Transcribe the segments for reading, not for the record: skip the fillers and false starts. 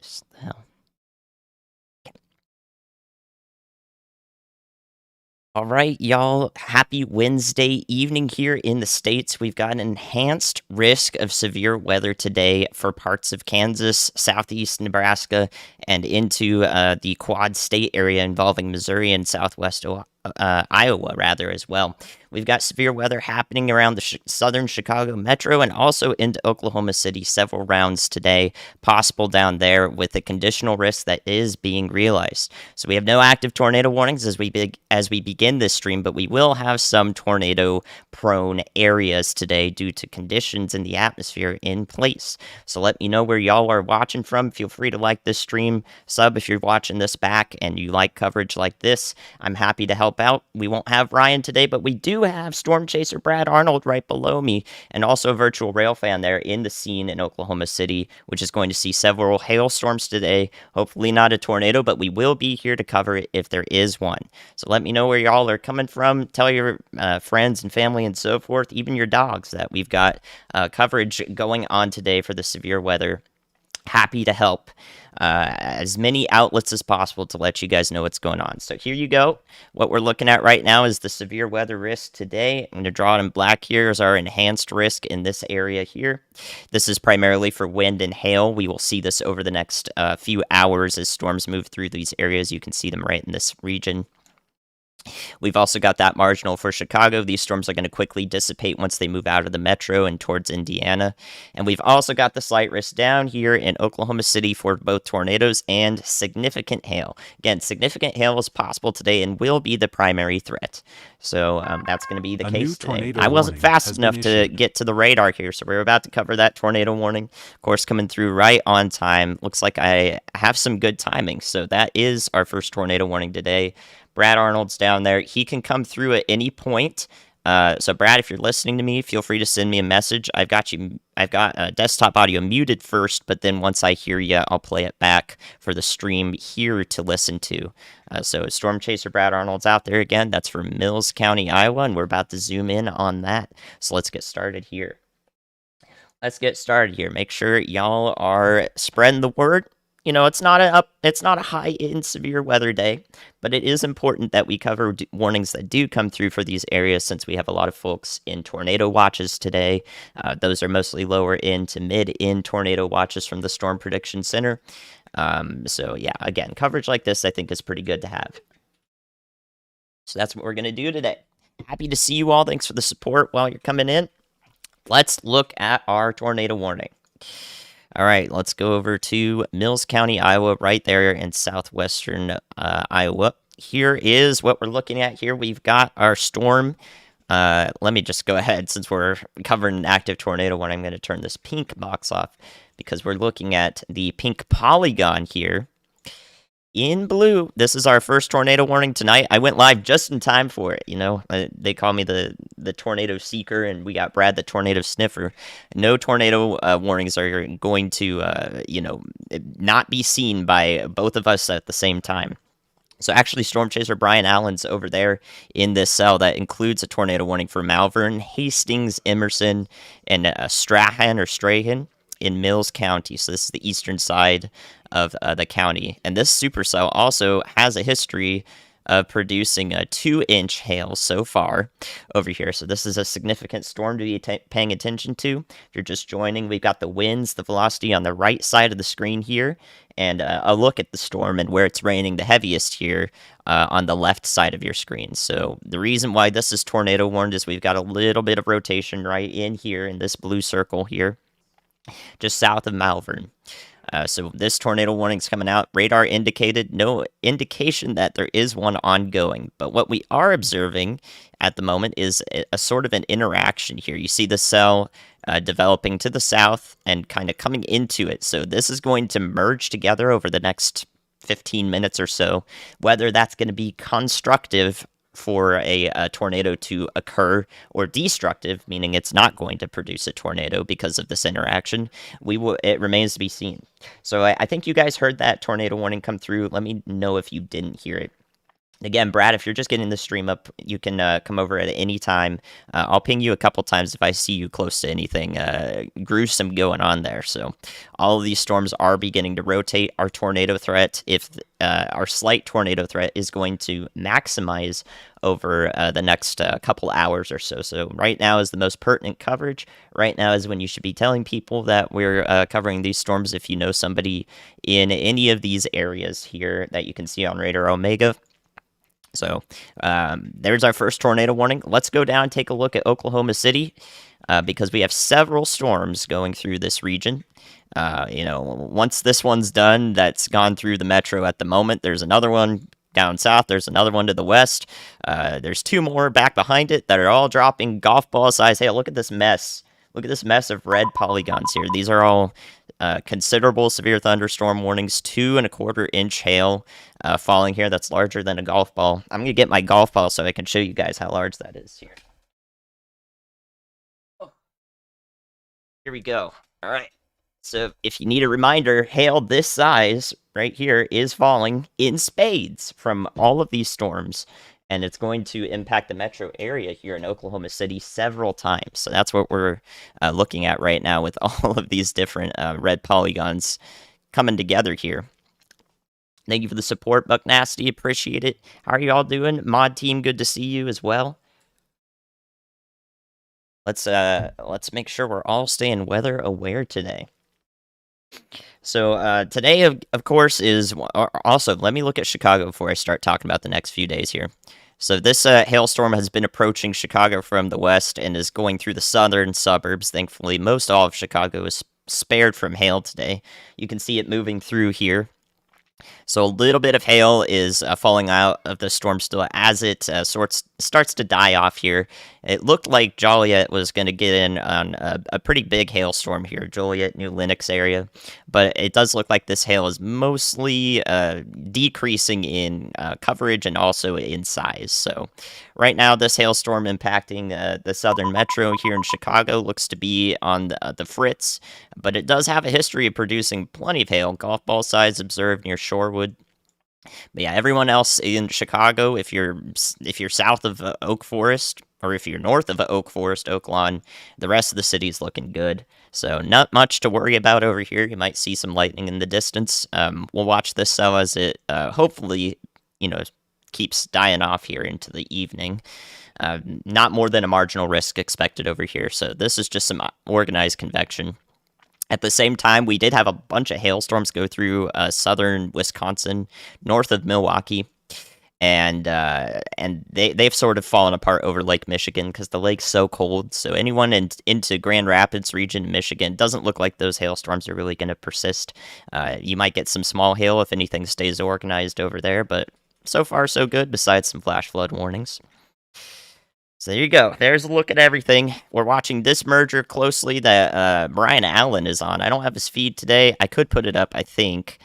this the hell? All right, y'all. Happy Wednesday evening here in the States. We've got an enhanced risk of severe weather today for parts of Kansas, southeast Nebraska, and into the Quad State area involving Missouri and southwest Iowa, rather, as well. We've got severe weather happening around the southern Chicago metro and also into Oklahoma City several rounds today, possible down there with a conditional risk that is being realized. So we have no active tornado warnings as we begin this stream, but we will have some tornado-prone areas today due to conditions in the atmosphere in place. So let me know where y'all are watching from. Feel free to like this stream, sub if you're watching this back and you like coverage like this. I'm happy to help out. We won't have Ryan today, but we do have Storm Chaser Brad Arnold right below me, and also a virtual Railfan there in the scene in Oklahoma City, which is going to see several hailstorms today. Hopefully not a tornado, but we will be here to cover it if there is one. So let me know where y'all are coming from. Tell your friends and family and so forth, even your dogs, that we've got coverage going on today for the severe weather. Happy to help as many outlets as possible to let you guys know what's going on. So here you go. What we're looking at right now is the severe weather risk today. I'm going to draw it in black here as our enhanced risk in this area here. This is primarily for wind and hail. We will see this over the next few hours as storms move through these areas. You can see them right in this region. We've also got that marginal for Chicago. These storms are going to quickly dissipate once they move out of the metro and towards Indiana. And we've also got the slight risk down here in Oklahoma City for both tornadoes and significant hail. Again, significant hail is possible today and will be the primary threat. So that's going to be the case today. I wasn't fast enough to get to the radar here, so we're about to cover that tornado warning. Of course, coming through right on time. Looks like I have some good timing. So that is our first tornado warning today. Brad Arnold's down there. He can come through at any point. So Brad, if you're listening to me, feel free to send me a message. I've got desktop audio muted first, but then once I hear you, I'll play it back for the stream here to listen to. So Storm Chaser Brad Arnold's out there again. That's for Mills County, Iowa, and we're about to zoom in on that. So let's get started here. Make sure y'all are spreading the word. You know, it's not a high-end severe weather day, but it is important that we cover warnings that do come through for these areas, since we have a lot of folks in tornado watches today. Those are mostly lower end to mid-end tornado watches from the Storm Prediction Center. So yeah, again, coverage like this I think is pretty good to have. So that's what we're going to do today. Happy to see you all. Thanks for the support while you're coming in. Let's look at our tornado warning. All right, let's go over to Mills County, Iowa, right there in southwestern Iowa. Here is what we're looking at here. We've got our storm. Let me just go ahead, since we're covering an active tornado warning, I'm going to turn this pink box off because we're looking at the pink polygon here. In blue, this is our first tornado warning tonight. I went live just in time for it. You know, they call me the tornado seeker, and we got Brad the tornado sniffer. No tornado warnings are going to, not be seen by both of us at the same time. So actually, Storm Chaser Brian Allen's over there in this cell that includes a tornado warning for Malvern, Hastings, Emerson, and Strahan in Mills County. So this is the eastern side of the county. And this supercell also has a history of producing a 2-inch hail so far over here. So this is a significant storm to be paying attention to. If you're just joining, we've got the winds, the velocity on the right side of the screen here, and a look at the storm and where it's raining the heaviest here on the left side of your screen. So the reason why this is tornado warned is we've got a little bit of rotation right in here in this blue circle here, just south of Malvern. So this tornado warning's coming out. Radar indicated, no indication that there is one ongoing. But what we are observing at the moment is a sort of an interaction here. You see the cell developing to the south and kind of coming into it. So this is going to merge together over the next 15 minutes or so. Whether that's going to be constructive for a tornado to occur or destructive, meaning it's not going to produce a tornado because of this interaction, it remains to be seen. So I think you guys heard that tornado warning come through. Let me know if you didn't hear it. Again, Brad, if you're just getting the stream up, you can come over at any time. I'll ping you a couple times if I see you close to anything gruesome going on there. So, all of these storms are beginning to rotate. Our tornado threat, if our slight tornado threat, is going to maximize over the next couple hours or so. So, right now is the most pertinent coverage. Right now is when you should be telling people that we're covering these storms if you know somebody in any of these areas here that you can see on Radar Omega. So there's our first tornado warning. Let's go down and take a look at Oklahoma City because we have several storms going through this region. Once this one's done, that's gone through the metro at the moment. There's another one down south. There's another one to the west. There's two more back behind it that are all dropping golf ball size. Hey, look at this mess. Look at this mess of red polygons here. These are all considerable severe thunderstorm warnings, 2.25-inch hail falling here. That's larger than a golf ball. I'm going to get my golf ball so I can show you guys how large that is here. Oh. Here we go. All right. So if you need a reminder, hail this size right here is falling in spades from all of these storms. And it's going to impact the metro area here in Oklahoma City several times. So that's what we're looking at right now with all of these different red polygons coming together here. Thank you for the support, Buck Nasty. Appreciate it. How are you all doing? Mod team, good to see you as well. Let's make sure we're all staying weather aware today. So today, of course, is also, let me look at Chicago before I start talking about the next few days here. So this hailstorm has been approaching Chicago from the west and is going through the southern suburbs. Thankfully, most all of Chicago is spared from hail today. You can see it moving through here. So a little bit of hail is falling out of the storm still as it starts to die off here. It looked like Joliet was going to get in on a pretty big hailstorm here, Joliet, New Lenox area. But it does look like this hail is mostly decreasing in coverage and also in size. So right now, this hailstorm impacting the southern metro here in Chicago looks to be on the fritz. But it does have a history of producing plenty of hail, golf ball size observed near Shorewood. But yeah, everyone else in Chicago, if you're south of Oak Forest, or if you're north of Oak Forest, Oak Lawn, the rest of the city is looking good. So not much to worry about over here. You might see some lightning in the distance. We'll watch this though as it hopefully, keeps dying off here into the evening. Not more than a marginal risk expected over here. So this is just some organized convection. At the same time, we did have a bunch of hailstorms go through southern Wisconsin, north of Milwaukee, and they've sort of fallen apart over Lake Michigan because the lake's so cold. So anyone into Grand Rapids region, Michigan, doesn't look like those hailstorms are really going to persist. You might get some small hail if anything stays organized over there, but so far so good, besides some flash flood warnings. So there you go. There's a look at everything. We're watching this merger closely that Brian Allen is on. I don't have his feed today. I could put it up, I think,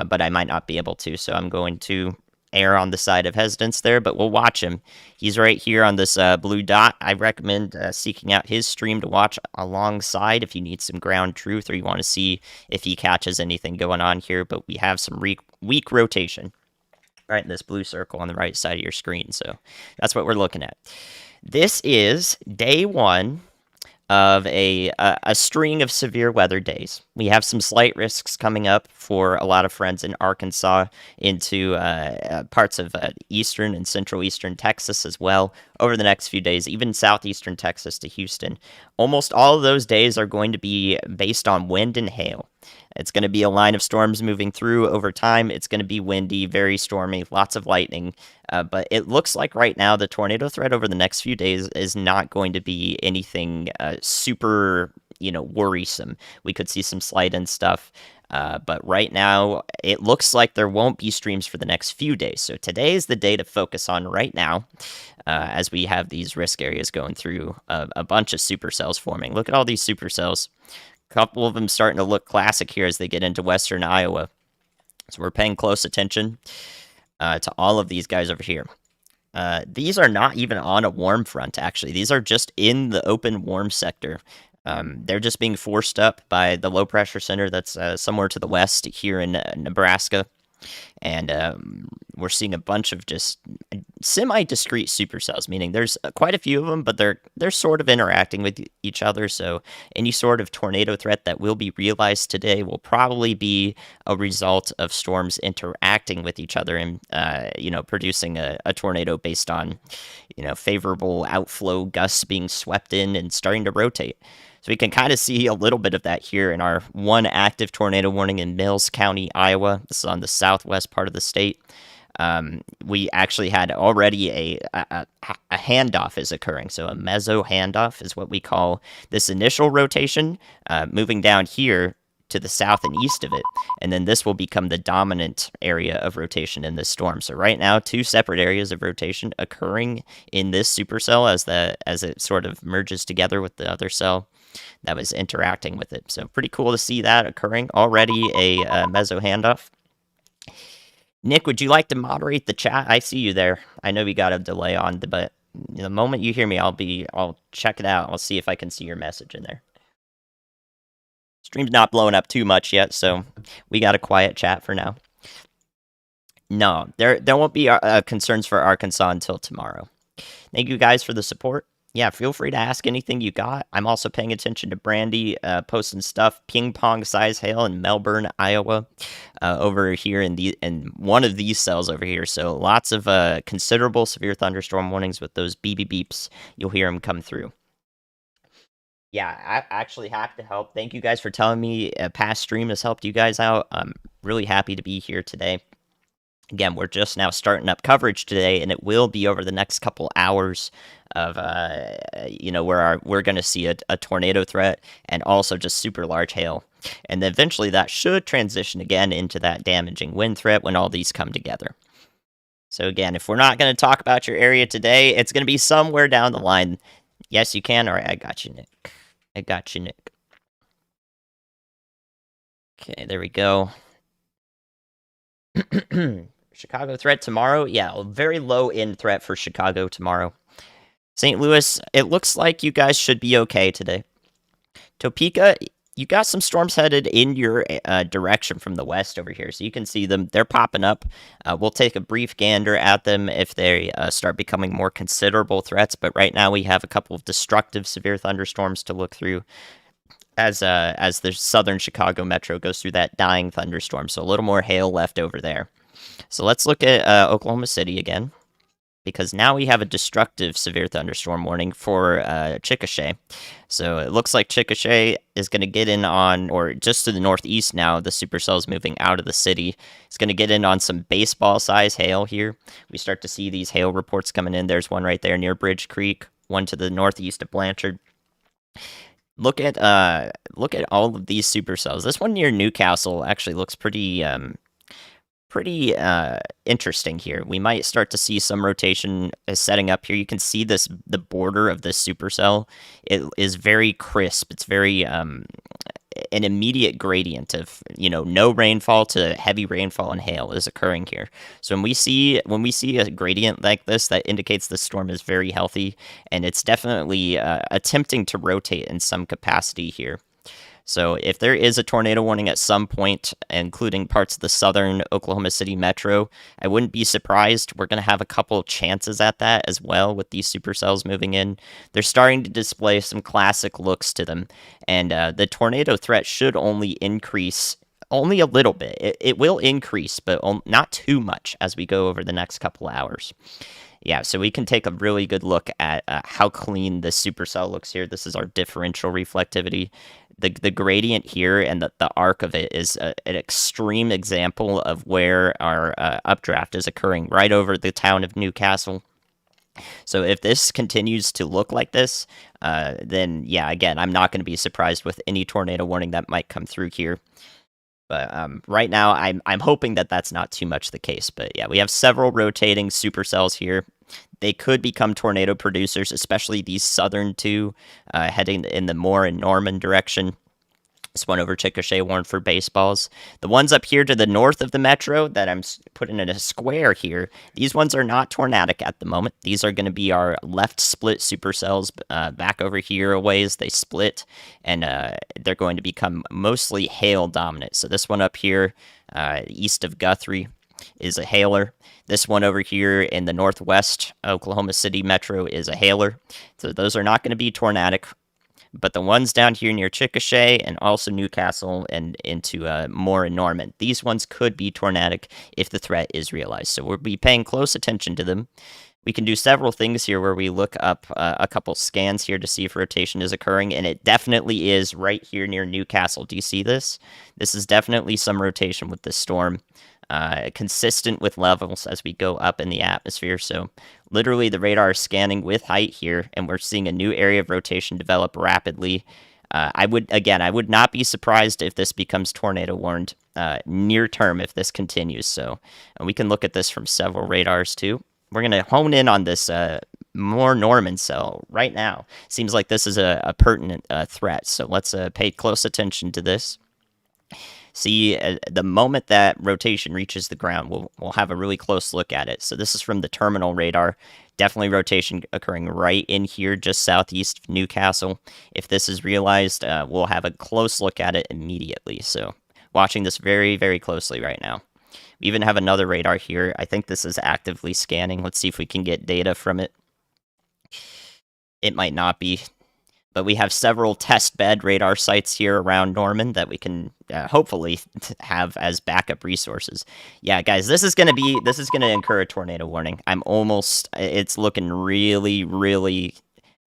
but I might not be able to. So I'm going to err on the side of hesitance there, but we'll watch him. He's right here on this blue dot. I recommend seeking out his stream to watch alongside if you need some ground truth or you want to see if he catches anything going on here. But we have some weak rotation right in this blue circle on the right side of your screen. So that's what we're looking at. This is day one of a string of severe weather days. We have some slight risks coming up for a lot of friends in Arkansas, into parts of eastern and central eastern Texas as well over the next few days, even southeastern Texas to Houston. Almost all of those days are going to be based on wind and hail. It's going to be a line of storms moving through over time. It's going to be windy, very stormy, lots of lightning. But it looks like right now the tornado threat over the next few days is not going to be anything super, worrisome. We could see some slight and stuff. But right now, it looks like there won't be streams for the next few days. So today is the day to focus on right now, as we have these risk areas going through a bunch of supercells forming. Look at all these supercells. A couple of them starting to look classic here as they get into western Iowa. So we're paying close attention to all of these guys over here. These are not even on a warm front, actually. These are just in the open warm sector. They're just being forced up by the low pressure center that's somewhere to the west here in Nebraska. And we're seeing a bunch of just semi-discrete supercells, meaning there's quite a few of them, but they're sort of interacting with each other. So any sort of tornado threat that will be realized today will probably be a result of storms interacting with each other and producing a tornado based on favorable outflow gusts being swept in and starting to rotate. So we can kind of see a little bit of that here in our one active tornado warning in Mills County, Iowa. This is on the southwest part of the state. We actually had already a handoff is occurring. So a meso handoff is what we call this initial rotation, moving down here to the south and east of it. And then this will become the dominant area of rotation in this storm. So right now, two separate areas of rotation occurring in this supercell as it sort of merges together with the other cell that was interacting with it. So pretty cool to see that occurring. Already a meso handoff. Nick, would you like to moderate the chat? I see you there. I know we got a delay on, but the moment you hear me, I'll check it out. I'll see if I can see your message in there. Stream's not blowing up too much yet, so we got a quiet chat for now. No, there won't be concerns for Arkansas until tomorrow. Thank you guys for the support. Yeah, feel free to ask anything you got. I'm also paying attention to Brandy posting stuff. Ping pong size hail in Melbourne, Iowa, over here in one of these cells over here. So lots of considerable severe thunderstorm warnings with those BB beeps. You'll hear them come through. Yeah, I actually happy to help. Thank you guys for telling me a past stream has helped you guys out. I'm really happy to be here today. Again, we're just now starting up coverage today, and it will be over the next couple hours of, where we're going to see a tornado threat and also just super large hail. And then eventually that should transition again into that damaging wind threat when all these come together. So again, if we're not going to talk about your area today, it's going to be somewhere down the line. Yes, you can. All right, I got you, Nick. Okay, there we go. Chicago threat tomorrow? Yeah, a very low end threat for Chicago tomorrow. St. Louis, it looks like you guys should be okay today. Topeka, you got some storms headed in your direction from the west over here, so you can see them. They're popping up. We'll take a brief gander at them if they start becoming more considerable threats, but right now we have a couple of destructive severe thunderstorms to look through as the southern Chicago metro goes through that dying thunderstorm, so a little more hail left over there. So let's look at Oklahoma City again, because now we have a destructive severe thunderstorm warning for Chickasha. So it looks like Chickasha is going to get in on, or just to the northeast now, the supercell is moving out of the city. It's going to get in on some baseball-size hail here. We start to see these hail reports coming in. There's one right there near Bridge Creek, one to the northeast of Blanchard. Look at all of these supercells. This one near Newcastle actually looks pretty interesting here. We might start to see some rotation setting up here. You can see the border of this supercell. It is very crisp. It's very an immediate gradient of no rainfall to heavy rainfall and hail is occurring here. So when we see a gradient like this, that indicates the storm is very healthy, and it's definitely attempting to rotate in some capacity here. So if there is a tornado warning at some point, including parts of the southern Oklahoma City metro, I wouldn't be surprised. We're going to have a couple of chances at that as well with these supercells moving in. They're starting to display some classic looks to them, and the tornado threat should only increase only a little bit. It will increase, but not too much as we go over the next couple hours. Yeah, so we can take a really good look at how clean this supercell looks here. This is our differential reflectivity. The gradient here and the arc of it is an extreme example of where our updraft is occurring right over the town of Newcastle. So if this continues to look like this, then yeah, again, I'm not going to be surprised with any tornado warning that might come through here. But right now, I'm hoping that that's not too much the case. But yeah, we have several rotating supercells here. They could become tornado producers, especially these southern two, heading in the Moore and Norman direction. This one over Chickasha warned for baseballs. The ones up here to the north of the metro that I'm putting in a square here, these ones are not tornadic at the moment. These are going to be our left split supercells back over here a ways. They split, and they're going to become mostly hail dominant. So this one up here, east of Guthrie, is a hailer. This one over here in the northwest Oklahoma City metro is a hailer. So those are not going to be tornadic. But the ones down here near Chickasha and also Newcastle and into Moore and Norman, these ones could be tornadic if the threat is realized. So we'll be paying close attention to them. We can do several things here where we look up a couple scans here to see if rotation is occurring, and it definitely is right here near Newcastle. Do you see this? This is definitely some rotation with this storm, consistent with levels as we go up in the atmosphere. So literally the radar is scanning with height here, and we're seeing a new area of rotation develop rapidly. I would not be surprised if this becomes tornado warned near term if this continues. So we can look at this from several radars too. We're going to hone in on this Moore Norman cell right now. Seems like this is a pertinent threat, so let's pay close attention to this. See, the moment that rotation reaches the ground, we'll have a really close look at it. So this is from the terminal radar. Definitely rotation occurring right in here, just southeast of Newcastle. If this is realized, we'll have a close look at it immediately. So watching this very, very closely right now. We even have another radar here. I think this is actively scanning. Let's see if we can get data from it. It might not be, but we have several test bed radar sites here around Norman that we can hopefully have as backup resources. Yeah, guys, this is gonna incur a tornado warning. It's looking really, really,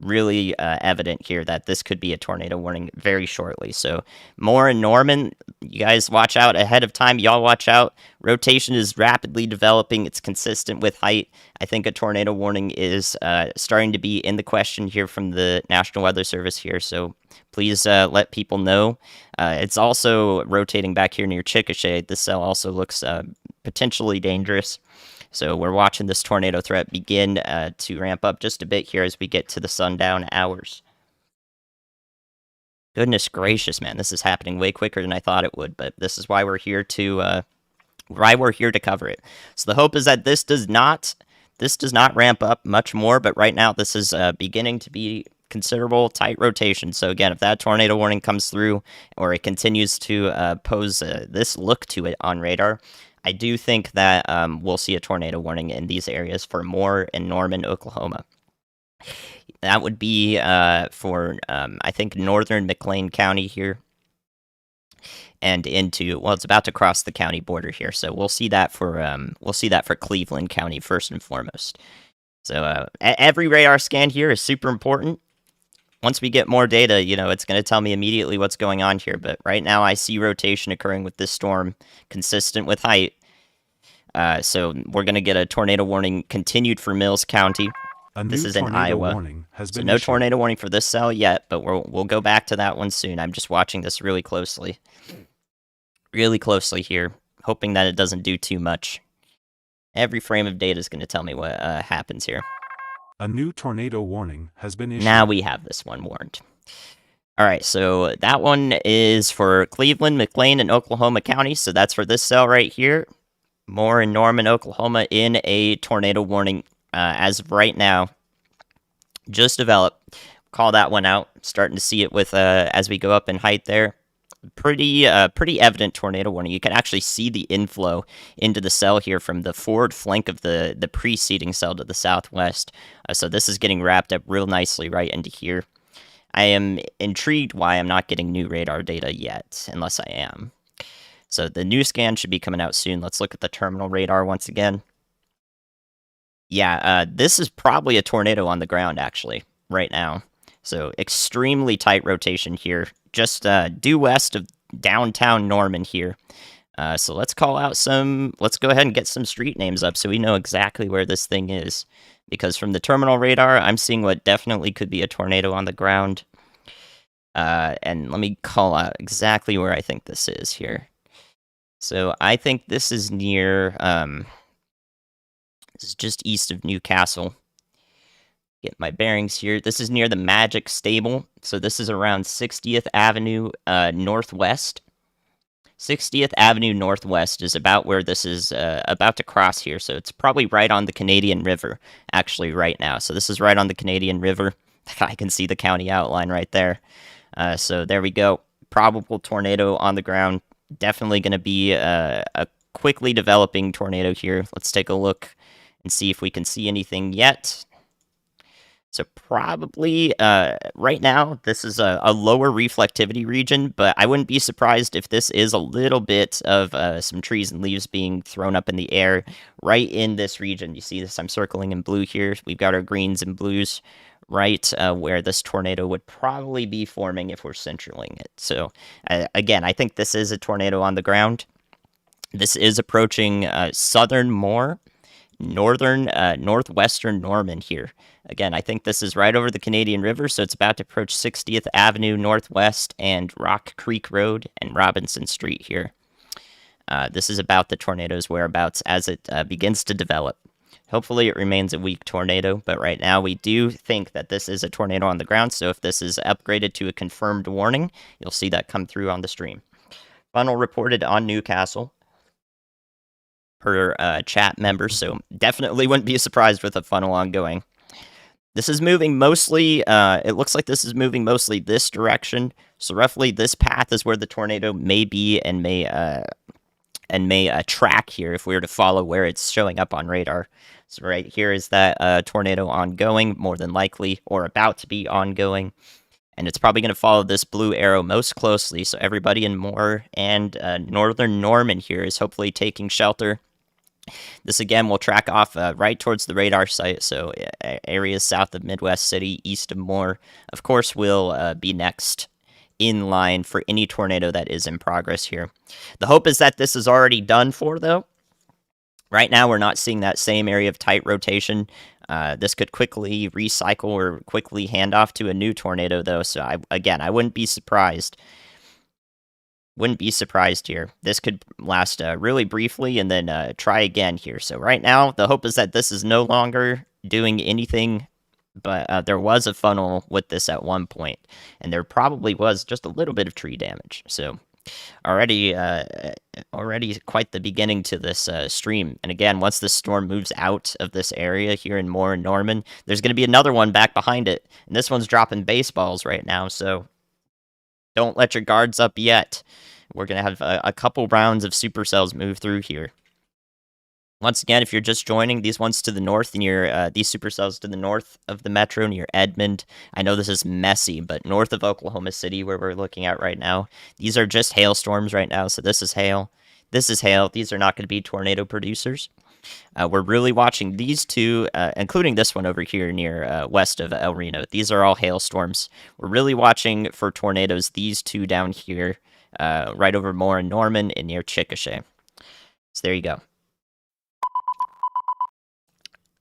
really evident here that this could be a tornado warning very shortly. So Moore and Norman, you guys watch out ahead of time. Y'all watch out. Rotation is rapidly developing. It's consistent with height. I think a tornado warning is starting to be in the question here from the National Weather Service here. So please let people know. It's also rotating back here near Chickasha. This cell also looks potentially dangerous. So we're watching this tornado threat begin to ramp up just a bit here as we get to the sundown hours. Goodness gracious, man, this is happening way quicker than I thought it would, but this is why we're here to cover it. So the hope is that this does not ramp up much more, but right now this is beginning to be considerable tight rotation. So again, if that tornado warning comes through or it continues to pose this look to it on radar, I do think that we'll see a tornado warning in these areas for Moore and Norman, Oklahoma. That would be for, I think, northern McLean County here. And it's about to cross the county border here. So we'll see that for Cleveland County first and foremost. So every radar scan here is super important. Once we get more data, it's going to tell me immediately what's going on here. But right now, I see rotation occurring with this storm, consistent with height. So we're going to get a tornado warning continued for Mills County. This is in Iowa. So no tornado warning for this cell yet, but we'll go back to that one soon. I'm just watching this really closely here, hoping that it doesn't do too much. Every frame of data is going to tell me what happens here. A new tornado warning has been issued. Now we have this one warned. All right, so that one is for Cleveland, McLean, and Oklahoma County. So that's for this cell right here. Moore and Norman, Oklahoma, in a tornado warning as of right now. Just developed. Call that one out. Starting to see it with as we go up in height there. Pretty evident tornado warning. You can actually see the inflow into the cell here from the forward flank of the preceding cell to the southwest. So this is getting wrapped up real nicely right into here. I am intrigued why I'm not getting new radar data yet, unless I am. So the new scan should be coming out soon. Let's look at the terminal radar once again. Yeah, this is probably a tornado on the ground, actually, right now. So extremely tight rotation here, just due west of downtown Norman here. So let's go ahead and get some street names up so we know exactly where this thing is. Because from the terminal radar, I'm seeing what definitely could be a tornado on the ground. And let me call out exactly where I think this is here. So I think this is near, this is just east of Newcastle. Get my bearings here. This is near the Magic Stable. So this is around 60th Avenue Northwest. 60th Avenue Northwest is about where this is about to cross here. So it's probably right on the Canadian River, actually, right now. So this is right on the Canadian River. I can see the county outline right there. So there we go. Probable tornado on the ground. Definitely going to be quickly developing tornado here. Let's take a look and see if we can see anything yet. So probably right now, this is a lower reflectivity region, but I wouldn't be surprised if this is a little bit of some trees and leaves being thrown up in the air right in this region. You see this? I'm circling in blue here. We've got our greens and blues right where this tornado would probably be forming if we're centraling it. So again, I think this is a tornado on the ground. This is approaching southern more northwestern Norman here. Again, I think this is right over the Canadian River, so it's about to approach 60th Avenue Northwest and Rock Creek Road and Robinson Street here. This is about the tornado's whereabouts as it begins to develop. Hopefully it remains a weak tornado, but right now we do think that this is a tornado on the ground, so if this is upgraded to a confirmed warning, you'll see that come through on the stream. Funnel reported on Newcastle per chat members, so definitely wouldn't be surprised with a funnel ongoing. This is moving mostly, it looks like this is moving mostly this direction, so roughly this path is where the tornado may be and may track here if we were to follow where it's showing up on radar. So right here is that tornado ongoing, more than likely, or about to be ongoing. And it's probably going to follow this blue arrow most closely, so everybody in Moore and northern Norman here is hopefully taking shelter. This again will track off right towards the radar site, so areas south of Midwest City, east of Moore, of course, will be next in line for any tornado that is in progress here. The hope is that this is already done for, though. Right now, we're not seeing that same area of tight rotation. This could quickly recycle or quickly hand off to a new tornado, though, so I wouldn't be surprised. Wouldn't be surprised here. This could last really briefly and then try again here. So right now, the hope is that this is no longer doing anything, but there was a funnel with this at one point, and there probably was just a little bit of tree damage. So already quite the beginning to this stream. And again, once this storm moves out of this area here in Moore and Norman, there's going to be another one back behind it, and this one's dropping baseballs right now, so don't let your guards up yet. We're going to have a couple rounds of supercells move through here. Once again, if you're just joining, these ones to the north, and these supercells to the north of the metro near Edmond. I know this is messy, but north of Oklahoma City, where we're looking at right now, these are just hailstorms right now. So this is hail. This is hail. These are not going to be tornado producers. We're really watching these two, including this one over here near west of El Reno. These are all hailstorms. We're really watching for tornadoes. These two down here, right over Moore and Norman and near Chickasha. So there you go.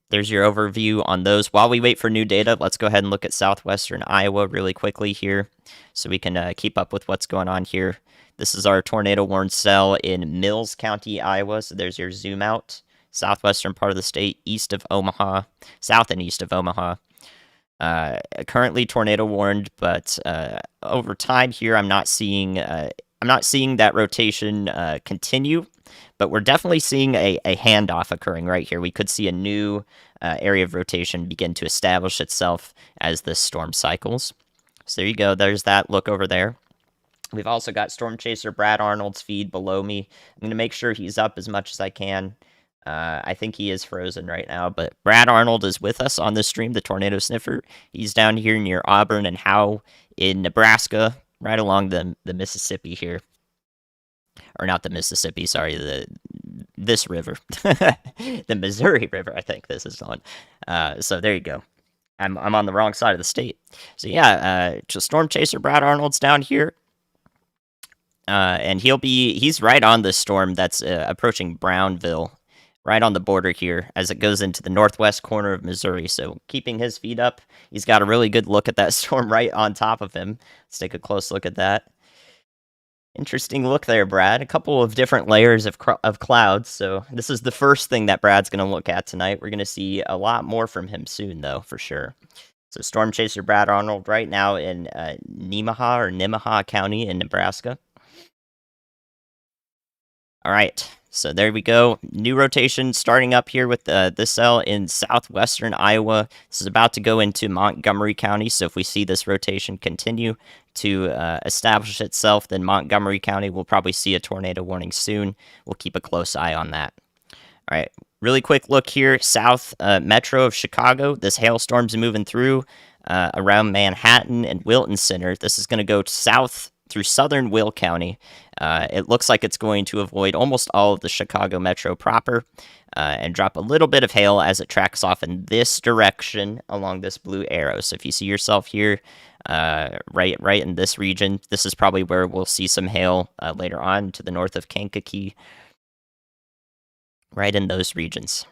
There's your overview on those. While we wait for new data, let's go ahead and look at southwestern Iowa really quickly here so we can keep up with what's going on here. This is our tornado warned cell in Mills County, Iowa. So there's your zoom out. Southwestern part of the state, east of Omaha, south and east of Omaha. Currently tornado warned, but over time here, I'm not seeing that rotation continue. But we're definitely seeing a handoff occurring right here. We could see a new area of rotation begin to establish itself as this storm cycles. So there you go. There's that look over there. We've also got Storm Chaser Brad Arnold's feed below me. I'm going to make sure he's up as much as I can. I think he is frozen right now, but Brad Arnold is with us on this stream, the Tornado Sniffer. He's down here near Auburn and Howe in Nebraska, right along the Mississippi here. Or not the Mississippi, sorry, this river. The Missouri River, I think this is on. So there you go. I'm on the wrong side of the state. So yeah, Storm Chaser Brad Arnold's down here. And he's right on the storm that's approaching Brownville, right on the border here as it goes into the northwest corner of Missouri. So keeping his feet up, he's got a really good look at that storm right on top of him. Let's take a close look at that. Interesting look there, Brad. A couple of different layers of clouds. So this is the first thing that Brad's going to look at tonight. We're going to see a lot more from him soon, though, for sure. So Storm Chaser Brad Arnold right now in Nemaha County in Nebraska. All right, So there we go. New rotation starting up here with this cell in southwestern Iowa. This is about to go into Montgomery County. So if we see this rotation continue to establish itself, then Montgomery County will probably see a tornado warning soon. We'll keep a close eye on that. All right, really quick look here. South metro of Chicago. This hailstorm's moving through around Manhattan and Wilton Center. This is going to go south through southern Will County. It looks like it's going to avoid almost all of the Chicago metro proper and drop a little bit of hail as it tracks off in this direction along this blue arrow. So if you see yourself here, right in this region, this is probably where we'll see some hail later on to the north of Kankakee, right in those regions.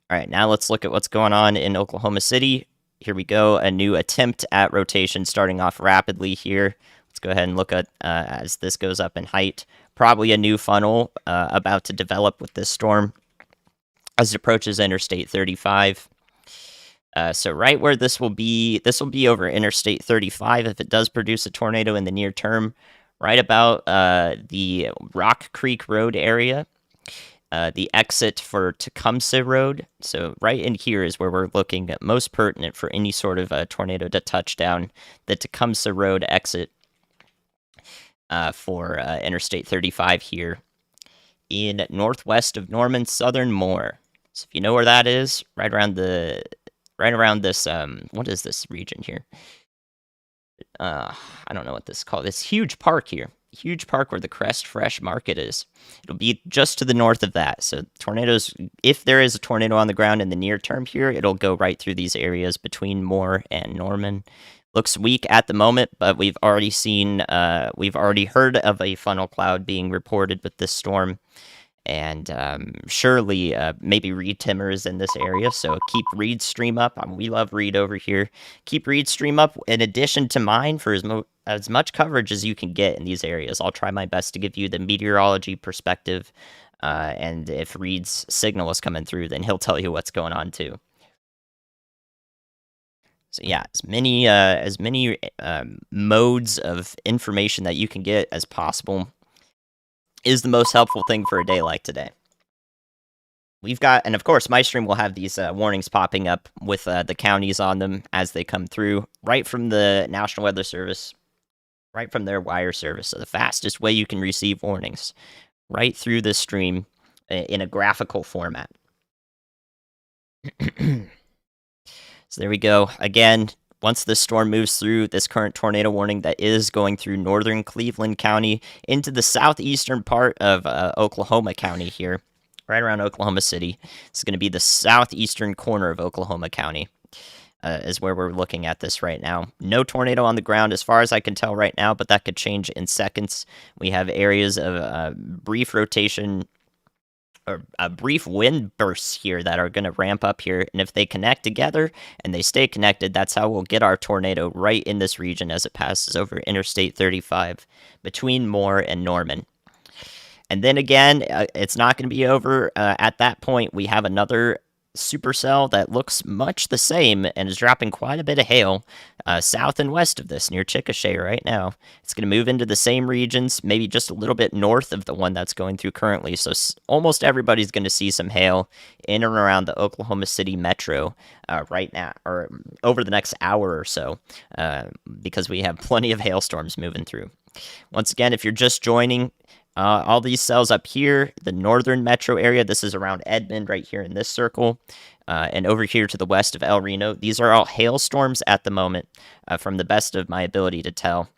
All right, now let's look at what's going on in Oklahoma City. Here we go, a new attempt at rotation starting off rapidly here. Let's go ahead and look at as this goes up in height. Probably a new funnel about to develop with this storm as it approaches Interstate 35. So right where this will be over Interstate 35 if it does produce a tornado in the near term, right about the Rock Creek Road area. The exit for Tecumseh Road. So right in here is where we're looking at most pertinent for any sort of a tornado to touch down. The Tecumseh Road exit for Interstate 35 here in northwest of Norman, southern Moore. So if you know where that is, right around this what is this region here? I don't know what this is called. This huge park here. Huge park where the Crest Fresh Market is. It'll be just to the north of that. So tornadoes, if there is a tornado on the ground in the near term here, it'll go right through these areas between Moore and Norman. Looks weak at the moment, but we've already heard of a funnel cloud being reported with this storm. And surely maybe Reed Timmer is in this area, so keep Reed's stream up. We love Reed over here. Keep Reed's stream up in addition to mine for as much coverage as you can get in these areas. I'll try my best to give you the meteorology perspective, and if Reed's signal is coming through, then he'll tell you what's going on too. So yeah, as many modes of information that you can get as possible is the most helpful thing for a day like today. We've got, and of course, my stream will have these warnings popping up with the counties on them as they come through, right from the National Weather Service, right from their wire service. So the fastest way you can receive warnings, right through this stream in a graphical format. So there we go. Again, once this storm moves through, this current tornado warning that is going through northern Cleveland County into the southeastern part of Oklahoma County here, right around Oklahoma City. It's going to be the southeastern corner of Oklahoma County is where we're looking at this right now. No tornado on the ground as far as I can tell right now, but that could change in seconds. We have areas of brief rotation or brief wind bursts here that are going to ramp up here. And if they connect together and they stay connected, that's how we'll get our tornado right in this region as it passes over Interstate 35 between Moore and Norman. And then again, it's not going to be over. At that point, we have another supercell that looks much the same and is dropping quite a bit of hail south and west of this near Chickasha right now. It's going to move into the same regions, maybe just a little bit north of the one that's going through currently. So almost everybody's going to see some hail in and around the Oklahoma City metro right now, or over the next hour or so, because we have plenty of hailstorms moving through. Once again, if you're just joining, all these cells up here, the northern metro area, this is around Edmond right here in this circle, and over here to the west of El Reno. These are all hailstorms at the moment, from the best of my ability to tell.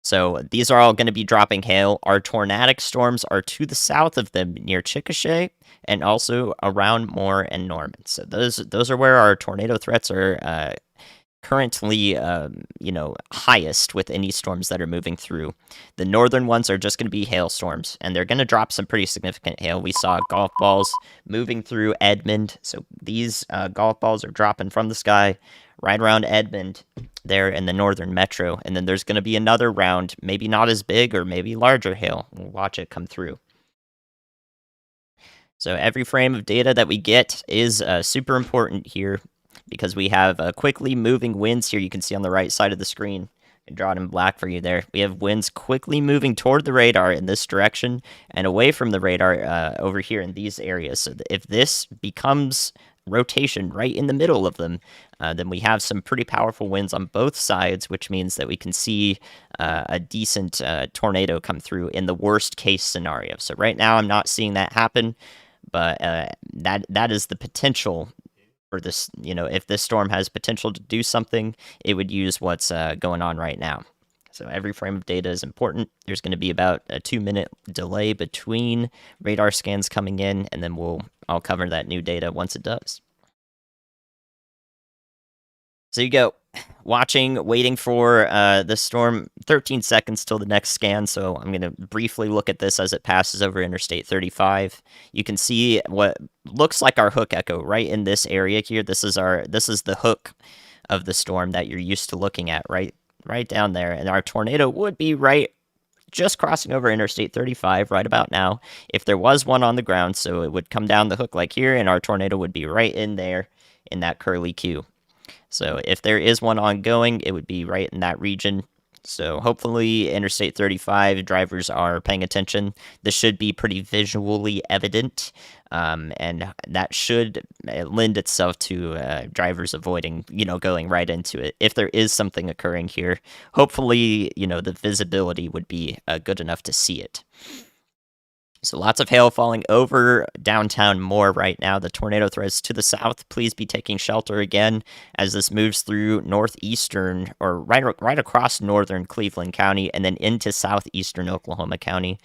So these are all going to be dropping hail. Our tornadic storms are to the south of them near Chickasha and also around Moore and Norman. So those are where our tornado threats are currently, highest with any storms that are moving through. The northern ones are just going to be hailstorms, and they're going to drop some pretty significant hail. We saw golf balls moving through Edmond, so these golf balls are dropping from the sky right around Edmond there in the northern metro, and then there's going to be another round, maybe not as big or maybe larger hail. We'll watch it come through. So every frame of data that we get is super important here, because we have quickly moving winds here. You can see on the right side of the screen. Draw it in black for you there. We have winds quickly moving toward the radar in this direction and away from the radar over here in these areas. So if this becomes rotation right in the middle of them, then we have some pretty powerful winds on both sides, which means that we can see a decent tornado come through in the worst case scenario. So right now I'm not seeing that happen, but that is the potential for this. If this storm has potential to do something, it would use what's going on right now. So every frame of data is important. There's going to be about a 2-minute delay between radar scans coming in, and then I'll cover that new data once it does. So you go, waiting for the storm, 13 seconds till the next scan. So I'm going to briefly look at this as it passes over Interstate 35. You can see what looks like our hook echo right in this area here. This is the hook of the storm that you're used to looking at, right down there. And our tornado would be right just crossing over Interstate 35 right about now if there was one on the ground. So it would come down the hook like here, and our tornado would be right in there in that curly Q. So if there is one ongoing, it would be right in that region. So hopefully Interstate 35 drivers are paying attention. This should be pretty visually evident, and that should lend itself to drivers avoiding, going right into it. If there is something occurring here, hopefully, the visibility would be good enough to see it. So lots of hail falling over downtown Moore right now. The tornado threats to the south. Please be taking shelter again as this moves through northeastern or right across northern Cleveland County and then into southeastern Oklahoma County.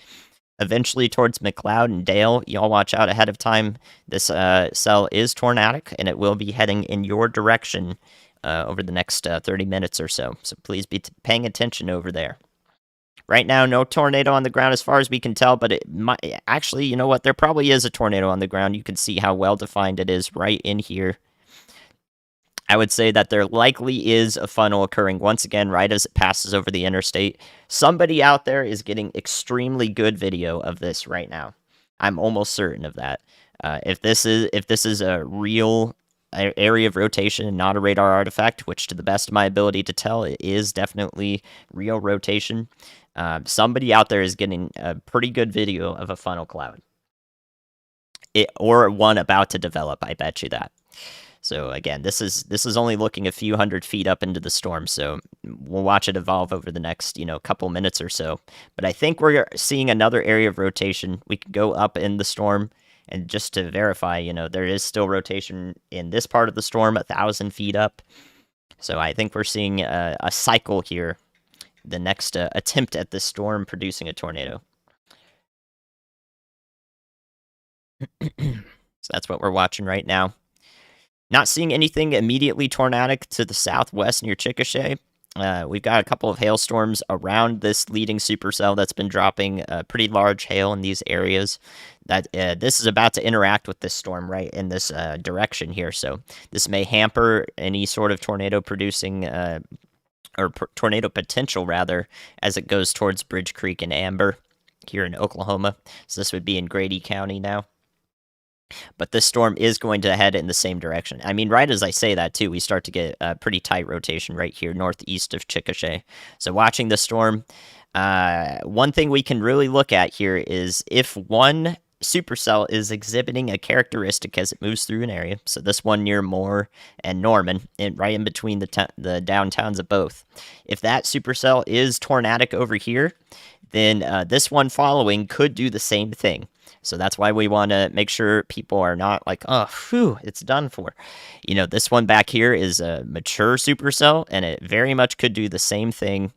Eventually towards McLeod and Dale. Y'all watch out ahead of time. This cell is tornadic and it will be heading in your direction over the next 30 minutes or so. So please be paying attention over there. Right now, no tornado on the ground as far as we can tell, but it might actually, you know what? There probably is a tornado on the ground. You can see how well defined it is right in here. I would say that there likely is a funnel occurring once again right as it passes over the interstate. Somebody out there is getting extremely good video of this right now. I'm almost certain of that. If this is a real area of rotation and not a radar artifact, which to the best of my ability to tell, it is definitely real rotation. Somebody out there is getting a pretty good video of a funnel cloud. Or one about to develop, I bet you that. So again, this is only looking a few hundred feet up into the storm, so we'll watch it evolve over the next, couple minutes or so. But I think we're seeing another area of rotation. We can go up in the storm, and just to verify, there is still rotation in this part of the storm, 1,000 feet up. So I think we're seeing a cycle here. The next attempt at this storm producing a tornado. So that's what we're watching right now. Not seeing anything immediately tornadic to the southwest near Chickasha. We've got a couple of hailstorms around this leading supercell that's been dropping pretty large hail in these areas. That this is about to interact with this storm right in this direction here. So this may hamper any sort of tornado producing or tornado potential, rather, as it goes towards Bridge Creek and Amber here in Oklahoma. So this would be in Grady County now. But this storm is going to head in the same direction. I mean, right as I say that, too, we start to get a pretty tight rotation right here northeast of Chickasha. So watching the storm, one thing we can really look at here is if one supercell is exhibiting a characteristic as it moves through an area. So this one near Moore and Norman, and right in between the downtowns of both. If that supercell is tornadic over here, then this one following could do the same thing. So that's why we want to make sure people are not like, oh, phew, it's done for. This one back here is a mature supercell, and it very much could do the same thing,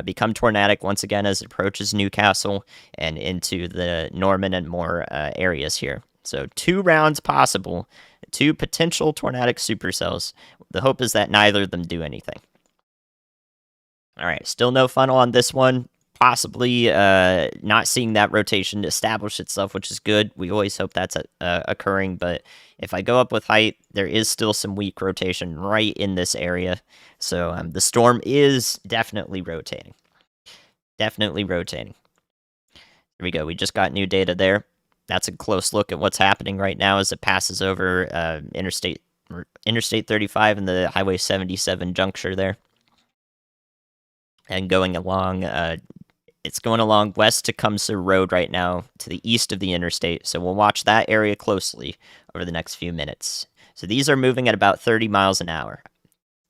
become tornadic once again as it approaches Newcastle and into the Norman and Moore areas here. So 2 rounds possible, 2 potential tornadic supercells. The hope is that neither of them do anything. All right, still no funnel on this one. Possibly not seeing that rotation establish itself, which is good. We always hope that's occurring, but if I go up with height, there is still some weak rotation right in this area. So the storm is definitely rotating. Definitely rotating. Here we go. We just got new data there. That's a close look at what's happening right now as it passes over Interstate 35 and the Highway 77 juncture there. and going along. It's going along west Tecumseh Road right now to the east of the interstate. So we'll watch that area closely over the next few minutes. So these are moving at about 30 miles an hour.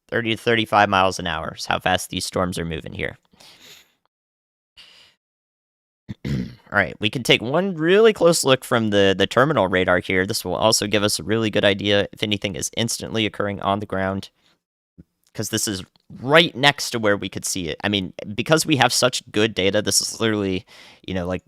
30 to 35 miles an hour is how fast these storms are moving here. All right, we can take one really close look from the terminal radar here. This will also give us a really good idea if anything is instantly occurring on the ground, because this is right next to where we could see it. I mean, because we have such good data, this is literally, like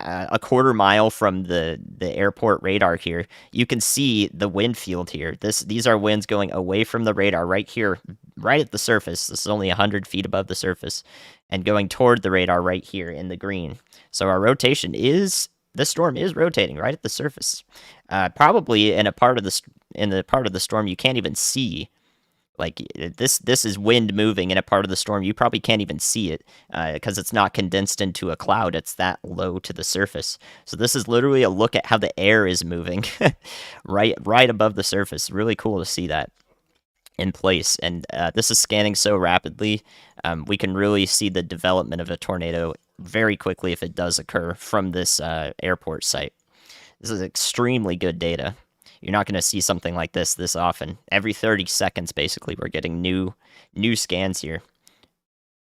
a quarter mile from the airport radar here. You can see the wind field here. These are winds going away from the radar right here, right at the surface. This is only 100 feet above the surface, and going toward the radar right here in the green. So our rotation is the storm is rotating right at the surface. Probably in the part of the storm you can't even see. Like this is wind moving in a part of the storm you probably can't even see it because it's not condensed into a cloud. It's that low to the surface. So this is literally a look at how the air is moving right above the surface. Really cool to see that in place. And this is scanning so rapidly, we can really see the development of a tornado very quickly if it does occur from this airport site. This is extremely good data. You're not going to see something like this often. Every 30 seconds, basically, we're getting new scans here.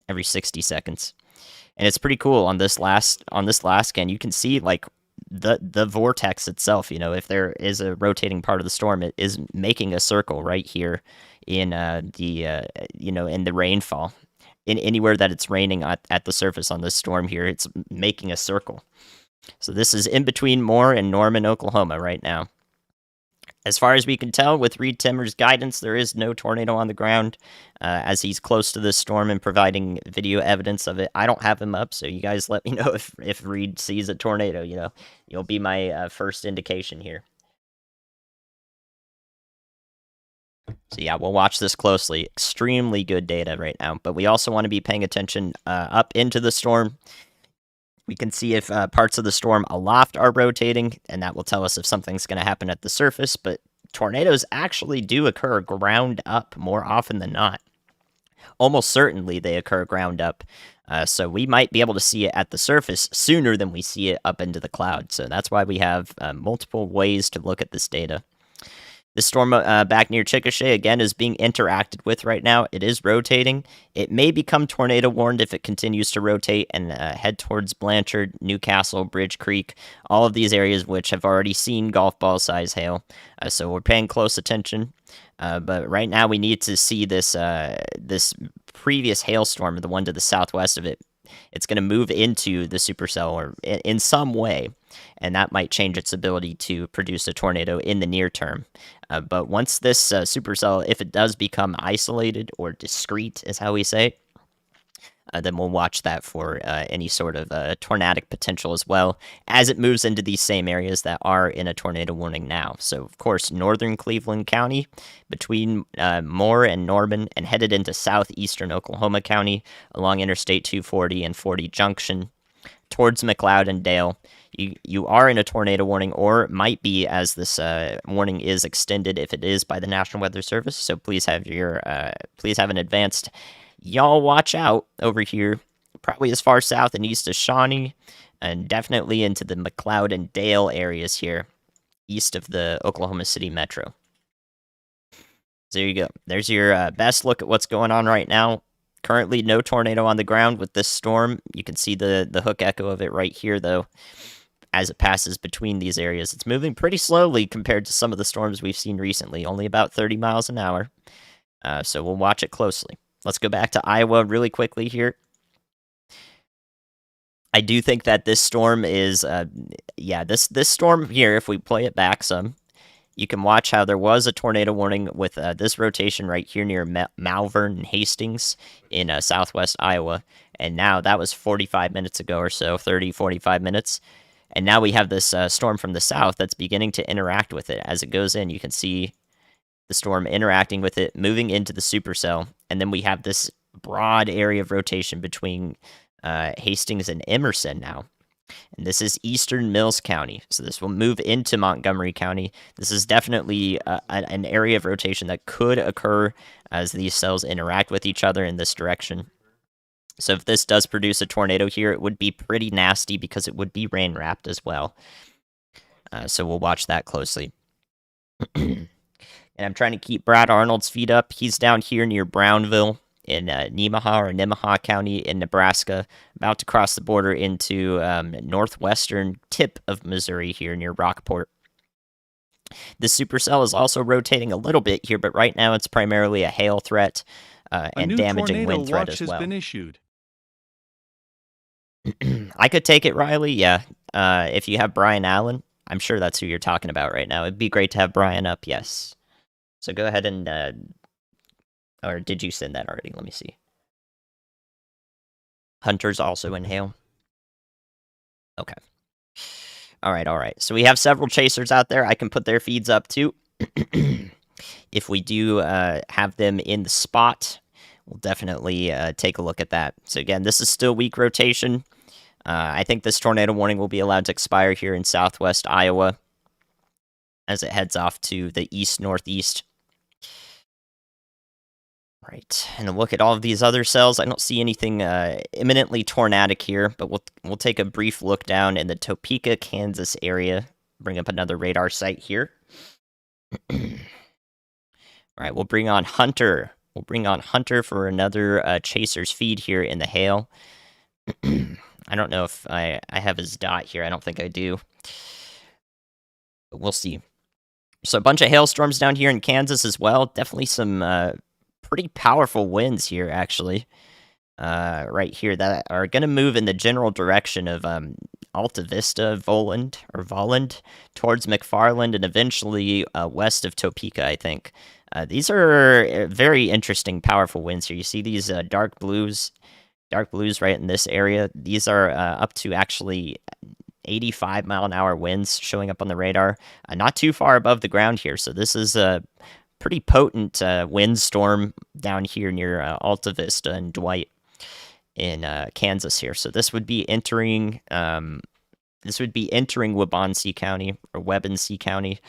Every 60 seconds, and it's pretty cool. On this last scan, you can see like the vortex itself. If there is a rotating part of the storm, it is making a circle right here in in the rainfall. In anywhere that it's raining at the surface on this storm here, it's making a circle. So this is in between Moore and Norman, Oklahoma, right now. As far as we can tell, with Reed Timmer's guidance, there is no tornado on the ground, as he's close to this storm and providing video evidence of it. I don't have him up, so you guys let me know if Reed sees a tornado. You'll be my first indication here. So yeah, we'll watch this closely. Extremely good data right now, but we also want to be paying attention up into the storm. We can see if parts of the storm aloft are rotating, and that will tell us if something's going to happen at the surface, but tornadoes actually do occur ground up more often than not. Almost certainly they occur ground up, so we might be able to see it at the surface sooner than we see it up into the cloud. So that's why we have multiple ways to look at this data. This storm back near Chickasha, again, is being interacted with right now. It is rotating. It may become tornado warned if it continues to rotate and head towards Blanchard, Newcastle, Bridge Creek, all of these areas which have already seen golf ball size hail. So we're paying close attention. But right now we need to see this previous hailstorm, the one to the southwest of it. It's going to move into the supercell or in some way, and that might change its ability to produce a tornado in the near term. But once this supercell, if it does become isolated or discrete, is how we say it, then we'll watch that for any sort of tornadic potential as well as it moves into these same areas that are in a tornado warning now. So, of course, northern Cleveland County between Moore and Norman, and headed into southeastern Oklahoma County along Interstate 240 and 40 Junction towards McLeod and Dale. You are in a tornado warning, or might be, as this warning is extended if it is by the National Weather Service. So please have an advanced y'all watch out over here, probably as far south and east as Shawnee, and definitely into the McLeod and Dale areas here, east of the Oklahoma City Metro. So there you go. There's your best look at what's going on right now. Currently, no tornado on the ground with this storm. You can see the hook echo of it right here, though, as it passes between these areas. It's moving pretty slowly compared to some of the storms we've seen recently, only about 30 miles an hour. So we'll watch it closely. Let's go back to Iowa really quickly here. I do think that this storm is, this storm here, if we play it back some, you can watch how there was a tornado warning with this rotation right here near Malvern and Hastings in southwest Iowa. And now that was 45 minutes ago or so, 30, 45 minutes. And now we have this storm from the south that's beginning to interact with it. As it goes in, you can see the storm interacting with it, moving into the supercell, and then we have this broad area of rotation between Hastings and Emerson now. And this is eastern Mills County, so this will move into Montgomery County. This is definitely an area of rotation that could occur as these cells interact with each other in this direction. So if this does produce a tornado here, it would be pretty nasty because it would be rain wrapped as well. So we'll watch that closely. And I'm trying to keep Brad Arnold's feet up. He's down here near Brownville in Nemaha County in Nebraska, about to cross the border into northwestern tip of Missouri here near Rockport. The supercell is also rotating a little bit here, but right now it's primarily a hail threat and damaging wind threat as well. A new tornado watch has been issued. I could take it, Riley. Yeah. If you have Brian Allen, I'm sure that's who you're talking about right now. It'd be great to have Brian up. Yes. So go ahead and, or did you send that already? Let me see. Hunter's also in hail. Okay. All right. So we have several chasers out there. I can put their feeds up too. If we do have them in the spot, we'll definitely take a look at that. So again, this is still weak rotation. I think this tornado warning will be allowed to expire here in southwest Iowa as it heads off to the east-northeast. Right, and look at all of these other cells. I don't see anything imminently tornadic here, but we'll take a brief look down in the Topeka, Kansas area. Bring up another radar site here. All right, we'll bring on Hunter. We'll bring on Hunter for another chaser's feed here in the hail. I don't know if I have his dot here. I don't think I do. But we'll see. So a bunch of hailstorms down here in Kansas as well. Definitely some pretty powerful winds here, actually. Right here that are going to move in the general direction of Alta Vista, Volland, towards McFarland, and eventually west of Topeka, I think. These are very interesting, powerful winds here. You see these dark blues right in this area. These are up to actually 85-mile-an-hour winds showing up on the radar, not too far above the ground here. So this is a pretty potent windstorm down here near Alta Vista and Dwight in Kansas here. So this would be entering Waubonsee County or Wabaunsee County.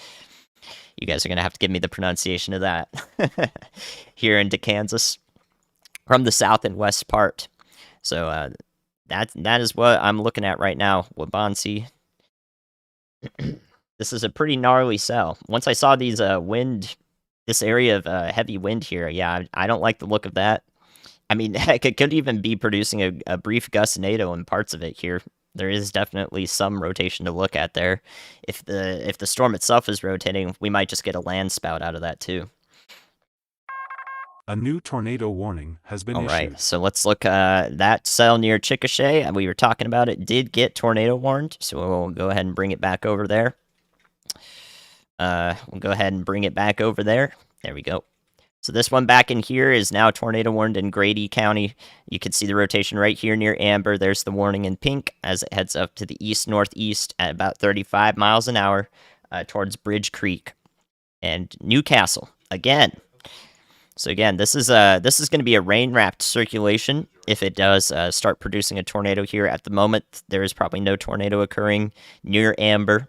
You guys are gonna have to give me the pronunciation of that here into Kansas from the south and west part. So that is what I'm looking at right now, Waubonsee. This is a pretty gnarly cell. Once I saw these this area of heavy wind here, yeah, I don't like the look of that. I mean, heck, it could even be producing a brief gust-nado in parts of it here. There is definitely some rotation to look at there. If the storm itself is rotating, we might just get a land spout out of that too. A new tornado warning has been issued. All right, so let's look. That cell near Chickasha, we were talking about it, did get tornado warned, so we'll go ahead and bring it back over there. We'll go ahead and bring it back over there. There we go. So this one back in here is now tornado warned in Grady County. You can see the rotation right here near Amber. There's the warning in pink as it heads up to the east-northeast at about 35 miles an hour towards Bridge Creek and Newcastle again. So again, this is going to be a rain-wrapped circulation if it does start producing a tornado here. At the moment, there is probably no tornado occurring near Amber,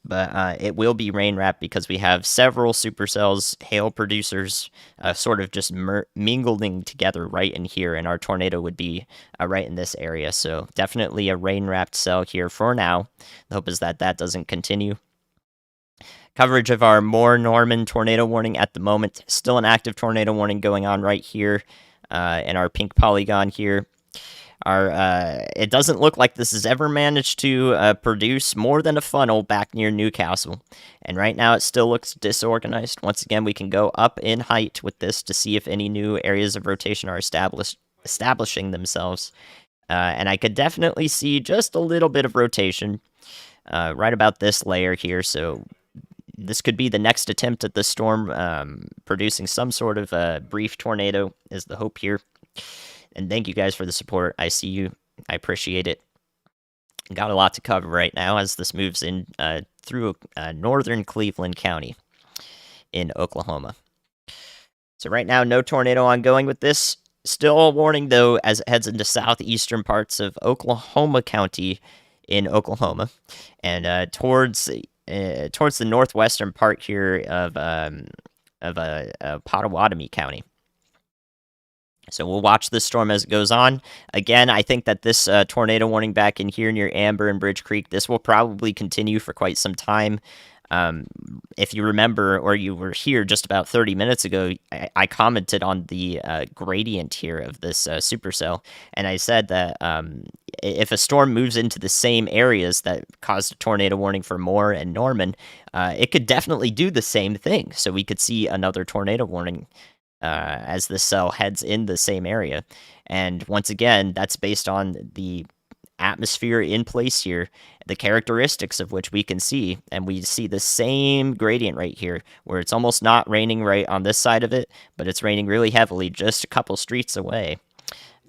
but it will be rain-wrapped because we have several supercells, hail producers, sort of just mingling together right in here, and our tornado would be right in this area. So definitely a rain-wrapped cell here for now. The hope is that that doesn't continue. Coverage of our Moore Norman tornado warning at the moment. Still an active tornado warning going on right here in our pink polygon here. It doesn't look like this has ever managed to produce more than a funnel back near Newcastle. And right now it still looks disorganized. Once again, we can go up in height with this to see if any new areas of rotation are establishing themselves. And I could definitely see just a little bit of rotation right about this layer here. So this could be the next attempt at the storm producing some sort of brief tornado is the hope here. And thank you guys for the support. I see you. I appreciate it. Got a lot to cover right now as this moves in through northern Cleveland County in Oklahoma. So right now, no tornado ongoing with this. Still a warning, though, as it heads into southeastern parts of Oklahoma County in Oklahoma. And towards the northwestern part here of Pottawatomie County. So we'll watch this storm as it goes on. Again, I think that this tornado warning back in here near Amber and Bridge Creek, this will probably continue for quite some time. Um, if you remember, or you were here just about 30 minutes ago, I commented on the gradient here of this supercell, and I said that if a storm moves into the same areas that caused a tornado warning for Moore and Norman, it could definitely do the same thing. So we could see another tornado warning as the cell heads in the same area. And once again, that's based on the atmosphere in place here, the characteristics of which we can see. And we see the same gradient right here, where it's almost not raining right on this side of it, but it's raining really heavily just a couple streets away.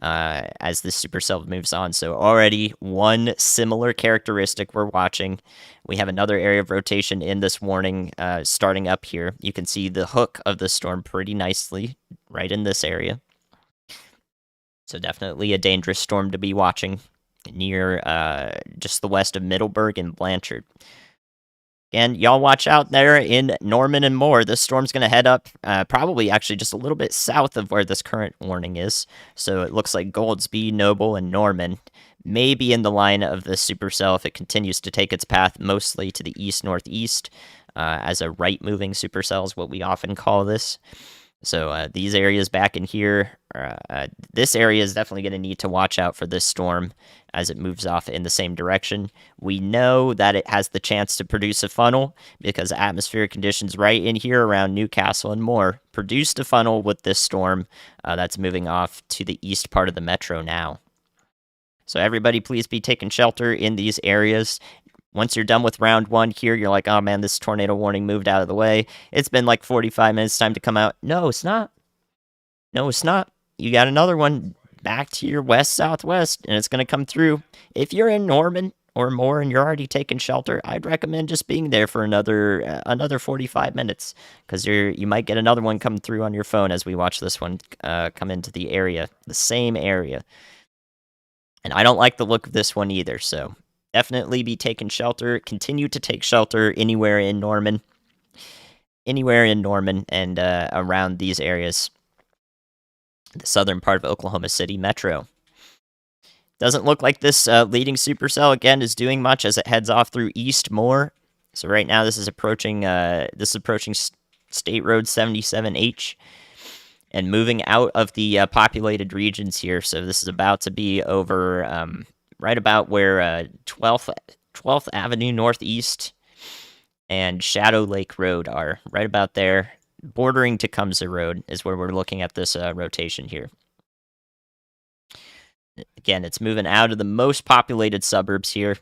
As this supercell moves on. So already one similar characteristic we're watching. We have another area of rotation in this warning starting up here. You can see the hook of the storm pretty nicely right in this area. So definitely a dangerous storm to be watching near just the west of Middleburg and Blanchard. And y'all watch out there in Norman and Moore. This storm's going to head up probably actually just a little bit south of where this current warning is. So it looks like Goldsby, Noble, and Norman may be in the line of the supercell if it continues to take its path mostly to the east-northeast as a right-moving supercell is what we often call this. So these areas back in here, this area is definitely going to need to watch out for this storm as it moves off in the same direction. We know that it has the chance to produce a funnel because atmospheric conditions right in here around Newcastle and Moore produced a funnel with this storm that's moving off to the east part of the metro now. So everybody please be taking shelter in these areas. Once you're done with round one here, you're like, oh man, this tornado warning moved out of the way. It's been like 45 minutes, time to come out. No, it's not. No, it's not. You got another one back to your west-southwest, and it's going to come through. If you're in Norman or Moore and you're already taking shelter, I'd recommend just being there for another 45 minutes, because you might get another one come through on your phone as we watch this one come into the area, the same area. And I don't like the look of this one either, so definitely be taking shelter. Continue to take shelter anywhere in Norman and around these areas. The southern part of Oklahoma City Metro. Doesn't look like this leading supercell, again, is doing much as it heads off through East Moore. So right now this is approaching State Road 77H and moving out of the populated regions here. So this is about to be over right about where 12th Avenue Northeast and Shadow Lake Road are. Right about there. Bordering Tecumseh Road is where we're looking at this rotation here. Again, it's moving out of the most populated suburbs here,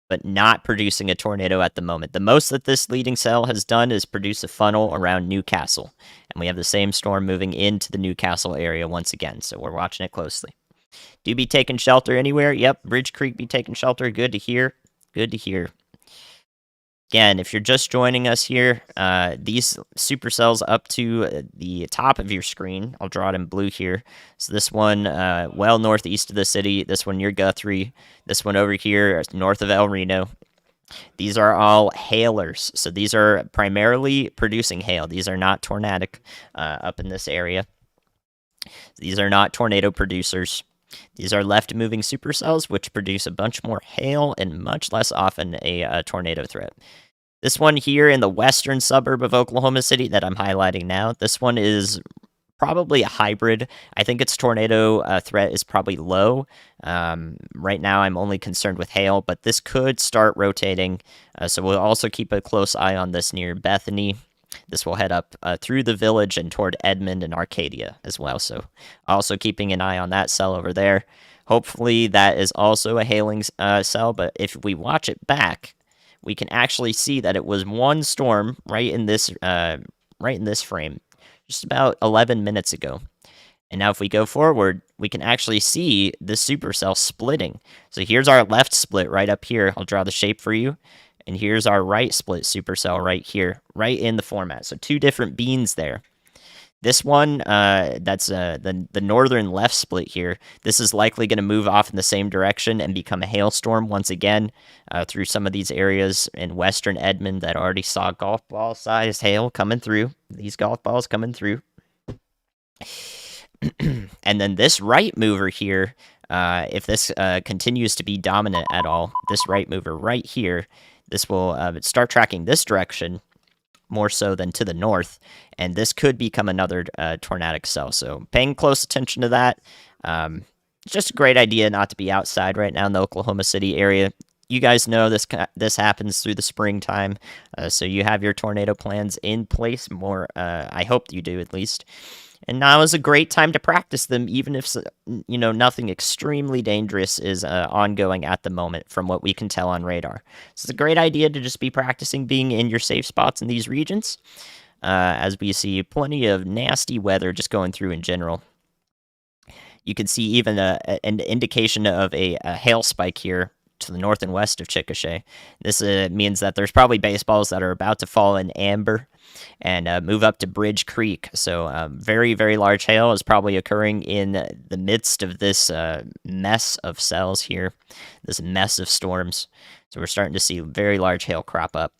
but not producing a tornado at the moment. The most that this leading cell has done is produce a funnel around Newcastle, and we have the same storm moving into the Newcastle area once again, so we're watching it closely. Do be taking shelter anywhere? Yep, Bridge Creek be taking shelter. Good to hear. Good to hear. Again, if you're just joining us here, these supercells up to the top of your screen, I'll draw it in blue here. So this one well northeast of the city, this one near Guthrie, this one over here north of El Reno. These are all hailers, so these are primarily producing hail. These are not tornadic up in this area. These are not tornado producers. These are left-moving supercells, which produce a bunch more hail and much less often a tornado threat. This one here in the western suburb of Oklahoma City that I'm highlighting now, this one is probably a hybrid. I think its tornado threat is probably low. Right now, I'm only concerned with hail, but this could start rotating. So we'll also keep a close eye on this near Bethany. This will head up through the village and toward Edmond and Arcadia as well. So also keeping an eye on that cell over there. Hopefully that is also a hailing cell, but if we watch it back, we can actually see that it was one storm right in this frame, just about 11 minutes ago. And now if we go forward, we can actually see the supercell splitting. So here's our left split right up here. I'll draw the shape for you. And here's our right split supercell right here, right in the format. So two different beans there. This one, that's the northern left split here. This is likely going to move off in the same direction and become a hailstorm once again through some of these areas in western Edmond that already saw golf ball sized hail coming through. These golf balls coming through. And then this right mover here, if this continues to be dominant at all, this right mover right here, this will start tracking this direction more so than to the north, and this could become another tornadic cell. So paying close attention to that. It's just a great idea not to be outside right now in the Oklahoma City area. You guys know this happens through the springtime, so you have your tornado plans in place. More, I hope you do at least. And now is a great time to practice them, even if nothing extremely dangerous is ongoing at the moment, from what we can tell on radar. So it's a great idea to just be practicing being in your safe spots in these regions, as we see plenty of nasty weather just going through in general. You can see even an indication of a hail spike here to the north and west of Chickasha. This means that there's probably baseballs that are about to fall in amber and move up to Bridge Creek. So very, very large hail is probably occurring in the midst of this mess of cells here, this mess of storms. So we're starting to see very large hail crop up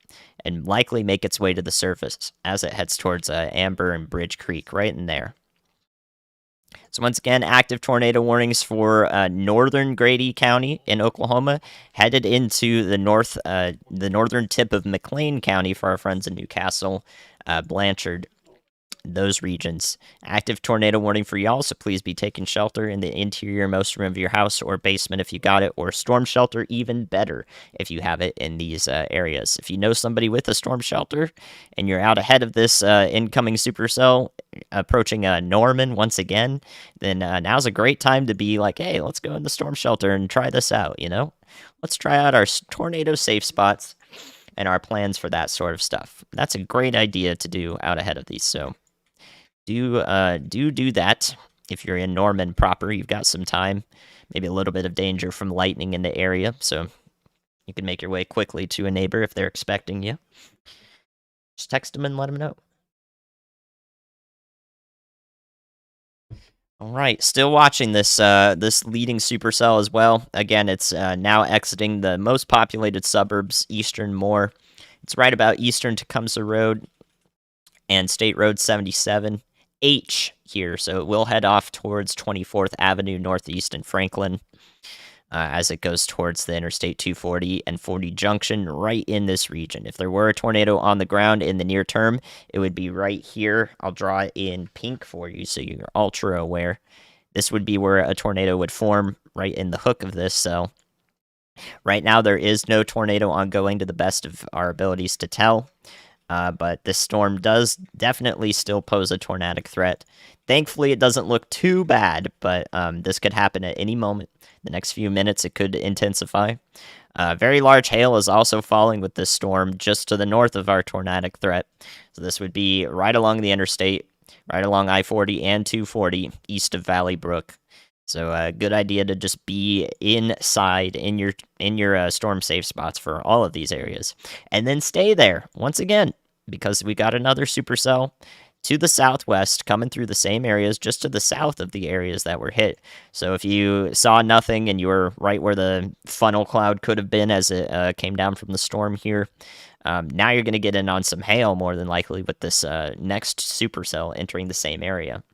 and likely make its way to the surface as it heads towards Amber and Bridge Creek, right in there. So once again, active tornado warnings for northern Grady County in Oklahoma, headed into the northern tip of McLean County for our friends in Newcastle, Blanchard, those regions. Active tornado warning for y'all, so please be taking shelter in the interior most room of your house or basement if you got it, or storm shelter, even better if you have it in these areas. If you know somebody with a storm shelter and you're out ahead of this incoming supercell approaching Norman once again, then now's a great time to be like, hey, let's go in the storm shelter and try this out, Let's try out our tornado safe spots and our plans for that sort of stuff. That's a great idea to do out ahead of these, so do that. If you're in Norman proper, you've got some time, maybe a little bit of danger from lightning in the area, so you can make your way quickly to a neighbor if they're expecting you. Just text them and let them know. All right, still watching this leading supercell as well. Again, it's now exiting the most populated suburbs, Eastern Moore. It's right about Eastern Tecumseh Road and State Road 77. H here, so it will head off towards 24th Avenue Northeast in Franklin as it goes towards the Interstate 240 and 40 junction right in this region. If there were a tornado on the ground in the near term, it would be right here. I'll draw it in pink for you so you're ultra aware. This would be where a tornado would form right in the hook of this cell. Right now, there is no tornado ongoing to the best of our abilities to tell. But this storm does definitely still pose a tornadic threat. Thankfully, it doesn't look too bad, but this could happen at any moment. The next few minutes, it could intensify. Very large hail is also falling with this storm just to the north of our tornadic threat. So this would be right along the interstate, right along I-40 and 240, east of Valley Brook. So a good idea to just be inside in your storm safe spots for all of these areas, and then stay there once again because we got another supercell to the southwest coming through the same areas, just to the south of the areas that were hit. So if you saw nothing and you were right where the funnel cloud could have been as it came down from the storm here, now you're going to get in on some hail more than likely with this next supercell entering the same area.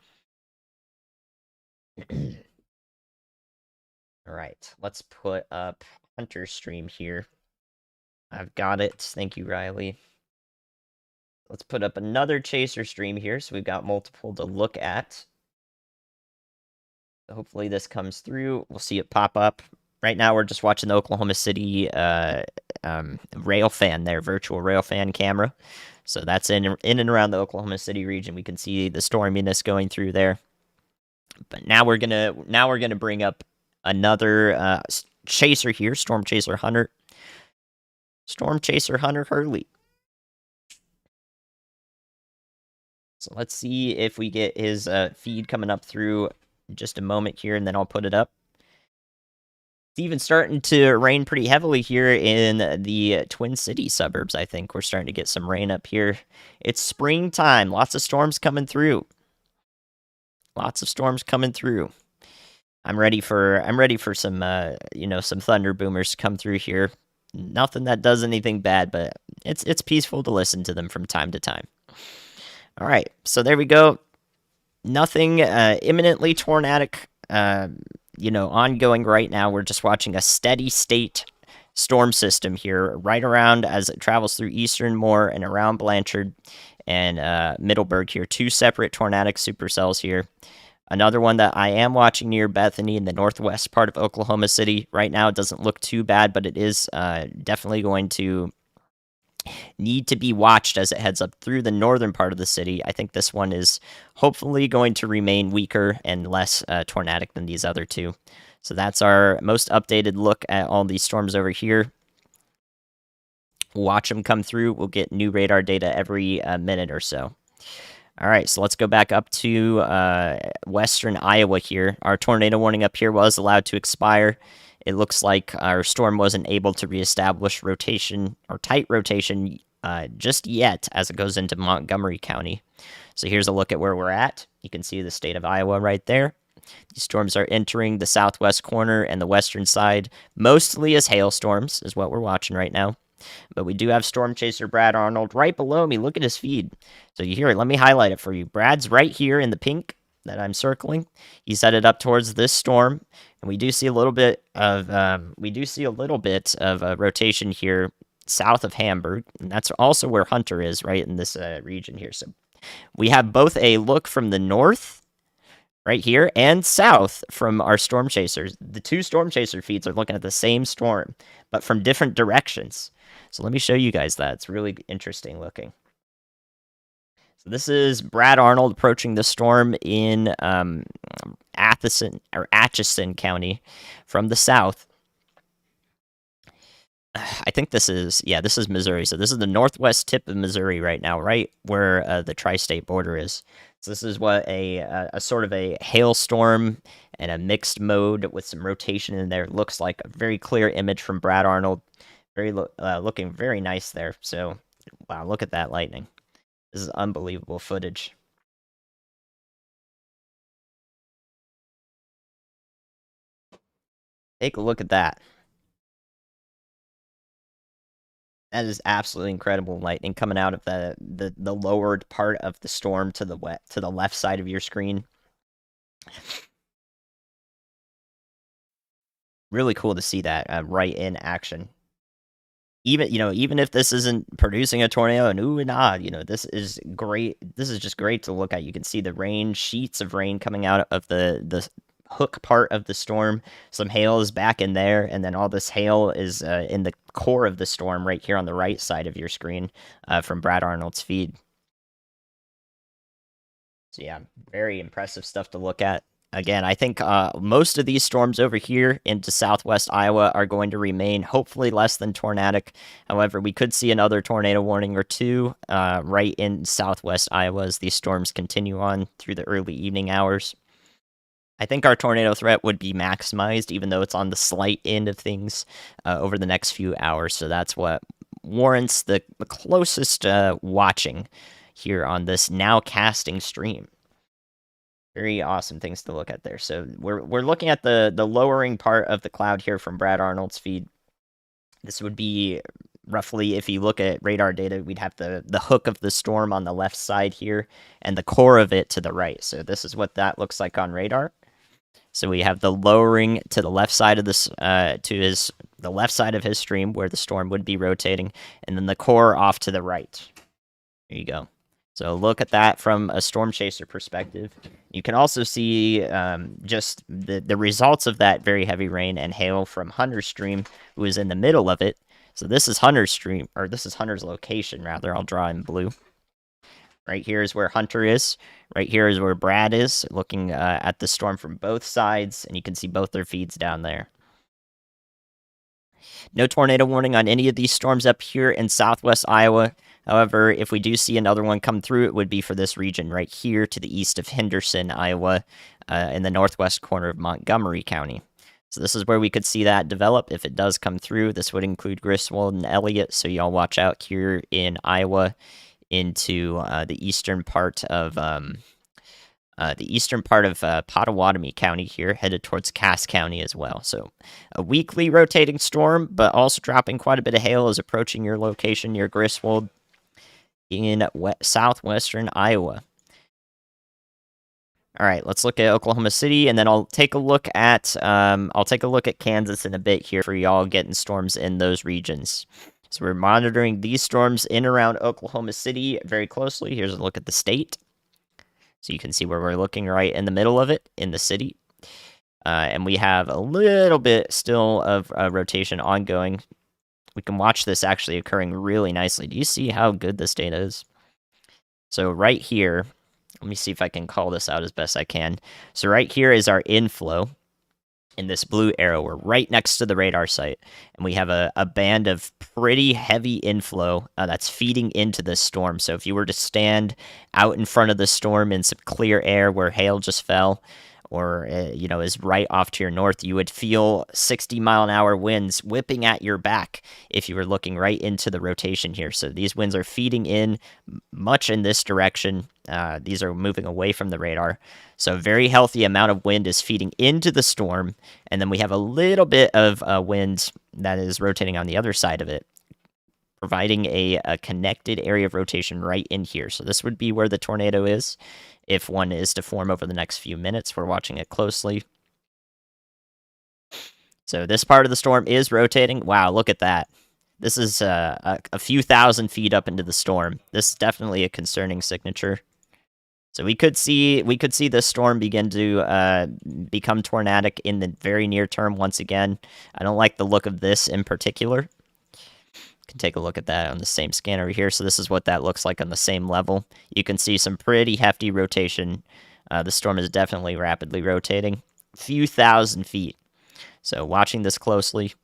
All right, let's put up Hunter Stream here. I've got it. Thank you, Riley. Let's put up another Chaser stream here, so we've got multiple to look at. Hopefully this comes through. We'll see it pop up. Right now, we're just watching the Oklahoma City Railfan, their virtual Railfan camera. So that's in and around the Oklahoma City region. We can see the storminess going through there. But now we're gonna bring up another chaser here, Storm Chaser Hunter Hurley. So let's see if we get his feed coming up through in just a moment here, and then I'll put it up. It's even starting to rain pretty heavily here in the Twin Cities suburbs, I think. We're starting to get some rain up here. It's springtime. Lots of storms coming through. I'm ready for some some thunder boomers to come through here. Nothing that does anything bad, but it's peaceful to listen to them from time to time. All right, so there we go. Nothing imminently tornadic, ongoing right now. We're just watching a steady state storm system here, right around as it travels through Eastern Moore and around Blanchard and Middleburg here. Two separate tornadic supercells here. Another one that I am watching near Bethany in the northwest part of Oklahoma City. Right now, it doesn't look too bad, but it is definitely going to need to be watched as it heads up through the northern part of the city. I think this one is hopefully going to remain weaker and less tornadic than these other two. So that's our most updated look at all these storms over here. Watch them come through. We'll get new radar data every minute or so. All right, so let's go back up to western Iowa here. Our tornado warning up here was allowed to expire. It looks like our storm wasn't able to reestablish rotation or tight rotation just yet as it goes into Montgomery County. So here's a look at where we're at. You can see the state of Iowa right there. These storms are entering the southwest corner and the western side, mostly as hailstorms, is what we're watching right now. But we do have storm chaser Brad Arnold right below me. Look at his feed. So you hear it. Let me highlight it for you. Brad's right here in the pink that I'm circling. He's headed up towards this storm, and we do see a little bit of rotation here south of Hamburg, and that's also where Hunter is, right in this region here. So we have both a look from the north right here and south from our storm chasers. The two storm chaser feeds are looking at the same storm, but from different directions. So let me show you guys that. It's really interesting looking. So this is Brad Arnold approaching the storm in Atchison County from the south. I think this is Missouri. So this is the northwest tip of Missouri right now, right where the tri-state border is. So this is what a sort of a hailstorm and a mixed mode with some rotation in there looks like. A very clear image from Brad Arnold. Looking very nice there. So, wow, look at that lightning. This is unbelievable footage. Take a look at that. That is absolutely incredible lightning coming out of the lowered part of the storm to the left side of your screen. Really cool to see that right in action. Even if this isn't producing a tornado and ooh and ah, this is great. This is just great to look at. You can see the rain, sheets of rain coming out of the hook part of the storm. Some hail is back in there, and then all this hail is in the core of the storm right here on the right side of your screen from Brad Arnold's feed. So yeah, very impressive stuff to look at. Again, I think most of these storms over here into southwest Iowa are going to remain hopefully less than tornadic. However, we could see another tornado warning or two right in southwest Iowa as these storms continue on through the early evening hours. I think our tornado threat would be maximized, even though it's on the slight end of things over the next few hours. So that's what warrants the closest watching here on this now casting stream. Very awesome things to look at there. So we're looking at the lowering part of the cloud here from Brad Arnold's feed. This would be roughly, if you look at radar data, we'd have the hook of the storm on the left side here and the core of it to the right. So this is what that looks like on radar. So we have the lowering to the left side of this the left side of his stream where the storm would be rotating, and then the core off to the right. There you go. So look at that from a storm chaser perspective. You can also see just the results of that very heavy rain and hail from Hunter's stream, who is in the middle of it. So this is Hunter's stream, or this is Hunter's location, rather. I'll draw in blue. Right here is where Hunter is. Right here is where Brad is, looking at the storm from both sides, and you can see both their feeds down there. No tornado warning on any of these storms up here in southwest Iowa. However, if we do see another one come through, it would be for this region right here to the east of Henderson, Iowa, in the northwest corner of Montgomery County. So this is where we could see that develop if it does come through. This would include Griswold and Elliott, so y'all watch out here in Iowa into the eastern part of Pottawatomie County here, headed towards Cass County as well. So a weakly rotating storm, but also dropping quite a bit of hail is approaching your location near Griswold in southwestern Iowa. All right, let's look at Oklahoma City, and then I'll take a look at Kansas in a bit here for y'all getting storms in those regions. So we're monitoring these storms in around Oklahoma City very closely. Here's a look at the state, so you can see where we're looking right in the middle of it in the city, and we have a little bit still of rotation ongoing. We can watch this actually occurring really nicely. Do you see how good this data is? So right here, let me see if I can call this out as best I can. So right here is our inflow in this blue arrow. We're right next to the radar site, and we have a band of pretty heavy inflow that's feeding into this storm. So if you were to stand out in front of the storm in some clear air where hail just fell, or is right off to your north, you would feel 60-mile-an-hour winds whipping at your back if you were looking right into the rotation here. So these winds are feeding in much in this direction. These are moving away from the radar. So a very healthy amount of wind is feeding into the storm, and then we have a little bit of wind that is rotating on the other side of it, providing a connected area of rotation right in here. So this would be where the tornado is. If one is to form over the next few minutes, we're watching it closely. So this part of the storm is rotating. Wow, look at that. This is a few thousand feet up into the storm. This is definitely a concerning signature. So we could see this storm begin to become tornadic in the very near term once again. I don't like the look of this in particular. Can take a look at that on the same scan over here. So this is what that looks like on the same level. You can see some pretty hefty rotation. The storm is definitely rapidly rotating, a few thousand feet. So watching this closely.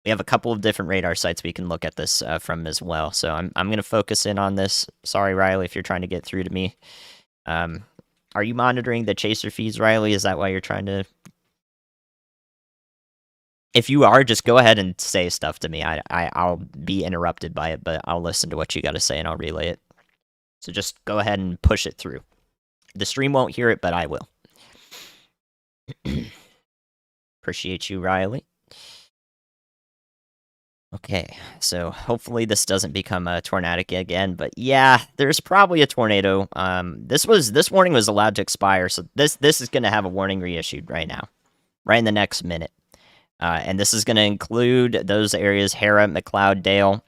We have a couple of different radar sites we can look at this from as well. So I'm going to focus in on this. Sorry, Riley, if you're trying to get through to me. Are you monitoring the chaser feeds, Riley? Is that why you're trying to... If you are, just go ahead and say stuff to me. I'll be interrupted by it, but I'll listen to what you got to say and I'll relay it. So just go ahead and push it through. The stream won't hear it, but I will. Appreciate you, Riley. Okay, so hopefully this doesn't become a tornadic again, but yeah, there's probably a tornado. This warning was allowed to expire, so this is going to have a warning reissued right now, right in the next minute. And this is going to include those areas, Hara, McLeod, Dale,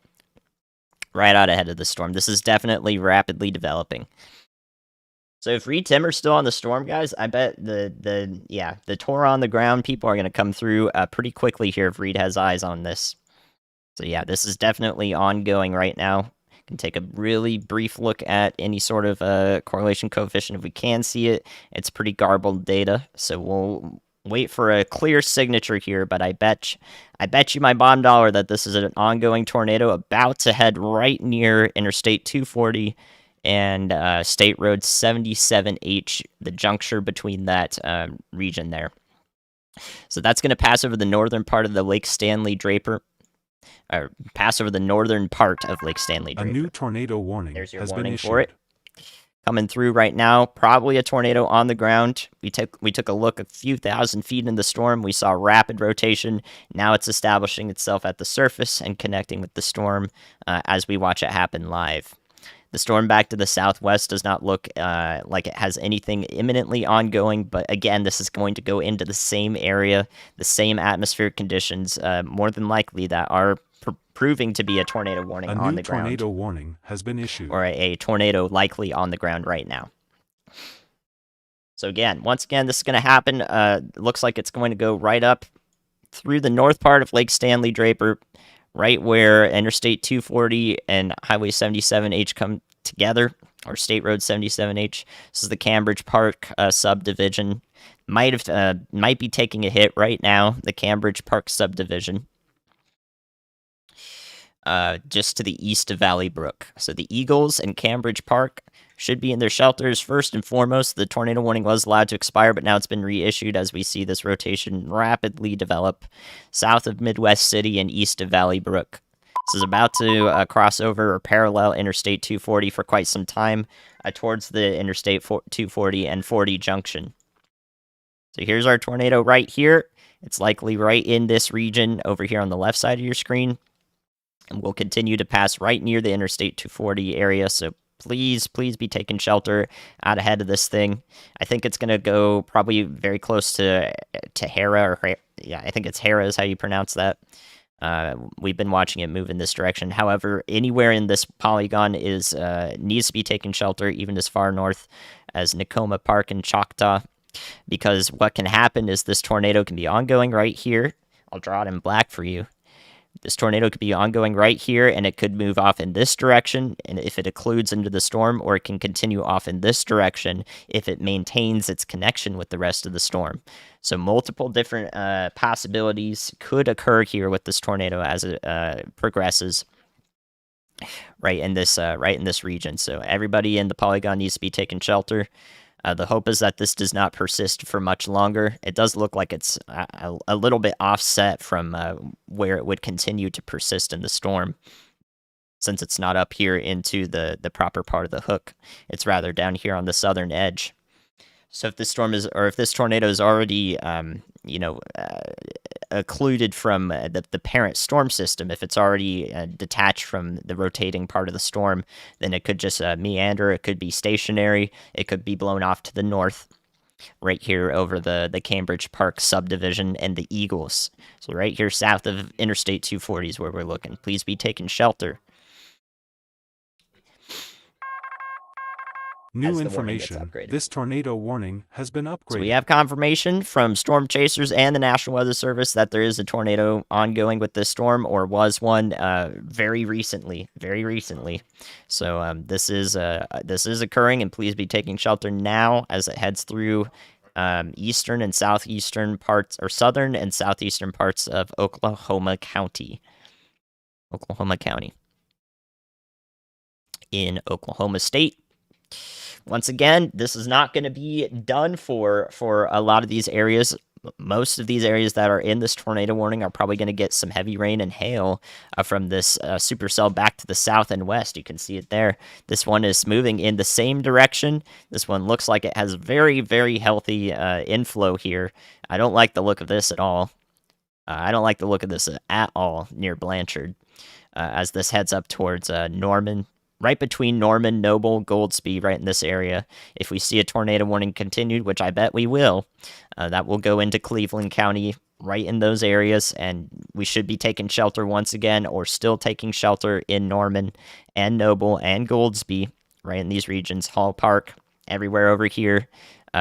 right out ahead of the storm. This is definitely rapidly developing. So if Reed Timmer's still on the storm, guys, I bet the Tor on the ground people are going to come through pretty quickly here if Reed has eyes on this. So yeah, this is definitely ongoing right now. Can take a really brief look at any sort of correlation coefficient if we can see it. It's pretty garbled data, so we'll wait for a clear signature here, but I bet you my bottom dollar that this is an ongoing tornado about to head right near Interstate 240 and State Road 77H, the juncture between that region there. So that's going to pass over the northern part of the Lake Stanley Draper, or pass over the northern part of Lake Stanley Draper. A new tornado warning There's your has warning been issued. for it. Coming through right now, probably a tornado on the ground. We took a look a few thousand feet in the storm. We saw rapid rotation. Now it's establishing itself at the surface and connecting with the storm as we watch it happen live. The storm back to the southwest does not look like it has anything imminently ongoing, but again, this is going to go into the same area, the same atmospheric conditions, more than likely that are proving to be a tornado warning on the ground. A new tornado warning has been issued. Or a tornado likely on the ground right now. So again, once again, this is going to happen. Looks like it's going to go right up through the north part of Lake Stanley Draper, right where Interstate 240 and Highway 77H come together, or State Road 77H. This is the Cambridge Park subdivision. Might be taking a hit right now, the Cambridge Park subdivision. Just to the east of Valley Brook. So the Eagles and Cambridge Park should be in their shelters first and foremost. The tornado warning was allowed to expire, but now it's been reissued as we see this rotation rapidly develop south of Midwest City and east of Valley Brook. This is about to cross over or parallel Interstate 240 for quite some time towards the Interstate 240 and 40 junction. So here's our tornado right here. It's likely right in this region over here on the left side of your screen. And we'll continue to pass right near the Interstate 240 area, so Please, please be taking shelter out ahead of this thing. I think it's gonna go probably very close to Hera yeah, I think it's Hera is how you pronounce that. We've been watching it move in this direction. However, anywhere in this polygon is needs to be taking shelter, even as far north as Nakoma Park and Choctaw, because what can happen is this tornado can be ongoing right here. I'll draw it in black for you. This tornado could be ongoing right here, and it could move off in this direction, and if it occludes into the storm, or it can continue off in this direction if it maintains its connection with the rest of the storm. So multiple different possibilities could occur here with this tornado as it progresses right in this region. So everybody in the polygon needs to be taking shelter. The hope is that this does not persist for much longer. It does look like it's a little bit offset from where it would continue to persist in the storm, since it's not up here into the proper part of the hook. It's rather down here on the southern edge. So if this tornado is already, occluded from the parent storm system, if it's already detached from the rotating part of the storm, then it could just meander. It could be stationary. It could be blown off to the north, right here over the Cambridge Park subdivision and the Eagles. So right here south of Interstate 240 is where we're looking. Please be taking shelter. New information. This tornado warning has been upgraded. So we have confirmation from storm chasers and the National Weather Service that there is a tornado ongoing with this storm, or was one very recently. So this is occurring, and please be taking shelter now as it heads through eastern and southeastern parts, or southern and southeastern parts of Oklahoma County. In Oklahoma State. Once again, this is not going to be done for a lot of these areas. Most of these areas that are in this tornado warning are probably going to get some heavy rain and hail from this supercell back to the south and west. You can see it there. This one is moving in the same direction. This one looks like it has very, very healthy inflow here. I don't like the look of this at all. I don't like the look of this at all near Blanchard, as this heads up towards Norman. Right between Norman, Noble, Goldsby, right in this area. If we see a tornado warning continued, which I bet we will, that will go into Cleveland County, right in those areas, and we should be taking shelter once again, or still taking shelter in Norman and Noble and Goldsby, right in these regions. Hall Park, everywhere over here,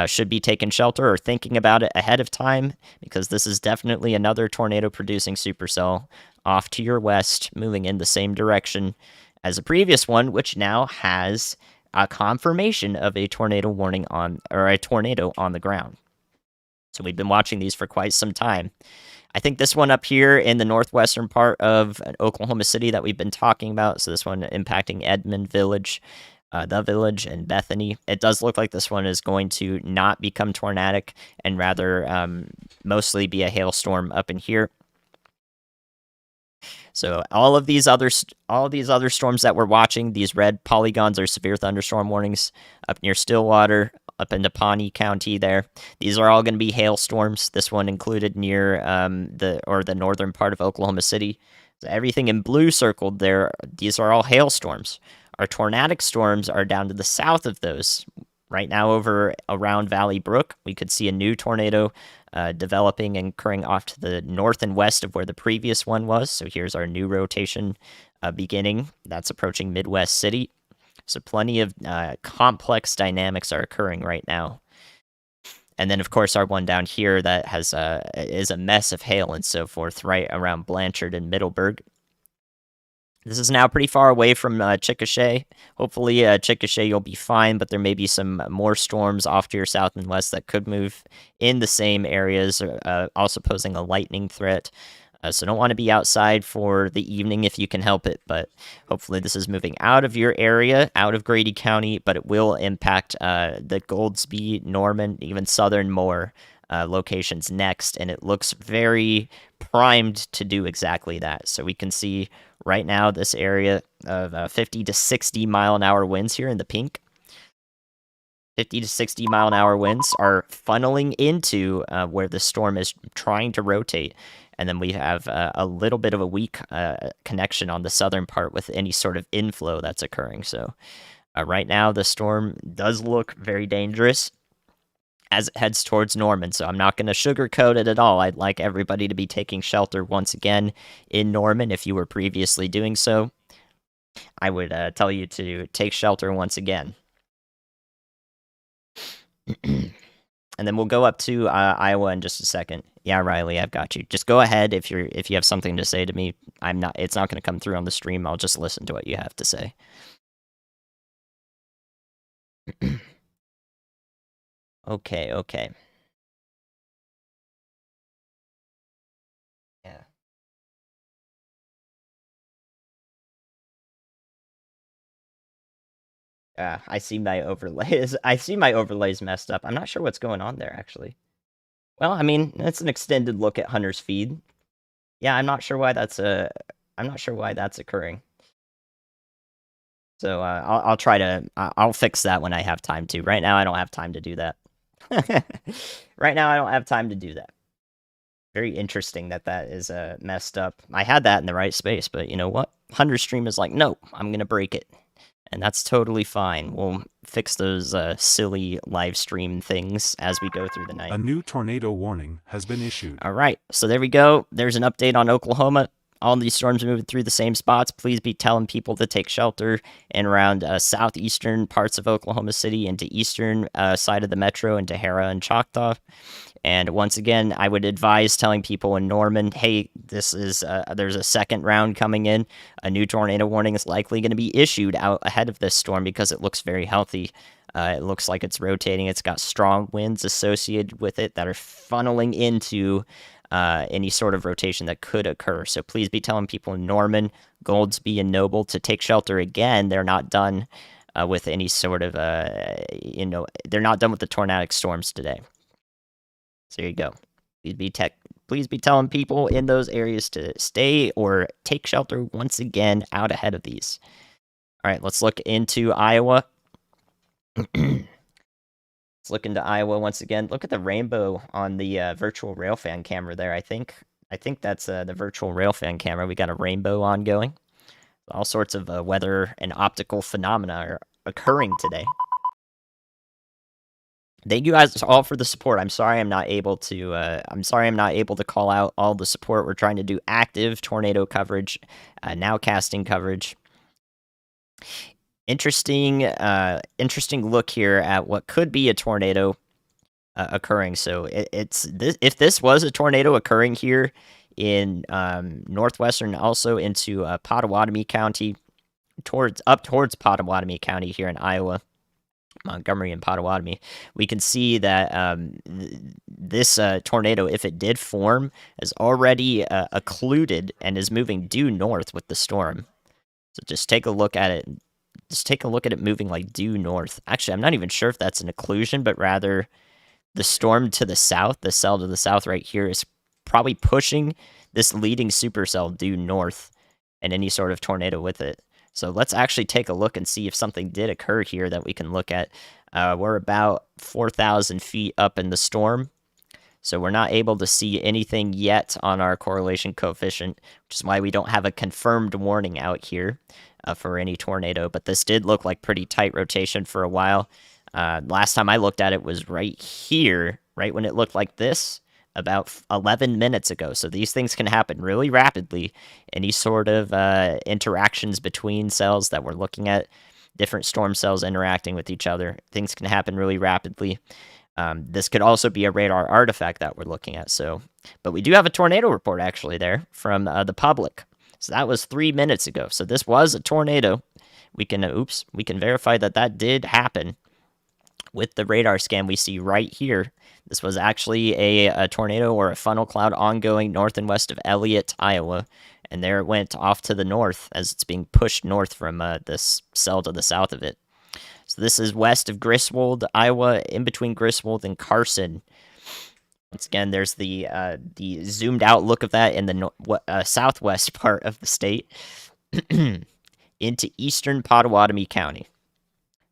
should be taking shelter or thinking about it ahead of time, because this is definitely another tornado-producing supercell off to your west, moving in the same direction as a previous one, which now has a confirmation of a tornado warning a tornado on the ground. So we've been watching these for quite some time. I think this one up here in the northwestern part of Oklahoma City that we've been talking about, so this one impacting Edmond Village, the Village, and Bethany. It does look like this one is going to not become tornadic and rather mostly be a hailstorm up in here. So all of these other storms that we're watching, these red polygons are severe thunderstorm warnings up near Stillwater, up into Pawnee County there. These are all going to be hailstorms. This one included near the northern part of Oklahoma City. So everything in blue circled there, these are all hailstorms. Our tornadic storms are down to the south of those. Right now over around Valley Brook, we could see a new tornado developing and occurring off to the north and west of where the previous one was. So here's our new rotation beginning. That's approaching Midwest City. So plenty of complex dynamics are occurring right now. And then, of course, our one down here that is a mess of hail and so forth right around Blanchard and Middleburg. This is now pretty far away from Chickasha. Hopefully, Chickasha you'll be fine, but there may be some more storms off to your south and west that could move in the same areas, also posing a lightning threat. So don't want to be outside for the evening if you can help it, but hopefully this is moving out of your area, out of Grady County, but it will impact the Goldsby, Norman, even Southern Moore locations next, and it looks very primed to do exactly that. So we can see right now this area of 50 to 60 mile an hour winds here in the pink. 50 to 60 mile an hour winds are funneling into where the storm is trying to rotate. And then we have a little bit of a weak connection on the southern part with any sort of inflow that's occurring. So Right now, the storm does look very dangerous as it heads towards Norman, so I'm not going to sugarcoat it at all. I'd like everybody to be taking shelter once again in Norman. If you were previously doing so, I would tell you to take shelter once again. And then we'll go up to Iowa in just a second. Yeah, Riley, I've got you. Just go ahead if you have something to say to me. I'm not. It's not going to come through on the stream. I'll just listen to what you have to say. Okay. Okay. Yeah. I see my overlays. I see my overlays messed up. I'm not sure what's going on there actually. Well, I mean, it's an extended look at Hunter's feed. Yeah, I'm not sure why that's I'm not sure why that's occurring. So I'll try to I'll fix that when I have time to. Right now, I don't have time to do that. Right now, I don't have time to do that. Very interesting that that is messed up. I had that in the right space, but you know what? Hunter Stream is like, no, I'm gonna break it, and that's totally fine. We'll fix those silly live stream things as we go through the night. A new tornado warning has been issued. All right, so there we go. There's an update on Oklahoma. All these storms are moving through the same spots. Please be telling people to take shelter in around southeastern parts of Oklahoma City into eastern side of the metro into Hara and Choctaw. And once again, I would advise telling people in Norman, hey, this is there's a second round coming in. A new tornado warning is likely going to be issued out ahead of this storm because it looks very healthy. It looks like it's rotating. It's got strong winds associated with it that are funneling into any sort of rotation that could occur. So please be telling people in Norman, Goldsby, and Noble to take shelter again. They're not done with any sort of, they're not done with the tornadic storms today. So there you go. Please be telling people in those areas to stay or take shelter once again out ahead of these. All right, let's look into Iowa. Let's look into Iowa once again. Look at the rainbow on the virtual Railfan camera there. I think that's the virtual Railfan camera. We got a rainbow ongoing. All sorts of weather and optical phenomena are occurring today. Thank you guys all for the support. I'm sorry I'm not able to call out all the support. We're trying to do active tornado coverage, nowcasting coverage. Interesting look here at what could be a tornado occurring. So if this was a tornado occurring here in northwestern, also into Pottawatomie County, towards Pottawatomie County here in Iowa, Montgomery and Pottawatomie, we can see that this tornado, if it did form, is already occluded and is moving due north with the storm. So just take a look at it. Just take a look at it moving like due north. Actually, I'm not even sure if that's an occlusion, but rather the storm to the south, the cell to the south right here, is probably pushing this leading supercell due north and any sort of tornado with it. So let's actually take a look and see if something did occur here that we can look at. We're about 4,000 feet up in the storm, so we're not able to see anything yet on our correlation coefficient, which is why we don't have a confirmed warning out here for any tornado. But this did look like pretty tight rotation for a while. Last time I looked at it was right here, right when it looked like this, about 11 minutes ago. So these things can happen really rapidly. Any sort of interactions between cells that we're looking at, different storm cells interacting with each other, things can happen really rapidly. This could also be a radar artifact that we're looking at. But we do have a tornado report actually there from the public. So that was 3 minutes ago. So this was a tornado. We can verify that did happen with the radar scan we see right here. This was actually a tornado or a funnel cloud ongoing north and west of Elliott, Iowa. And there it went off to the north as it's being pushed north from this cell to the south of it. So this is west of Griswold, Iowa, in between Griswold and Carson. Once again, there's the zoomed out look of that in the southwest part of the state into eastern Pottawatomie County.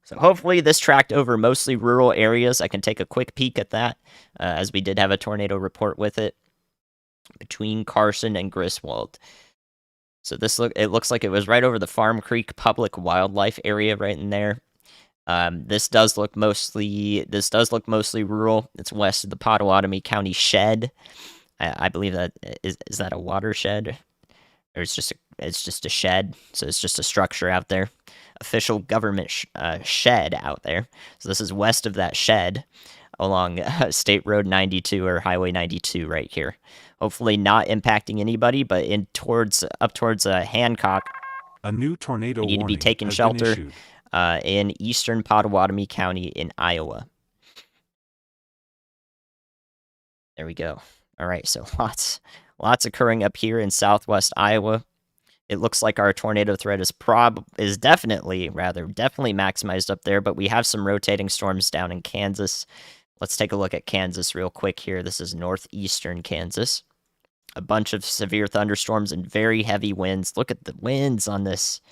So hopefully this tracked over mostly rural areas. I can take a quick peek at that, as we did have a tornado report with it between Carson and Griswold. So it looks like it was right over the Farm Creek Public Wildlife Area right in there. This does look mostly rural. It's west of the Potawatomi County Shed. I believe that is that a watershed, or it's just a shed. So it's just a structure out there, official government shed out there. So this is west of that shed, along State Road 92 or Highway 92 right here. Hopefully not impacting anybody, but up towards Hancock. A new tornado We need to be warning taking has been shelter issued. in eastern Potawatomi County in Iowa. There we go. All right, so lots occurring up here in southwest Iowa. It looks like our tornado threat is definitely maximized up there, but we have some rotating storms down in Kansas. Let's take a look at Kansas real quick here. This is northeastern Kansas. A bunch of severe thunderstorms and very heavy winds. Look at the winds on this.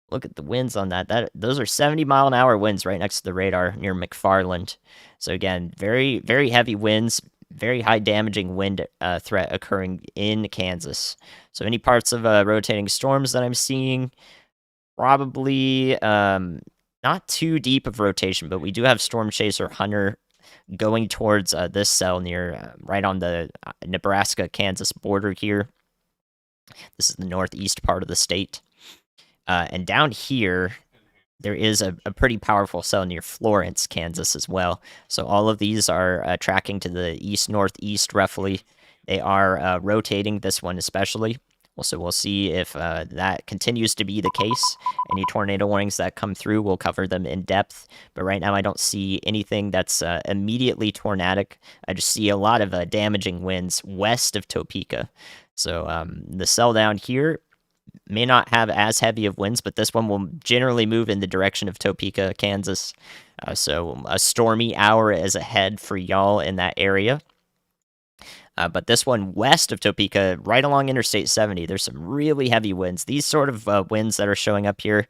Look at the winds on that. Those are 70-mile-an-hour winds right next to the radar near McFarland. So again, very, very heavy winds, very high damaging wind threat occurring in Kansas. So any parts of rotating storms that I'm seeing, probably not too deep of rotation, but we do have Storm Chaser Hunter going towards this cell near right on the Nebraska-Kansas border here. This is the northeast part of the state. And down here, there is a pretty powerful cell near Florence, Kansas as well. So all of these are tracking to the east-northeast roughly. They are rotating, this one especially. So we'll see if that continues to be the case. Any tornado warnings that come through, we'll cover them in depth. But right now, I don't see anything that's immediately tornadic. I just see a lot of damaging winds west of Topeka. So the cell down here may not have as heavy of winds, but this one will generally move in the direction of Topeka, Kansas. So a stormy hour is ahead for y'all in that area. But this one west of Topeka, right along Interstate 70, there's some really heavy winds. These sort of winds that are showing up here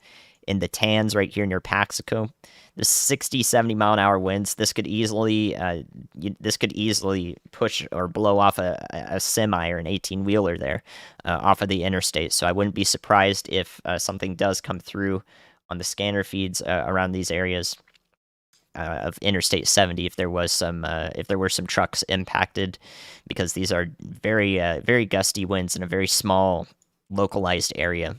in the Tans right here near Paxico, the 60, 70-mile-an-hour winds. This could easily push or blow off a semi or an 18-wheeler there off of the interstate. So I wouldn't be surprised if something does come through on the scanner feeds around these areas of Interstate 70 if there were some trucks impacted, because these are very very gusty winds in a very small localized area.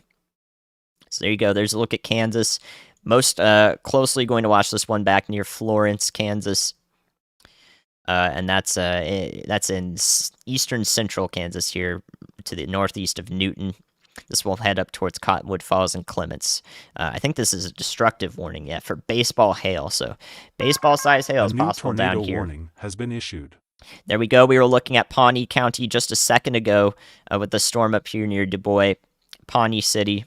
So there you go. There's a look at Kansas. Most closely going to watch this one back near Florence, Kansas, and that's in eastern central Kansas here to the northeast of Newton. This will head up towards Cottonwood Falls and Clements. I think this is a destructive warning, for baseball hail. So baseball-sized hail is possible down here. A new tornado warning has been issued. There we go. We were looking at Pawnee County just a second ago with the storm up here near Du Bois, Pawnee City.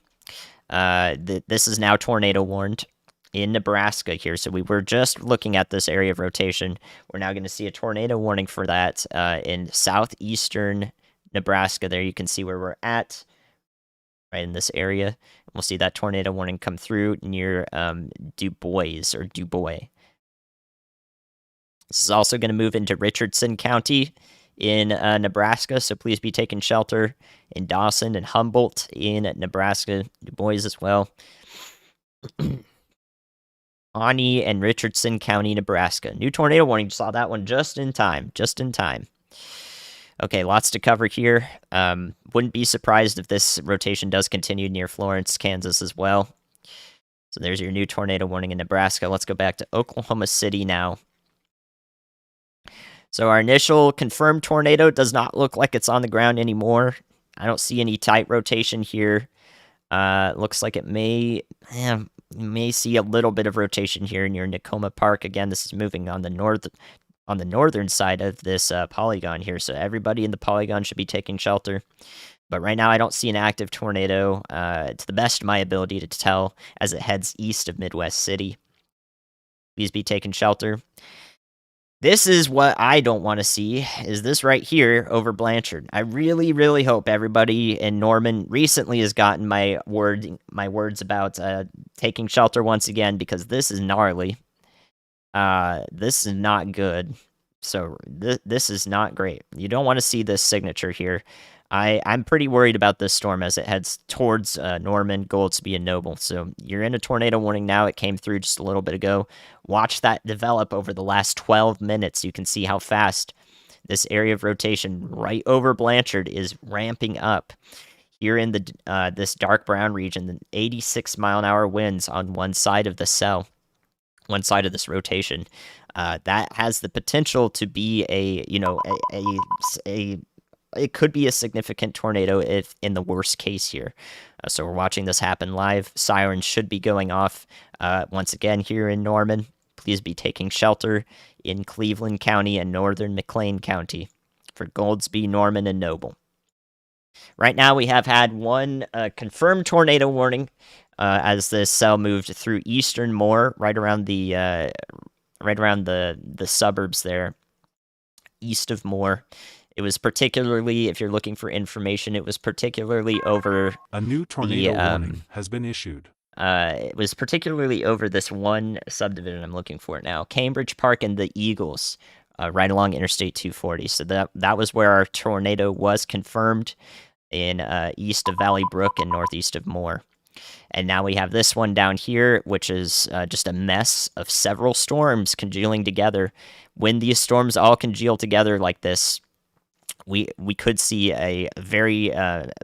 This is now tornado warned in Nebraska here. So we were just looking at this area of rotation. We're now going to see a tornado warning for that in southeastern Nebraska. There you can see where we're at. Right in this area. We'll see that tornado warning come through near Du Bois. This is also going to move into Richardson County in Nebraska, so please be taking shelter in Dawson and Humboldt in Nebraska, Du Bois as well. Pawnee and Richardson County, Nebraska. New tornado warning. Saw that one just in time. Okay, lots to cover here. Wouldn't be surprised if this rotation does continue near Florence, Kansas as well. So there's your new tornado warning in Nebraska. Let's go back to Oklahoma City now. So our initial confirmed tornado does not look like it's on the ground anymore. I don't see any tight rotation here. Looks like it may see a little bit of rotation here near Nakoma Park. Again, this is moving on the northern side of this polygon here, so everybody in the polygon should be taking shelter. But right now, I don't see an active tornado, to the best of my ability to tell, as it heads east of Midwest City. Please be taking shelter. This is what I don't want to see, is this right here over Blanchard. I really, really hope everybody in Norman recently has gotten my words about taking shelter once again, because this is gnarly. This is not good. So this is not great. You don't want to see this signature here. I'm pretty worried about this storm as it heads towards Norman, Goldsby, and Noble. So you're in a tornado warning now. It came through just a little bit ago. Watch that develop over the last 12 minutes. You can see how fast this area of rotation right over Blanchard is ramping up. Here in the this dark brown region, the 86-mile-an-hour winds on one side of the cell, one side of this rotation. That has the potential to be a it could be a significant tornado if in the worst case here. So we're watching this happen live. Sirens should be going off once again here in Norman. Please be taking shelter in Cleveland County and northern McLean County for Goldsby, Norman, and Noble. Right now, we have had one confirmed tornado warning as this cell moved through eastern Moore, right around the suburbs there, east of Moore. It was particularly, if you're looking for information, it was particularly over A new tornado warning has been issued. It was particularly over this one subdivision I'm looking for now, Cambridge Park and the Eagles, right along Interstate 240. So that was where our tornado was confirmed in east of Valley Brook and northeast of Moore. And now we have this one down here, which is just a mess of several storms congealing together. When these storms all congeal together like this, we could see a very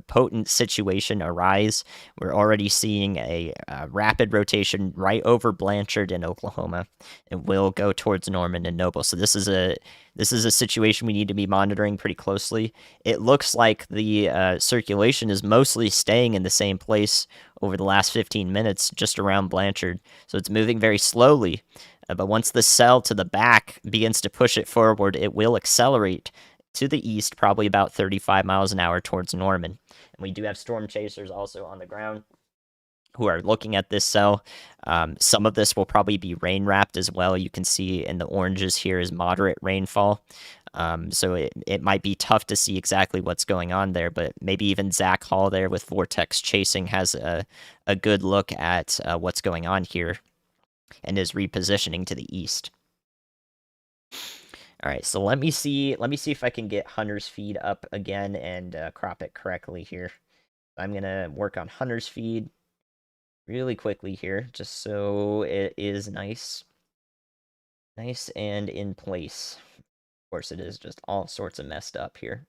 potent situation arise. We're already seeing a rapid rotation right over Blanchard in Oklahoma. It will go towards Norman and Noble. So this is a situation we need to be monitoring pretty closely. It looks like the circulation is mostly staying in the same place over the last 15 minutes, just around Blanchard. So it's moving very slowly. But once the cell to the back begins to push it forward, it will accelerate to the east, probably about 35 miles an hour towards Norman. And we do have storm chasers also on the ground who are looking at this cell. Some of this will probably be rain wrapped as well. You can see in the oranges here is moderate rainfall. So it might be tough to see exactly what's going on there, but maybe even Zach Hall there with Vortex Chasing has a good look at what's going on here and is repositioning to the east. All right, so let me see if I can get Hunter's feed up again and crop it correctly here. I'm gonna work on Hunter's feed really quickly here, just so it is nice and in place. Of course, it is just all sorts of messed up here.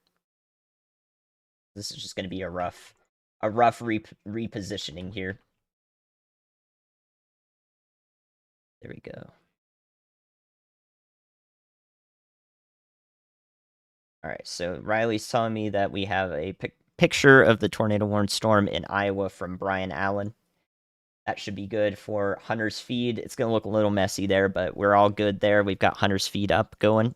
This is just gonna be a rough repositioning here. There we go. All right, so Riley's telling me that we have a picture of the tornado warned storm in Iowa from Brian Allen. That should be good for Hunter's feed. It's going to look a little messy there, but we're all good there. We've got Hunter's feed up going.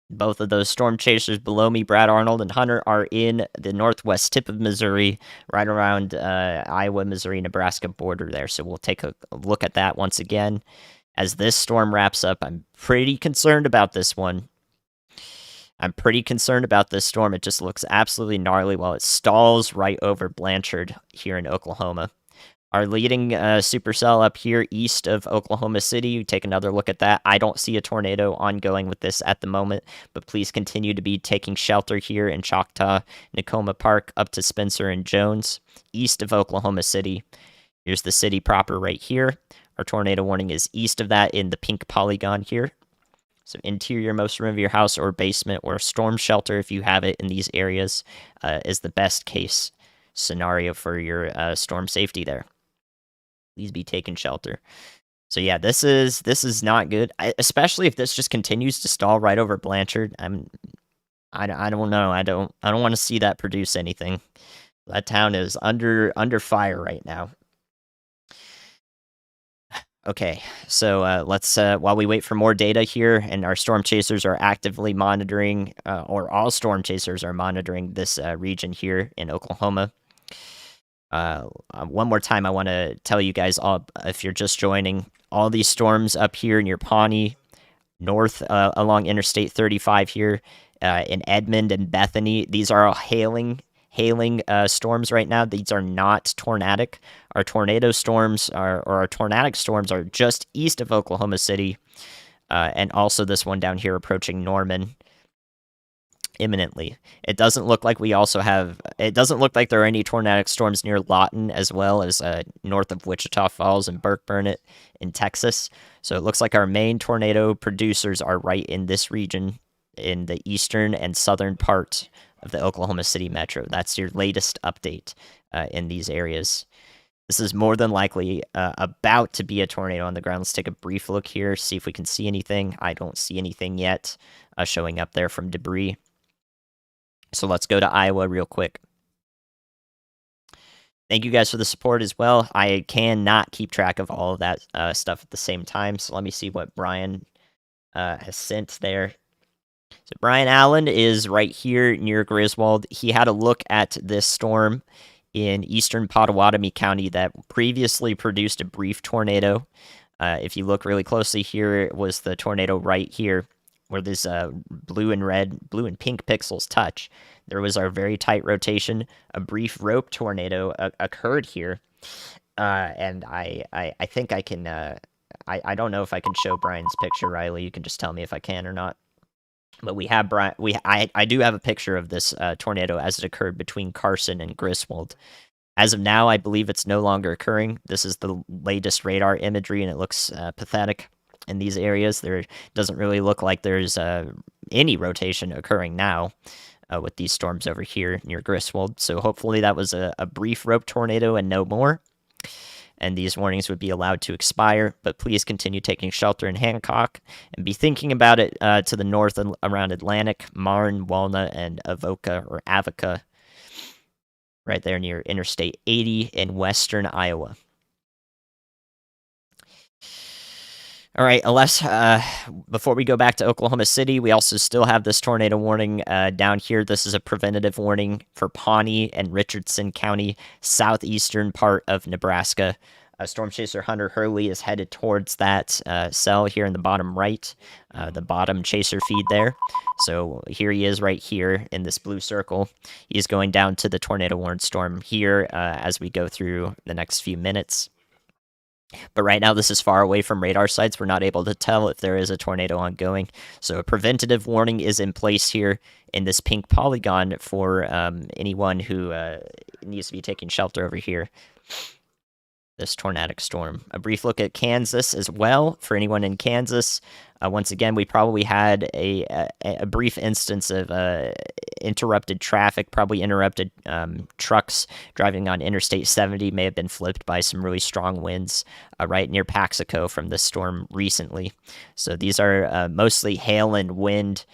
Both of those storm chasers below me, Brad Arnold and Hunter, are in the northwest tip of Missouri, right around Iowa, Missouri, Nebraska border there. So we'll take a look at that once again. As this storm wraps up, I'm pretty concerned about this one. I'm pretty concerned about this storm. It just looks absolutely gnarly while it stalls right over Blanchard here in Oklahoma. Our leading supercell up here east of Oklahoma City, you take another look at that. I don't see a tornado ongoing with this at the moment, but please continue to be taking shelter here in Choctaw, Nakoma Park, up to Spencer and Jones, east of Oklahoma City. Here's the city proper right here. Our tornado warning is east of that in the pink polygon here. So interior-most room of your house or basement or storm shelter, if you have it in these areas, is the best case scenario for your storm safety there. Please be taking shelter. So yeah, this is not good, especially if this just continues to stall right over Blanchard. I don't know. I don't want to see that produce anything. That town is under fire right now. Okay, so let's while we wait for more data here, and our storm chasers are actively monitoring, or all storm chasers are monitoring this region here in Oklahoma. One more time, I want to tell you guys all, if you're just joining, all these storms up here in your Pawnee, north along Interstate 35 here, in Edmond and Bethany, these are all hailing storms right now. These are not tornadic. Our tornado storms or our tornadic storms are just east of Oklahoma City, and also this one down here approaching Norman. imminently. It doesn't look like we also have. It doesn't look like there are any tornadic storms near Lawton, as well as north of Wichita Falls and Burkburnett in Texas. So it looks like our main tornado producers are right in this region, in the eastern and southern part of the Oklahoma City metro. That's your latest update in these areas. This is more than likely about to be a tornado on the ground. Let's take a brief look here, see if we can see anything. I don't see anything yet showing up there from debris. So let's go to Iowa real quick. Thank you guys for the support as well. I cannot keep track of all of that stuff at the same time. So let me see what Brian has sent there. So Brian Allen is right here near Griswold. He had a look at this storm in eastern Pottawatomie County that previously produced a brief tornado. If you look really closely here, it was the tornado right here where this blue and pink pixels touch. There was our very tight rotation. A brief rope tornado occurred here, and I think I can. I don't know if I can show Brian's picture, Riley. You can just tell me if I can or not. But we have Brian. I do have a picture of this tornado as it occurred between Carson and Griswold. As of now, I believe it's no longer occurring. This is the latest radar imagery, and it looks pathetic in these areas. There doesn't really look like there's any rotation occurring now with these storms over here near Griswold. So hopefully that was a brief rope tornado and no more. And these warnings would be allowed to expire, but please continue taking shelter in Hancock and be thinking about it to the north and around Atlantic, Marne, Walnut, and Avoca or Avoca, right there near Interstate 80 in western Iowa. All right, unless before we go back to Oklahoma City, we also still have this tornado warning down here. This is a preventative warning for Pawnee and Richardson County, southeastern part of Nebraska. Storm Chaser Hunter Hurley is headed towards that cell here in the bottom right, the bottom chaser feed there. So here he is right here in this blue circle. He's going down to the tornado warned storm here as we go through the next few minutes. But right now, this is far away from radar sites. We're not able to tell if there is a tornado ongoing. So a preventative warning is in place here in this pink polygon for anyone who needs to be taking shelter over here. This tornadic storm. A brief look at Kansas as well for anyone in Kansas. Once again, we probably had a brief instance of interrupted traffic, probably interrupted trucks driving on Interstate 70 may have been flipped by some really strong winds right near Paxico from this storm recently. So these are mostly hail and wind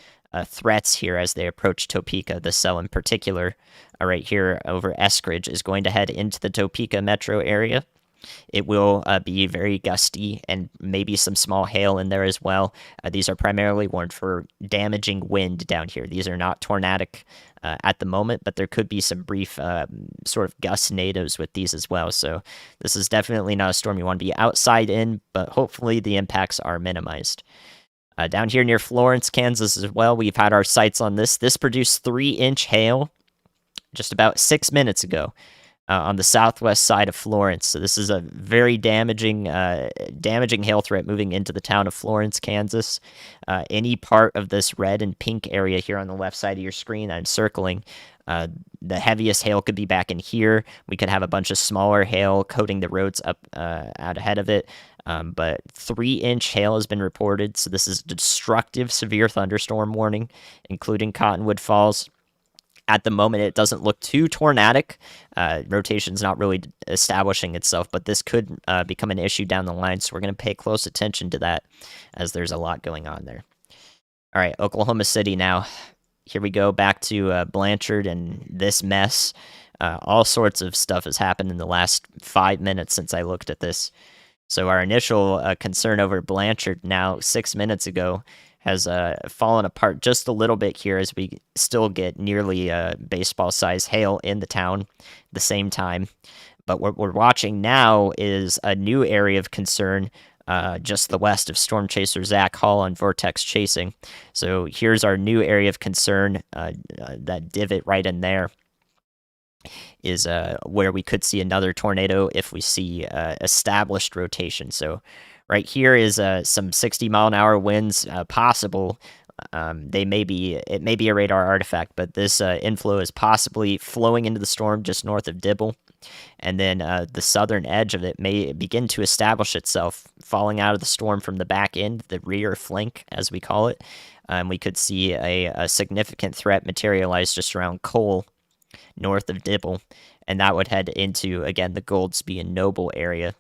threats here as they approach Topeka. The cell in particular, right here over Eskridge, is going to head into the Topeka metro area. It will be very gusty and maybe some small hail in there as well. These are primarily warned for damaging wind down here. These are not tornadic at the moment, but there could be some brief sort of gust nados with these as well. So this is definitely not a storm you want to be outside in, but hopefully the impacts are minimized. Down here near Florence, Kansas as well, we've had our sights on this. This produced 3-inch hail just about 6 minutes ago. On the southwest side of Florence. So this is a very damaging hail threat moving into the town of Florence, Kansas. Any part of this red and pink area here on the left side of your screen I'm circling, the heaviest hail could be back in here. We could have a bunch of smaller hail coating the roads up out ahead of it. But 3-inch hail has been reported. So this is a destructive severe thunderstorm warning, including Cottonwood Falls. At the moment, it doesn't look too tornadic. Rotation's not really establishing itself, but this could become an issue down the line, so we're going to pay close attention to that as there's a lot going on there. All right, Oklahoma City now. Here we go back to Blanchard and this mess. All sorts of stuff has happened in the last 5 minutes since I looked at this. So our initial concern over Blanchard now 6 minutes ago has fallen apart just a little bit here as we still get nearly baseball-sized hail in the town at the same time. But what we're watching now is a new area of concern just the west of Storm Chaser Zach Hall on Vortex Chasing. So here's our new area of concern, that divot right in there is where we could see another tornado if we see established rotation. So right here is some 60-mile-an-hour winds possible It may be a radar artifact, but this inflow is possibly flowing into the storm just north of Dibble, and then the southern edge of it may begin to establish itself, falling out of the storm from the back end, the rear flank, as we call it. We could see a significant threat materialize just around Cole, north of Dibble, and that would head into, again, the Goldsby and Noble area.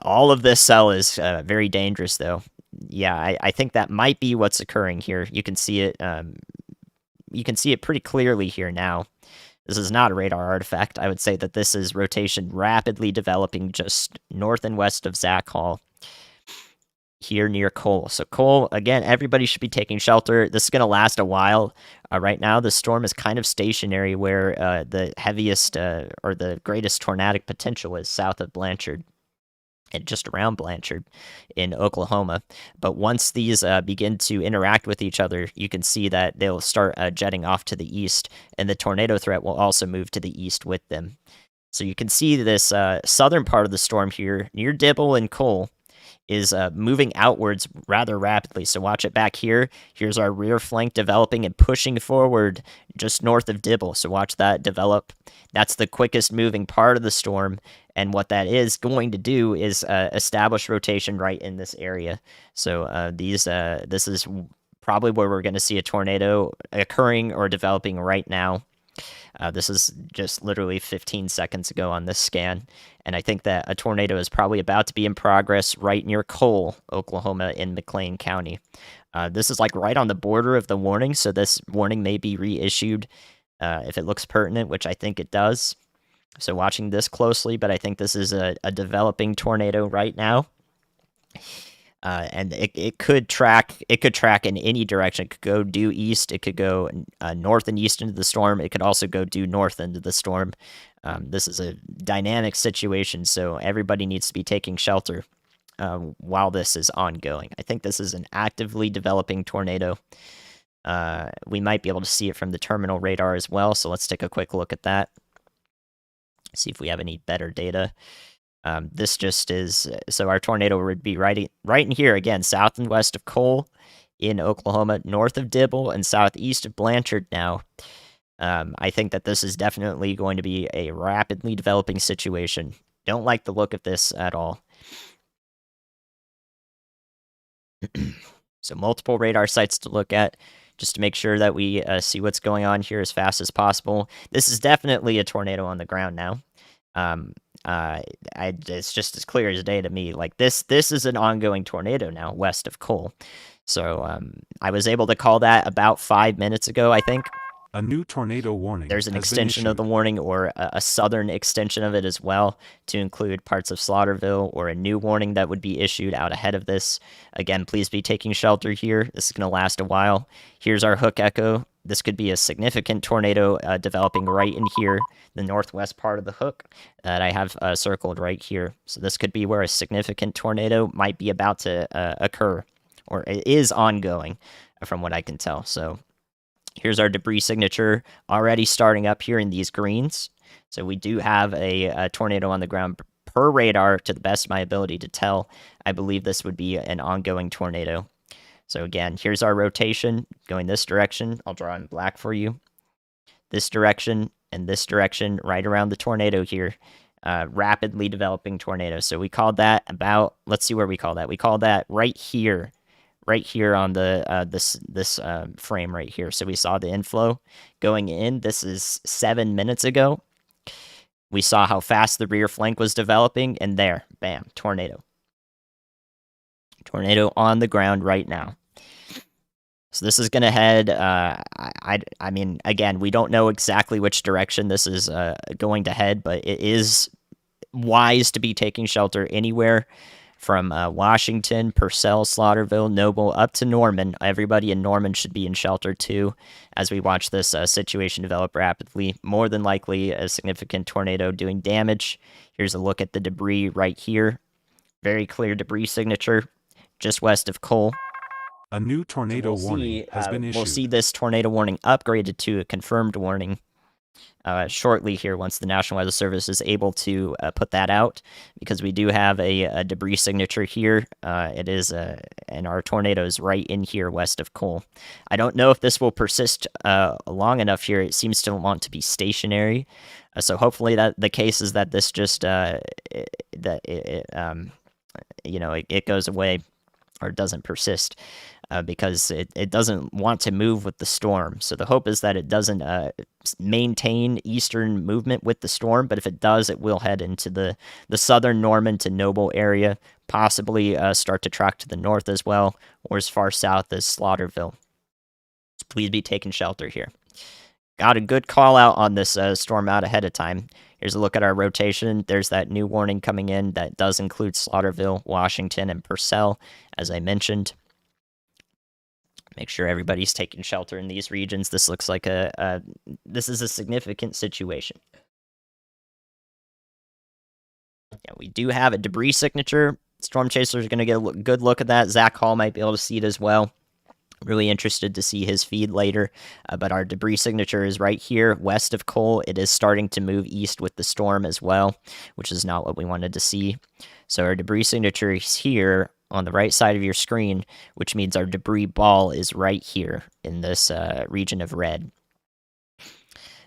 All of this cell is very dangerous, though. Yeah, I think that might be what's occurring here. You can see it. You can see it pretty clearly here now. This is not a radar artifact. I would say that this is rotation rapidly developing just north and west of Zach Hall, here near Cole. So Cole, again, everybody should be taking shelter. This is going to last a while. Right now, the storm is kind of stationary where the heaviest or the greatest tornadic potential is south of Blanchard and just around Blanchard in Oklahoma. But once these begin to interact with each other, you can see that they'll start jetting off to the east, and the tornado threat will also move to the east with them. So you can see this southern part of the storm here near Dibble and Cole is moving outwards rather rapidly. So watch it back here. Here's our rear flank developing and pushing forward just north of Dibble. So watch that develop. That's the quickest moving part of the storm. And what that is going to do is establish rotation right in this area. So this is probably where we're going to see a tornado occurring or developing right now. This is just literally 15 seconds ago on this scan, and I think that a tornado is probably about to be in progress right near Cole, Oklahoma, in McLean County. This is like right on the border of the warning, so this warning may be reissued if it looks pertinent, which I think it does. So watching this closely, but I think this is a developing tornado right now. And it could track in any direction. It could go due east. It could go north and east into the storm. It could also go due north into the storm. This is a dynamic situation, so everybody needs to be taking shelter while this is ongoing. I think this is an actively developing tornado. We might be able to see it from the terminal radar as well, so let's take a quick look at that. See if we have any better data. This just is, so our tornado would be right in here, again, south and west of Cole in Oklahoma, north of Dibble, and southeast of Blanchard now. I think that this is definitely going to be a rapidly developing situation. Don't like the look of this at all. So multiple radar sites to look at just to make sure that we see what's going on here as fast as possible. This is definitely a tornado on the ground now. It's just as clear as day to me. Like this is an ongoing tornado now west of Cole. So I was able to call that about 5 minutes ago, I think. A new tornado warning. There's an extension of the warning, or a southern extension of it as well, to include parts of Slaughterville, or a new warning that would be issued out ahead of this. Again, please be taking shelter here. This is going to last a while. Here's our hook echo. This could be a significant tornado developing right in here, the northwest part of the hook that I have circled right here. So this could be where a significant tornado might be about to occur, or it is ongoing, from what I can tell. So here's our debris signature already starting up here in these greens. So we do have a tornado on the ground per radar, to the best of my ability to tell. I believe this would be an ongoing tornado. So again, here's our rotation going this direction. I'll draw in black for you. This direction and this direction right around the tornado here. Rapidly developing tornado. So we called that about, let's see where we call that. We called that right here on the this frame right here. So we saw the inflow going in. This is 7 minutes ago. We saw how fast the rear flank was developing, and there, bam, tornado. Tornado on the ground right now. So this is going to head, I mean, again, we don't know exactly which direction this is going to head, but it is wise to be taking shelter anywhere from Washington, Purcell, Slaughterville, Noble, up to Norman. Everybody in Norman should be in shelter too, as we watch this situation develop rapidly. More than likely, a significant tornado doing damage. Here's a look at the debris right here. Very clear debris signature, just west of Cole. A new tornado warning has been issued. We'll see this tornado warning upgraded to a confirmed warning shortly here once the National Weather Service is able to put that out, because we do have a debris signature here. It is, and our tornado is right in here west of Cole. I don't know if this will persist long enough here. It seems to want to be stationary. So hopefully that the case is that this just it goes away or doesn't persist, because it doesn't want to move with the storm. So the hope is that it doesn't maintain eastern movement with the storm, but if it does, it will head into the southern Norman to Noble area, possibly start to track to the north as well, or as far south as Slaughterville. So please be taking shelter here. Got a good call out on this storm out ahead of time. Here's a look at our rotation. There's that new warning coming in that does include Slaughterville, Washington, and Purcell, as I mentioned. Make sure everybody's taking shelter in these regions. This looks like this is a significant situation. Yeah, we do have a debris signature. Storm Chasers are going to get a good look at that. Zach Hall might be able to see it as well. Really interested to see his feed later, but our debris signature is right here west of Cole. It is starting to move east with the storm as well, which is not what we wanted to see. So our debris signature is here on the right side of your screen, which means our debris ball is right here in this region of red.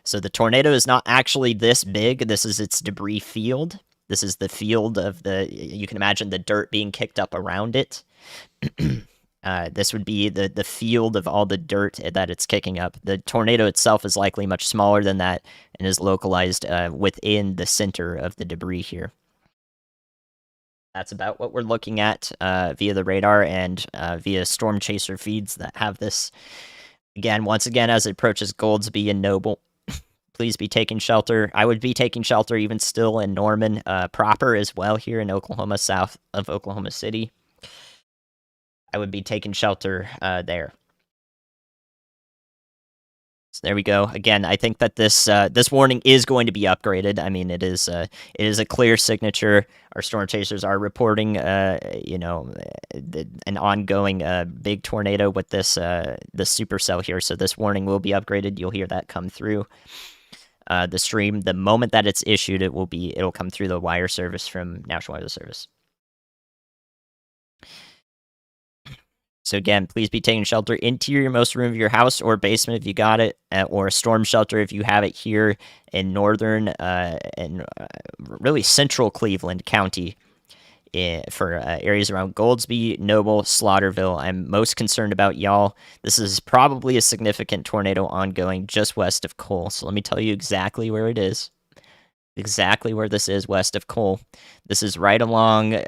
So the tornado is not actually this big. This is its debris field. This is the field of you can imagine the dirt being kicked up around it. This would be the field of all the dirt that it's kicking up. The tornado itself is likely much smaller than that and is localized within the center of the debris here. That's about what we're looking at via the radar and via Storm Chaser feeds that have this. Again, once again, as it approaches Goldsby and Noble, please be taking shelter. I would be taking shelter even still in Norman proper as well here in Oklahoma, south of Oklahoma City. I would be taking shelter there. So there we go. Again, I think that this warning is going to be upgraded. I mean, it is a clear signature. Our storm chasers are reporting, an ongoing big tornado with this the supercell here. So this warning will be upgraded. You'll hear that come through the stream the moment that it's issued. It'll come through the wire service from National Weather Service. So again, please be taking shelter interior-most room of your house or basement if you got it, or a storm shelter if you have it here in northern and really central Cleveland County for areas around Goldsby, Noble, Slaughterville. I'm most concerned about y'all. This is probably a significant tornado ongoing just west of Cole. So let me tell you exactly where it is. Exactly where this is west of Cole. This is right along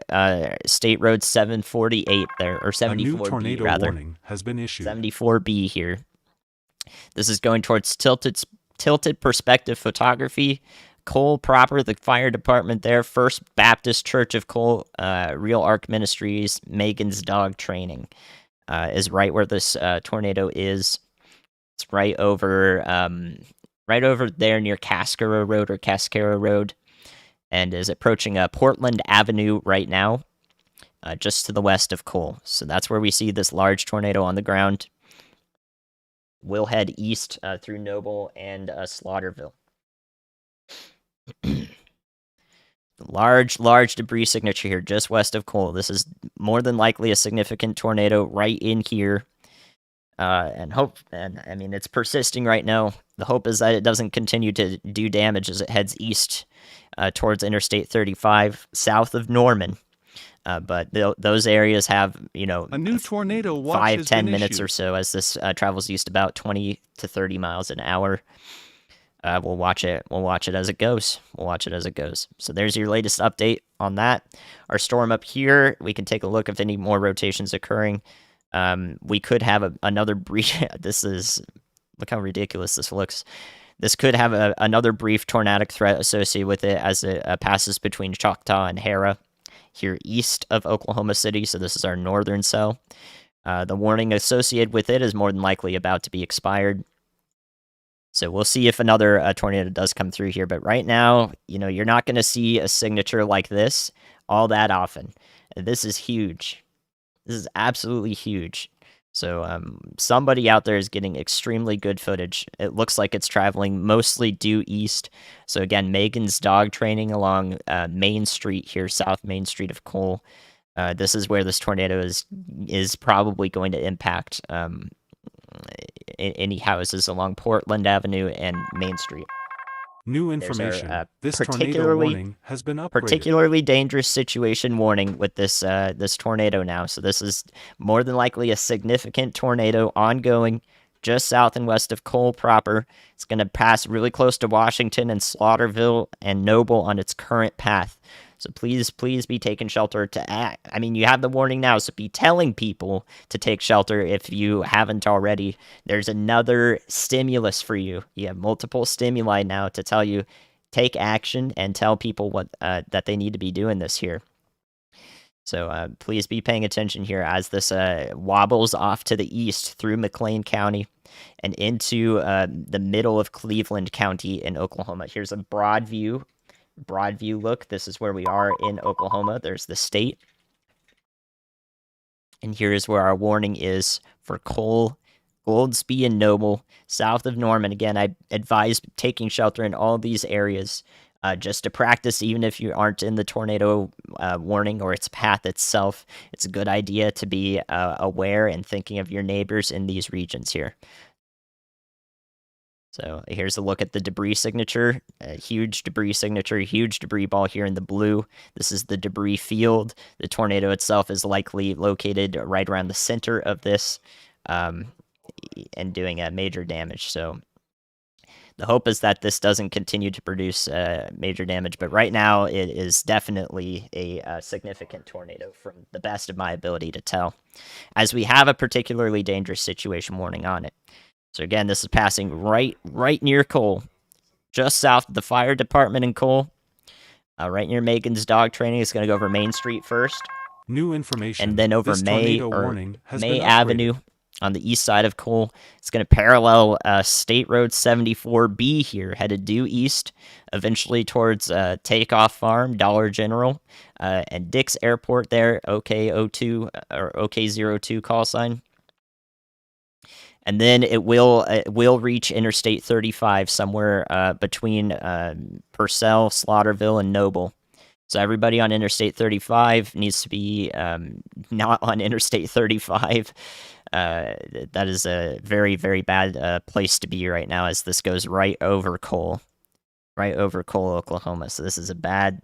State Road 748 there, or 74B, A new tornado rather. warning has been issued. 74B here. This is going towards tilted perspective photography. Cole proper, the fire department there, First Baptist Church of Cole, Real Arc Ministries, Megan's Dog Training is right where this tornado is. It's right over there near Cascara Road, and is approaching Portland Avenue right now, just to the west of Cole. So that's where we see this large tornado on the ground. We'll head east through Noble and Slaughterville. Large debris signature here just west of Cole. This is more than likely a significant tornado right in here. And I mean, it's persisting right now. The hope is that it doesn't continue to do damage as it heads east towards Interstate 35, south of Norman. But those areas have, A new tornado watch 5-10 minutes or so as this travels east about 20 to 30 miles an hour. We'll watch it as it goes. So there's your latest update on that. Our storm up here, we can take a look if any more rotations occurring. We could have another brief. Look how ridiculous this looks. This could have another brief tornadic threat associated with it as it passes between Choctaw and Hara here east of Oklahoma City. So this is our northern cell. The warning associated with it is more than likely about to be expired. So we'll see if another tornado does come through here. But right now, you're not going to see a signature like this all that often. This is huge. This is absolutely huge. So somebody out there is getting extremely good footage. It looks like it's traveling mostly due east. So again, Megan's dog training along Main Street here, South Main Street of Cole. This is where this tornado is probably going to impact any houses along Portland Avenue and Main Street. New There's our information. This tornado particularly warning has been upgraded. particularly dangerous situation warning with this tornado now. So this is more than likely a significant tornado ongoing just south and west of Cole proper. It's going to pass really close to Washington and Slaughterville and Noble on its current path. So please be taking shelter to act. I mean, you have the warning now, so be telling people to take shelter if you haven't already. There's another stimulus for you. You have multiple stimuli now to tell you take action and tell people what that they need to be doing this here. So please be paying attention here as this wobbles off to the east through McLean County and into the middle of Cleveland County in Oklahoma. Here's a broad view look. This is where we are in Oklahoma. There's the state. And here's where our warning is for Cole, Goldsby, and Noble, south of Norman. Again, I advise taking shelter in all these areas just to practice, even if you aren't in the tornado warning or its path itself. It's a good idea to be aware and thinking of your neighbors in these regions here. So here's a look at the debris signature. A huge debris signature, huge debris ball here in the blue. This is the debris field. The tornado itself is likely located right around the center of this and doing major damage. So the hope is that this doesn't continue to produce major damage, but right now it is definitely a significant tornado from the best of my ability to tell, as we have a particularly dangerous situation warning on it. So again, this is passing right near Cole, just south of the fire department in Cole, right near Megan's dog training. It's going to go over Main Street first. New information. And then over this May Avenue on the east side of Cole. It's going to parallel State Road 74B here, headed due east, eventually towards Takeoff Farm, Dollar General, and Dick's Airport there, OK02 or OK02 call sign. And then it will reach Interstate 35 somewhere between Purcell, Slaughterville, and Noble. So everybody on Interstate 35 needs to be not on Interstate 35. That is a very, very bad place to be right now, as this goes right over Cole, Oklahoma. So this is a bad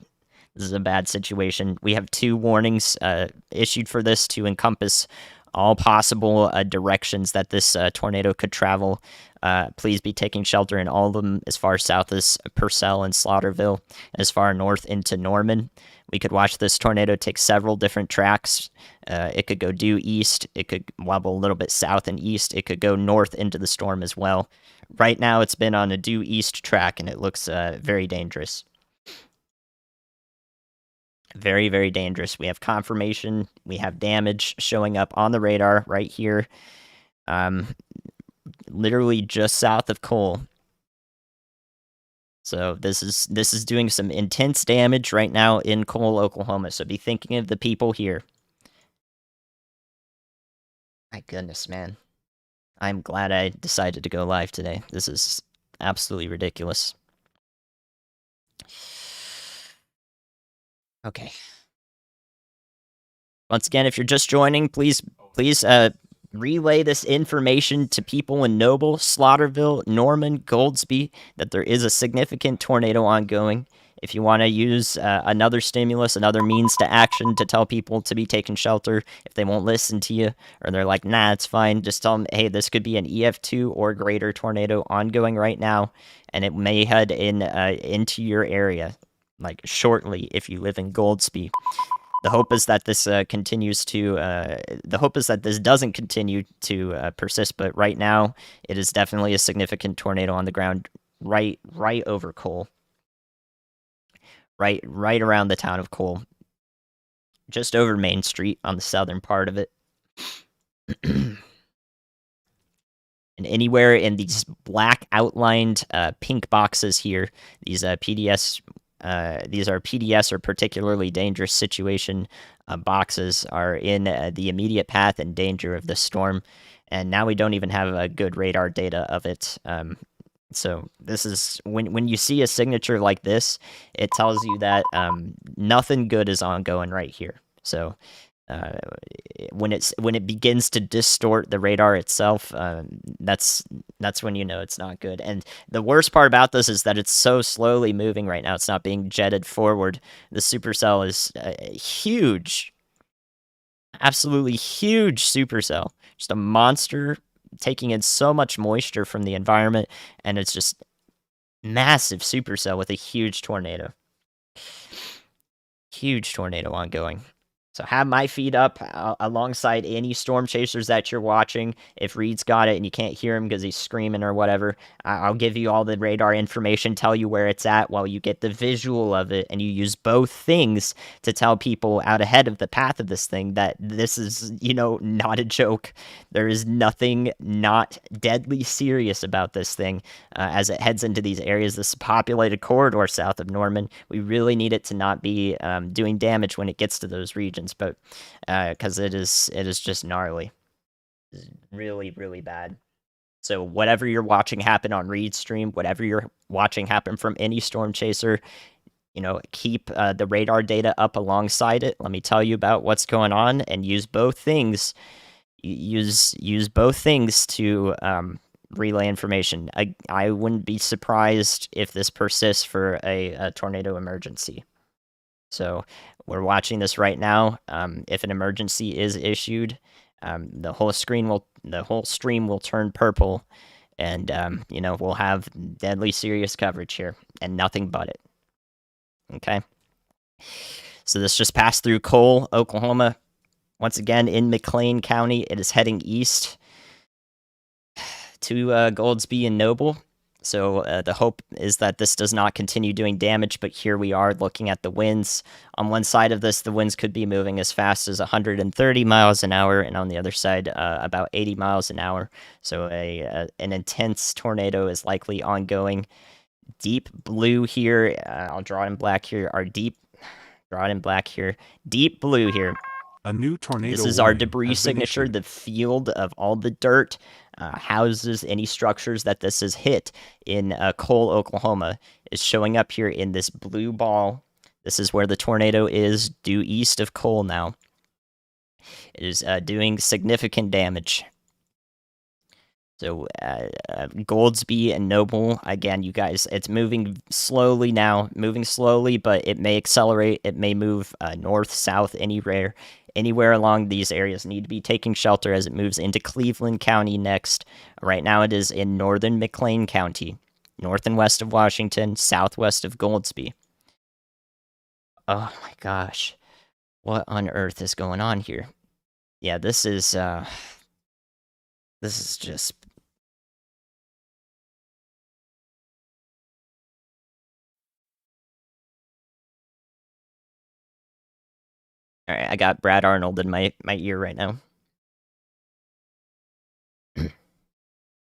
situation. We have 2 warnings issued for this to encompass all possible directions that this tornado could travel. Please be taking shelter in all of them, as far south as Purcell and Slaughterville, as far north into Norman. We could watch this tornado take several different tracks. It could go due east. It could wobble a little bit south and east. It could go north into the storm as well. Right now, it's been on a due east track, and it looks very dangerous. Very, very dangerous. We have confirmation. We have damage showing up on the radar right here. Literally just south of Cole. So this is doing some intense damage right now in Cole, Oklahoma. So be thinking of the people here. My goodness, man. I'm glad I decided to go live today. This is absolutely ridiculous. Okay. Once again, if you're just joining, please relay this information to people in Noble, Slaughterville, Norman, Goldsby, that there is a significant tornado ongoing. If you want to use another stimulus, another means to action to tell people to be taking shelter, if they won't listen to you, or they're like, nah, it's fine, just tell them, hey, this could be an EF2 or greater tornado ongoing right now, and it may head into your area, like shortly, if you live in Goldsby. The hope is that this continues to. The hope is that this doesn't continue to persist. But right now, it is definitely a significant tornado on the ground, right over Cole, right around the town of Cole, just over Main Street on the southern part of it, and anywhere in these black outlined pink boxes here, these PDS these are PDS or particularly dangerous situation boxes are in the immediate path and danger of the storm, and now we don't even have good radar data of it. So this is when you see a signature like this, it tells you that nothing good is ongoing right here. So uh, when it begins to distort the radar itself, that's when you know it's not good. And the worst part about this is that it's so slowly moving right now. It's not being jetted forward. The supercell is huge, absolutely huge supercell, just a monster taking in so much moisture from the environment, and it's just massive supercell with a huge tornado ongoing. So have my feed up alongside any storm chasers that you're watching. If Reed's got it and you can't hear him because he's screaming or whatever, I'll give you all the radar information, tell you where it's at while you get the visual of it, and you use both things to tell people out ahead of the path of this thing that this is, not a joke. There is nothing not deadly serious about this thing as it heads into these areas, this populated corridor south of Norman. We really need it to not be doing damage when it gets to those regions, but because it is just gnarly. It's really, really bad. So whatever you're watching happen on Reed's stream, whatever you're watching happen from any storm chaser, keep the radar data up alongside it. Let me tell you about what's going on, and use both things. Use both things to relay information. I wouldn't be surprised if this persists for a tornado emergency. So we're watching this right now. If an emergency is issued, the whole stream will turn purple, and we'll have deadly serious coverage here, and nothing but it. Okay. So this just passed through Cole, Oklahoma. Once again in McLean County, it is heading east to Goldsby and Noble. So the hope is that this does not continue doing damage, but here we are looking at the winds. On one side of this, the winds could be moving as fast as 130 miles an hour, and on the other side, about 80 miles an hour. So an intense tornado is likely ongoing. Deep blue here, I'll draw it in black here, draw it in black here. Deep blue here. A new tornado. This is our debris signature. The field of all the dirt, houses, any structures that this has hit in Cole, Oklahoma, is showing up here in this blue ball. This is where the tornado is, due east of Cole now. It is doing significant damage. So Goldsby and Noble, again, you guys, it's moving slowly now, but it may accelerate. It may move north, south, anywhere along these areas. Need to be taking shelter as it moves into Cleveland County next. Right now it is in northern McLean County, north and west of Washington, southwest of Goldsby. Oh my gosh. What on earth is going on here? Yeah, this is just... All right, I got Brad Arnold in my ear right now.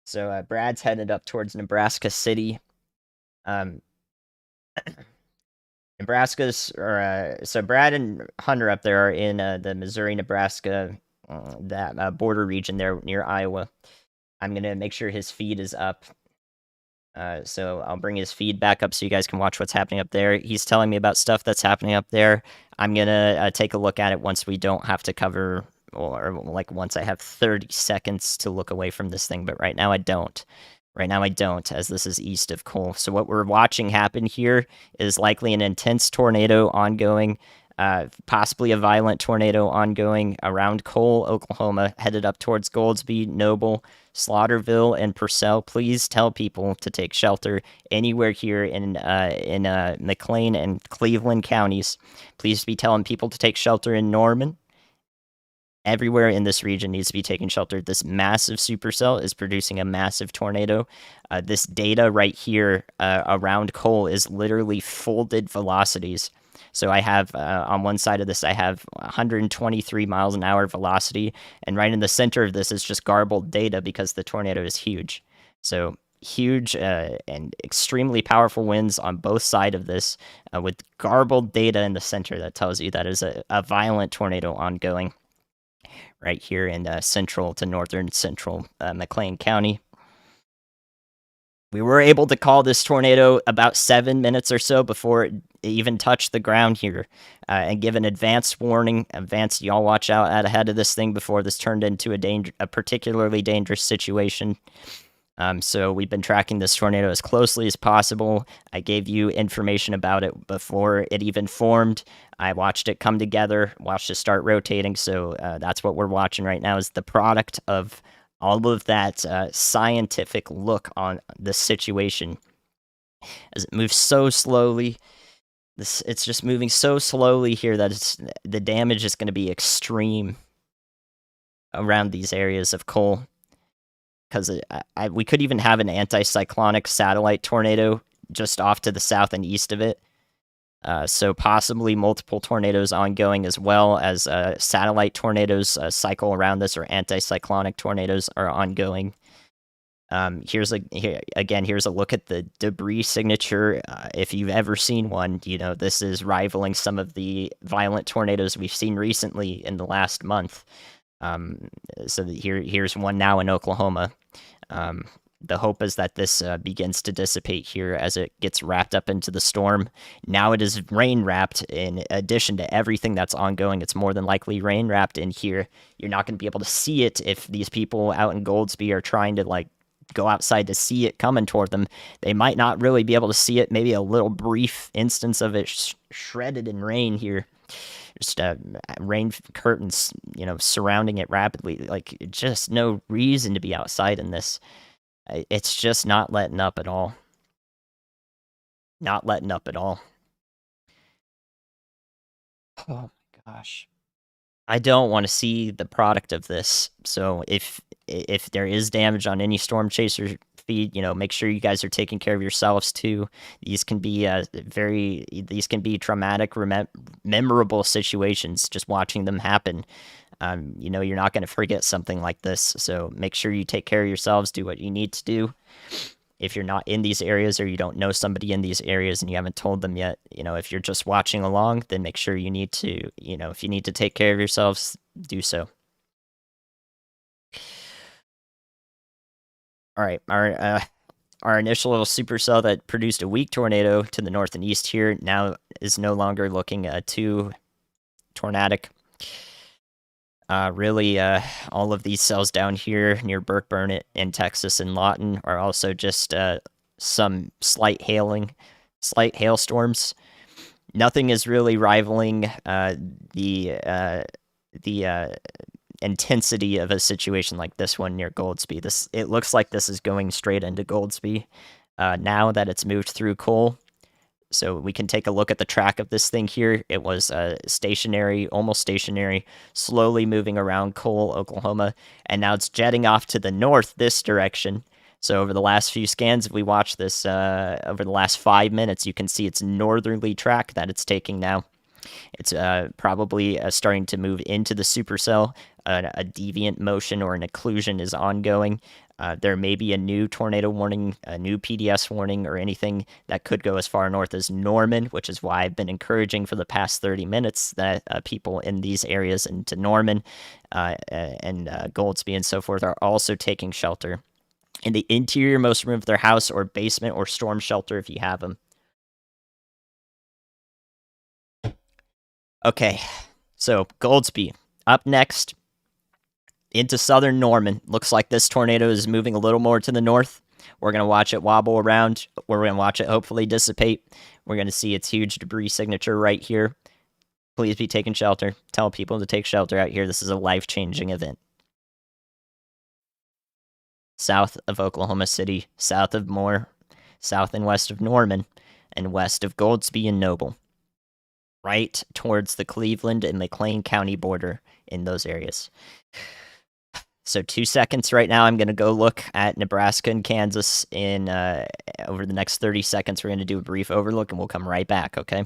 So Brad's headed up towards Nebraska City. Nebraska's, so Brad and Hunter up there are in the Missouri-Nebraska that border region there near Iowa. I'm gonna make sure his feed is up. So I'll bring his feed back up so you guys can watch what's happening up there. He's telling me about stuff that's happening up there. I'm gonna take a look at it once we don't have to cover, or like once I have 30 seconds to look away from this thing, but right now I don't. As this is east of Cole. So what we're watching happen here is likely an intense tornado ongoing, possibly a violent tornado ongoing around Cole, Oklahoma, headed up towards Goldsby, Noble, Slaughterville, and Purcell. Please tell people to take shelter anywhere here in McLean and Cleveland counties. Please be telling people to take shelter in Norman. Everywhere in this region needs to be taking shelter. This massive supercell is producing a massive tornado. This data right here around Cole is literally folded velocities. So I have, on one side of this, I have 123 miles an hour velocity, and right in the center of this is just garbled data because the tornado is huge. So huge and extremely powerful winds on both sides of this, with garbled data in the center that tells you that is a violent tornado ongoing right here in central to northern central McLean County. We were able to call this tornado about 7 minutes or so before it even touched the ground here, and give an advanced warning. Advanced, y'all watch out ahead of this thing before this turned into a particularly dangerous situation. So we've been tracking this tornado as closely as possible. I gave you information about it before it even formed. I watched it come together, watched it start rotating. So that's what we're watching right now, is the product of all of that scientific look on the situation as it moves so slowly. It's just moving so slowly here that the damage is going to be extreme around these areas of Cole. Because we could even have an anticyclonic satellite tornado just off to the south and east of it. So possibly multiple tornadoes ongoing, as well as satellite tornadoes cycle around this, or anticyclonic tornadoes are ongoing. Here's a look at the debris signature. If you've ever seen one, this is rivaling some of the violent tornadoes we've seen recently in the last month. So here's one now in Oklahoma. The hope is that this begins to dissipate here as it gets wrapped up into the storm. Now it is rain wrapped. In addition to everything that's ongoing, it's more than likely rain wrapped in here. You're not going to be able to see it if these people out in Goldsby are trying to go outside to see it coming toward them. They might not really be able to see it. Maybe a little brief instance of it shredded in rain here. Just rain curtains, surrounding it rapidly. Just no reason to be outside in this. It's just not letting up at all. Not letting up at all. Oh my gosh. I don't want to see the product of this. So if there is damage on any storm chaser feed, make sure you guys are taking care of yourselves too. These can be traumatic, memorable situations. Just watching them happen. You're not going to forget something like this. So make sure you take care of yourselves. Do what you need to do. If you're not in these areas, or you don't know somebody in these areas and you haven't told them yet, if you're just watching along, then make sure you need to, if you need to take care of yourselves, do so. All right, our initial little supercell that produced a weak tornado to the north and east here now is no longer looking too tornadic. Really, all of these cells down here near Burkburn in Texas and Lawton are also just some slight hailstorms. Nothing is really rivaling the intensity of a situation like this one near Goldsby. It looks like this is going straight into Goldsby now that it's moved through Cole. So we can take a look at the track of this thing here. It was stationary, almost stationary, slowly moving around Cole, Oklahoma, and now it's jetting off to the north this direction. So over the last few scans, if we watch this over the last 5 minutes, you can see its northerly track that it's taking now. It's probably starting to move into the supercell. A deviant motion or an occlusion is ongoing. There may be a new tornado warning, a new PDS warning, or anything that could go as far north as Norman, which is why I've been encouraging for the past 30 minutes that people in these areas into Norman and Goldsby and so forth are also taking shelter in the interior-most room of their house or basement or storm shelter if you have them. Okay, so Goldsby up next. Into southern Norman. Looks like this tornado is moving a little more to the north. We're going to watch it wobble around. We're going to watch it hopefully dissipate. We're going to see its huge debris signature right here. Please be taking shelter. Tell people to take shelter out here. This is a life-changing event. South of Oklahoma City, south of Moore, south and west of Norman, and west of Goldsby and Noble. Right towards the Cleveland and McLean County border in those areas. So 2 seconds right now, I'm going to go look at Nebraska and Kansas in over the next 30 seconds. We're going to do a brief overlook, and we'll come right back, okay?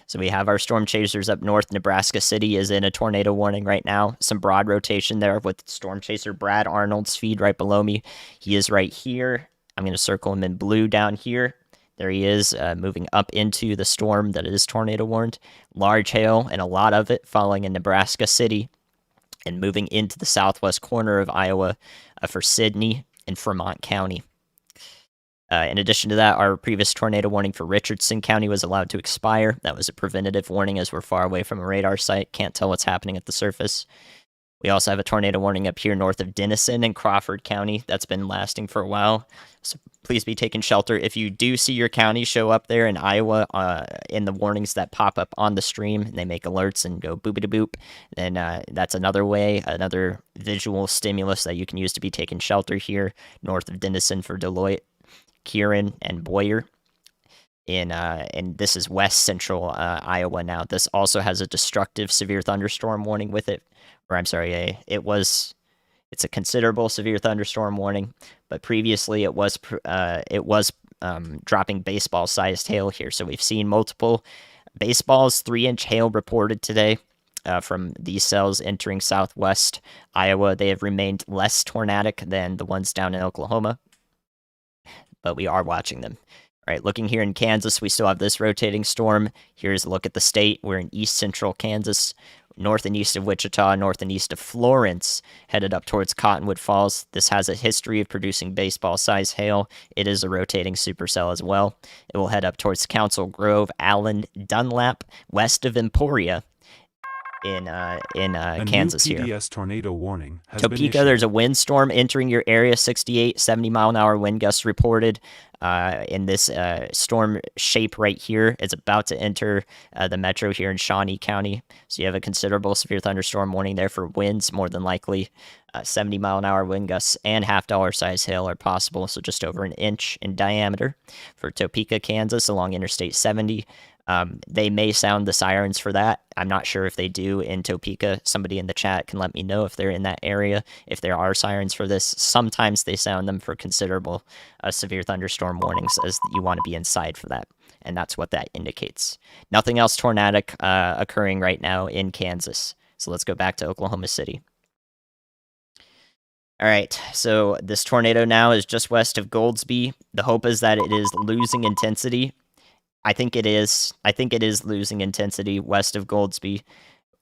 So we have our storm chasers up north. Nebraska City is in a tornado warning right now. Some broad rotation there with storm chaser Brad Arnold's feed right below me. He is right here. I'm going to circle him in blue down here. There he is, moving up into the storm that is tornado warned. Large hail and a lot of it falling in Nebraska City and moving into the southwest corner of Iowa for Sidney and Fremont County. In addition to that, our previous tornado warning for Richardson County was allowed to expire. That was a preventative warning as we're far away from a radar site. Can't tell what's happening at the surface. We also have a tornado warning up here north of Denison in Crawford County. That's been lasting for a while. So please be taking shelter. If you do see your county show up there in Iowa in the warnings that pop up on the stream, and they make alerts and go boopity-boop, then that's another way, another visual stimulus that you can use to be taking shelter here north of Denison for Deloitte, Kieran, and Boyer. And this is west central Iowa now. This also has a destructive severe thunderstorm warning with it. Or I'm sorry, it's a considerable severe thunderstorm warning, but previously it was dropping baseball-sized hail here. So we've seen multiple baseballs, 3-inch hail reported today from these cells entering southwest Iowa. They have remained less tornadic than the ones down in Oklahoma, but we are watching them. All right, looking here in Kansas, we still have this rotating storm. Here's a look at the state. We're in east central Kansas, north and east of Wichita, north and east of Florence, headed up towards Cottonwood Falls. This has a history of producing baseball-sized hail. It is a rotating supercell as well. It will head up towards Council Grove, Allen, Dunlap, west of Emporia, in Kansas here. A here. new PDS tornado warning has Topeka, been issued. there's a windstorm entering your area, 68, 70-mile-an-hour wind gusts reported. In this storm shape right here, it's about to enter the metro here in Shawnee County. So you have a considerable severe thunderstorm warning there for winds, more than likely. 70-mile-an-hour wind gusts and half-dollar size hail are possible, so just over an inch in diameter for Topeka, Kansas, along Interstate 70. They may sound the sirens for that. I'm not sure if they do in Topeka. Somebody in the chat can let me know if they're in that area, if there are sirens for this. Sometimes they sound them for considerable severe thunderstorm warnings, as you want to be inside for that. And that's what that indicates. Nothing else tornadic occurring right now in Kansas. So let's go back to Oklahoma City. All right, so this tornado now is just west of Goldsby. The hope is that it is losing intensity. I think it is. I think it is losing intensity west of Goldsby.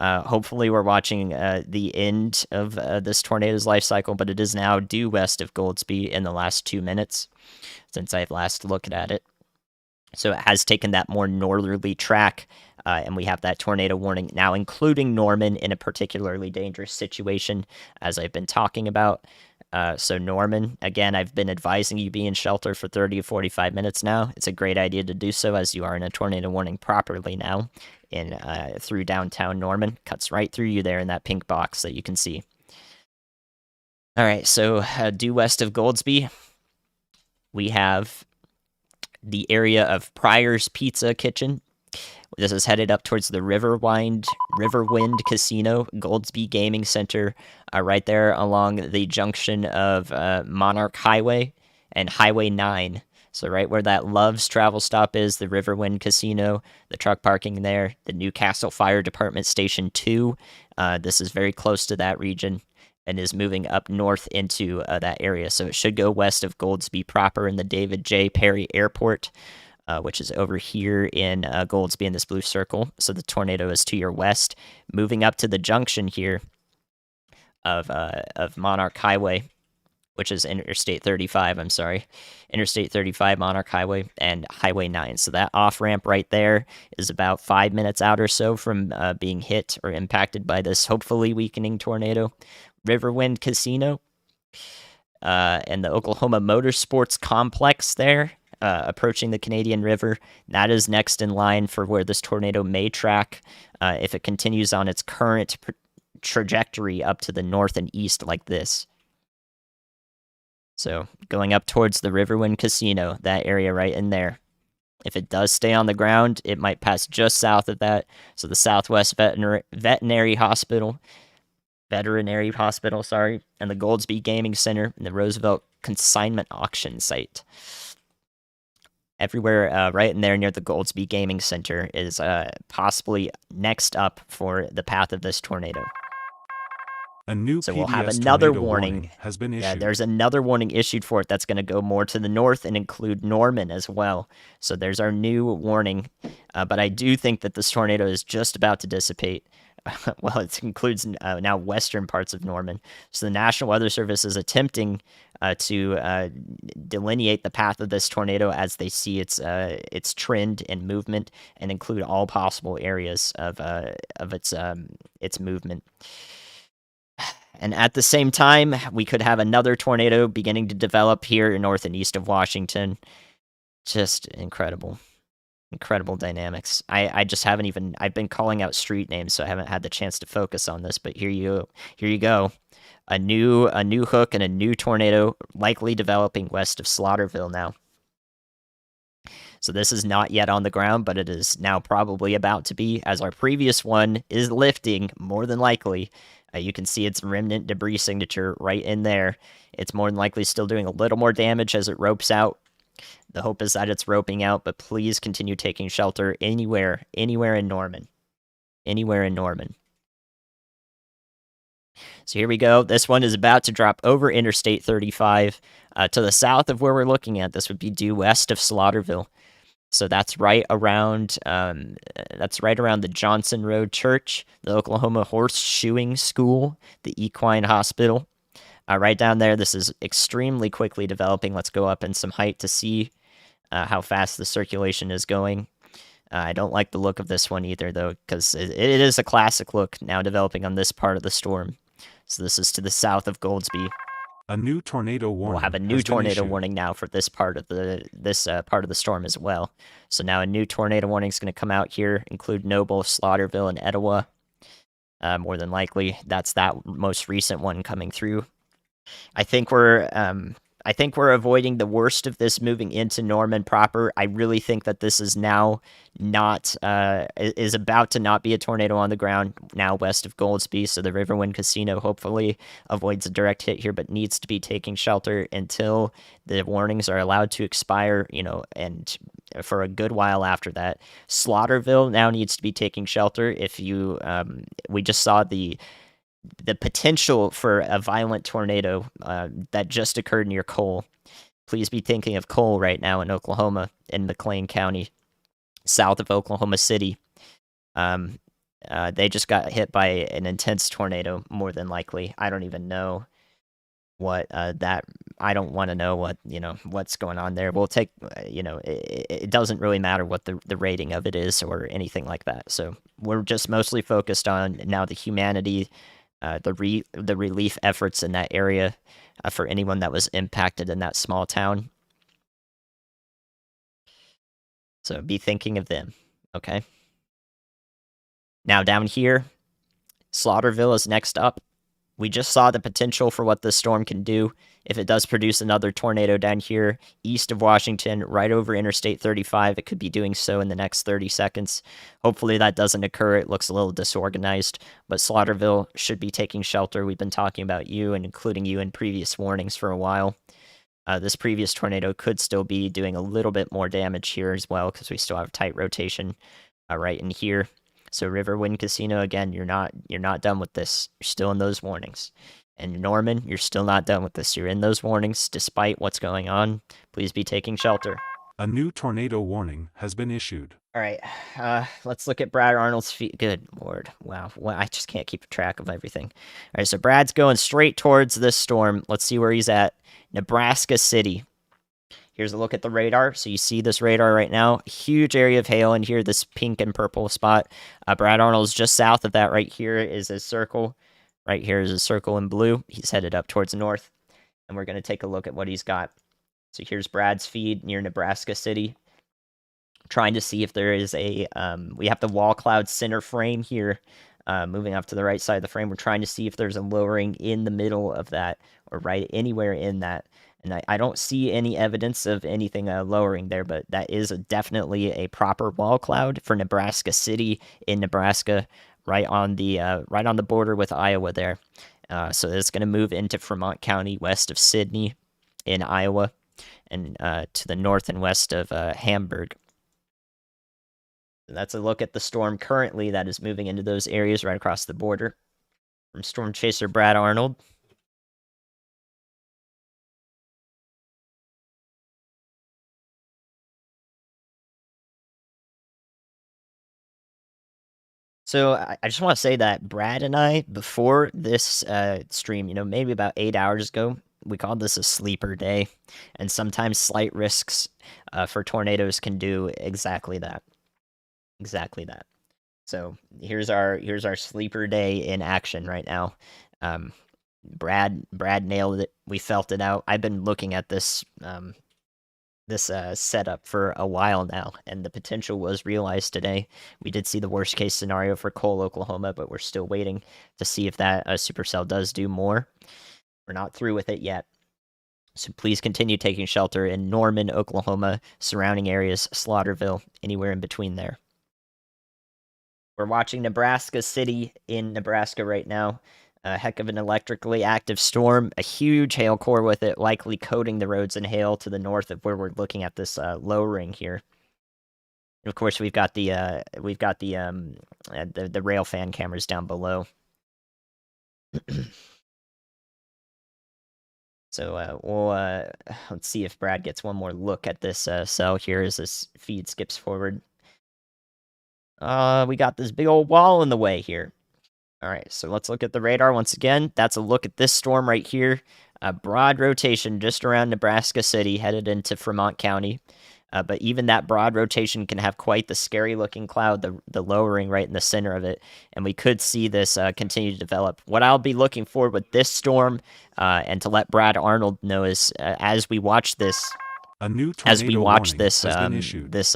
Hopefully, we're watching the end of this tornado's life cycle, but it is now due west of Goldsby in the last 2 minutes since I've last looked at it. So it has taken that more northerly track, and we have that tornado warning now, including Norman in a particularly dangerous situation, as I've been talking about. So Norman, again, I've been advising you be in shelter for 30 to 45 minutes now. It's a great idea to do so, as you are in a tornado warning properly now in through downtown Norman. Cuts right through you there in that pink box that you can see. All right, so due west of Goldsby, we have the area of Pryor's Pizza Kitchen. This is headed up towards the Riverwind Casino, Goldsby Gaming Center, right there along the junction of Monarch Highway and Highway 9. So right where that Love's travel stop is, the Riverwind Casino, the truck parking there, the Newcastle Fire Department Station 2. This is very close to that region and is moving up north into that area. So it should go west of Goldsby proper in the David J. Perry Airport, which is over here in Goldsby in this blue circle. So the tornado is to your west, moving up to the junction here of Monarch Highway, which is Interstate 35, I'm sorry. Interstate 35, Monarch Highway, and Highway 9. So that off-ramp right there is about 5 minutes out or so from being hit or impacted by this hopefully weakening tornado. Riverwind Casino and the Oklahoma Motorsports Complex there, approaching the Canadian River. That is next in line for where this tornado may track if it continues on its current trajectory up to the north and east like this. So going up towards the Riverwind Casino, that area right in there. If it does stay on the ground, it might pass just south of that. So the Southwest Veterinary Hospital, and the Goldsby Gaming Center, and the Roosevelt Consignment Auction Site. everywhere right in there near the Goldsby Gaming Center is possibly next up for the path of this tornado. A new So we'll have PBS another tornado warning. has been Yeah, issued. there's another warning issued for it that's going to go more to the north and include Norman as well. So there's our new warning. But I do think that this tornado is just about to dissipate. Well, it includes now western parts of Norman. So the National Weather Service is attempting to delineate the path of this tornado as they see its trend and movement, and include all possible areas of its movement. And at the same time, we could have another tornado beginning to develop here north and east of Washington. Just incredible. Incredible dynamics. I just haven't even I've been calling out street names, so I haven't had the chance to focus on this, but here you go. A new hook and a new tornado likely developing west of Slaughterville now. So this is not yet on the ground, but it is now probably about to be, as our previous one is lifting, more than likely. You can see its remnant debris signature right in there. It's more than likely still doing a little more damage as it ropes out. The hope is that it's roping out, but please continue taking shelter anywhere in Norman. Anywhere in Norman. So here we go. This one is about to drop over Interstate 35 to the south of where we're looking at. This would be due west of Slaughterville. So that's right around the Johnson Road Church, the Oklahoma Horseshoeing School, the Equine Hospital. Right down there, this is extremely quickly developing. Let's go up in some height to see how fast the circulation is going. I don't like the look of this one either, though, because it is a classic look now developing on this part of the storm. So this is to the south of Goldsby. A new tornado warning. We'll have a new tornado warning now for this part of the part of the storm as well. So now a new tornado warning is going to come out here, include Noble, Slaughterville, and Etowah. More than likely, that's that most recent one coming through. I think we're avoiding the worst of this moving into Norman proper. I really think that this is now not is about to not be a tornado on the ground now west of Goldsby. So the Riverwind Casino hopefully avoids a direct hit here, but needs to be taking shelter until the warnings are allowed to expire. And for a good while after that, Slaughterville now needs to be taking shelter. If you, we just saw the potential for a violent tornado that just occurred near Cole. Please be thinking of Cole right now in Oklahoma, in McLean County, south of Oklahoma City. They just got hit by an intense tornado, more than likely. I don't even know what I don't want to know what's going on there. We'll take, it doesn't really matter what the rating of it is or anything like that. So we're just mostly focused on now the humanity, the relief efforts in that area for anyone that was impacted in that small town. So be thinking of them, okay? Now down here, Slaughterville is next up. We just saw the potential for what this storm can do if it does produce another tornado down here east of Washington, right over Interstate 35. It could be doing so in the next 30 seconds. Hopefully that doesn't occur. It looks a little disorganized, but Slaughterville should be taking shelter. We've been talking about you and including you in previous warnings for a while. This previous tornado could still be doing a little bit more damage here as well because we still have tight rotation right in here. So Riverwind Casino, again, you're not done with this. You're still in those warnings. And Norman, you're still not done with this. You're in those warnings despite what's going on. Please be taking shelter. A new tornado warning has been issued. All right, let's look at Brad Arnold's feet. Good Lord, wow, well, I just can't keep track of everything. All right, so Brad's going straight towards this storm. Let's see where he's at. Nebraska City. Here's a look at the radar. So you see this radar right now. Huge area of hail in here, this pink and purple spot. Brad Arnold's just south of that. Right here is his circle. Right here is a circle in blue. He's headed up towards the north. And we're going to take a look at what he's got. So here's Brad's feed near Nebraska City. Trying to see if there is a... we have the wall cloud center frame here. Moving up to the right side of the frame. We're trying to see if there's a lowering in the middle of that. Or right anywhere in that. And I don't see any evidence of anything lowering there, but that is definitely a proper wall cloud for Nebraska City in Nebraska, right on the border with Iowa there. So it's going to move into Fremont County west of Sidney in Iowa. and to the north and west of Hamburg. That's a look at the storm currently that is moving into those areas right across the border. From Storm Chaser Brad Arnold. So I just want to say that Brad and I, before this stream, maybe about 8 hours ago, we called this a sleeper day, and sometimes slight risks for tornadoes can do exactly that. Exactly that. So here's our sleeper day in action right now. Um, Brad nailed it. We felt it out. I've been looking at this setup for a while now, and the potential was realized today. We did see the worst case scenario for Cole, Oklahoma, but we're still waiting to see if that supercell does do more. We're not through with it yet. So please continue taking shelter in Norman, Oklahoma, surrounding areas, Slaughterville, anywhere in between there. We're watching Nebraska City in Nebraska right now. A heck of an electrically active storm, a huge hail core with it, likely coating the roads in hail to the north of where we're looking at this low ring here. And of course, we've got the Railfan cameras down below. So we'll let's see if Brad gets one more look at this cell here as this feed skips forward. We got this big old wall in the way here. All right, so let's look at the radar once again. That's a look at this storm right here. A broad rotation just around Nebraska City, headed into Fremont County. But even that broad rotation can have quite the scary-looking cloud, the lowering right in the center of it. And we could see this continue to develop. What I'll be looking for with this storm, and to let Brad Arnold know, is as we watch this, A new tornado warning has been issued.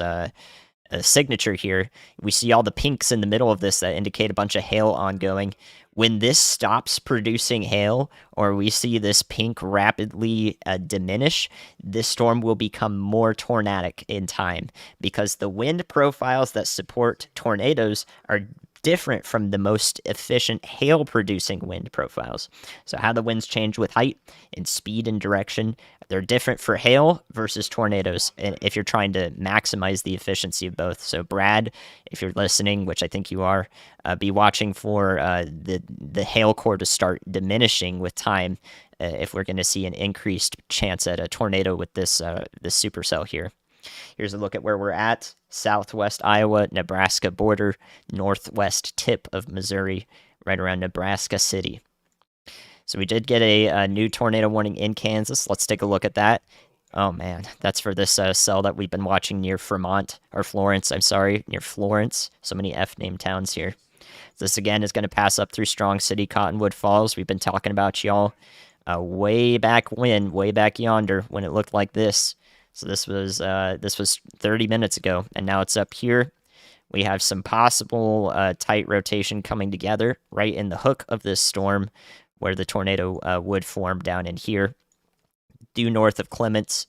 Signature here, we see all the pinks in the middle of this that indicate a bunch of hail ongoing. When this stops producing hail, or we see this pink rapidly diminish, this storm will become more tornadic in time, because the wind profiles that support tornadoes are different from the most efficient hail producing wind profiles. So how the winds change with height and speed and direction, they're different for hail versus tornadoes, and if you're trying to maximize the efficiency of both. So Brad, if you're listening, which I think you are, be watching for the hail core to start diminishing with time, if we're going to see an increased chance at a tornado with this supercell here. Here's a look at where we're at. Southwest Iowa, Nebraska border, northwest tip of Missouri, right around Nebraska City. So we did get a new tornado warning in Kansas. Let's take a look at that. Oh man, that's for this cell that we've been watching near Florence, I'm sorry, near Florence. So many F-named towns here. This again is going to pass up through Strong City, Cottonwood Falls. We've been talking about y'all way back yonder when it looked like this. So this was 30 minutes ago, and now it's up here. We have some possible tight rotation coming together right in the hook of this storm, where the tornado would form down in here, due north of Clements.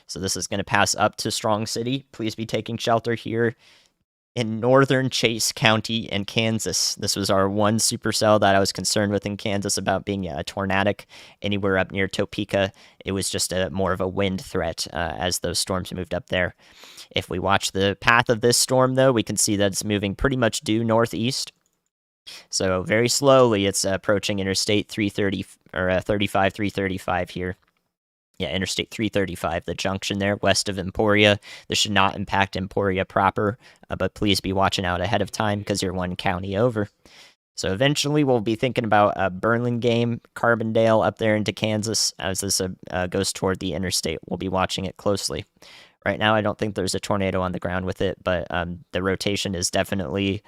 So this is going to pass up to Strong City. Please be taking shelter here in northern Chase County in Kansas. This was our one supercell that I was concerned with in Kansas about being tornadic. Anywhere up near Topeka, it was just more of a wind threat as those storms moved up there. If we watch the path of this storm, though, we can see that it's moving pretty much due northeast. So very slowly, it's approaching Interstate 330 or 335 here. Yeah, Interstate 335, the junction there west of Emporia. This should not impact Emporia proper, but please be watching out ahead of time because you're one county over. So eventually we'll be thinking about Burlingame, Carbondale up there into Kansas as this goes toward the interstate. We'll be watching it closely. Right now, I don't think there's a tornado on the ground with it, but the rotation is definitely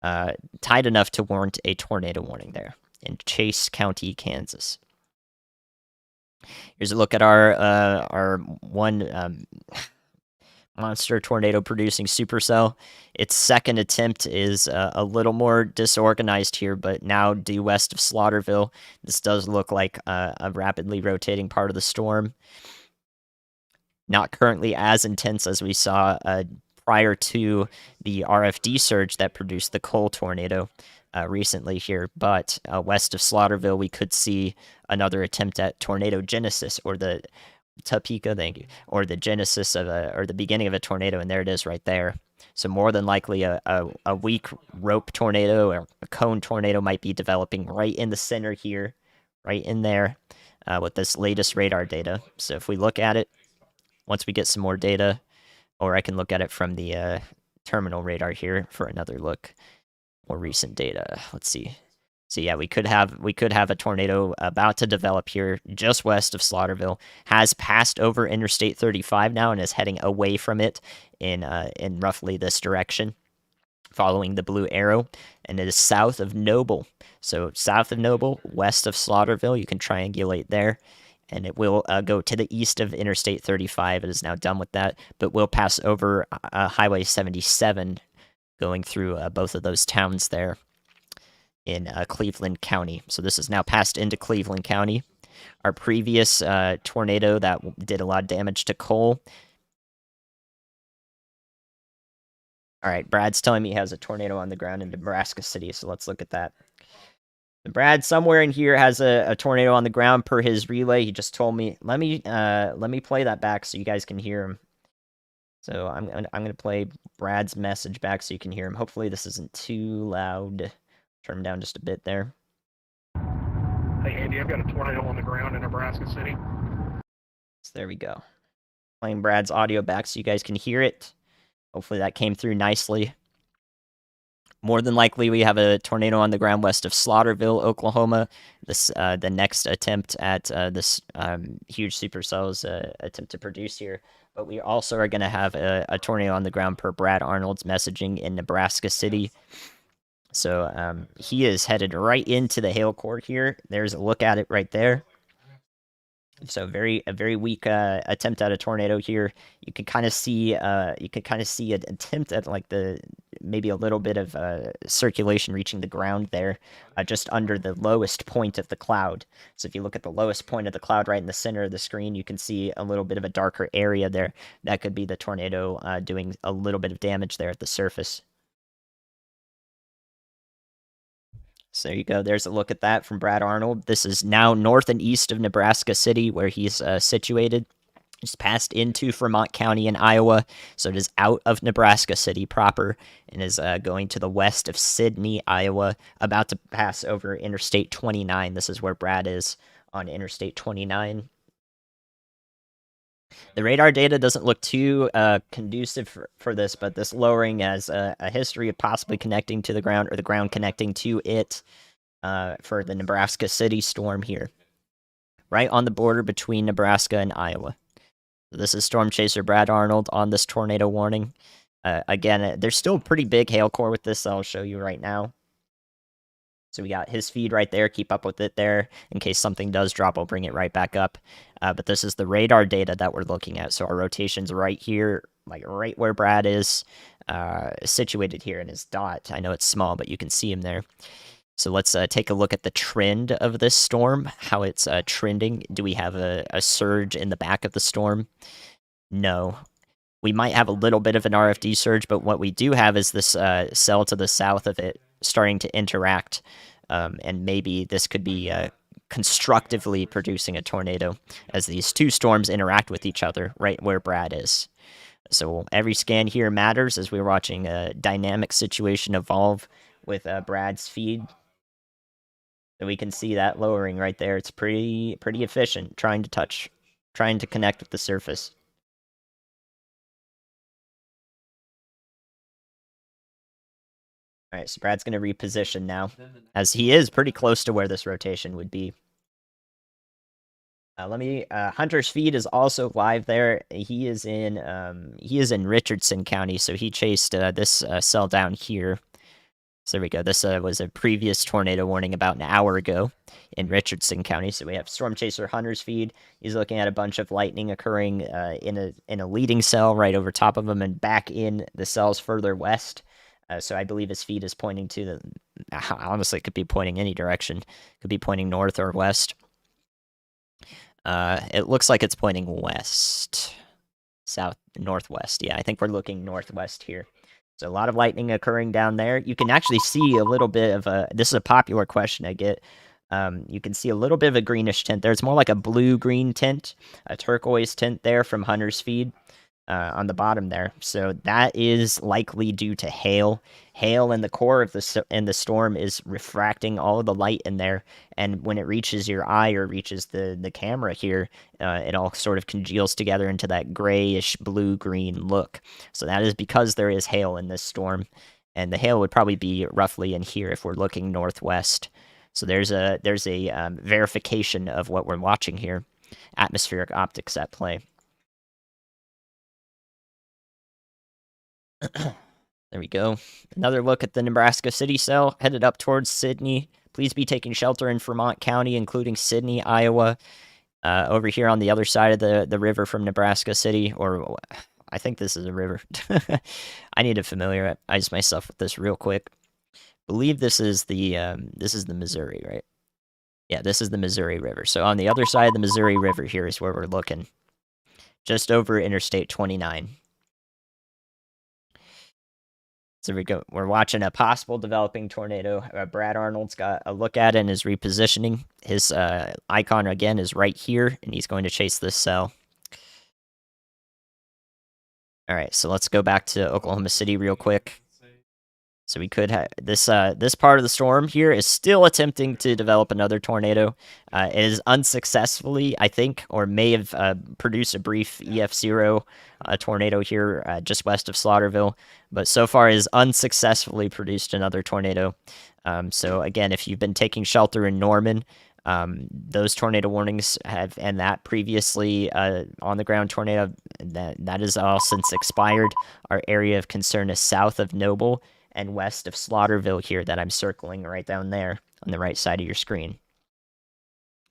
tight enough to warrant a tornado warning there in Chase County, Kansas. Here's a look at our one monster tornado producing supercell. Its second attempt is a little more disorganized here, but now due west of Slaughterville. This does look like a rapidly rotating part of the storm. Not currently as intense as we saw prior to the RFD surge that produced the Cole tornado recently here, but west of Slaughterville, we could see another attempt at tornado genesis, or Topeka, thank you, or the genesis of or the beginning of a tornado, and there it is right there. So more than likely, a weak rope tornado or a cone tornado might be developing right in the center here, right in there, with this latest radar data. So if we look at it, once we get some more data, or I can look at it from the terminal radar here for another look, more recent data. Let's see. So yeah, we could have a tornado about to develop here just west of Slaughterville. Has passed over Interstate 35 now and is heading away from it in roughly this direction, following the blue arrow, and it is south of Noble. So south of Noble, west of Slaughterville, you can triangulate there, and it will go to the east of Interstate 35. It is now done with that, but will pass over Highway 77, going through both of those towns there in Cleveland County. So this is now passed into Cleveland County. Our previous tornado that did a lot of damage to coal. All right, Brad's telling me he has a tornado on the ground in Nebraska City, so let's look at that. Brad somewhere in here has a tornado on the ground per his relay. He just told me. Let me play that back so you guys can hear him. So I'm gonna play Brad's message back so you can hear him. Hopefully this isn't too loud. Turn him down just a bit there. Hey Andy, I've got a tornado on the ground in Nebraska City. So there we go. Playing Brad's audio back so you guys can hear it. Hopefully that came through nicely. More than likely, we have a tornado on the ground west of Slaughterville, Oklahoma. This the next attempt at this huge supercell's attempt to produce here. But we also are going to have a tornado on the ground per Brad Arnold's messaging in Nebraska City. So he is headed right into the hail core here. There's a look at it right there. So a very weak attempt at a tornado here. You can kind of see an attempt at like maybe a little bit of circulation reaching the ground there, just under the lowest point of the cloud. So if you look at the lowest point of the cloud right in the center of the screen, you can see a little bit of a darker area there. That could be the tornado doing a little bit of damage there at the surface. So there you go. There's a look at that from Brad Arnold. This is now north and east of Nebraska City, where he's situated. It's passed into Fremont County in Iowa, so it is out of Nebraska City proper and is going to the west of Sidney, Iowa, about to pass over Interstate 29. This is where Brad is on Interstate 29. The radar data doesn't look too conducive for this, but this lowering has a history of possibly connecting to the ground or the ground connecting to it for the Nebraska City storm here, right on the border between Nebraska and Iowa. So this is Storm Chaser Brad Arnold on this tornado warning. Again, there's still a pretty big hail core with this, I'll show you right now. So we got his feed right there. Keep up with it there. In case something does drop, I'll bring it right back up. But this is the radar data that we're looking at. So our rotation's right here, like right where Brad is situated here in his dot. I know it's small, but you can see him there. So let's take a look at the trend of this storm, how it's trending. Do we have a surge in the back of the storm? No. We might have a little bit of an RFD surge, but what we do have is this cell to the south of it starting to interact, and maybe this could be constructively producing a tornado as these two storms interact with each other right where Brad is. So every scan here matters as we're watching a dynamic situation evolve with Brad's feed. So we can see that lowering right there. It's pretty efficient, trying to connect with the surface. All right, so Brad's going to reposition now, as he is pretty close to where this rotation would be. Hunter's feed is also live there. He is in Richardson County, so he chased this cell down here. So there we go. This was a previous tornado warning about an hour ago in Richardson County. So we have Storm Chaser Hunter's feed. He's looking at a bunch of lightning occurring in a leading cell right over top of him and back in the cells further west. So I believe his feed is pointing to the. Honestly, it could be pointing any direction. It could be pointing north or west. It looks like it's pointing west, south, northwest. Yeah, I think we're looking northwest here. So a lot of lightning occurring down there. You can actually see a little bit of a. This is a popular question I get. You can see a little bit of a greenish tint there. It's more like a blue-green tint, a turquoise tint there from Hunter's Feed on the bottom there. So that is likely due to hail. Hail in the core of the storm is refracting all of the light in there, and when it reaches your eye or reaches the camera here, it all sort of congeals together into that grayish blue-green look. So that is because there is hail in this storm, and the hail would probably be roughly in here if we're looking northwest. So there's a verification of what we're watching here. Atmospheric optics at play. There we go. Another look at the Nebraska city cell headed up towards Sydney. Please be taking shelter in Vermont County, including Sydney, Iowa. Over here on the other side of the river from Nebraska City, or I think this is a river. I need to familiarize myself with this real quick. Believe this is the Missouri, right? Yeah, this is the Missouri River. So on the other side of the Missouri River here is where we're looking. Just over Interstate 29. So we go. We're watching a possible developing tornado. Brad Arnold's got a look at it and is repositioning. His icon again is right here, and he's going to chase this cell. All right, so let's go back to Oklahoma City real quick. So we could have this part of the storm here is still attempting to develop another tornado. It is unsuccessfully, I think, or may have produced a brief EF0 tornado here just west of Slaughterville, but so far has unsuccessfully produced another tornado. So again, if you've been taking shelter in Norman, those tornado warnings have, and that previously on the ground tornado that is all since expired. Our area of concern is south of Noble and west of Slaughterville here that I'm circling right down there on the right side of your screen.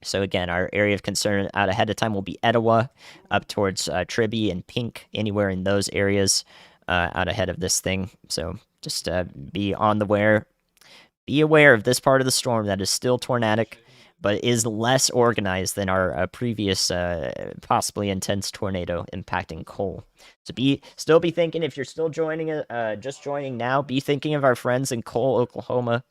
So again, our area of concern out ahead of time will be Etowah, up towards Tribby and Pink, anywhere in those areas out ahead of this thing. So just be aware of this part of the storm that is still tornadic, but is less organized than our previous possibly intense tornado impacting Cole. So still be thinking, if you're still just joining now, be thinking of our friends in Cole, Oklahoma,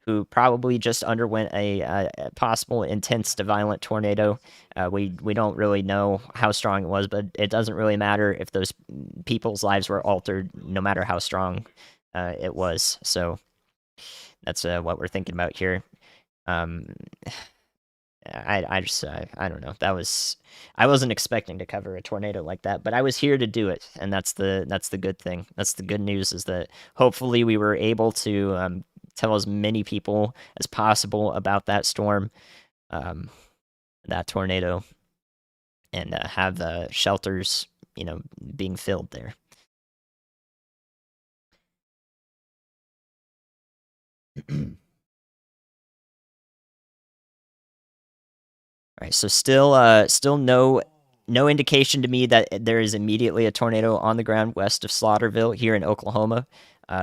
who probably just underwent a possible intense to violent tornado. We don't really know how strong it was, but it doesn't really matter if those people's lives were altered, no matter how strong it was. So that's what we're thinking about here. I don't know. I wasn't expecting to cover a tornado like that, but I was here to do it, and that's the good thing. That's the good news, is that hopefully we were able to tell as many people as possible about that storm, that tornado, and have the shelters, being filled there. All right, so still no indication to me that there is immediately a tornado on the ground west of Slaughterville here in Oklahoma.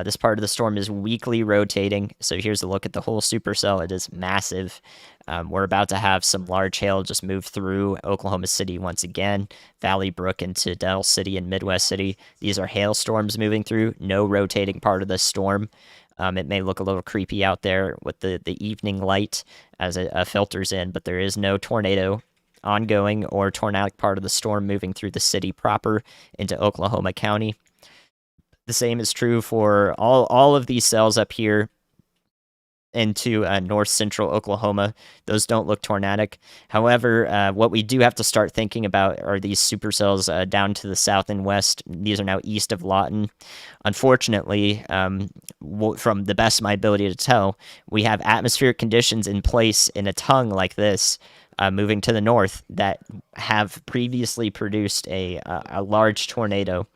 This part of the storm is weakly rotating. So here's a look at the whole supercell. It is massive. We're about to have some large hail just move through Oklahoma City once again, Valley Brook into Del City and Midwest City. These are hailstorms moving through, no rotating part of the storm. It may look a little creepy out there with the evening light as it filters in, but there is no tornado ongoing or tornadic part of the storm moving through the city proper into Oklahoma County. The same is true for all of these cells up here into north central Oklahoma. Those don't look tornadic. However, what we do have to start thinking about are these supercells down to the south and west. These are now east of Lawton. Unfortunately, from the best of my ability to tell, we have atmospheric conditions in place in a tongue like this, moving to the north, that have previously produced a large tornado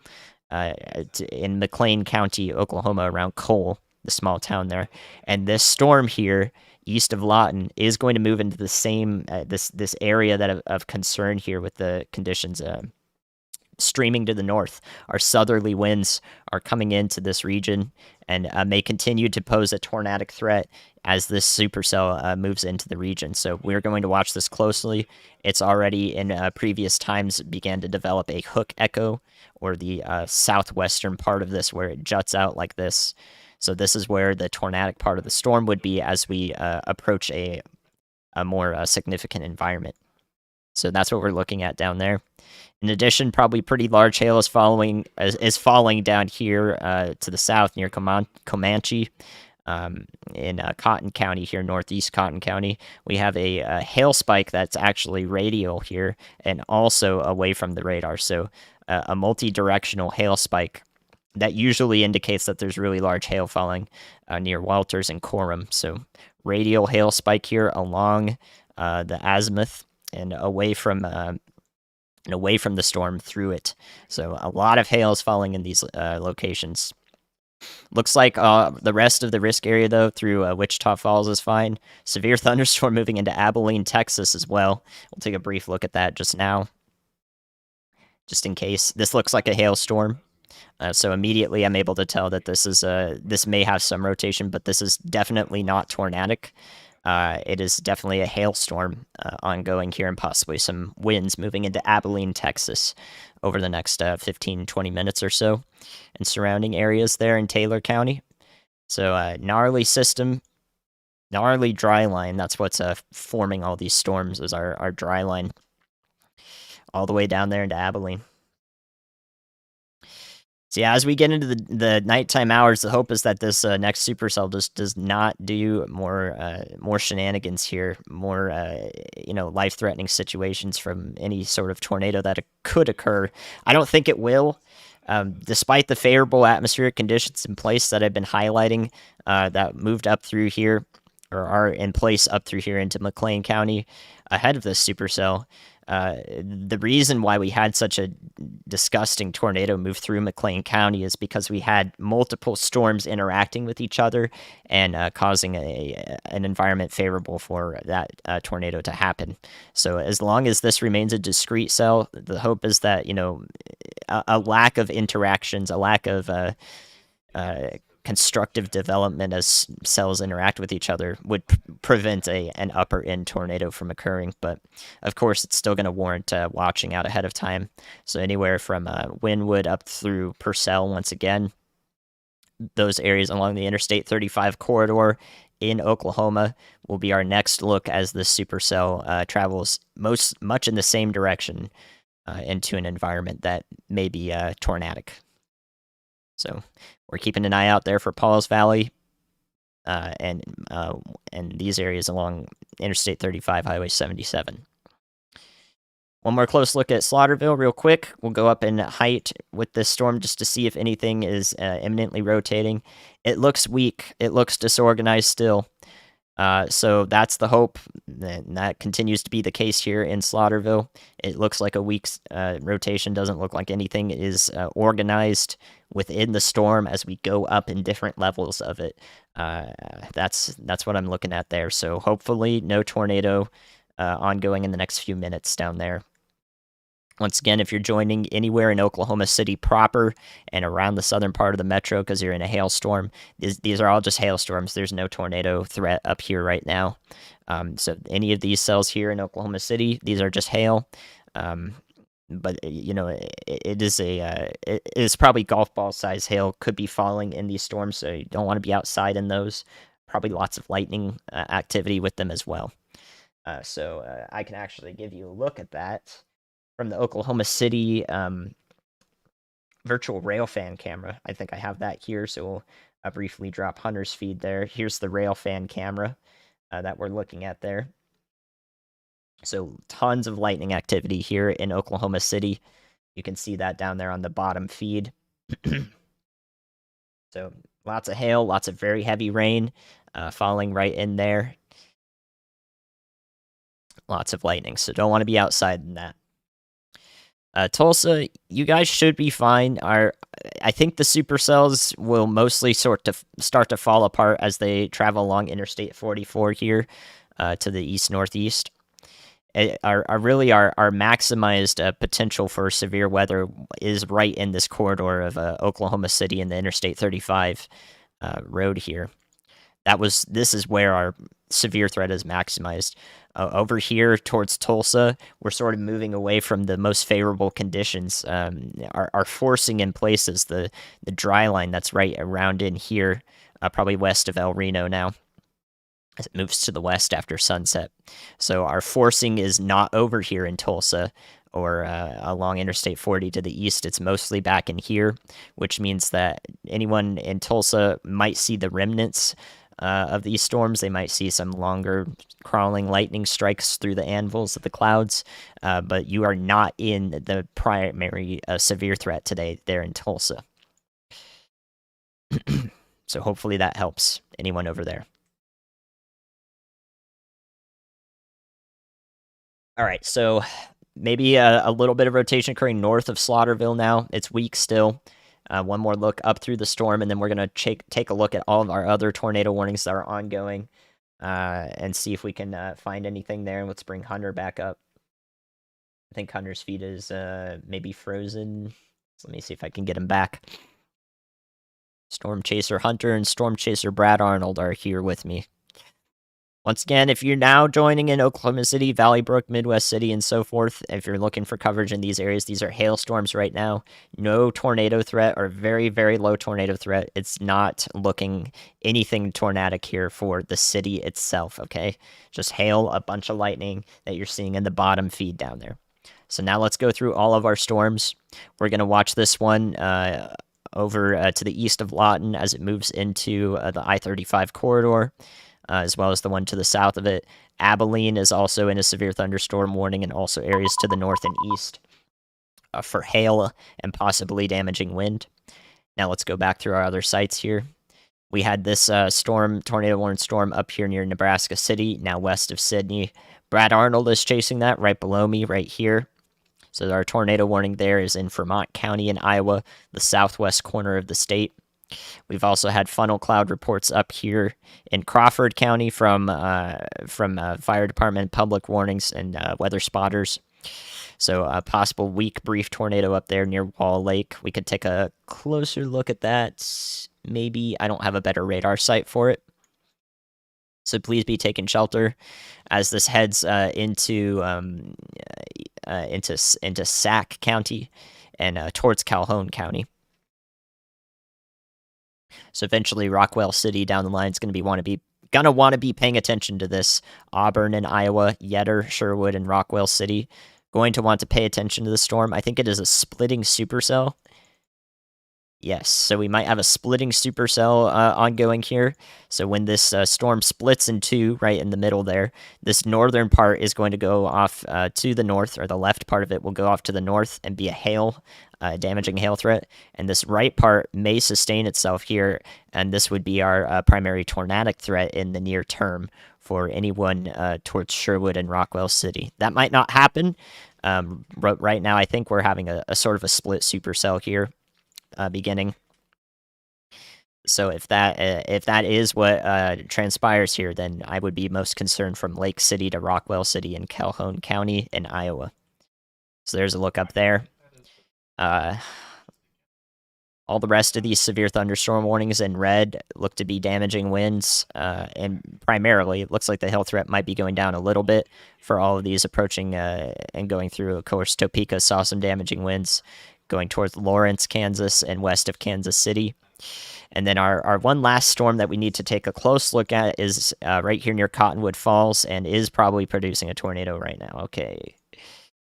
in McLean County, Oklahoma, around Cole, the small town there. And this storm here, east of Lawton, is going to move into the same this area of concern here, with the conditions streaming to the north. Our southerly winds are coming into this region and may continue to pose a tornadic threat as this supercell moves into the region. So we're going to watch this closely. It's already in previous times began to develop a hook echo, or the southwestern part of this, where it juts out like this. So this is where the tornadic part of the storm would be as we approach a a more significant environment. So that's what we're looking at down there. In addition, probably pretty large hail is falling down here to the south near Comanche. In Cotton County here, northeast Cotton County, we have a hail spike that's actually radial here and also away from the radar. So a multi-directional hail spike that usually indicates that there's really large hail falling near Walters and Coram. So radial hail spike here along the azimuth and away from the storm through it. So a lot of hail is falling in these locations. Looks like the rest of the risk area, though, through Wichita Falls is fine. Severe thunderstorm moving into Abilene, Texas as well. We'll take a brief look at that just now, just in case. This looks like a hailstorm. So immediately I'm able to tell that this may have some rotation, but this is definitely not tornadic. It is definitely a hailstorm ongoing here and possibly some winds moving into Abilene, Texas over the next 15-20 minutes or so and surrounding areas there in Taylor County. So gnarly system, gnarly dry line. That's what's forming all these storms is our dry line all the way down there into Abilene. So yeah, as we get into the nighttime hours, the hope is that this next supercell just does not do more shenanigans here, more life-threatening situations from any sort of tornado that could occur. I don't think it will, despite the favorable atmospheric conditions in place that I've been highlighting that moved up through here or are in place up through here into McLean County ahead of this supercell. The reason why we had such a disgusting tornado move through McLean County is because we had multiple storms interacting with each other and causing an environment favorable for that tornado to happen. So as long as this remains a discrete cell, the hope is that a lack of interactions, a lack of constructive development as cells interact with each other would prevent an upper end tornado from occurring. But of course, it's still going to warrant watching out ahead of time. So anywhere from Wynwood up through Purcell, once again, those areas along the Interstate 35 corridor in Oklahoma will be our next look as the supercell travels much in the same direction into an environment that may be tornadic. So we're keeping an eye out there for Paul's Valley and these areas along Interstate 35, Highway 77. One more close look at Slaughterville real quick. We'll go up in height with this storm just to see if anything is imminently rotating. It looks weak. It looks disorganized still. So that's the hope, and that continues to be the case here in Slaughterville. It looks like a weak rotation. Doesn't look like anything is organized within the storm as we go up in different levels of it. That's what I'm looking at there. So hopefully no tornado ongoing in the next few minutes down there. Once again, if you're joining anywhere in Oklahoma City proper and around the southern part of the metro because you're in a hailstorm, these are all just hailstorms. There's no tornado threat up here right now. So any of these cells here in Oklahoma City, these are just hail. But it is probably golf ball size hail could be falling in these storms, so you don't want to be outside in those. Probably lots of lightning activity with them as well. So I can actually give you a look at that from the Oklahoma City virtual Railfan camera. I think I have that here, so we'll briefly drop Hunter's feed there. Here's the Railfan camera that we're looking at there. So tons of lightning activity here in Oklahoma City. You can see that down there on the bottom feed. So lots of hail, lots of very heavy rain falling right in there. Lots of lightning, so don't want to be outside in that. Tulsa, you guys should be fine. I think the supercells will mostly start to fall apart as they travel along Interstate 44 here to the east-northeast. Our maximized potential for severe weather is right in this corridor of Oklahoma City and the Interstate 35 road here. This is where our severe threat is maximized. Over here towards Tulsa, we're sort of moving away from the most favorable conditions. Are forcing in places the dry line that's right around in here, probably west of El Reno now. as it moves to the west after sunset. So our forcing is not over here in Tulsa or along Interstate 40 to the east. It's mostly back in here, which means that anyone in Tulsa might see the remnants of these storms. They might see some longer crawling lightning strikes through the anvils of the clouds, but you are not in the primary severe threat today there in Tulsa. So hopefully that helps anyone over there. All right, so maybe a little bit of rotation occurring north of Slaughterville now. It's weak still. One more look up through the storm, and then we're going to take a look at all of our other tornado warnings that are ongoing and see if we can find anything there. And let's bring Hunter back up. I think Hunter's feed is maybe frozen. So let me see if I can get him back. Storm Chaser Hunter and Storm Chaser Brad Arnold are here with me. Once again, if you're now joining in Oklahoma City, Valley Brook, Midwest City, and so forth, if you're looking for coverage in these areas, these are hailstorms right now. No tornado threat or very, very low tornado threat. It's not looking anything tornadic here for the city itself, okay? Just hail, a bunch of lightning that you're seeing in the bottom feed down there. So now let's go through all of our storms. We're going to watch this one over to the east of Lawton as it moves into the I-35 corridor. As well as the one to the south of it. Abilene is also in a severe thunderstorm warning, and also areas to the north and east for hail and possibly damaging wind. Now let's go back through our other sites here. We had this tornado warning storm up here near Nebraska City, now west of Sydney. Brad Arnold is chasing that right below me, right here. So our tornado warning there is in Vermont County in Iowa, the southwest corner of the state. We've also had funnel cloud reports up here in Crawford County from fire department public warnings and weather spotters. So a possible weak brief tornado up there near Wall Lake. We could take a closer look at that. Maybe I don't have a better radar site for it. So please be taking shelter as this heads into Sac County and towards Calhoun County. So eventually, Rockwell City down the line is going to want to be paying attention to this. Auburn and Iowa, Yetter, Sherwood, and Rockwell City going to want to pay attention to the storm. I think it is a splitting supercell. Yes, so we might have a splitting supercell ongoing here. So when this storm splits in two, right in the middle there, this northern part is going to go off to the north, or the left part of it will go off to the north and be a damaging hail threat. And this right part may sustain itself here, and this would be our primary tornadic threat in the near term for anyone towards Sherwood and Rockwell City. That might not happen. Right now, I think we're having a sort of a split supercell here. Beginning. So if that is what transpires here, then I would be most concerned from Lake City to Rockwell City in Calhoun County in Iowa. So there's a look up there. All the rest of these severe thunderstorm warnings in red look to be damaging winds, and primarily it looks like the hail threat might be going down a little bit for all of these approaching and going through. Of course, Topeka saw some damaging winds going towards Lawrence, Kansas, and west of Kansas City. And then our one last storm that we need to take a close look at is right here near Cottonwood Falls and is probably producing a tornado right now. Okay.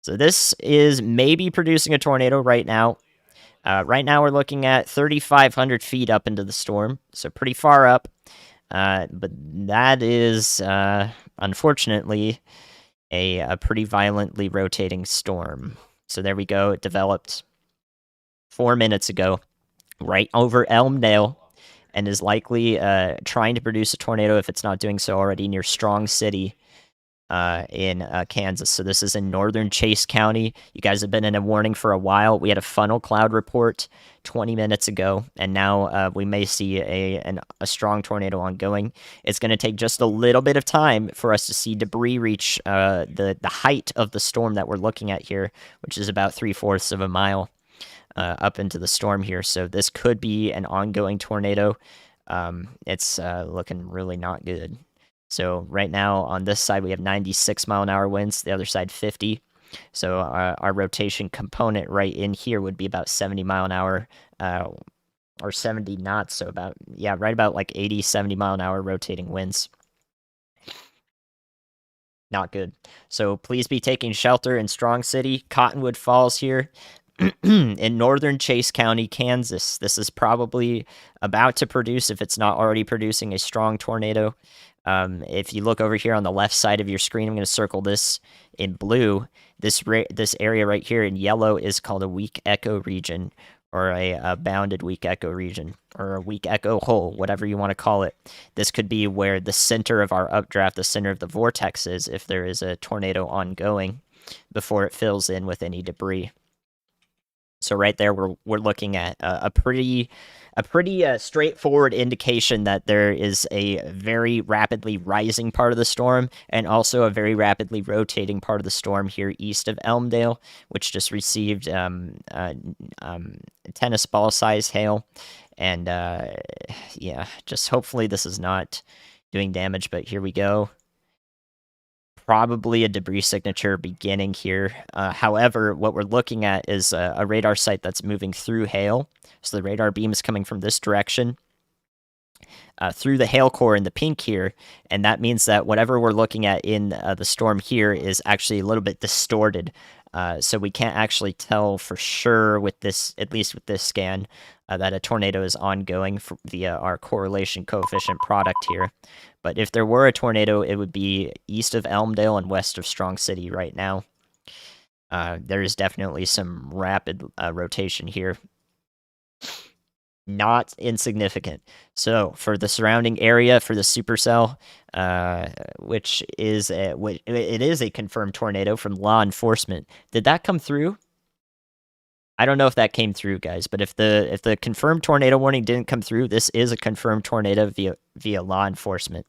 So this is maybe producing a tornado right now. Right now we're looking at 3,500 feet up into the storm, so pretty far up. But that is, unfortunately, a pretty violently rotating storm. So there we go. It developed 4 minutes ago, right over Elmdale, and is likely trying to produce a tornado if it's not doing so already near Strong City in Kansas. So this is in northern Chase County. You guys have been in a warning for a while. We had a funnel cloud report 20 minutes ago, and now we may see a strong tornado ongoing. It's going to take just a little bit of time for us to see debris reach the height of the storm that we're looking at here, which is about 3/4 of a mile up into the storm here. So this could be an ongoing tornado. It's looking really not good. So right now on this side we have 96-mile-an-hour winds, the other side 50. So our rotation component right in here would be about 70 mile an hour or 70 knots. So right about like 80, 70 mile an hour rotating winds. not good. So please be taking shelter in Strong City, Cottonwood Falls here. In northern Chase County, Kansas. This is probably about to produce, if it's not already producing, a strong tornado. If you look over here on the left side of your screen, I'm going to circle this in blue. This area right here in yellow is called a weak echo region, or a bounded weak echo region, or a weak echo hole, whatever you want to call it. This could be where the center of our updraft, the center of the vortex is, if there is a tornado ongoing, before it fills in with any debris. So right there, we're looking at a pretty straightforward indication that there is a very rapidly rising part of the storm, and also a very rapidly rotating part of the storm here east of Elmdale, which just received tennis ball size hail, and yeah, just hopefully this is not doing damage. But here we go. Probably a debris signature beginning here. However, what we're looking at is a radar site that's moving through hail. So the radar beam is coming from this direction through the hail core in the pink here, and that means that whatever we're looking at in the storm here is actually a little bit distorted. So we can't actually tell for sure with this, at least with this scan, that a tornado is ongoing via our correlation coefficient product here. But if there were a tornado, it would be east of Elmdale and west of Strong City right now. There is definitely some rapid rotation here. Not insignificant. So for the surrounding area, for the supercell, which is it is a confirmed tornado from law enforcement. Did that come through? I don't know if that came through, guys. But if the confirmed tornado warning didn't come through, this is a confirmed tornado via law enforcement.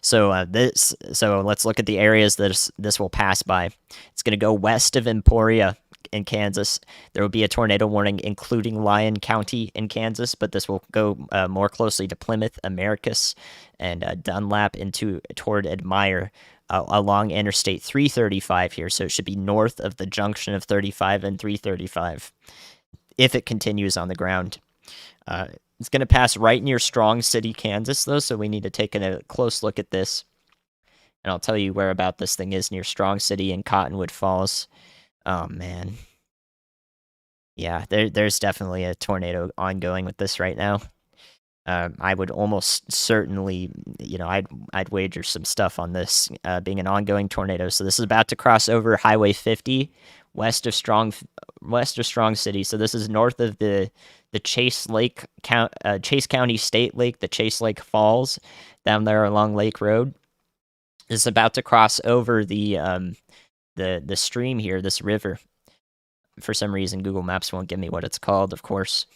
So let's look at the areas that this will pass by. It's going to go west of Emporia in Kansas. There will be a tornado warning, including Lyon County in Kansas, but this will go more closely to Plymouth, Americus, and Dunlap toward Admire along Interstate 335 here. So it should be north of the junction of 35 and 335 if it continues on the ground. It's going to pass right near Strong City, Kansas, though, so we need to take a close look at this. And I'll tell you where about this thing is, near Strong City and Cottonwood Falls. Oh, man. Yeah, there's definitely a tornado ongoing with this right now. I would almost certainly, I'd wager some stuff on this being an ongoing tornado. So this is about to cross over Highway 50 west of Strong City. So this is north of the Chase County State Lake, the Chase Lake Falls, down there along Lake Road. This is about to cross over the stream here, this river. For some reason, Google Maps won't give me what it's called, of course.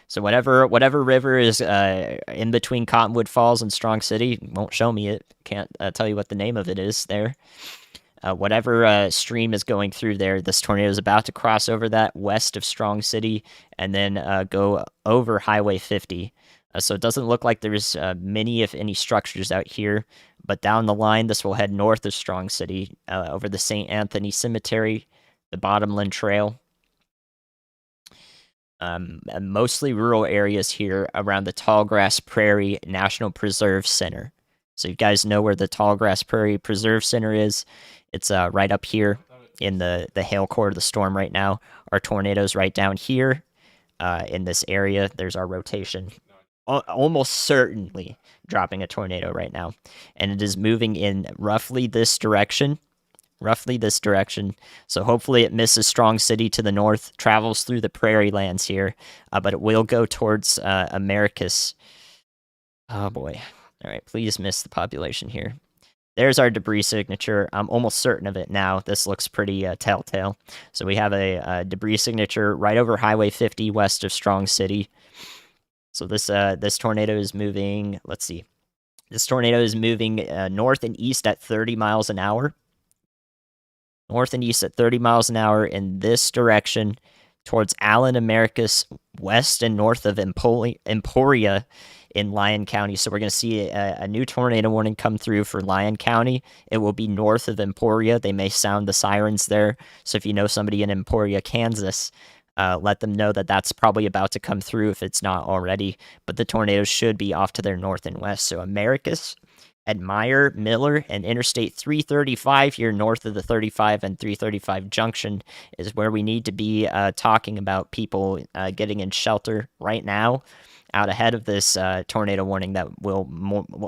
So whatever river is in between Cottonwood Falls and Strong City, won't show me it. Can't tell you what the name of it is there. Whatever stream is going through there, this tornado is about to cross over that west of Strong City and then go over Highway 50. So it doesn't look like there's many, if any, structures out here. But down the line, this will head north of Strong City over the St. Anthony Cemetery, the Bottomland Trail. Mostly rural areas here around the Tallgrass Prairie National Preserve Center. So you guys know where the Tallgrass Prairie Preserve Center is. It's right up here in the hail core of the storm right now. Our tornado's right down here in this area. There's our rotation. Almost certainly dropping a tornado right now. And it is moving in roughly this direction. So hopefully it misses Strong City to the north, travels through the prairie lands here, but it will go towards Americus. Oh boy. All right, please miss the population here. There's our debris signature. I'm almost certain of it now. This looks pretty telltale. So we have a debris signature right over Highway 50 west of Strong City. So this tornado is moving, let's see. This tornado is moving north and east at 30 miles an hour. North and east at 30 miles an hour in this direction towards Allen, Americus, west and north of Emporia in Lyon County. So we're going to see a new tornado warning come through for Lyon County. It will be north of Emporia. They may sound the sirens there. So if you know somebody in Emporia, Kansas, let them know that that's probably about to come through if it's not already. But the tornadoes should be off to their north and west. So Americus Admire, Miller, and Interstate 335 here north of the 35 and 335 junction is where we need to be talking about people getting in shelter right now out ahead of this tornado warning that will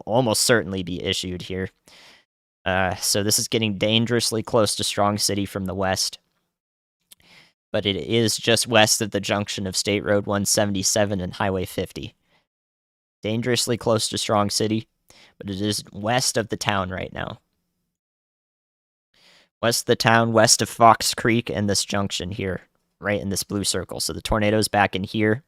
almost certainly be issued here. So this is getting dangerously close to Strong City from the west. But it is just west of the junction of State Road 177 and Highway 50. Dangerously close to Strong City, but it is west of the town right now. West of the town, west of Fox Creek and this junction here, right in this blue circle. So the tornado's back in here.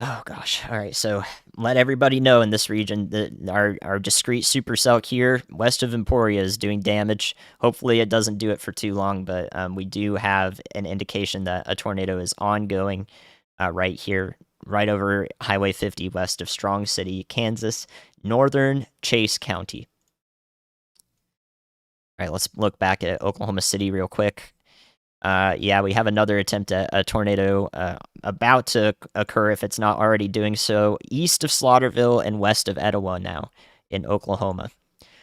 Oh gosh. All right. So let everybody know in this region that our discrete supercell here west of Emporia is doing damage. Hopefully it doesn't do it for too long, but we do have an indication that a tornado is ongoing right here, right over Highway 50 west of Strong City, Kansas, northern Chase County. All right, let's look back at Oklahoma City real quick. Yeah, we have another attempt at a tornado about to occur if it's not already doing so, east of Slaughterville and west of Etowah now in Oklahoma.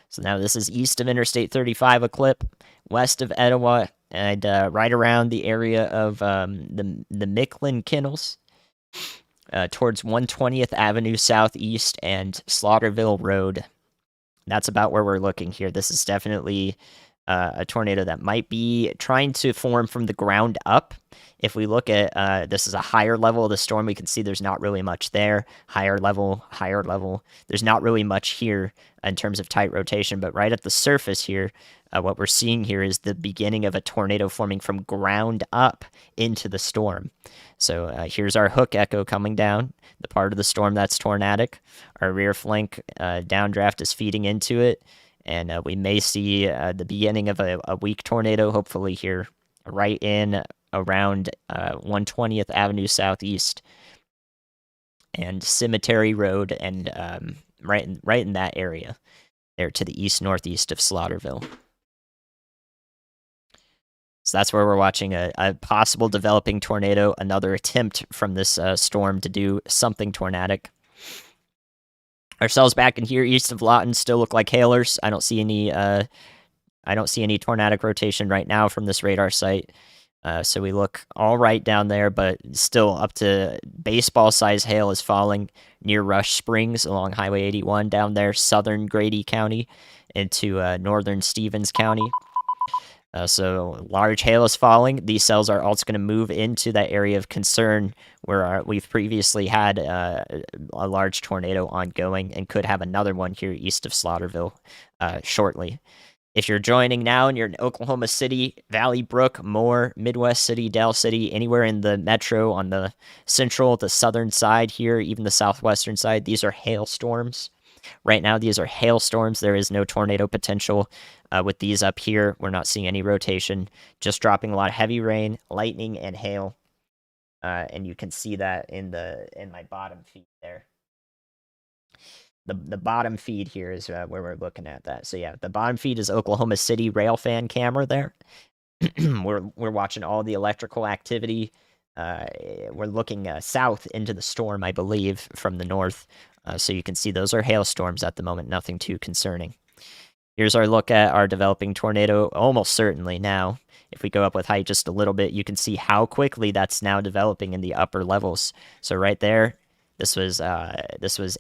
So now this is east of Interstate 35 a clip, west of Etowah, and right around the area of the Micklin Kennels towards 120th Avenue Southeast and Slaughterville Road. That's about where we're looking here. This is definitely a tornado that might be trying to form from the ground up. If we look at this is a higher level of the storm, we can see there's not really much there. Higher level. There's not really much here in terms of tight rotation, but right at the surface here, what we're seeing here is the beginning of a tornado forming from ground up into the storm. So here's our hook echo coming down, the part of the storm that's tornadic. Our rear flank downdraft is feeding into it. And we may see the beginning of a weak tornado, hopefully here, right in around 120th Avenue Southeast and Cemetery Road, and right in that area, there to the east northeast of Slaughterville. So that's where we're watching a possible developing tornado, another attempt from this storm to do something tornadic. Our cells back in here east of Lawton still look like hailers. I don't see any tornadic rotation right now from this radar site. So we look all right down there, but still up to baseball size hail is falling near Rush Springs along Highway 81 down there, southern Grady County into northern Stevens County. So large hail is falling. These cells are also going to move into that area of concern where we've previously had a large tornado ongoing and could have another one here east of Slaughterville shortly. If you're joining now and you're in Oklahoma City, Valley Brook, Moore, Midwest City, Del City, anywhere in the metro on the central, the southern side here, even the southwestern side, these are hailstorms. Right now, these are hailstorms. There is no tornado potential with these up here. We're not seeing any rotation, just dropping a lot of heavy rain, lightning, and hail. And you can see that in my bottom feed there. The bottom feed here is where we're looking at that. So yeah, the bottom feed is Oklahoma City Railfan camera there. we're watching all the electrical activity. We're looking south into the storm, I believe, from the north. So you can see those are hailstorms at the moment, nothing too concerning. Here's our look at our developing tornado, almost certainly now. If we go up with height just a little bit, you can see how quickly that's now developing in the upper levels. So right there, this was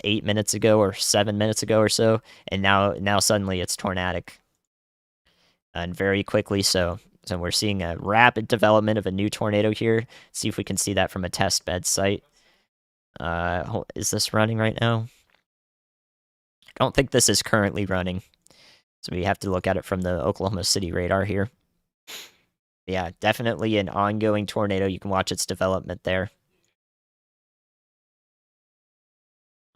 8 minutes ago or 7 minutes ago or so, and now suddenly it's tornadic, and very quickly so. So we're seeing a rapid development of a new tornado here. See if we can see that from a test bed site. Is this running right now? I don't think this is currently running. So we have to look at it from the Oklahoma City radar here. Yeah, definitely an ongoing tornado. You can watch its development there.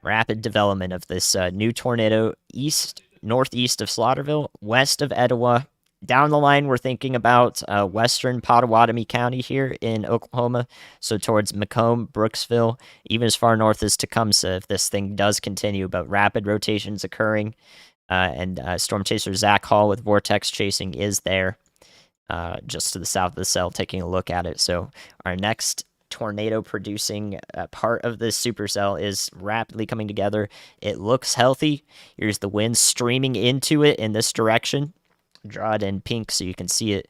Rapid development of this new tornado northeast of Slaughterville, west of Etowah. Down the line, we're thinking about western Pottawatomie County here in Oklahoma, so towards Macomb, Brooksville, even as far north as Tecumseh if this thing does continue, but rapid rotations occurring, and Storm Chaser Zach Hall with Vortex chasing is there, just to the south of the cell, taking a look at it. So our next tornado producing part of this supercell is rapidly coming together. It looks healthy. Here's the wind streaming into it in this direction. Draw it in pink so you can see it.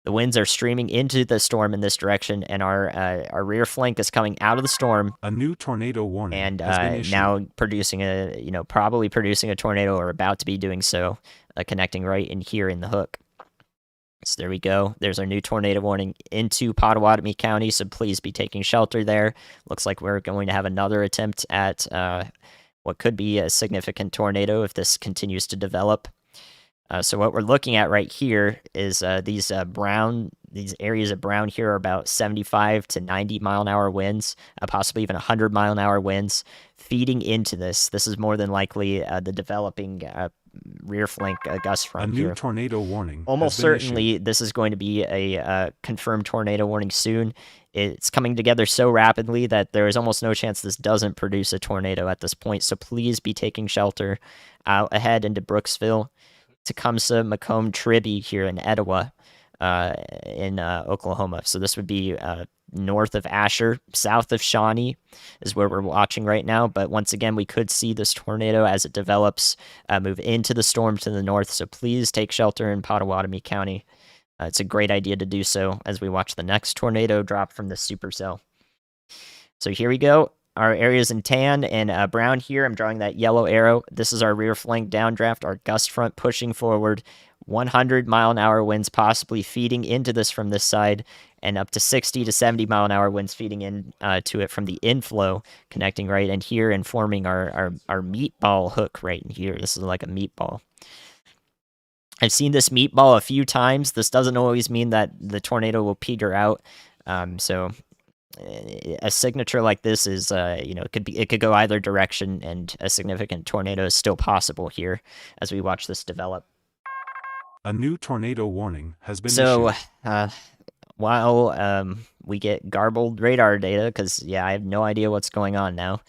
The winds are streaming into the storm in this direction, and our rear flank is coming out of the storm. A new tornado warning And has been issued. now producing probably producing a tornado, or about to be doing so, connecting right in here in the hook. So there we go. There's our new tornado warning into Pottawatomie County, so please be taking shelter there. Looks like we're going to have another attempt at what could be a significant tornado if this continues to develop. So what we're looking at right here is these areas of brown here are about 75 to 90 mile an hour winds, possibly even 100 mile an hour winds feeding into this. This is more than likely the developing rear flank gust front here. A new tornado warning. Almost certainly this is going to be a confirmed tornado warning soon. It's coming together so rapidly that there is almost no chance this doesn't produce a tornado at this point. So please be taking shelter out ahead into Brooksville, Tecumseh, Macomb, Tribby here in Etowah, in Oklahoma. So this would be north of Asher, south of Shawnee is where we're watching right now. But once again, we could see this tornado as it develops move into the storm to the north. So please take shelter in Pottawatomie County. It's a great idea to do so as we watch the next tornado drop from the supercell. So here we go. Our areas in tan and brown here. I'm drawing that yellow arrow. This is our rear flank downdraft, our gust front pushing forward. 100 mile an hour winds possibly feeding into this from this side, and up to 60 to 70 mile an hour winds feeding in to it from the inflow, connecting right in here and forming our meatball hook right in here. This is like a meatball. I've seen this meatball a few times. This doesn't always mean that the tornado will peter out. So a signature like this is, it could go either direction, and a significant tornado is still possible here as we watch this develop. A new tornado warning has been issued. So, while we get garbled radar data, because, I have no idea what's going on now,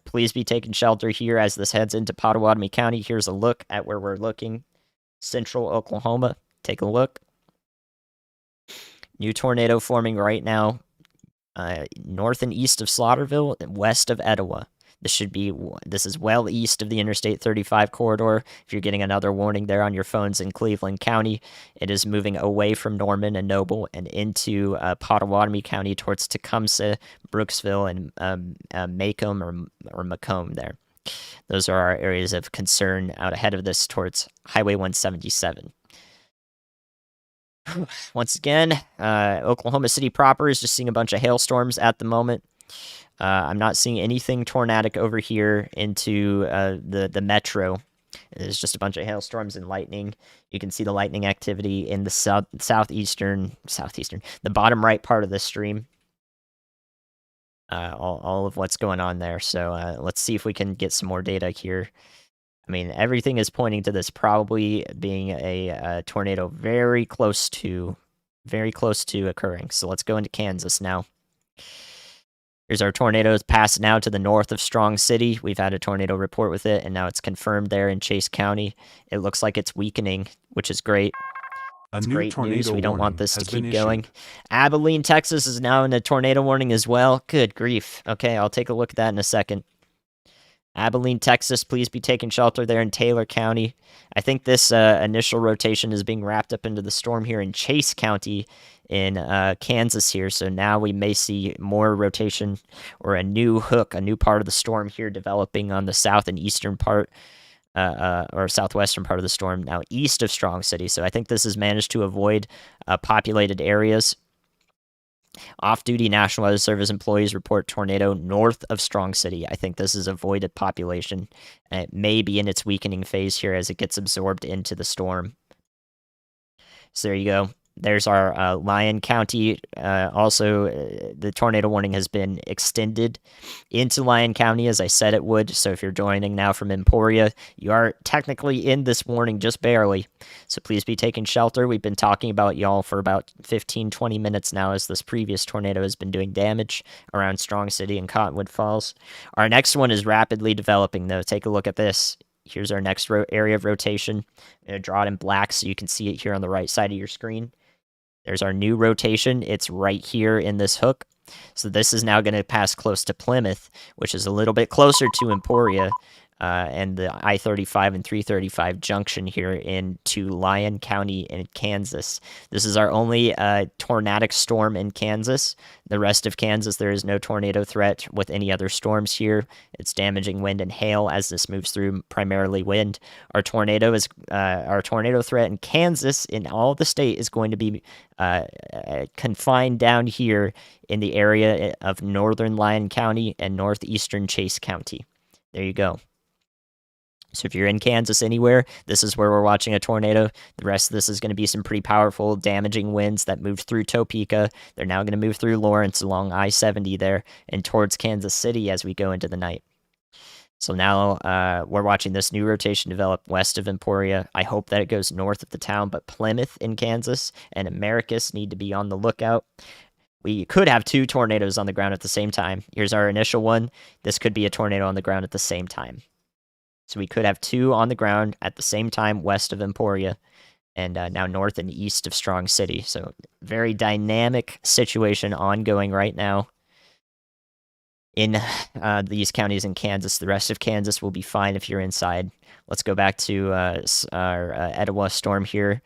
please be taking shelter here as this heads into Pottawatomie County. Here's a look at where we're looking. Central Oklahoma. Take a look. New tornado forming right now. North and east of Slaughterville, and west of Etowah. This is well east of the Interstate 35 corridor. If you're getting another warning there on your phones in Cleveland County, it is moving away from Norman and Noble and into Pottawatomie County towards Tecumseh, Brooksville, and Macomb or Macomb there. Those are our areas of concern out ahead of this towards Highway 177. Once again, Oklahoma City proper is just seeing a bunch of hailstorms at the moment. I'm not seeing anything tornadic over here into the metro. It's just a bunch of hailstorms and lightning. You can see the lightning activity in the southeastern, the bottom right part of the stream. All of what's going on there. So let's see if we can get some more data here. I mean, everything is pointing to this probably being a tornado very close to occurring. So let's go into Kansas now. Here's our tornadoes passing out to the north of Strong City. We've had a tornado report with it, and now it's confirmed there in Chase County. It looks like it's weakening, which is great. It's great news. We don't want this to keep going. Abilene, Texas is now in a tornado warning as well. Good grief. Okay, I'll take a look at that in a second. Abilene, Texas, please be taking shelter there in Taylor County. I think this initial rotation is being wrapped up into the storm here in Chase County in Kansas here. So now we may see more rotation or a new hook, a new part of the storm here developing on the south and eastern part or southwestern part of the storm now east of Strong City. So I think this has managed to avoid populated areas. Off-duty National Weather Service employees report tornado north of Strong City. I think this is avoided population. And it may be in its weakening phase here as it gets absorbed into the storm. So there you go. There's our Lyon County. Also, the tornado warning has been extended into Lyon County, as I said it would. So if you're joining now from Emporia, you are technically in this warning just barely. So please be taking shelter. We've been talking about y'all for about 15, 20 minutes now as this previous tornado has been doing damage around Strong City and Cottonwood Falls. Our next one is rapidly developing, though. Take a look at this. Here's our next area of rotation. I'm going to draw it in black so you can see it here on the right side of your screen. There's our new rotation. It's right here in this hook. So this is now going to pass close to Plymouth, which is a little bit closer to Emporia, and the I-35 and 335 junction here into Lyon County in Kansas. This is our only tornadic storm in Kansas. The rest of Kansas, there is no tornado threat with any other storms here. It's damaging wind and hail as this moves through, primarily wind. Our tornado threat in Kansas, in all the state, is going to be confined down here in the area of northern Lyon County and northeastern Chase County. There you go. So if you're in Kansas anywhere, this is where we're watching a tornado. The rest of this is going to be some pretty powerful, damaging winds that moved through Topeka. They're now going to move through Lawrence along I-70 there and towards Kansas City as we go into the night. So now we're watching this new rotation develop west of Emporia. I hope that it goes north of the town, but Plymouth in Kansas and Americus need to be on the lookout. We could have 2 tornadoes on the ground at the same time. Here's our initial one. This could be a tornado on the ground at the same time. So we could have 2 on the ground at the same time west of Emporia and now north and east of Strong City. So very dynamic situation ongoing right now in these counties in Kansas. The rest of Kansas will be fine if you're inside. Let's go back to our Etowah storm here.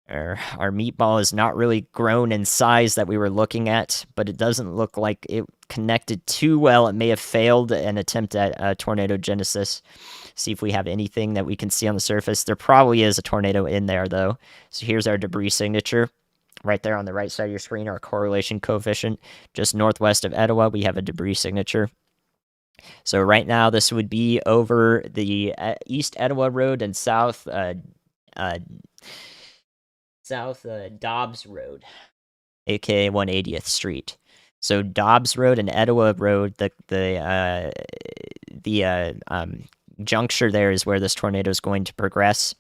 Our meatball is not really grown in size that we were looking at, but it doesn't look like it connected too well. It may have failed an attempt at tornado genesis. See if we have anything that we can see on the surface. There probably is a tornado in there, though. So here's our debris signature. Right there on the right side of your screen, our correlation coefficient. Just northwest of Etowah, we have a debris signature. So right now, this would be over the East Etowah Road and South Dobbs Road, aka 180th Street. So Dobbs Road and Etowah Road, the juncture there is where this tornado is going to progress.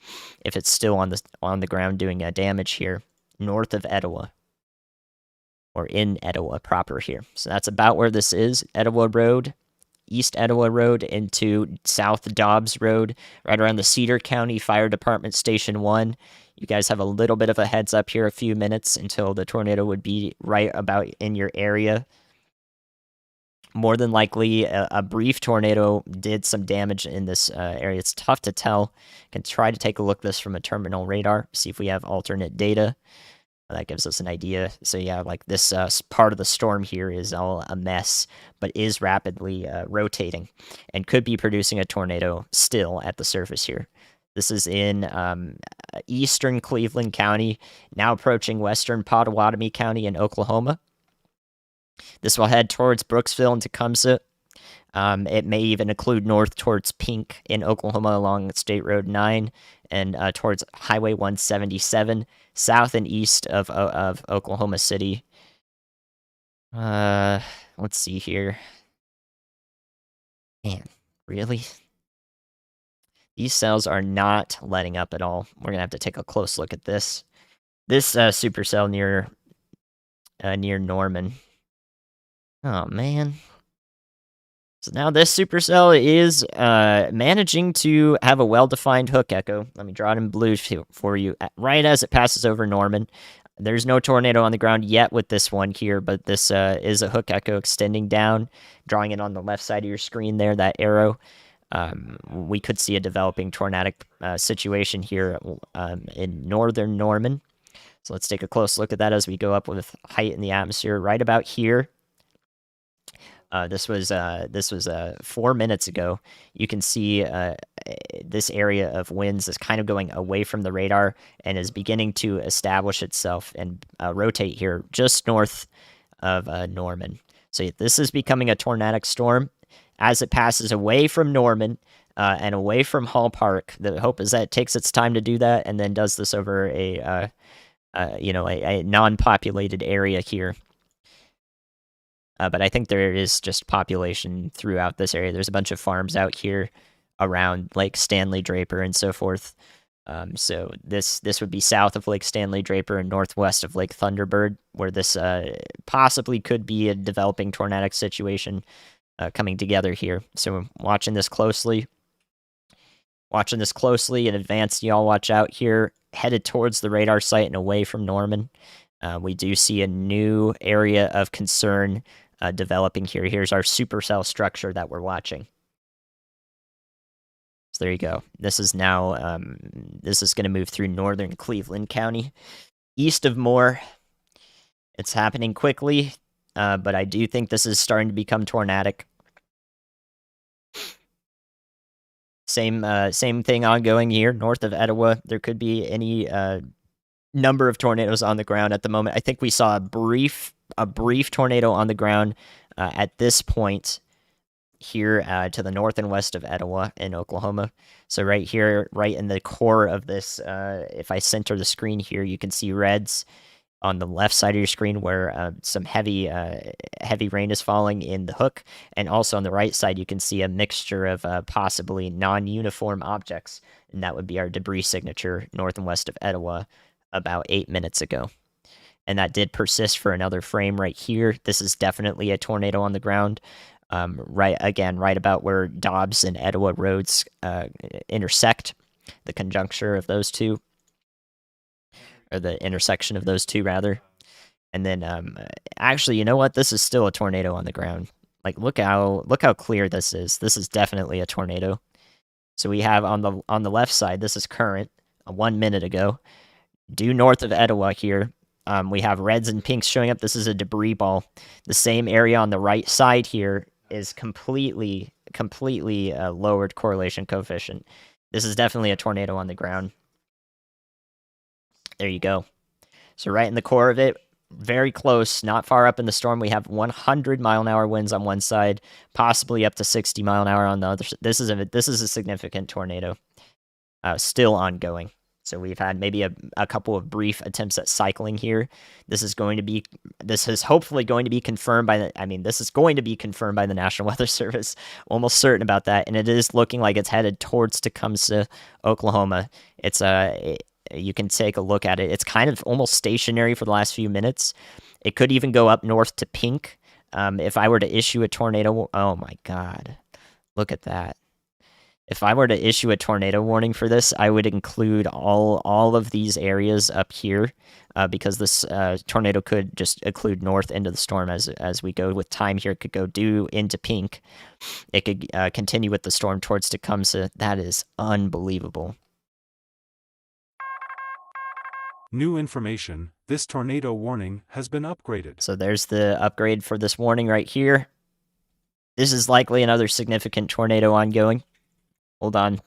If it's still on the ground doing damage here, north of Etowah, or in Etowah proper here. So that's about where this is. Etowah Road, East Etowah Road into South Dobbs Road, right around the Cedar County Fire Department Station 1. You guys have a little bit of a heads up here, a few minutes until the tornado would be right about in your area. More than likely, a brief tornado did some damage in this area. It's tough to tell. Can try to take a look at this from a terminal radar, see if we have alternate data. That gives us an idea. So yeah, like this part of the storm here is all a mess, but is rapidly rotating and could be producing a tornado still at the surface here. This is in eastern Cleveland County, now approaching western Pottawatomie County in Oklahoma. This will head towards Brooksville and Tecumseh. It may even include north towards Pink in Oklahoma along State Road 9 and towards Highway 177, south and east of Oklahoma City. Let's see here. Man, really? These cells are not letting up at all. We're going to have to take a close look at this. This supercell near Norman. Oh, man. So now this supercell is managing to have a well-defined hook echo. Let me draw it in blue for you. Right as it passes over Norman. There's no tornado on the ground yet with this one here, but this is a hook echo extending down, drawing it on the left side of your screen there, that arrow. We could see a developing tornadic situation here in northern Norman. So let's take a close look at that as we go up with height in the atmosphere right about here. This was 4 minutes ago. You can see this area of winds is kind of going away from the radar and is beginning to establish itself and rotate here just north of Norman. So this is becoming a tornadic storm. As it passes away from Norman and away from Hall Park, the hope is that it takes its time to do that and then does this over a non-populated area here. But I think there is just population throughout this area. There's a bunch of farms out here around Lake Stanley Draper and so forth. So this would be south of Lake Stanley Draper and northwest of Lake Thunderbird, where this possibly could be a developing tornadic situation coming together here. So watching this closely. Watching this closely in advance, y'all watch out here. Headed towards the radar site and away from Norman. We do see a new area of concern developing here. Here's our supercell structure that we're watching. So there you go. This is now, this is going to move through northern Cleveland County. East of Moore, it's happening quickly, but I do think this is starting to become tornadic. Same thing ongoing here, north of Etowah. There could be any number of tornadoes on the ground at the moment. I think we saw a brief tornado on the ground at this point here to the north and west of Etowah in Oklahoma. So right here, right in the core of this, if I center the screen here, you can see reds on the left side of your screen where some heavy rain is falling in the hook, and also on the right side you can see a mixture of possibly non-uniform objects, and that would be our debris signature north and west of Etowah about 8 minutes ago. And that did persist for another frame right here. This is definitely a tornado on the ground. Right about where Dobbs and Etowah roads intersect, the conjuncture of those two, or the intersection of those two rather. And then actually, you know what? This is still a tornado on the ground. Like look how clear this is. This is definitely a tornado. So we have on the left side, this is current, 1 minute ago. Due north of Etowah here, we have reds and pinks showing up. This is a debris ball. The same area on the right side here is completely lowered correlation coefficient. This is definitely a tornado on the ground. There you go. So right in the core of it, very close, not far up in the storm, we have 100-mile-an-hour winds on one side, possibly up to 60-mile-an-hour on the other. This is a significant tornado, still ongoing. So we've had maybe a couple of brief attempts at cycling here. This is hopefully going to be confirmed by this is going to be confirmed by the National Weather Service. Almost certain about that, and it is looking like it's headed towards Tecumseh, Oklahoma. It's you can take a look at it. It's kind of almost stationary for the last few minutes. It could even go up north to pink. If I were to issue a tornado, oh my God, look at that. If I were to issue a tornado warning for this, I would include all of these areas up here because this tornado could just include north into the storm as we go with time here. It could go due into pink. It could continue with the storm towards Tecumseh. That is unbelievable. New information. This tornado warning has been upgraded. So there's the upgrade for this warning right here. This is likely another significant tornado ongoing. Hold on.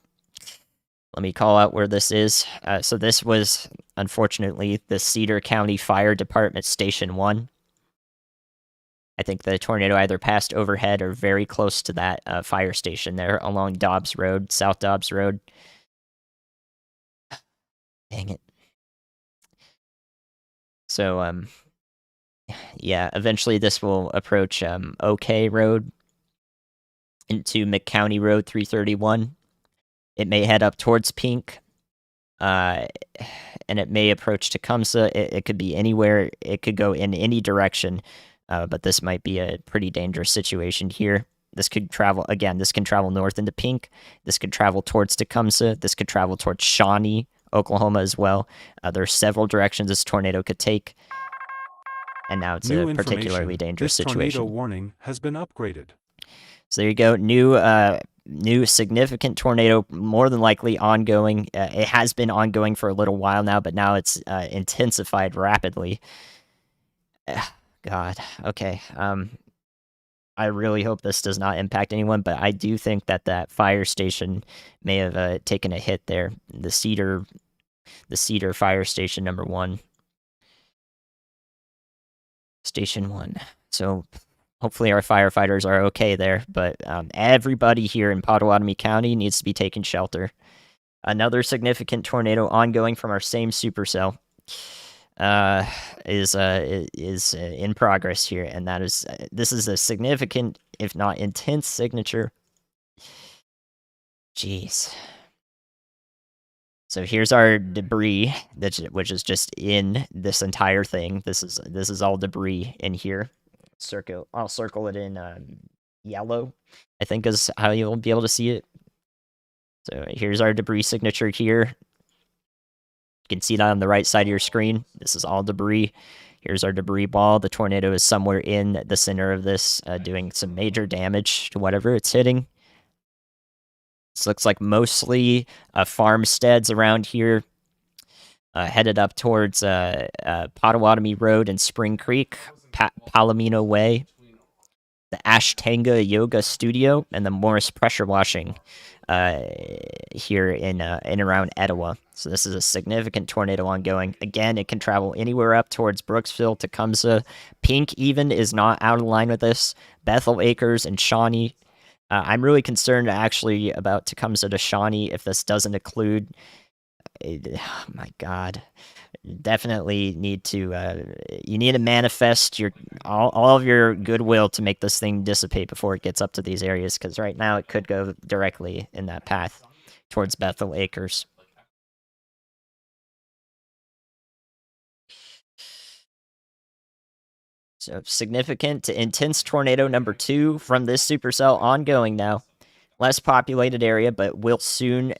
Let me call out where this is. So this was, unfortunately, the Cedar County Fire Department Station 1. I think the tornado either passed overhead or very close to that fire station there along Dobbs Road, South Dobbs Road. Dang it. So, yeah, eventually this will approach OK Road into McCounty Road 331. It may head up towards Pink, and it may approach Tecumseh. It could be anywhere. It could go in any direction, but this might be a pretty dangerous situation here. This could travel, again, this can travel north into Pink. This could travel towards Tecumseh. This could travel towards Shawnee, Oklahoma as well. There are several directions this tornado could take, and now it's a particularly dangerous situation. This tornado warning has been upgraded. So there you go. New significant tornado, more than likely ongoing. It has been ongoing for a little while now, but now it's intensified rapidly. God. Okay. I really hope this does not impact anyone, but I do think that fire station may have taken a hit there. The Cedar Fire Station number 1. Station 1. So hopefully our firefighters are okay there, but everybody here in Pottawatomie County needs to be taking shelter. Another significant tornado ongoing from our same supercell is in progress here, and this is a significant, if not intense, signature. Jeez. So here's our debris, which is just in this entire thing. This is all debris in here. I'll circle it in yellow, I think is how you'll be able to see it. So here's our debris signature here. You can see that on the right side of your screen. This is all debris. Here's our debris ball. The tornado is somewhere in the center of this, doing some major damage to whatever it's hitting. This looks like mostly farmsteads around here, headed up towards Potawatomi Road and Spring Creek, Palomino Way, the Ashtanga Yoga Studio, and the Morris Pressure Washing here in around Etowah. So this is a significant tornado ongoing. Again, it can travel anywhere up towards Brooksville, Tecumseh. Pink even is not out of line with this. Bethel Acres and Shawnee. I'm really concerned actually about Tecumseh to Shawnee if this doesn't include. Oh my God. Definitely need to you need to manifest your all of your goodwill to make this thing dissipate before it gets up to these areas, because right now it could go directly in that path towards Bethel Acres. So significant to intense tornado number 2 from this supercell ongoing now. Less populated area, but will soon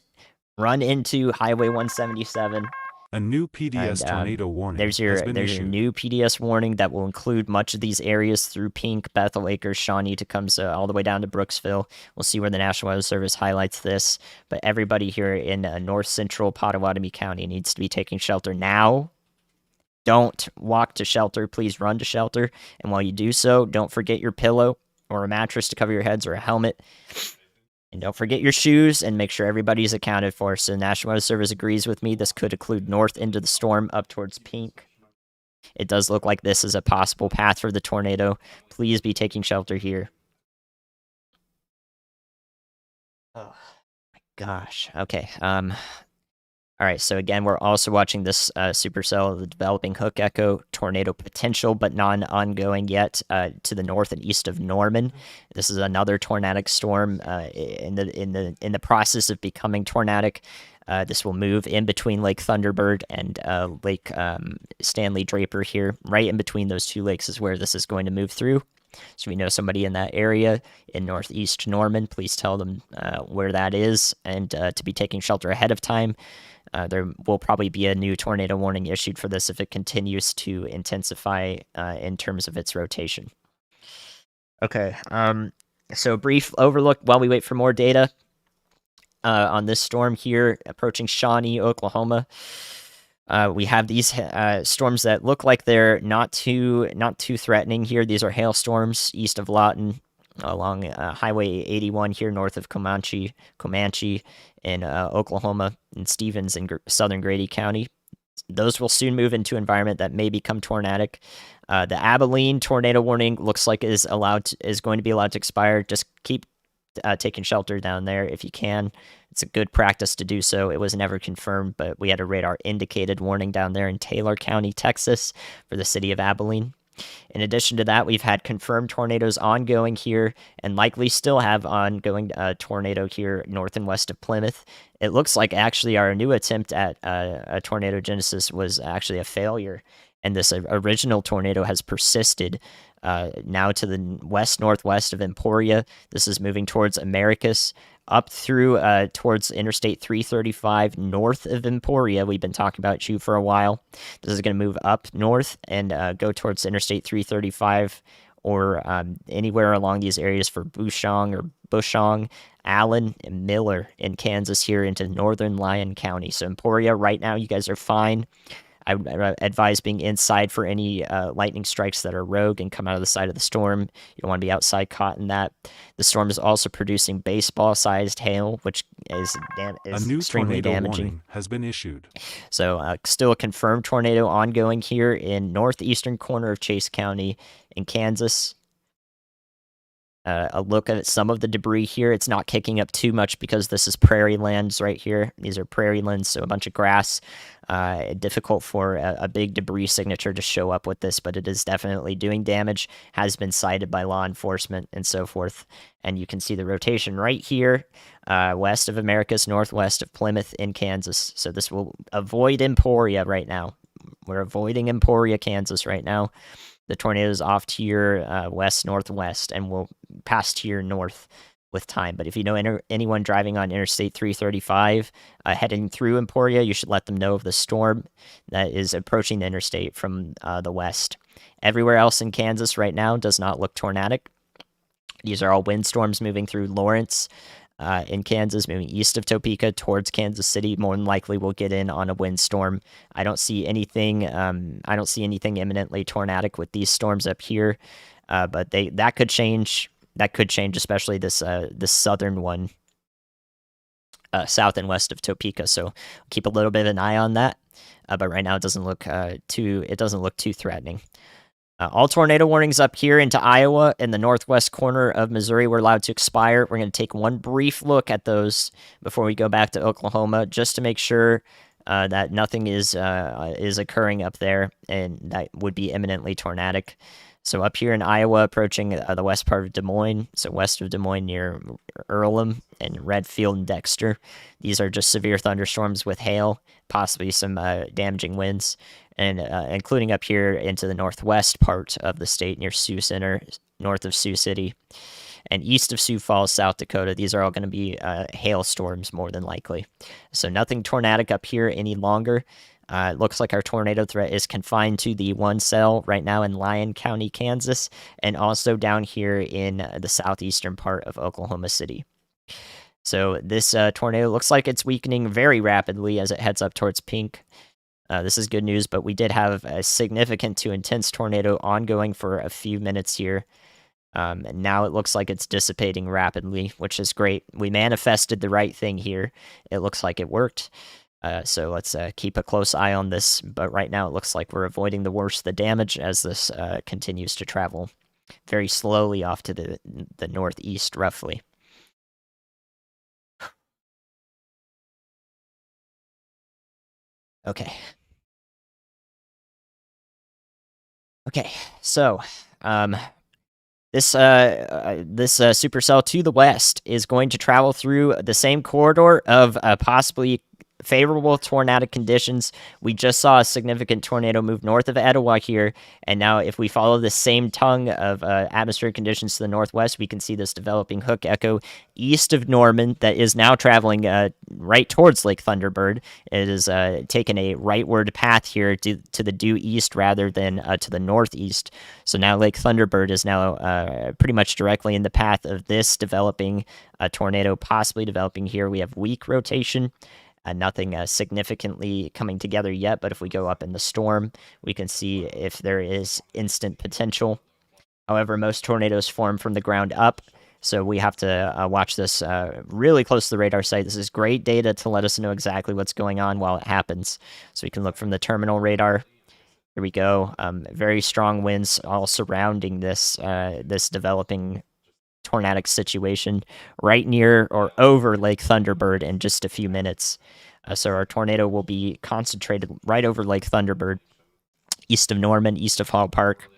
run into Highway 177. A new PDS tornado warning There's your new PDS warning that will include much of these areas through Pink, Bethel Acres, Shawnee, Tecumseh, all the way down to Brooksville. We'll see where the National Weather Service highlights this. But everybody here in north central Potawatomi County needs to be taking shelter now. Don't walk to shelter. Please run to shelter. And while you do so, don't forget your pillow or a mattress to cover your heads or a helmet. And don't forget your shoes, and make sure everybody's accounted for. So the National Weather Service agrees with me. This could include north into the storm up towards Pink. It does look like this is a possible path for the tornado. Please be taking shelter here. Oh my gosh. Okay. All right, so again, we're also watching this supercell of the developing Hook Echo tornado potential, but non-ongoing yet, to the north and east of Norman. This is another tornadic storm in the process of becoming tornadic. This will move in between Lake Thunderbird and Lake Stanley Draper here. Right in between those two lakes is where this is going to move through. So we know somebody in that area in northeast Norman. Please tell them where that is, and to be taking shelter ahead of time. There will probably be a new tornado warning issued for this if it continues to intensify in terms of its rotation. Okay, so brief overlook while we wait for more data on this storm here approaching Shawnee, Oklahoma. We have these storms that look like they're not too threatening here. These are hailstorms east of Lawton, along Highway 81 here north of Comanche in Oklahoma, and Stevens in southern Grady County. Those will soon move into environment that may become tornadic. The Abilene tornado warning looks like is going to be allowed to expire. Just keep taking shelter down there if you can. It's a good practice to do so. It was never confirmed, but we had a radar indicated warning down there in Taylor County, Texas, for the city of Abilene. In addition to that, we've had confirmed tornadoes ongoing here, and likely still have ongoing tornado here north and west of Plymouth. It looks like actually our new attempt at a tornado genesis was actually a failure, and this original tornado has persisted now to the west-northwest of Emporia. This is moving towards Americus, up through towards Interstate 335 north of Emporia. We've been talking about you for a while. This is going to move up north and go towards Interstate 335 or anywhere along these areas for Bushong, Allen, and Miller in Kansas here into northern Lyon County. So Emporia, right now, you guys are fine. I would advise being inside for any lightning strikes that are rogue and come out of the side of the storm. You don't want to be outside caught in that. The storm is also producing baseball-sized hail, which is extremely damaging. Warning has been issued. So still a confirmed tornado ongoing here in northeastern corner of Chase County in Kansas. A look at some of the debris here. It's not kicking up too much because this is prairie lands right here. These are prairie lands, so a bunch of grass. Difficult for a big debris signature to show up with this, but it is definitely doing damage, has been cited by law enforcement and so forth. And you can see the rotation right here, west of Americus, northwest of Plymouth in Kansas. So this will avoid Emporia right now. We're avoiding Emporia, Kansas right now. The tornado is off to your west-northwest and will pass to your north with time. But if you know anyone driving on Interstate 335 heading through Emporia, you should let them know of the storm that is approaching the interstate from the west. Everywhere else in Kansas right now does not look tornadic. These are all windstorms moving through Lawrence in Kansas, moving east of Topeka towards Kansas City. More than likely, we'll get in on a windstorm. I don't see anything. I don't see anything imminently tornadic with these storms up here, but that could change. That could change, especially this southern one, south and west of Topeka. So keep a little bit of an eye on that. But right now, it doesn't look too threatening. All tornado warnings up here into Iowa and the northwest corner of Missouri were allowed to expire. We're going to take one brief look at those before we go back to Oklahoma, just to make sure that nothing is occurring up there, and that would be imminently tornadic. So up here in Iowa, approaching the west part of Des Moines, so west of Des Moines near Earlham and Redfield and Dexter. These are just severe thunderstorms with hail, possibly some damaging winds, and including up here into the northwest part of the state near Sioux Center, north of Sioux City, and east of Sioux Falls, South Dakota. These are all going to be hailstorms more than likely. So nothing tornadic up here any longer. It looks like our tornado threat is confined to the one cell right now in Lyon County, Kansas, and also down here in the southeastern part of Oklahoma City. So this tornado looks like it's weakening very rapidly as it heads up towards Pink. This is good news, but we did have a significant to intense tornado ongoing for a few minutes here. And now it looks like it's dissipating rapidly, which is great. We manifested the right thing here. It looks like it worked. So let's keep a close eye on this. But right now it looks like we're avoiding the worst of the damage as this continues to travel very slowly off to the northeast, roughly. Okay. Okay, so this supercell to the west is going to travel through the same corridor of possibly favorable tornadic conditions. We just saw a significant tornado move north of Etowah here, and now if we follow the same tongue of atmospheric conditions to the northwest, we can see this developing hook echo east of Norman that is now traveling right towards Lake Thunderbird. It is taken a rightward path here to the due east rather than to the northeast. So now Lake Thunderbird is now pretty much directly in the path of this developing tornado, possibly developing here. We have weak rotation. Nothing significantly coming together yet, but if we go up in the storm, we can see if there is instant potential. However, most tornadoes form from the ground up, so we have to watch this really close to the radar site. This is great data to let us know exactly what's going on while it happens. So we can look from the terminal radar. Here we go. Very strong winds all surrounding this this developing tornadic situation right near or over Lake Thunderbird in just a few minutes. So our tornado will be concentrated right over Lake Thunderbird, east of Norman, east of Hall Park.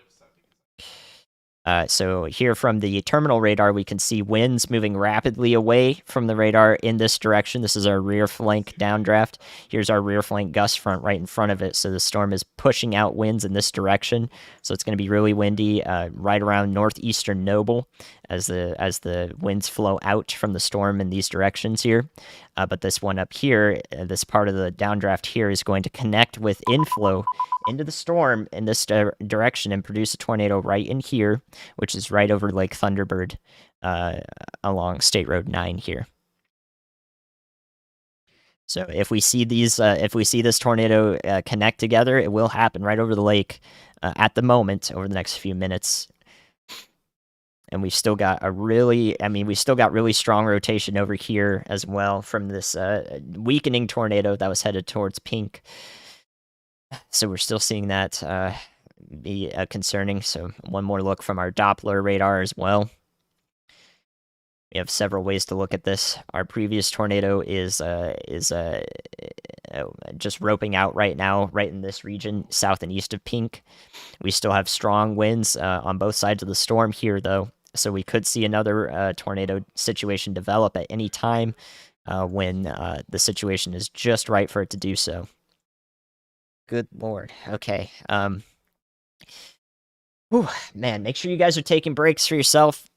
So here from the terminal radar, we can see winds moving rapidly away from the radar in this direction. This is our rear flank downdraft. Here's our rear flank gust front right in front of it. So the storm is pushing out winds in this direction. So it's going to be really windy right around northeastern Noble as the winds flow out from the storm in these directions here. But this one up here, this part of the downdraft here is going to connect with inflow into the storm in this direction and produce a tornado right in here, which is right over Lake Thunderbird along State Road 9 here. So if we see this tornado connect together, it will happen right over the lake at the moment over the next few minutes. And we've still got really strong rotation over here as well from this weakening tornado that was headed towards Pink. So we're still seeing that be concerning. So one more look from our Doppler radar as well. We have several ways to look at this. Our previous tornado is just roping out right now, right in this region, south and east of Pink. We still have strong winds on both sides of the storm here, though. So we could see another tornado situation develop at any time when the situation is just right for it to do so. Good lord. Okay. Whew, man, make sure you guys are taking breaks for yourself.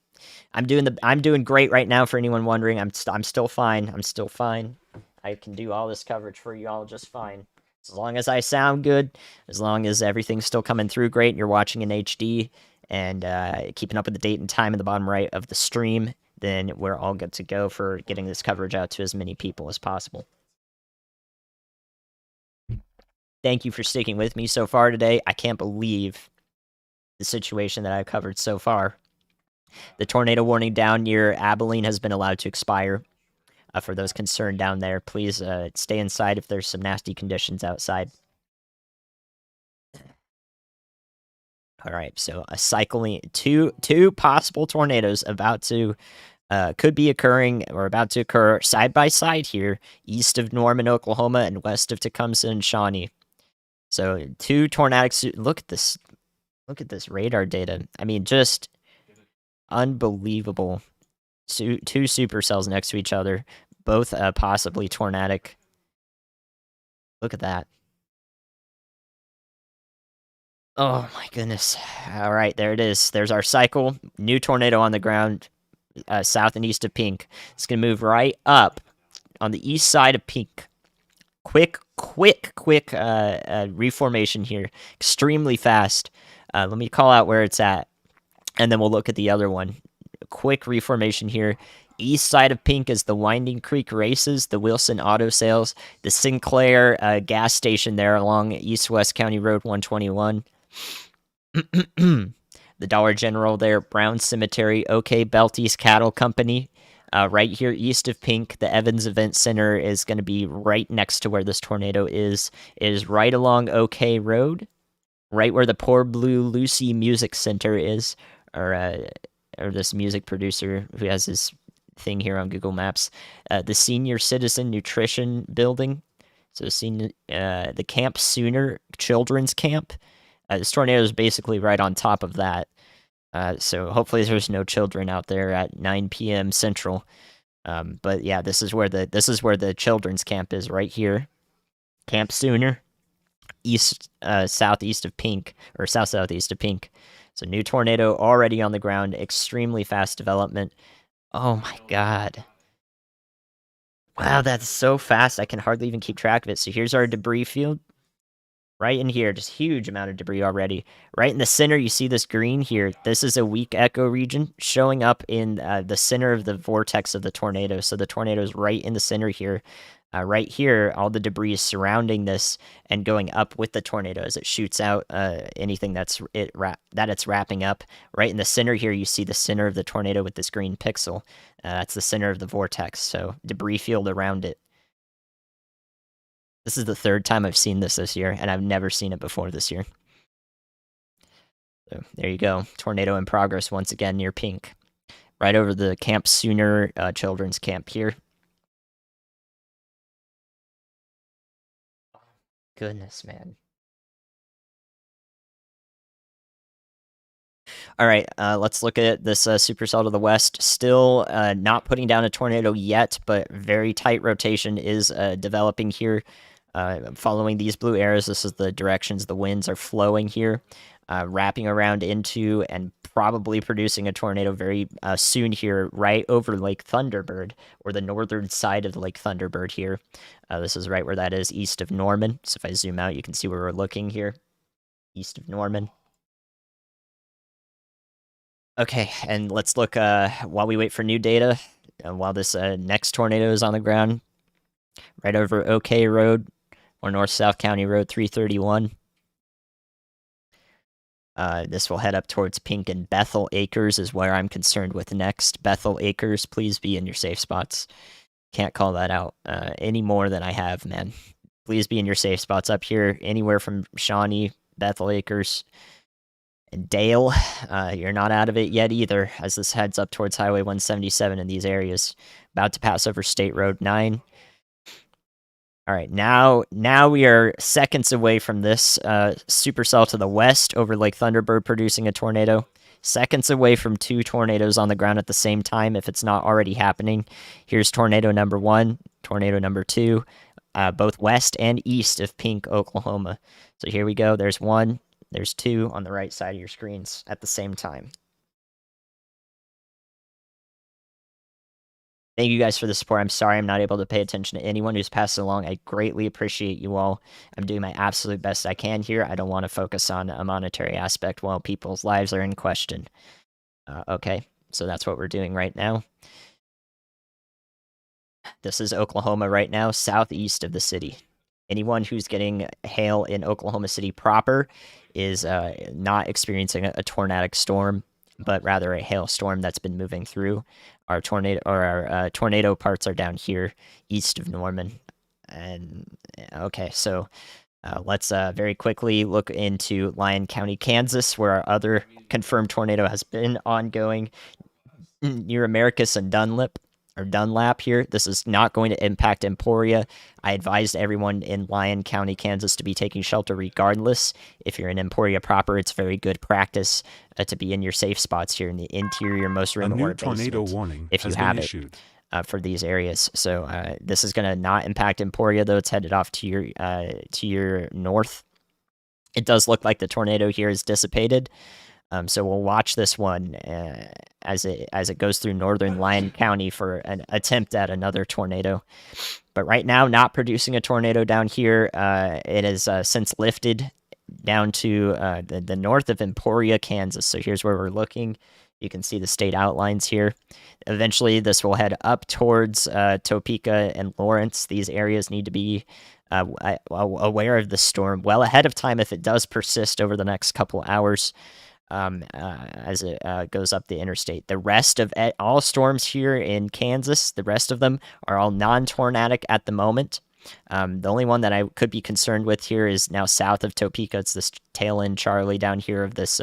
I'm doing great right now. For anyone wondering, I'm still fine. I'm still fine. I can do all this coverage for you all just fine. As long as I sound good, as long as everything's still coming through great, and you're watching in HD and keeping up with the date and time in the bottom right of the stream, then we're all good to go for getting this coverage out to as many people as possible. Thank you for sticking with me so far today. I can't believe the situation that I've covered so far. The tornado warning down near Abilene has been allowed to expire. For those concerned down there, please stay inside if there's some nasty conditions outside. All right, so a cycling two possible tornadoes about to could be occurring or about to occur side by side here, east of Norman, Oklahoma, and west of Tecumseh and Shawnee. So two tornadic. Look at this. Look at this radar data. I mean, just unbelievable. Two supercells next to each other, both possibly tornadic. Look at that. Oh my goodness. All right, there it is. There's our cycle. New tornado on the ground, south and east of Pink. It's going to move right up on the east side of Pink. Quick reformation here. Extremely fast. Let me call out where it's at, and then we'll look at the other one. Quick reformation here. East side of Pink is the Winding Creek Races, the Wilson Auto Sales, the Sinclair gas station there along East-West County Road 121. The Dollar General there, Brown Cemetery, OK Belties Cattle Company. Right here east of Pink, the Evans Event Center is going to be right next to where this tornado is. It is right along OK Road, right where the Poor Blue Lucy Music Center is, or this music producer who has his thing here on Google Maps. The Senior Citizen Nutrition Building, so the Camp Sooner Children's Camp. This tornado is basically right on top of that. So hopefully there's no children out there at 9 p.m. Central. But yeah, this is where the children's camp is, right here. Camp Sooner, southeast of Pink, or south-southeast of Pink. So new tornado already on the ground, extremely fast development. Oh my god. Wow, that's so fast, I can hardly even keep track of it. So here's our debris field. Right in here, just huge amount of debris already. Right in the center, you see this green here. This is a weak echo region showing up in the center of the vortex of the tornado. So the tornado is right in the center here. Right here, all the debris is surrounding this and going up with the tornado as it shoots out anything that it's wrapping up. Right in the center here, you see the center of the tornado with this green pixel. That's the center of the vortex, so debris field around it. This is the third time I've seen this year, and I've never seen it before this year. So there you go. Tornado in progress once again near Pink. Right over the Camp Sooner children's camp here. Goodness, man. All right, let's look at this supercell to the west. Still not putting down a tornado yet, but very tight rotation is developing here. Following these blue arrows, this is the directions the winds are flowing here, wrapping around into and probably producing a tornado very soon here, right over Lake Thunderbird, or the northern side of Lake Thunderbird here. This is right where that is, east of Norman. So if I zoom out, you can see where we're looking here, east of Norman. Okay, and let's look while we wait for new data, while this next tornado is on the ground, right over OK Road, or North-South County Road 331. This will head up towards Pink and Bethel Acres is where I'm concerned with next. Bethel Acres, please be in your safe spots. Can't call that out any more than I have, man. Please be in your safe spots up here, anywhere from Shawnee, Bethel Acres, and Dale. You're not out of it yet either, as this heads up towards Highway 177 in these areas. About to pass over State Road 9. All right, now we are seconds away from this supercell to the west over Lake Thunderbird producing a tornado. Seconds away from two tornadoes on the ground at the same time, if it's not already happening. Here's tornado number 1, tornado number 2, both west and east of Pink, Oklahoma. So here we go. There's 1, there's 2 on the right side of your screens at the same time. Thank you guys for the support. I'm sorry I'm not able to pay attention to anyone who's passed it along. I greatly appreciate you all. I'm doing my absolute best I can here. I don't want to focus on a monetary aspect while people's lives are in question. Okay, so that's what we're doing right now. This is Oklahoma right now, southeast of the city. Anyone who's getting hail in Oklahoma City proper is not experiencing a tornadic storm, but rather a hailstorm that's been moving through. Our tornado parts are down here, east of Norman. And okay, so let's very quickly look into Lyon County, Kansas, where our other confirmed tornado has been ongoing near Americus and Dunlap here. This is not going to impact Emporia. I advised everyone in Lyon County, Kansas to be taking shelter regardless. If you're in Emporia proper, it's very good practice to be in your safe spots here in the interior, most remote or tornado basement, warning if you have it for these areas. So this is going to not impact Emporia, though it's headed off to your north. It does look like the tornado here is dissipated. So we'll watch this one as it goes through northern Lyon County for an attempt at another tornado. But right now, not producing a tornado down here. It has since lifted down to the north of Emporia, Kansas. So here's where we're looking. You can see the state outlines here. Eventually, this will head up towards Topeka and Lawrence. These areas need to be aware of the storm well ahead of time if it does persist over the next couple hours. As it goes up the interstate. The rest of all storms here in Kansas, the rest of them are all non-tornadic at the moment. The only one that I could be concerned with here is now south of Topeka. It's this tail end Charlie down here of this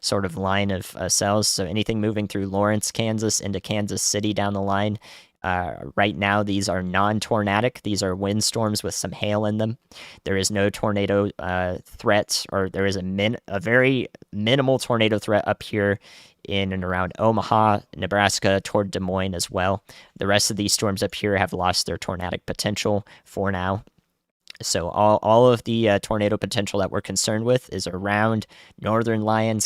sort of line of cells. So anything moving through Lawrence, Kansas into Kansas City down the line. Right now, these are non-tornadic. These are windstorms with some hail in them. There is no tornado threat, or there is a very minimal tornado threat up here in and around Omaha, Nebraska, toward Des Moines as well. The rest of these storms up here have lost their tornadic potential for now. So all of the tornado potential that we're concerned with is around northern Lyon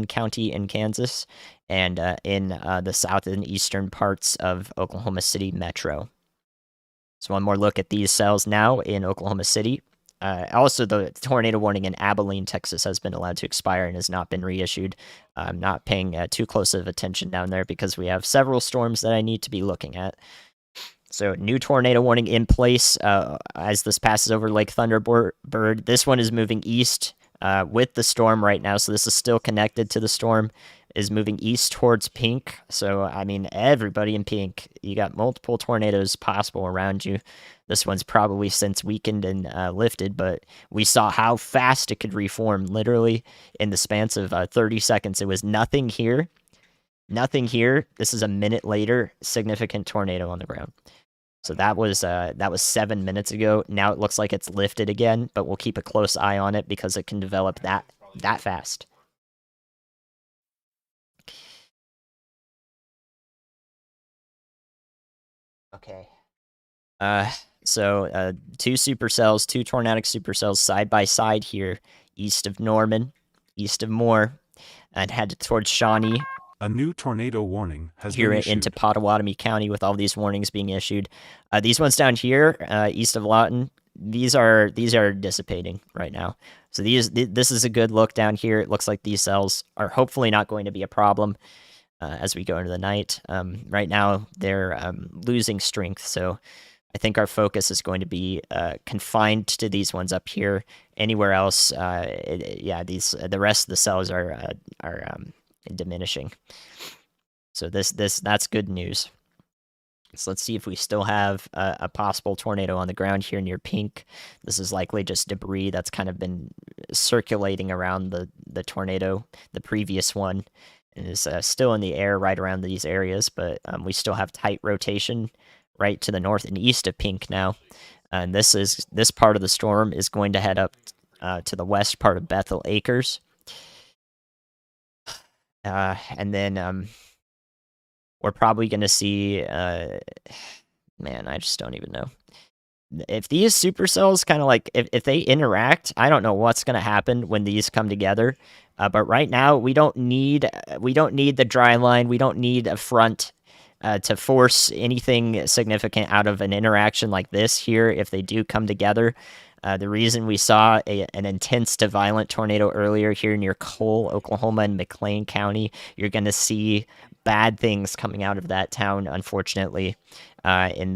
County in Kansas and in the south and eastern parts of Oklahoma City Metro. So one more look at these cells now in Oklahoma City. Also, the tornado warning in Abilene, Texas has been allowed to expire and has not been reissued. I'm not paying too close of attention down there because we have several storms that I need to be looking at. So new tornado warning in place as this passes over Lake Thunderbird. This one is moving east with the storm right now, so this is still connected to the storm, is moving east towards Pink. So, I mean, everybody in Pink, you got multiple tornadoes possible around you. This one's probably since weakened and lifted, but we saw how fast it could reform literally in the span of 30 seconds. It was nothing here. Nothing here. This is a minute later, significant tornado on the ground. So that was 7 minutes ago. Now it looks like it's lifted again, but we'll keep a close eye on it because it can develop that fast. Okay. So two supercells, two tornadic supercells side by side here, east of Norman, east of Moore, and head towards Shawnee. A new tornado warning has here been issued into Pottawatomie County with all these warnings being issued. These ones down here, east of Lawton, these are dissipating right now. So this is a good look down here. It looks like these cells are hopefully not going to be a problem as we go into the night. Right now, they're losing strength, so I think our focus is going to be confined to these ones up here. Anywhere else, the rest of the cells are diminishing. So that's good news. So let's see if we still have a possible tornado on the ground here near Pink. This is likely just debris that's kind of been circulating around the tornado, the previous one, and is still in the air right around these areas, but we still have tight rotation right to the north and east of Pink now. And this part of the storm is going to head up to the west part of Bethel Acres. And then we're probably going to see, man, I just don't even know. If these supercells kind of like, if they interact, I don't know what's going to happen when these come together. But right now, we don't need the dry line. We don't need a front to force anything significant out of an interaction like this here if they do come together. The reason we saw an intense to violent tornado earlier here near Cole, Oklahoma, and McLean County, you're going to see bad things coming out of that town, unfortunately, in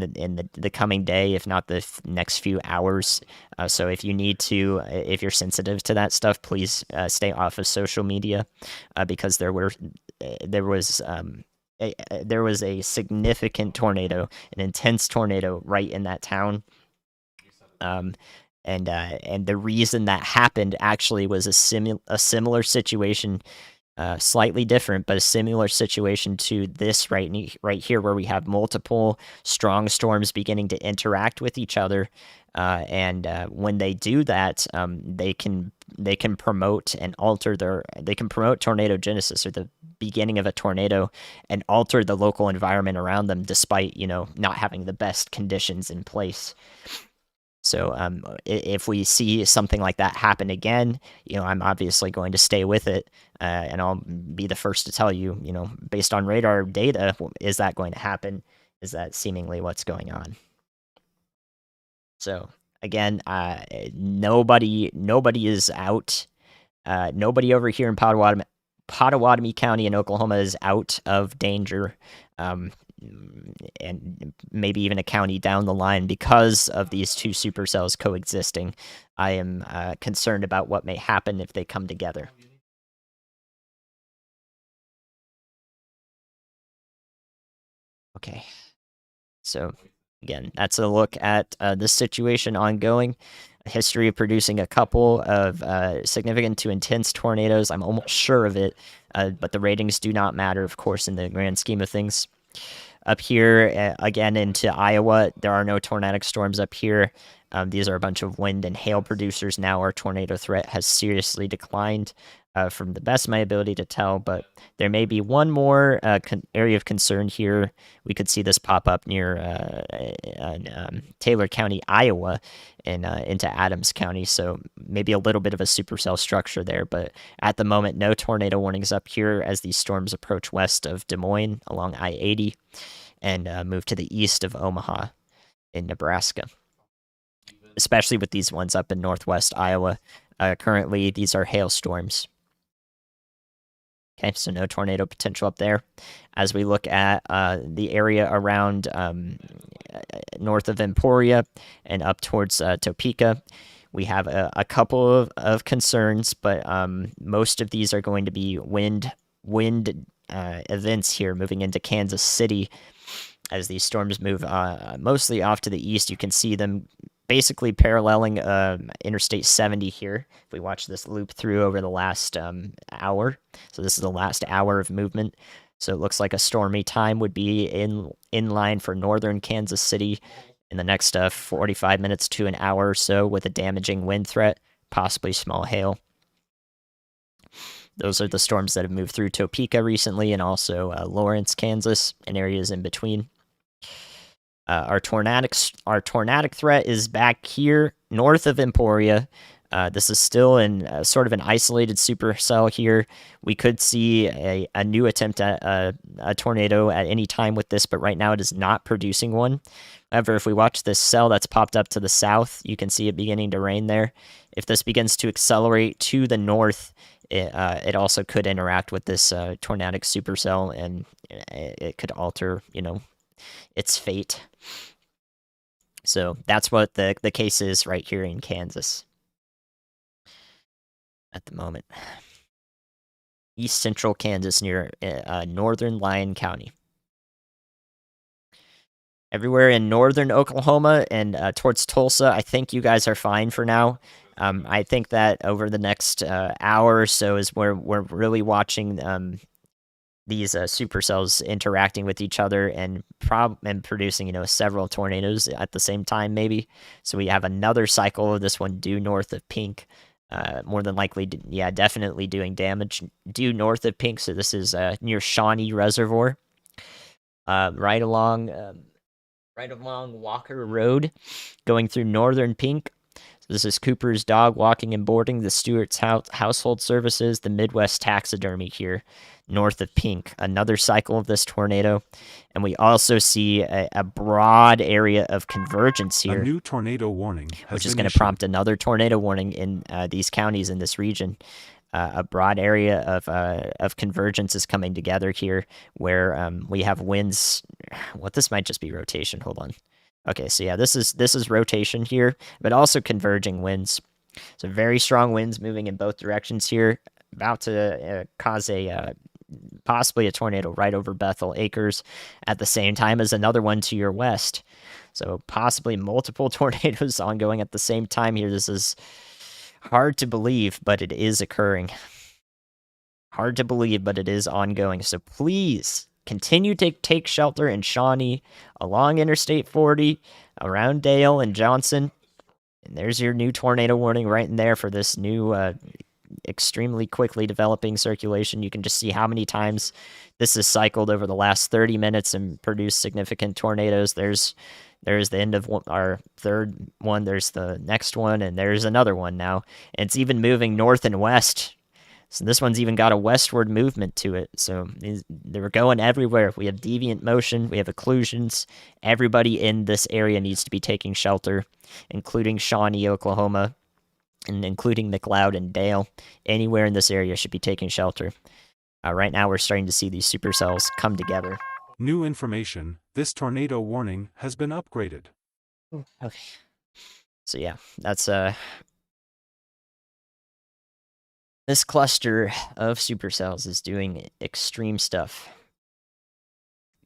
the coming day, if not the next few hours. So if you need to, if you're sensitive to that stuff, please stay off of social media, because there was there was a significant tornado, an intense tornado right in that town. Um, and the reason that happened actually was a similar situation, slightly different, but a similar situation to this right here, where we have multiple strong storms beginning to interact with each other, and when they do that, they can promote and alter they can promote tornadogenesis, or the beginning of a tornado, and alter the local environment around them, despite not having the best conditions in place. So if we see something like that happen again, I'm obviously going to stay with it, and I'll be the first to tell you, based on radar data, is that going to happen? Is that seemingly what's going on? So again, nobody is out. Nobody over here in Pottawatomie County in Oklahoma is out of danger. And maybe even a county down the line, because of these two supercells coexisting. I am concerned about what may happen if they come together. Okay, so again, that's a look at this situation ongoing. A history of producing a couple of significant to intense tornadoes. I'm almost sure of it, but the ratings do not matter, of course, in the grand scheme of things. Up here, again, into Iowa, there are no tornadic storms up here. These are a bunch of wind and hail producers now. Our tornado threat has seriously declined, from the best of my ability to tell, but there may be one more area of concern here. We could see this pop up near Taylor County, Iowa, and into Adams County, so maybe a little bit of a supercell structure there, but at the moment, no tornado warnings up here as these storms approach west of Des Moines along I-80 and move to the east of Omaha in Nebraska, especially with these ones up in northwest Iowa. Currently, these are hailstorms. Okay, so no tornado potential up there. As we look at the area around north of Emporia and up towards Topeka, we have a couple of concerns, but most of these are going to be wind events here moving into Kansas City. As these storms move mostly off to the east, you can see them basically paralleling Interstate 70 here. If we watch this loop through over the last hour, so this is the last hour of movement. So it looks like a stormy time would be in line for northern Kansas City in the next 45 minutes to an hour or so, with a damaging wind threat, possibly small hail. Those are the storms that have moved through Topeka recently, and also Lawrence, Kansas, and areas in between. Our tornadic threat is back here north of Emporia. This is still in sort of an isolated supercell here. We could see a new attempt at a tornado at any time with this, but right now it is not producing one. However, if we watch this cell that's popped up to the south, you can see it beginning to rain there. If this begins to accelerate to the north, it also could interact with this tornadic supercell, and it could alter, its fate. So that's what the case is right here in Kansas at the moment. East central Kansas near northern Lyon County. Everywhere in northern Oklahoma and towards Tulsa, I think you guys are fine for now. I think that over the next hour or so is where we're really watching these supercells interacting with each other and producing, several tornadoes at the same time, maybe. So we have another cycle of this one due north of Pink. More than likely, definitely doing damage due north of Pink. So this is near Shawnee Reservoir, right along Walker Road, going through northern Pink. This is Cooper's Dog Walking and Boarding, the Stewart's Household Services, the Midwest Taxidermy here, north of Pink. Another cycle of this tornado. And we also see a broad area of convergence here. A new tornado warning has which is been going to issued. prompt another tornado warning in these counties in this region. A broad area of convergence is coming together here, where we have winds. What this might just be rotation. Hold on. Okay, so yeah, this is rotation here, but also converging winds. So very strong winds moving in both directions here, about to cause a possibly a tornado right over Bethel Acres, at the same time as another one to your west. So possibly multiple tornadoes ongoing at the same time here. This is hard to believe, but it is occurring. Hard to believe, but it is ongoing. So please continue to take shelter in Shawnee, along Interstate 40, around Dale and Johnson. And there's your new tornado warning right in there for this new extremely quickly developing circulation. You can just see how many times this has cycled over the last 30 minutes and produced significant tornadoes. There's the end of our third one. There's the next one, and there's another one now. And it's even moving north and west. So this one's even got a westward movement to it. So they're going everywhere. We have deviant motion. We have occlusions. Everybody in this area needs to be taking shelter, including Shawnee, Oklahoma, and including McLeod and Dale. Anywhere in this area should be taking shelter. Right now, we're starting to see these supercells come together. New information, this tornado warning has been upgraded. Okay. So yeah, that's this cluster of supercells is doing extreme stuff.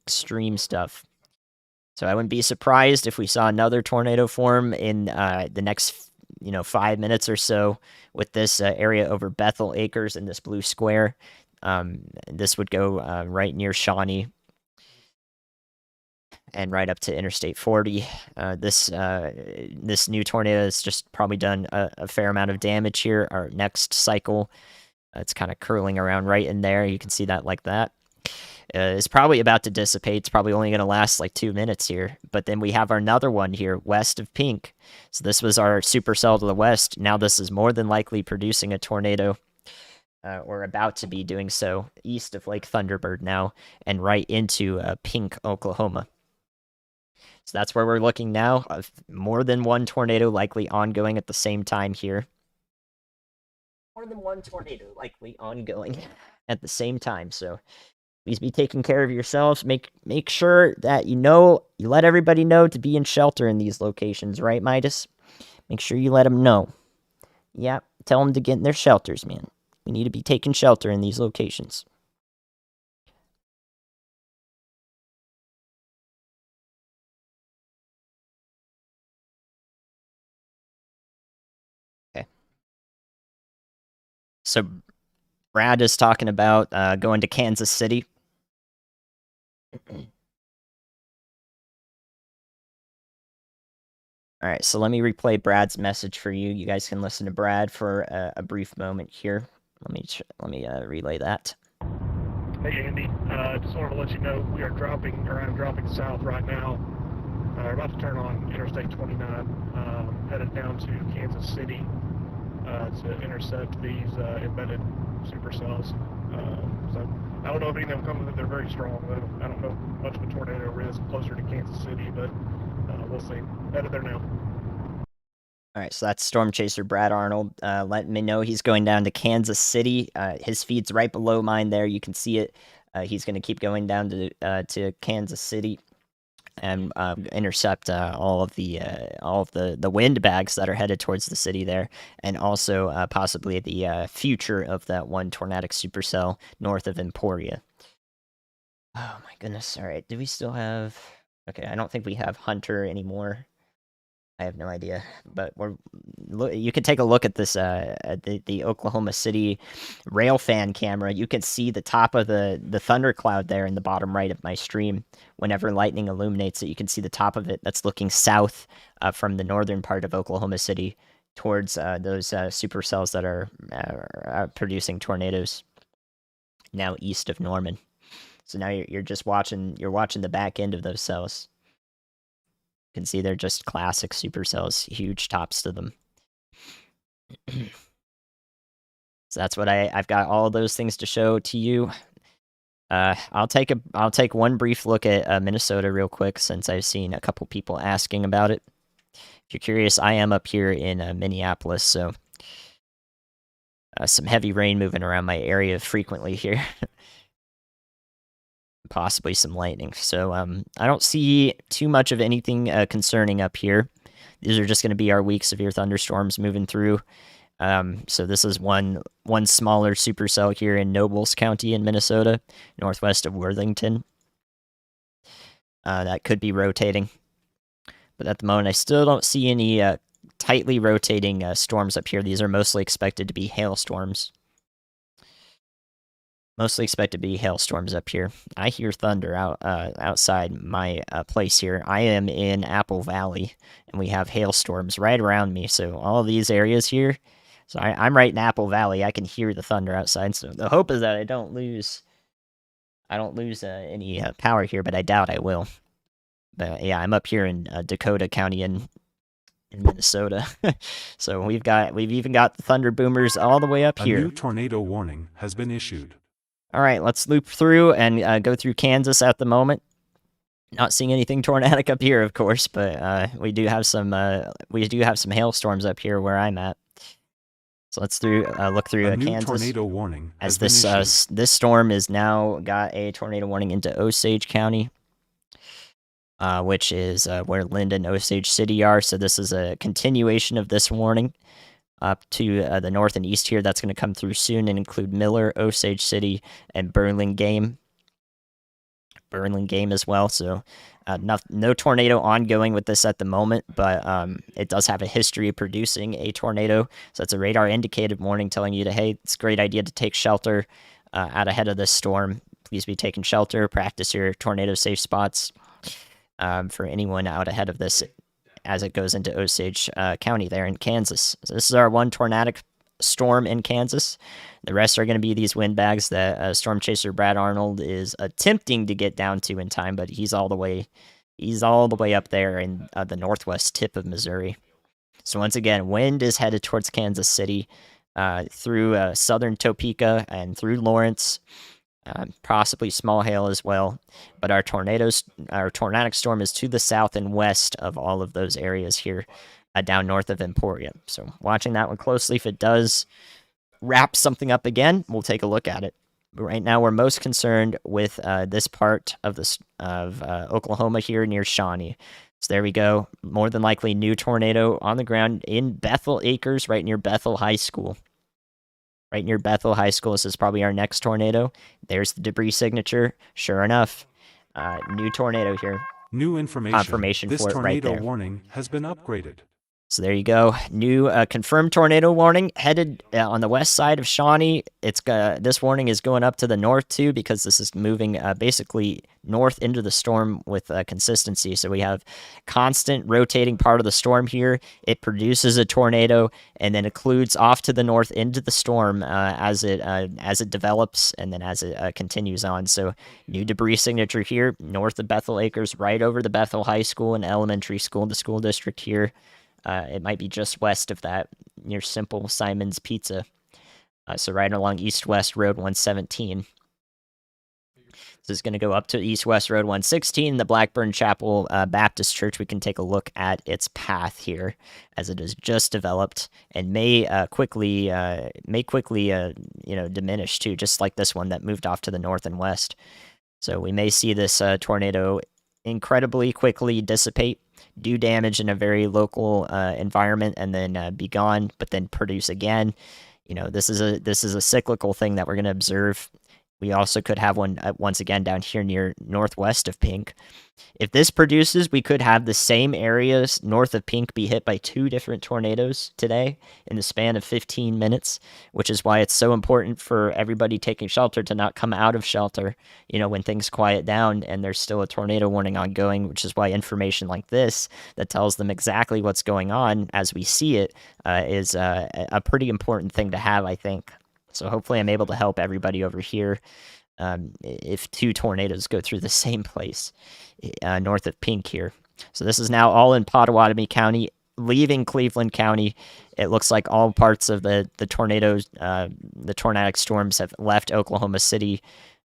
Extreme stuff. So I wouldn't be surprised if we saw another tornado form in the next 5 minutes or so with this area over Bethel Acres in this blue square. This would go right near Shawnee and right up to Interstate 40. This new tornado has just probably done a fair amount of damage here. Our next cycle, it's kind of curling around right in there. You can see that like that. It's probably about to dissipate. It's probably only going to last like 2 minutes here. But then we have another one here west of Pink. So this was our supercell to the west. Now this is more than likely producing a tornado. Or about to be doing so east of Lake Thunderbird now and right into Pink, Oklahoma. So that's where we're looking now. More than one tornado likely ongoing at the same time here. More than one tornado likely ongoing at the same time. So please be taking care of yourselves. Make sure that you let everybody know to be in shelter in these locations, right, Midas? Make sure you let them know. Yeah, tell them to get in their shelters, man. We need to be taking shelter in these locations. Okay. So Brad is talking about going to Kansas City. All right, so let me replay Brad's message for you. You guys can listen to Brad for a brief moment here. Let me relay that. Hey Andy, just wanted to let you know we are dropping south right now. We're about to turn on Interstate 29, headed down to Kansas City to intercept these embedded supercells. So I don't know if any of them come with it. They're very strong, though. I don't know much of a tornado risk closer to Kansas City, but we'll see. Headed there now. All right, so that's Storm Chaser Brad Arnold. Letting me know he's going down to Kansas City. His feed's right below mine there. You can see it. He's going to keep going down to Kansas City and intercept all of the wind bags that are headed towards the city there, and also possibly the future of that one tornadic supercell north of Emporia. Oh my goodness! All right, do we still have? Okay, I don't think we have Hunter anymore. I have no idea, but you can take a look at this the Oklahoma City Railfan camera. You can see the top of the thundercloud there in the bottom right of my stream. Whenever lightning illuminates it, you can see the top of it. That's looking south from the northern part of Oklahoma City towards those supercells that are producing tornadoes. Now east of Norman. So now you're just watching the back end of those cells. You can see they're just classic supercells, huge tops to them. So that's what I've got all those things to show to you. I'll take one brief look at Minnesota real quick since I've seen a couple people asking about it. If you're curious, I am up here in Minneapolis, so some heavy rain moving around my area frequently here. Possibly some lightning. So I don't see too much of anything concerning up here. These are just going to be our weak severe thunderstorms moving through. So this is one smaller supercell here in Nobles County in Minnesota, northwest of Worthington. That could be rotating. But at the moment, I still don't see any tightly rotating storms up here. These are mostly expected to be hailstorms. Mostly expect to be hailstorms up here. I hear thunder outside my place here. I am in Apple Valley, and we have hailstorms right around me. So all these areas here. So I'm right in Apple Valley. I can hear the thunder outside. So the hope is that I don't lose any power here, but I doubt I will. But yeah, I'm up here in Dakota County in Minnesota. So we've even got the thunder boomers all the way up here. A new tornado warning has been issued. All right, let's loop through and go through Kansas at the moment. Not seeing anything tornadic up here, of course, but we do have some hailstorms up here where I'm at. So let's look through a new Kansas. Tornado warning as this storm is now got a tornado warning into Osage County, which is where Lind and Osage City are. So this is a continuation of this warning up to the north and east here. That's going to come through soon and include Miller, Osage City, and Burlingame as well. So no tornado ongoing with this at the moment, but it does have a history of producing a tornado. So it's a radar indicated warning telling you hey, it's a great idea to take shelter out ahead of this storm. Please be taking shelter, practice your tornado safe spots for anyone out ahead of this as it goes into Osage County there in Kansas. So this is our one tornadic storm in Kansas. The rest are going to be these windbags that storm chaser Brad Arnold is attempting to get down to in time, but he's all the way up there in the northwest tip of Missouri. So once again, wind is headed towards Kansas City through southern Topeka and through Lawrence. Possibly small hail as well, but our tornadic storm is to the south and west of all of those areas here, down north of Emporia. So watching that one closely. If it does wrap something up again, we'll take a look at it. But right now, we're most concerned with this part of Oklahoma here near Shawnee. So there we go. More than likely, new tornado on the ground in Bethel Acres, right near Bethel High School. Right near Bethel High School. This is probably our next tornado. There's the debris signature. Sure enough, new tornado here. New information. Confirmation this for it right there. Tornado warning has been upgraded. So there you go. New confirmed tornado warning headed on the west side of Shawnee. This warning is going up to the north too because this is moving basically north into the storm with consistency. So we have constant rotating part of the storm here. It produces a tornado and then occludes off to the north into the storm as it develops and then as it continues on. So new debris signature here north of Bethel Acres, right over the Bethel High School and Elementary School, the school district here. It might be just west of that, near Simple Simon's Pizza. So right along East-West Road 117. This is going to go up to East-West Road 116, the Blackburn Chapel Baptist Church. We can take a look at its path here as it is just developed and may quickly diminish too, just like this one that moved off to the north and west. So we may see this tornado incredibly quickly dissipate, do damage in a very local environment, and then be gone, but then produce again. This is a cyclical thing that we're going to observe. We also could have one once again down here near northwest of Pink. If this produces, we could have the same areas north of Pink be hit by 2 different tornadoes today in the span of 15 minutes, which is why it's so important for everybody taking shelter to not come out of shelter, when things quiet down and there's still a tornado warning ongoing, which is why information like this that tells them exactly what's going on as we see it is a pretty important thing to have, I think. So hopefully I'm able to help everybody over here if 2 tornadoes go through the same place north of Pink here. So this is now all in Pottawatomie County. leaving Cleveland County. It looks like all parts of the tornadoes, the tornadic storms have left Oklahoma City,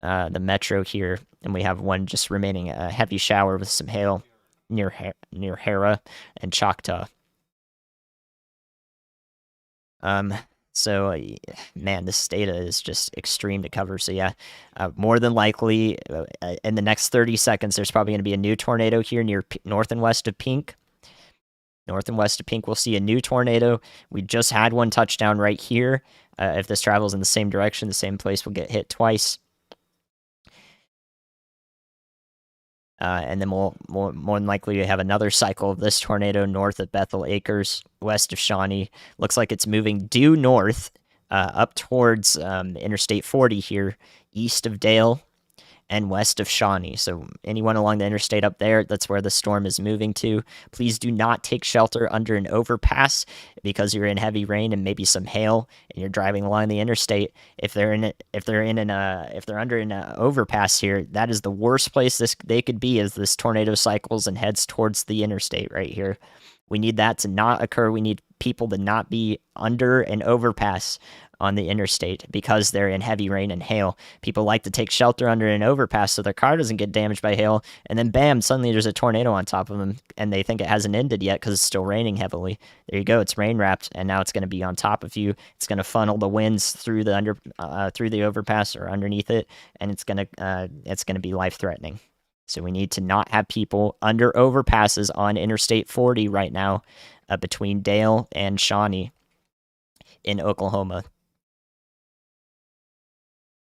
the metro here, and we have one just remaining, a heavy shower with some hail near Hera and Choctaw. So, man, this data is just extreme to cover. So, yeah, more than likely, in the next 30 seconds, there's probably going to be a new tornado here near north and west of Pink. North and west of Pink, we'll see a new tornado. We just had one touchdown right here. If this travels in the same direction, the same place will get hit twice. And then we'll more than likely have another cycle of this tornado north of Bethel Acres, west of Shawnee. Looks like it's moving due north, up towards Interstate 40 here, east of Dale and west of Shawnee. So anyone along the interstate up there, that's where the storm is moving to. Please do not take shelter under an overpass because you're in heavy rain and maybe some hail and you're driving along the interstate. If they're under an overpass here, that is the worst place they could be as this tornado cycles and heads towards the interstate right here. We need that to not occur. We need people to not be under an overpass on the interstate because they're in heavy rain and hail. People like to take shelter under an overpass so their car doesn't get damaged by hail, and then bam, suddenly there's a tornado on top of them, and they think it hasn't ended yet because it's still raining heavily. There you go, it's rain wrapped, and now it's going to be on top of you. It's going to funnel the winds through the overpass or underneath it, and it's going to be life threatening. So we need to not have people under overpasses on Interstate 40 right now, between Dale and Shawnee in Oklahoma.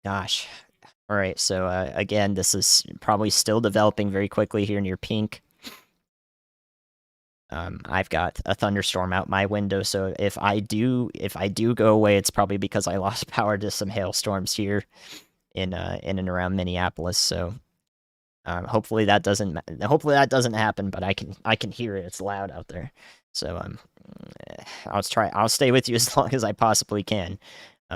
Gosh. All right, so again, this is probably still developing very quickly here near Pink. I've got a thunderstorm out my window, so if I do go away, it's probably because I lost power to some hailstorms here in and around Minneapolis. So hopefully that doesn't happen, but I can hear it. It's loud out there. So I'll stay with you as long as I possibly can.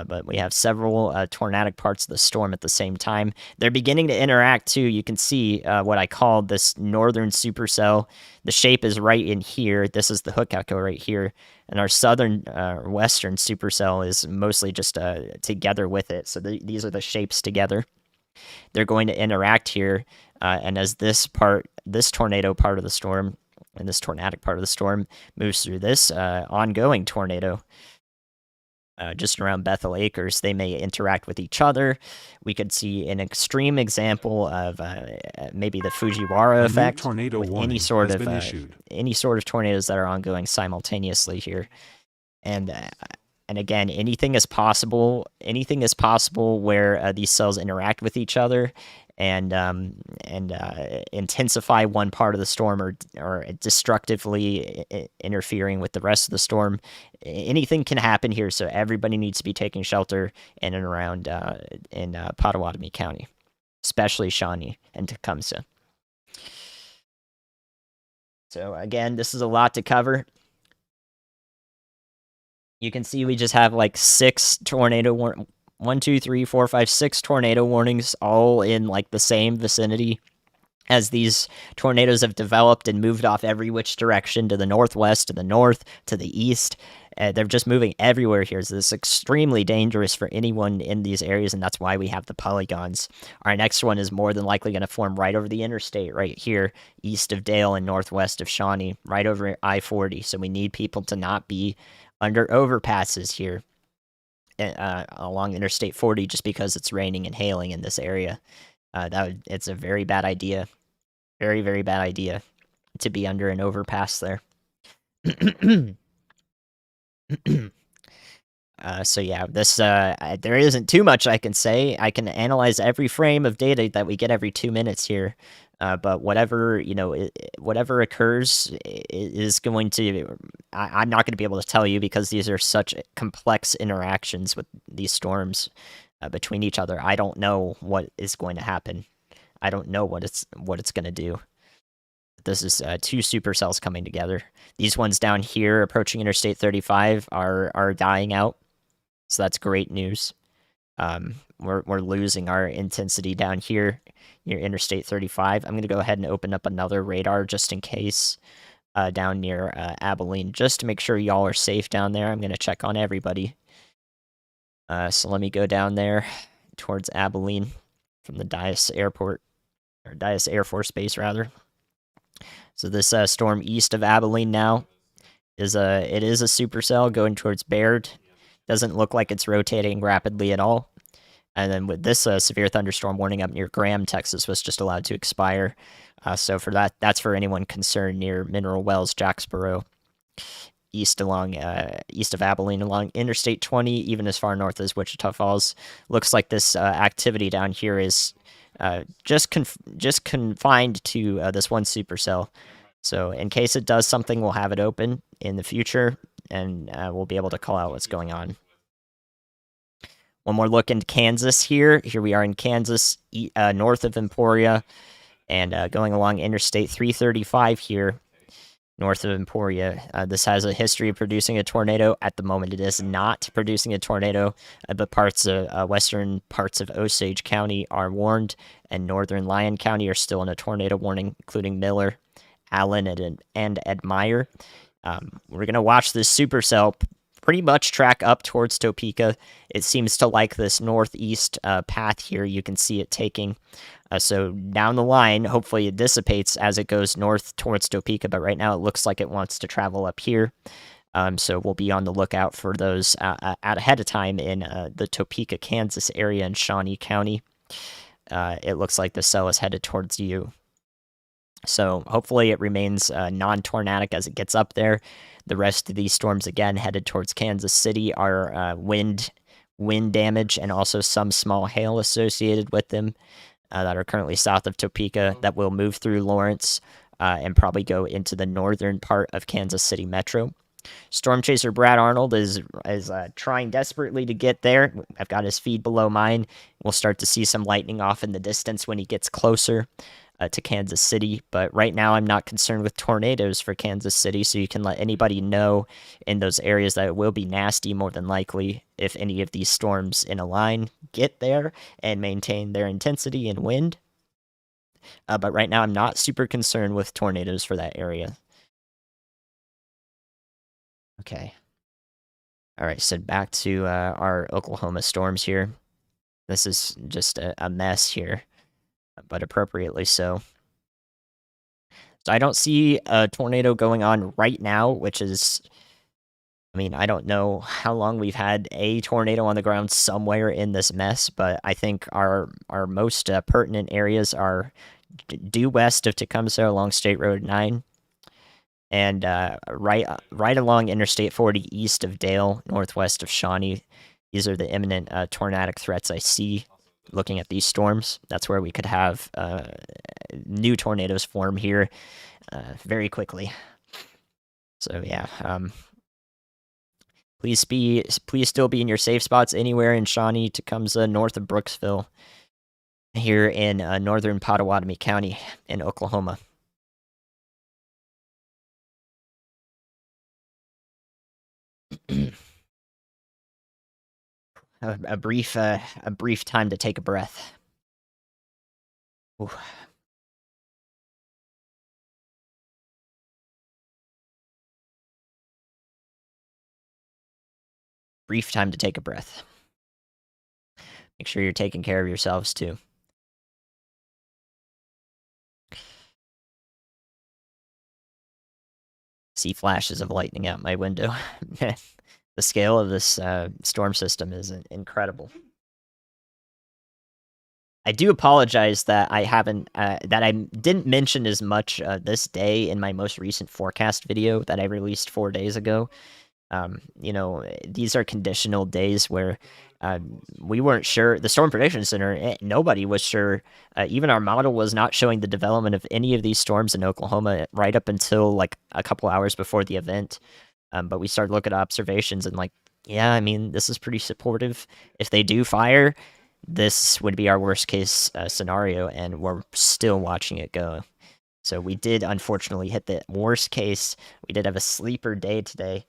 But we have several tornadic parts of the storm at the same time. They're beginning to interact too. You can see what I called this northern supercell. The shape is right in here. This is the hook echo right here. And our southern western supercell is mostly just together with it. So these are the shapes together. They're going to interact here. And as this tornado part of the storm, and this tornadic part of the storm moves through this ongoing tornado, just around Bethel Acres, they may interact with each other. We could see an extreme example of maybe the Fujiwara effect tornado with any sort of tornadoes that are ongoing simultaneously here. And again, anything is possible. Anything is possible where these cells interact with each other and intensify one part of the storm or destructively interfering with the rest of the storm. Anything can happen here, so everybody needs to be taking shelter in and around in Pottawatomie County, especially Shawnee and Tecumseh. So again, this is a lot to cover. You can see we just have like 6 tornado 1, 2, 3, 4, 5, 6 tornado warnings, all in like the same vicinity. As these tornadoes have developed and moved off every which direction, to the northwest, to the north, to the east. They're just moving everywhere here. So this is extremely dangerous for anyone in these areas, and that's why we have the polygons. Our next one is more than likely going to form right over the interstate, right here, east of Dale and northwest of Shawnee, right over I-40. So we need people to not be under overpasses here along Interstate 40 just because it's raining and hailing in this area. It's a very bad idea. Very, very bad idea to be under an overpass there. So yeah, this there isn't too much I can say. I can analyze every frame of data that we get every 2 minutes here. But whatever whatever occurs is going to. I'm not going to be able to tell you because these are such complex interactions with these storms between each other. I don't know what is going to happen. I don't know what it's going to do. This is 2 supercells coming together. These ones down here approaching Interstate 35 are dying out, so that's great news. We're losing our intensity down here near Interstate 35. I'm going to go ahead and open up another radar just in case. down near Abilene, just to make sure y'all are safe down there. I'm gonna check on everybody. So let me go down there towards Abilene from the Dias Airport, or Dias Air Force Base, rather. So this storm east of Abilene now is it is a supercell going towards Baird. Doesn't look like it's rotating rapidly at all. And then with this severe thunderstorm warning up near Graham, Texas, was just allowed to expire. So for that's for anyone concerned near Mineral Wells, Jacksboro, east of Abilene, along Interstate 20, even as far north as Wichita Falls. Looks like this activity down here is just confined to this one supercell. So in case it does something, we'll have it open in the future, and we'll be able to call out what's going on. One more look into Kansas here. Here we are in Kansas, north of Emporia, and going along Interstate 335 here, north of Emporia. This has a history of producing a tornado. At the moment, it is not producing a tornado, but western parts of Osage County are warned, and northern Lyon County are still in a tornado warning, including Miller, Allen, and Admire. We're going to watch this supercell pretty much track up towards Topeka. It seems to like this northeast path here. You can see it taking. So down the line, hopefully it dissipates as it goes north towards Topeka, but right now it looks like it wants to travel up here. So we'll be on the lookout for those ahead of time in the Topeka, Kansas area in Shawnee County. It looks like the cell is headed towards you. So hopefully it remains non-tornadic as it gets up there. The rest of these storms, again, headed towards Kansas City, are wind damage and also some small hail associated with them that are currently south of Topeka that will move through Lawrence and probably go into the northern part of Kansas City Metro. Storm chaser Brad Arnold is trying desperately to get there. I've got his feed below mine. We'll start to see some lightning off in the distance when he gets closer to Kansas City, but right now I'm not concerned with tornadoes for Kansas City, so you can let anybody know in those areas that it will be nasty more than likely if any of these storms in a line get there and maintain their intensity and wind. But right now I'm not super concerned with tornadoes for that area. Okay. All right, so back to our Oklahoma storms here. This is just a mess here, but appropriately so. So I don't see a tornado going on right now, which is, I mean, I don't know how long we've had a tornado on the ground somewhere in this mess, but I think our most pertinent areas are due west of Tecumseh along State Road 9, and right along Interstate 40 east of Dale, northwest of Shawnee. These are the imminent tornadic threats I see looking at these storms. That's where we could have new tornadoes form here very quickly. So yeah, please still be in your safe spots anywhere in Shawnee, Tecumseh, north of Brooksville, here in northern Pottawatomie County in Oklahoma. a brief time to take a breath. Ooh. Brief time to take a breath. Make sure you're taking care of yourselves too. See flashes of lightning out my window. The scale of this storm system is incredible. I do apologize that I haven't that I didn't mention as much this day in my most recent forecast video that I released 4 days ago. You know, these are conditional days where we weren't sure. The Storm Prediction Center, nobody was sure. Even our model was not showing the development of any of these storms in Oklahoma right up until like a couple hours before the event. But we started looking at observations and like, yeah, I mean, this is pretty supportive. If they do fire, this would be our worst case scenario, and we're still watching it go. So we did unfortunately hit the worst case. We did have a sleeper day today.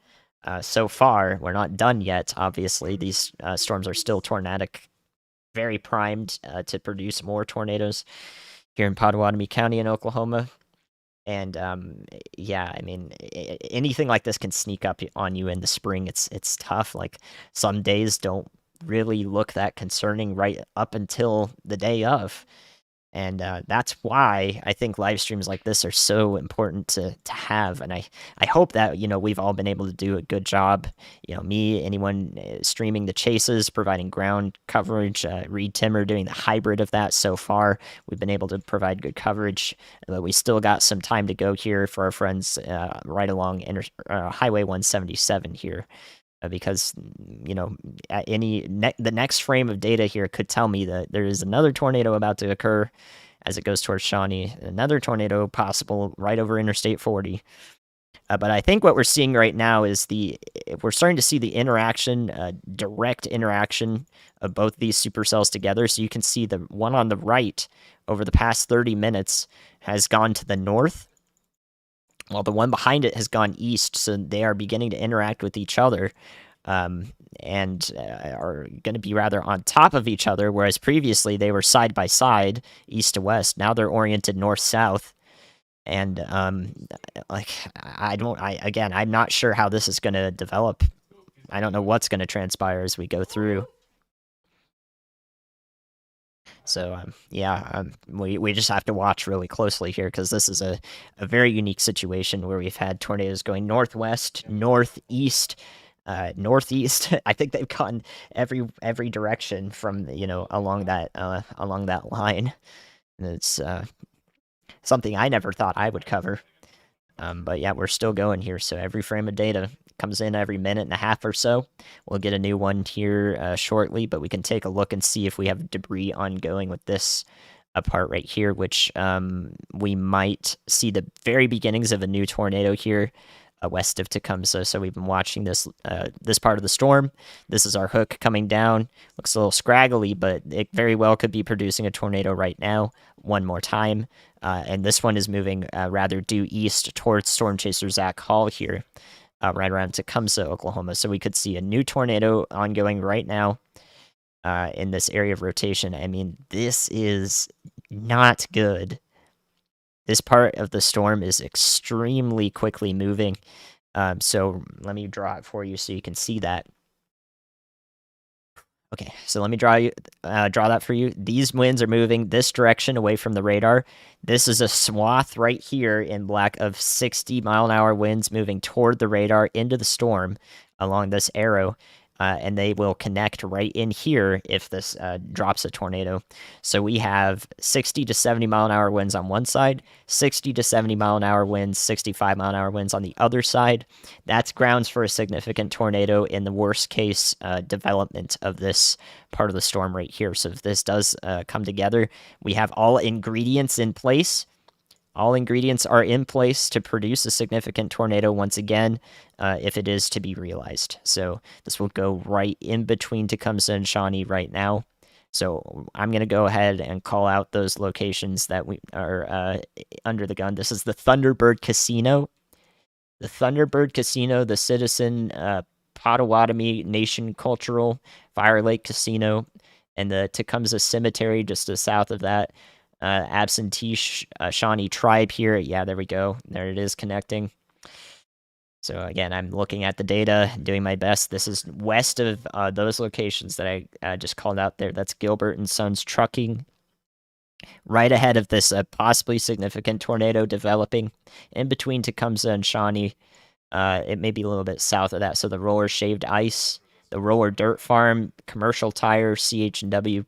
So far, we're not done yet, obviously. These storms are still tornadic, very primed to produce more tornadoes here in Pottawatomie County in Oklahoma. And yeah, I mean, anything like this can sneak up on you in the spring. It's tough. Like some days don't really look that concerning right up until the day of. And that's why I think live streams like this are so important to have. And I hope that, we've all been able to do a good job. Me, anyone streaming the chases, providing ground coverage, Reed Timmer doing the hybrid of that so far. We've been able to provide good coverage, but we still got some time to go here for our friends right along Highway 177 here. Because the next frame of data here could tell me that there is another tornado about to occur as it goes towards Shawnee. Another tornado possible right over Interstate 40. But I think what we're seeing right now is we're starting to see the interaction, direct interaction of both these supercells together. So you can see the one on the right over the past 30 minutes has gone to the north, while the one behind it has gone east. So they are beginning to interact with each other, and are going to be rather on top of each other, whereas previously they were side by side, east to west. Now they're oriented north south. And like I'm not sure how this is going to develop. I don't know what's going to transpire as we go through. So we just have to watch really closely here, because this is a very unique situation where we've had tornadoes going northwest, northeast, northeast. I think they've gone every direction from along that line. And it's something I never thought I would cover. But yeah, we're still going here. So every frame of data comes in every minute and a half or so. We'll get a new one here shortly, but we can take a look and see if we have debris ongoing with this part right here, which we might see the very beginnings of a new tornado here west of Tecumseh. So we've been watching this part of the storm. This is our hook coming down. Looks a little scraggly, but it very well could be producing a tornado right now. One more time. And this one is moving rather due east towards Storm Chaser Zach Hall here, right around Tecumseh, Oklahoma. So we could see a new tornado ongoing right now in this area of rotation. I mean, this is not good. This part of the storm is extremely quickly moving. So let me draw it for you so you can see that. Okay, so let me draw that for you. These winds are moving this direction away from the radar. This is a swath right here in black of 60-mile-an-hour winds moving toward the radar into the storm along this arrow. And they will connect right in here if this drops a tornado. So we have 60 to 70-mile-an-hour winds on one side, 60 to 70-mile-an-hour winds, 65-mile-an-hour winds on the other side. That's grounds for a significant tornado in the worst case development of this part of the storm right here. So if this does come together, we have all ingredients in place. All ingredients are in place to produce a significant tornado once again, if it is to be realized. So this will go right in between Tecumseh and Shawnee right now. So I'm going to go ahead and call out those locations that we are under the gun. This is the Thunderbird Casino. The Thunderbird Casino, the Citizen Potawatomi Nation Cultural Fire Lake Casino, and the Tecumseh Cemetery just to the south of that. Absentee Shawnee Tribe here. Yeah, there we go. There it is connecting. So again, I'm looking at the data, doing my best. This is west of those locations that I just called out there. That's Gilbert and Sons Trucking. Right ahead of this possibly significant tornado developing in between Tecumseh and Shawnee. It may be a little bit south of that. So the Roller Shaved Ice, the Roller Dirt Farm, Commercial Tire, CH&W,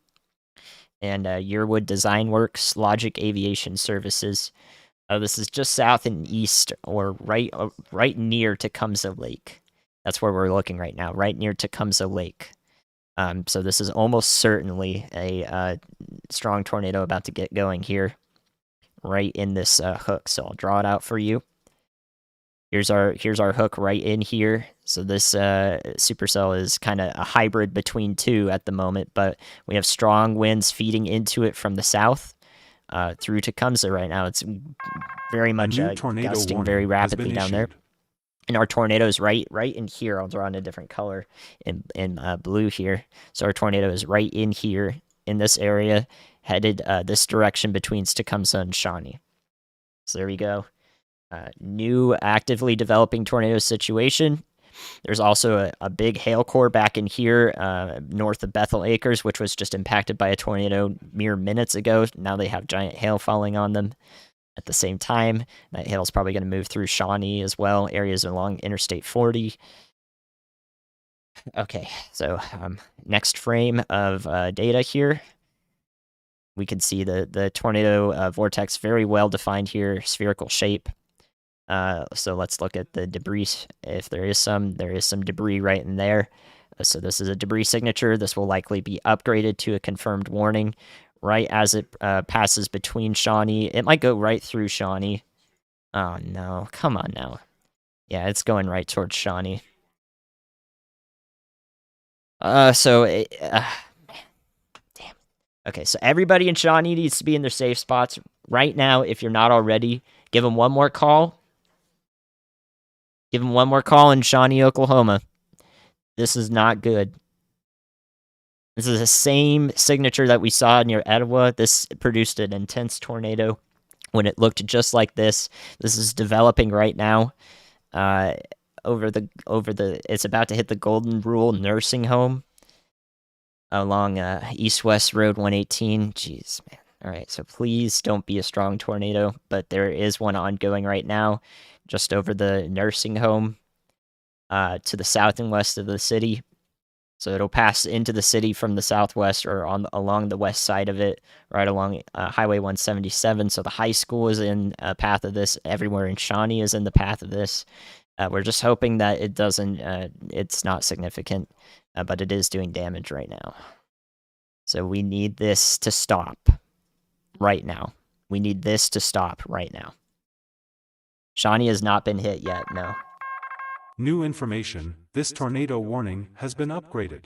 and Yearwood Design Works, Logic Aviation Services. This is just south and east, or right near Tecumseh Lake. That's where we're looking right now, right near Tecumseh Lake. So this is almost certainly a strong tornado about to get going here, right in this hook. So I'll draw it out for you. Here's our hook right in here. So this supercell is kind of a hybrid between two at the moment, but we have strong winds feeding into it from the south through Tecumseh right now. It's very much gusting very rapidly down there. And our tornado is right in here. I'll draw in a different color in blue here. So our tornado is right in here in this area, headed this direction between Tecumseh and Shawnee. So there we go. New actively developing tornado situation. There's also a big hail core back in here north of Bethel Acres, which was just impacted by a tornado mere minutes ago. Now they have giant hail falling on them at the same time. That hail is probably going to move through Shawnee as well, areas along Interstate 40. Okay, so next frame of data here. We can see the tornado vortex very well defined here, spherical shape. So let's look at the debris. If there is some debris right in there. So this is a debris signature. This will likely be upgraded to a confirmed warning right as it passes between Shawnee. It might go right through Shawnee. Oh no, come on now. Yeah, it's going right towards Shawnee. Damn. Okay, so everybody in Shawnee needs to be in their safe spots right now. If you're not already, give them one more call. Give them one more call in Shawnee, Oklahoma. This is not good. This is the same signature that we saw near Etowah. This produced an intense tornado when it looked just like this. This is developing right now. It's about to hit the Golden Rule Nursing Home along East-West Road 118. Jeez, man. All right, so please don't be a strong tornado, but there is one ongoing right now just over the nursing home to the south and west of the city. So it'll pass into the city from the southwest or along the west side of it, right along Highway 177. So the high school is in path of this. Everywhere in Shawnee is in the path of this. We're just hoping that it doesn't. It's not significant, but it is doing damage right now. So we need this to stop right now. We need this to stop right now. Shawnee has not been hit yet. No. New information, this tornado warning has been upgraded.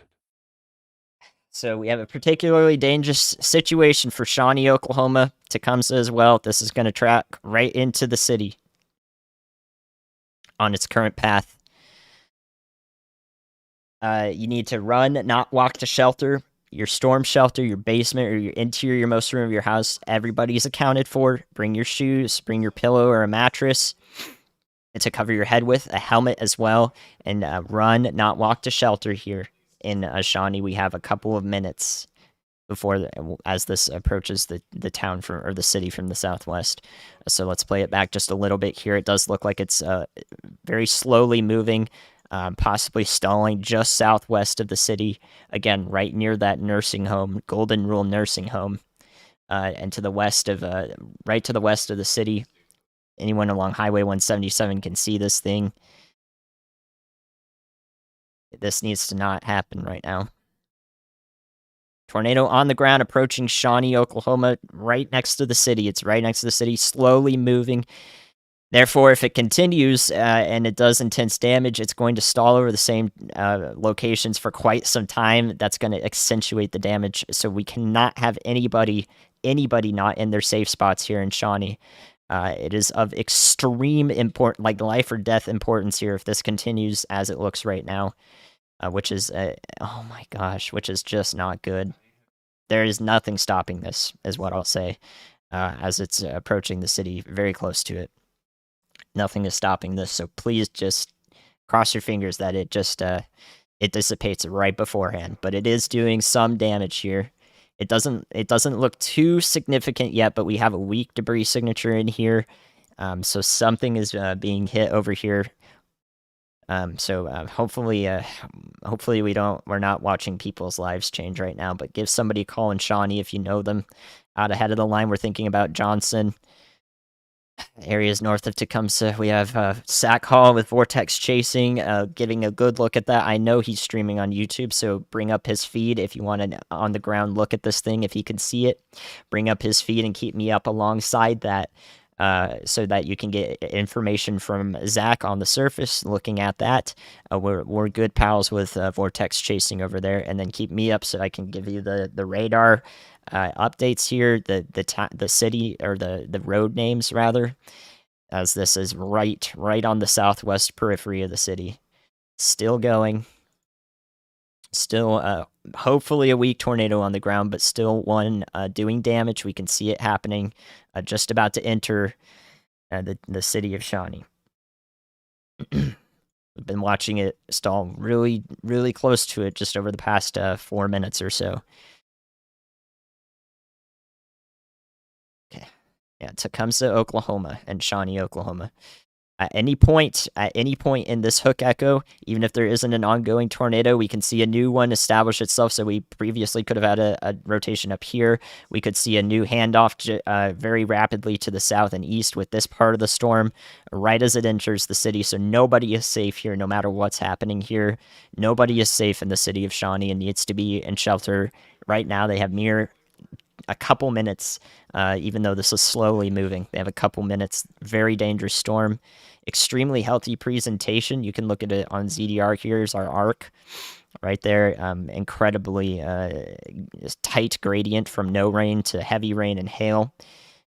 So we have a particularly dangerous situation for Shawnee, Oklahoma, Tecumseh as well. This is going to track right into the city on its current path. You need to run, not walk to shelter. Your storm shelter, your basement, or your interior most room of your house, everybody's accounted for. Bring your shoes, bring your pillow or a mattress to cover your head with, a helmet as well, and run, not walk to shelter here in Shawnee. We have a couple of minutes before as this approaches the town or the city from the southwest. So let's play it back just a little bit here. It does look like it's very slowly moving, possibly stalling just southwest of the city. Again, right near that nursing home, Golden Rule Nursing Home, and to the west of right to the west of the city. Anyone along Highway 177 can see this thing. This needs to not happen right now. Tornado on the ground approaching Shawnee, Oklahoma, right next to the city. It's right next to the city, slowly moving. Therefore, if it continues and it does intense damage, it's going to stall over the same locations for quite some time. That's going to accentuate the damage. So we cannot have anybody not in their safe spots here in Shawnee. It is of extreme importance, like life or death importance here if this continues as it looks right now, which is, oh my gosh, which is just not good. There is nothing stopping this, is what I'll say, as it's approaching the city, very close to it. Nothing is stopping this, so please just cross your fingers that it just it dissipates right beforehand. But it is doing some damage here. It doesn't look too significant yet, but we have a weak debris signature in here, so something is being hit over here. Hopefully we're not watching people's lives change right now. But give somebody a call in Shawnee if you know them. Out ahead of the line, we're thinking about Johnson. Areas north of Tecumseh, we have Sack Hall with Vortex chasing, getting a good look at that. I know he's streaming on YouTube, so bring up his feed if you want an on-the-ground look at this thing, if he can see it. Bring up his feed and keep me up alongside that so that you can get information from Zach on the surface looking at that. We're good pals with Vortex chasing over there, and then keep me up so I can give you the radar updates here, the city or the road names rather, as this is right on the southwest periphery of the city. Still going. Still, hopefully a weak tornado on the ground, but still one doing damage. We can see it happening. Just about to enter the city of Shawnee. We've been watching it stall really, really close to it just over the past 4 minutes or so. Okay. Yeah, Tecumseh, Oklahoma, and Shawnee, Oklahoma. At any point in this hook echo, even if there isn't an ongoing tornado, we can see a new one establish itself. So we previously could have had a rotation up here. We could see a new handoff very rapidly to the south and east with this part of the storm right as it enters the city. So nobody is safe here, no matter what's happening here. Nobody is safe in the city of Shawnee and needs to be in shelter right now. They have a couple minutes, even though this is slowly moving. They have a couple minutes. Very dangerous storm. Extremely healthy presentation. You can look at it on ZDR. Here's our arc right there. Incredibly tight gradient from no rain to heavy rain and hail.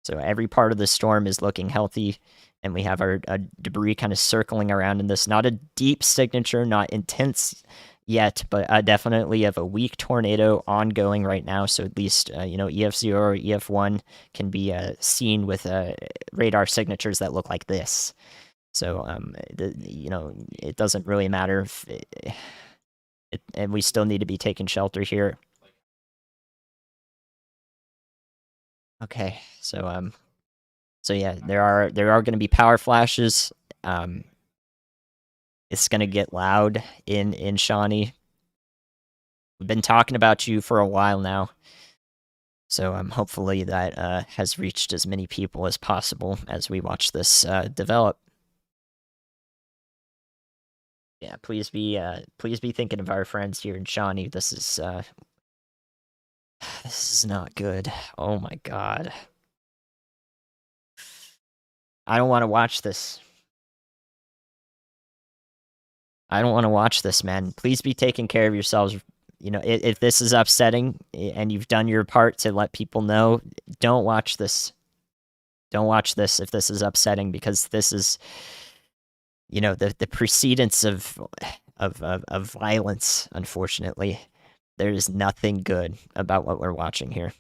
So every part of the storm is looking healthy. And we have our debris kind of circling around in this. Not a deep signature, not intense yet, but definitely of a weak tornado ongoing right now. So at least, EF0 or EF1 can be seen with radar signatures that look like this. So, it doesn't really matter if and we still need to be taking shelter here. Okay, so yeah, there are going to be power flashes. It's going to get loud in Shawnee. We've been talking about you for a while now. So hopefully that has reached as many people as possible as we watch this develop. Yeah, please be thinking of our friends here in Shawnee. This is not good. Oh my god. I don't want to watch this. I don't want to watch this, man. Please be taking care of yourselves. If this is upsetting and you've done your part to let people know, don't watch this. Don't watch this if this is upsetting, because this is, the precedence of violence. Unfortunately, there is nothing good about what we're watching here.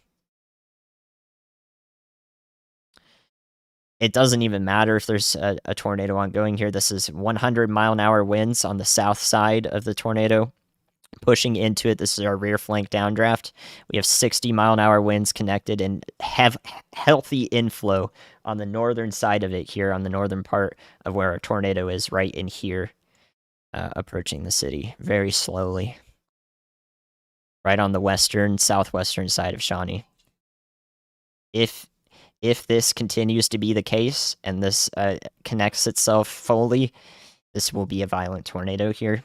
It doesn't even matter if there's a tornado ongoing here. This is 100-mile-an-hour winds on the south side of the tornado. Pushing into it, this is our rear flank downdraft. We have 60-mile-an-hour winds connected and have healthy inflow on the northern side of it here, on the northern part of where our tornado is, right in here, approaching the city very slowly. Right on the southwestern side of Shawnee. If this continues to be the case and this connects itself fully, this will be a violent tornado here.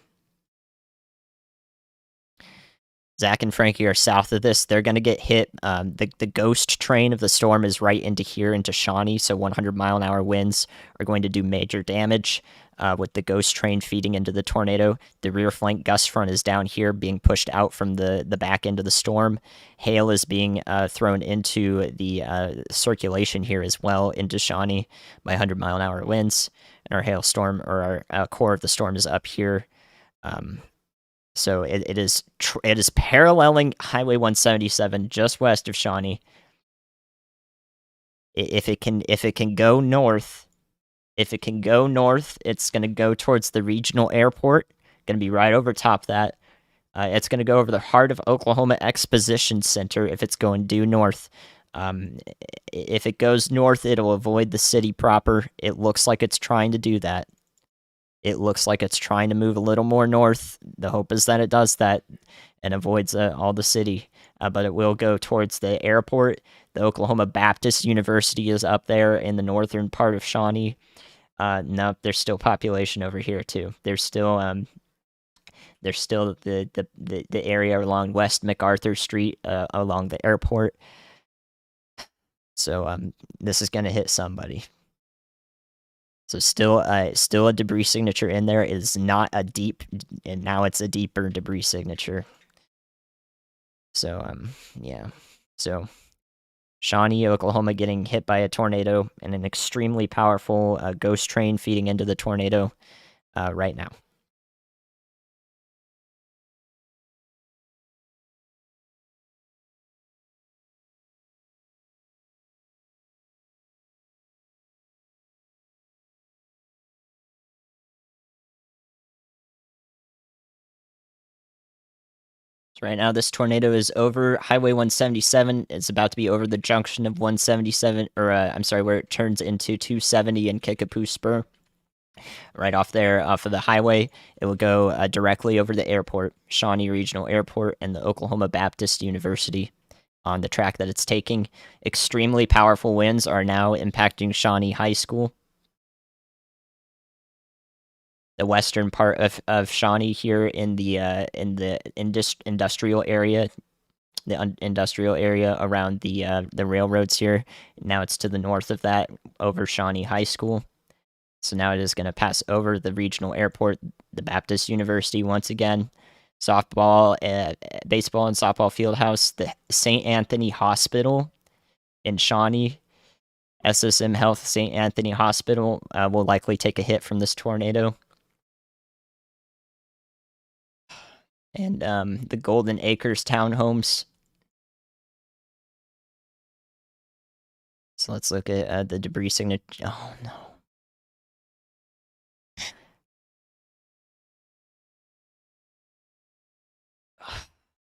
Zach and Frankie are south of this. They're going to get hit. The ghost train of the storm is right into here, into Shawnee, so 100-mile-an-hour winds are going to do major damage with the ghost train feeding into the tornado. The rear flank gust front is down here, being pushed out from the back end of the storm. Hail is being thrown into the circulation here as well, into Shawnee by 100-mile-an-hour winds. And our hailstorm, or our core of the storm, is up here. So it is paralleling Highway 177 just west of Shawnee. If it can go north, it's going to go towards the regional airport. Going to be right over top that. It's going to go over the heart of Oklahoma Exposition Center if it's going due north. If it goes north, it'll avoid the city proper. It looks like it's trying to do that. It looks like it's trying to move a little more north. The hope is that it does that and avoids all the city. But it will go towards the airport. The Oklahoma Baptist University is up there in the northern part of Shawnee. No, there's still population over here too. There's still the area along West MacArthur Street, along the airport. So this is gonna hit somebody. So still a debris signature in there. It is not a deep, and now it's a deeper debris signature. So yeah. So Shawnee, Oklahoma, getting hit by a tornado and an extremely powerful ghost train feeding into the tornado right now. So right now, this tornado is over Highway 177. It's about to be over the junction of 177, or I'm sorry, where it turns into 270 and Kickapoo Spur. Right off there, off of the highway, it will go directly over the airport, Shawnee Regional Airport, and the Oklahoma Baptist University on the track that it's taking. Extremely powerful winds are now impacting Shawnee High School. The western part of Shawnee here in the industrial area, industrial area around the railroads here. Now it's to the north of that, over Shawnee High School. So now it is going to pass over the regional airport, the Baptist University once again, softball, baseball and softball field house, the St. Anthony Hospital in Shawnee, SSM Health St. Anthony Hospital will likely take a hit from this tornado. And the Golden Acres townhomes. So let's look at the debris signature. Oh no.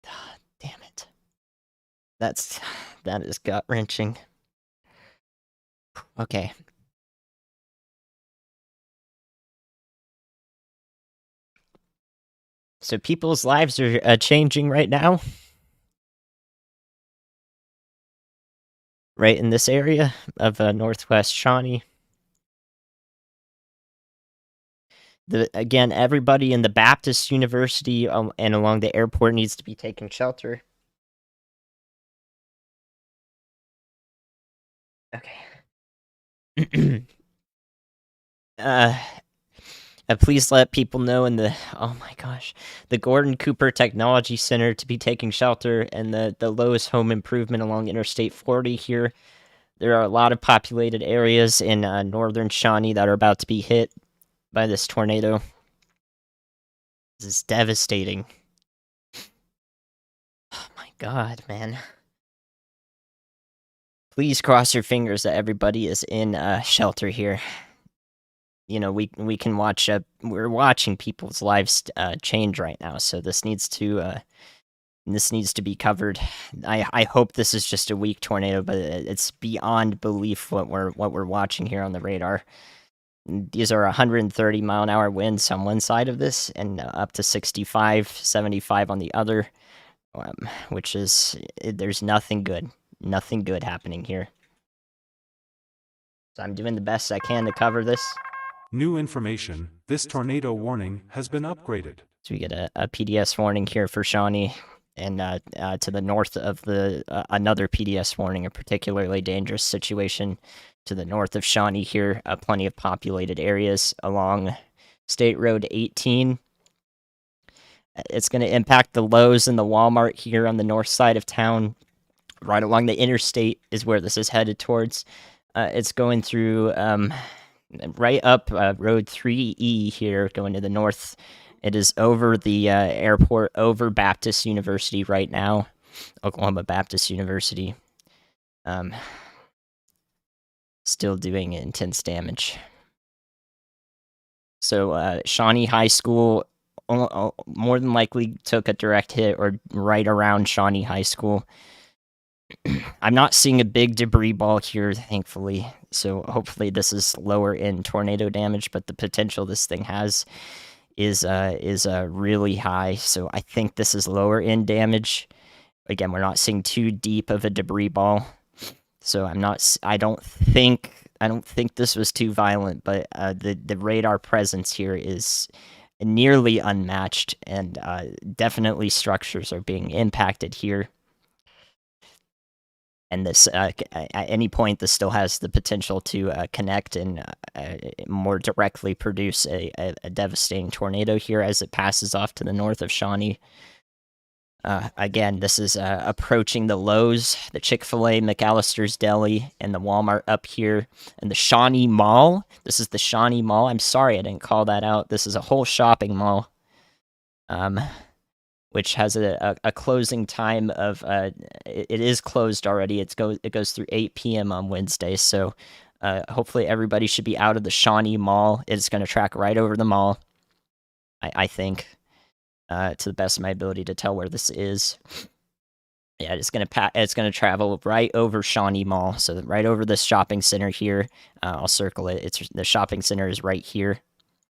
God damn it. That is gut wrenching. Okay. So people's lives are changing right now. Right in this area of northwest Shawnee. Again, everybody in the Baptist University and along the airport needs to be taking shelter. Okay. Please let people know in the, oh my gosh, the Gordon Cooper Technology Center to be taking shelter, and the Lowe's Home Improvement along Interstate 40 here. There are a lot of populated areas in northern Shawnee that are about to be hit by this tornado. This is devastating. Oh my god, man. Please cross your fingers that everybody is in shelter here. You know, we can watch. We're watching people's lives change right now, so this needs to be covered. I hope this is just a weak tornado, but it's beyond belief what we're watching here on the radar. These are 130 mile an hour winds on one side of this, and up to 65, 75 on the other, which is, there's nothing good happening here. So I'm doing the best I can to cover this. New information, this tornado warning has been upgraded. So we get a PDS warning here for Shawnee, and to the north of the another PDS warning, a particularly dangerous situation to the north of Shawnee here. Plenty of populated areas along State Road 18. It's going to impact the Lowe's and the Walmart here on the north side of town. Right along the interstate is where this is headed towards. It's going through right up Road 3E here, going to the north. It is over the airport, over Baptist University right now, Oklahoma Baptist University. Still doing intense damage. So Shawnee High School more than likely took a direct hit, or right around Shawnee High School. I'm not seeing a big debris ball here, thankfully, so hopefully this is lower in tornado damage, but the potential this thing has is really high, so I think this is lower in damage. Again, we're not seeing too deep of a debris ball, so I don't think this was too violent, but the radar presence here is nearly unmatched, and definitely structures are being impacted here. And this, at any point, this still has the potential to connect and more directly produce a devastating tornado here as it passes off to the north of Shawnee. Again, this is approaching the Lowe's, the Chick-fil-A, McAllister's Deli, and the Walmart up here, and the Shawnee Mall. This is the Shawnee Mall. I'm sorry I didn't call that out. This is a whole shopping mall. Which has a closing time of it is closed already. It goes through 8 p.m. on Wednesday, so hopefully everybody should be out of the Shawnee Mall. It's going to track right over the mall, I think. to the best of my ability to tell where this is. Yeah, it's gonna travel right over Shawnee Mall, so right over this shopping center here. I'll circle it. It's the shopping center is right here,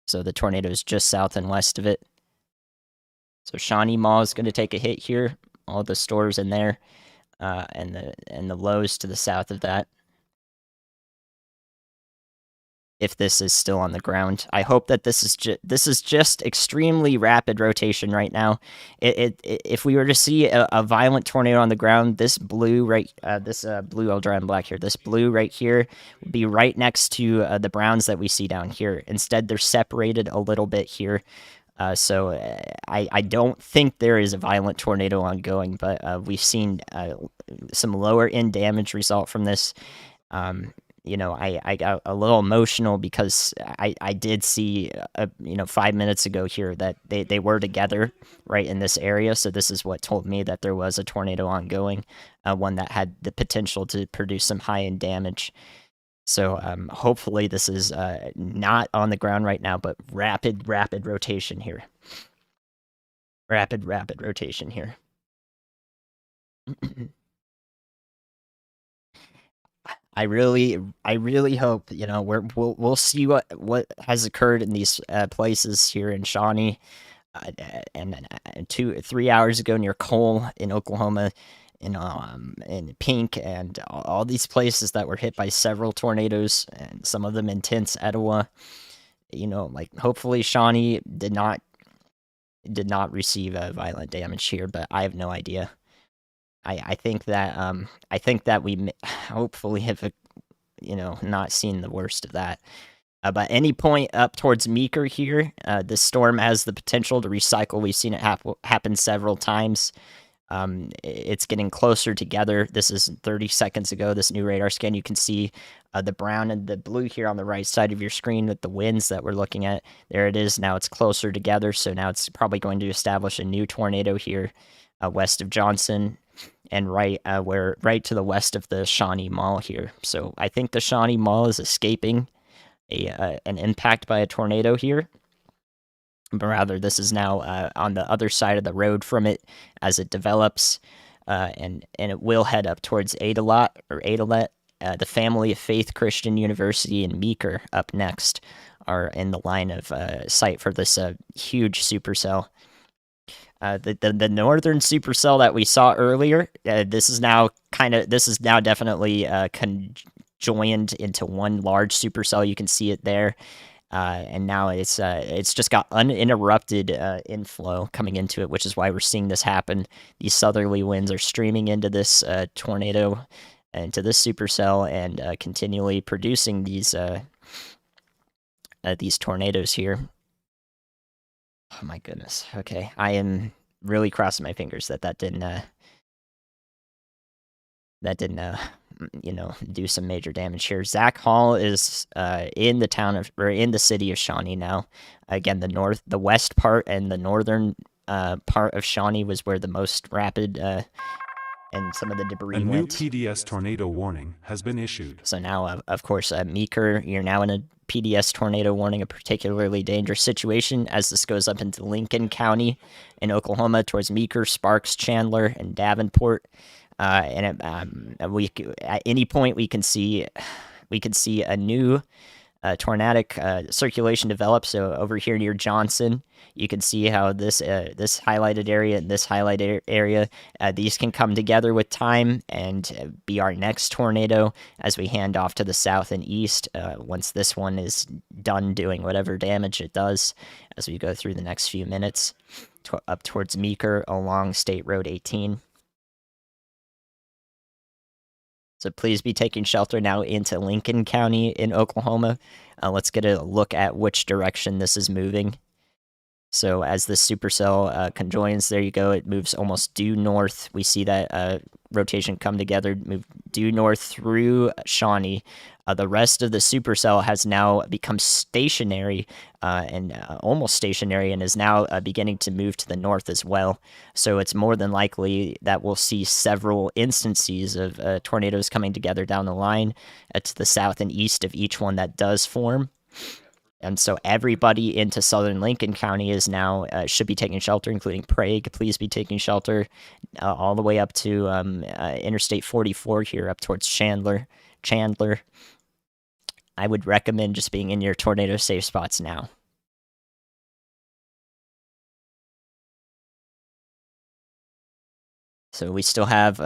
so the tornado is just south and west of it. So Shawnee Mall is gonna take a hit here. All the stores in there, and the Lowe's to the south of that. If this is still on the ground, I hope that this is just extremely rapid rotation right now. If we were to see a violent tornado on the ground, this blue blue, I'll draw in black here. This blue right here would be right next to the browns that we see down here. Instead, they're separated a little bit here. So I don't think there is a violent tornado ongoing, but we've seen some lower end damage result from this. I got a little emotional because I did see, 5 minutes ago here that they were together right in this area. So this is what told me that there was a tornado ongoing, one that had the potential to produce some high end damage. So hopefully this is not on the ground right now, but rapid rotation here. Rapid rotation here. I really hope we'll see what has occurred in these places here in Shawnee, and 3 hours ago near Cole in Oklahoma, in Pink, and all these places that were hit by several tornadoes, and some of them intense Etowah. Hopefully Shawnee did not receive violent damage here, but I have no idea. I think that we hopefully have not seen the worst of that. But any point up towards Meeker here, this storm has the potential to recycle. We've seen it happen several times. It's getting closer together. This is 30 seconds ago, this new radar scan. You can see the brown and the blue here on the right side of your screen with the winds that we're looking at. There it is. Now it's closer together, so now it's probably going to establish a new tornado here west of Johnson, and right to the west of the Shawnee Mall here. So I think the Shawnee Mall is escaping an impact by a tornado here. But rather, this is now on the other side of the road from it as it develops, and it will head up towards Adelet. The Family of Faith Christian University and Meeker up next are in the line of sight for this huge supercell. The northern supercell that we saw earlier, this is now definitely conjoined into one large supercell. You can see it there. And now it's just got uninterrupted inflow coming into it, which is why we're seeing this happen. These southerly winds are streaming into this tornado, into this supercell, and continually producing these tornadoes here. Oh my goodness. Okay, I am really crossing my fingers that didn't do some major damage here. Zach Hall is in the city of Shawnee now. Again, the west part and the northern part of Shawnee was where the most rapid and some of the debris went. A new went. PDS tornado warning has been issued. So now, of course, Meeker, you're now in a PDS tornado warning, a particularly dangerous situation as this goes up into Lincoln County in Oklahoma towards Meeker, Sparks, Chandler, and Davenport. At any point we can see a new tornadic circulation develop. So over here near Johnson, you can see how this highlighted area and this highlighted area, these can come together with time and be our next tornado as we hand off to the south and east once this one is done doing whatever damage it does as we go through the next few minutes up towards Meeker along State Road 18. So please be taking shelter now into Lincoln County in Oklahoma. Let's get a look at which direction this is moving. So as the supercell conjoins, there you go. It moves almost due north. We see that rotation come together, move due north through Shawnee. The rest of the supercell has now become stationary and almost stationary, and is now beginning to move to the north as well. So it's more than likely that we'll see several instances of tornadoes coming together down the line to the south and east of each one that does form. And so everybody into southern Lincoln County is now should be taking shelter, including Prague. Please be taking shelter all the way up to Interstate 44 here, up towards Chandler. I would recommend just being in your tornado safe spots now. So we still have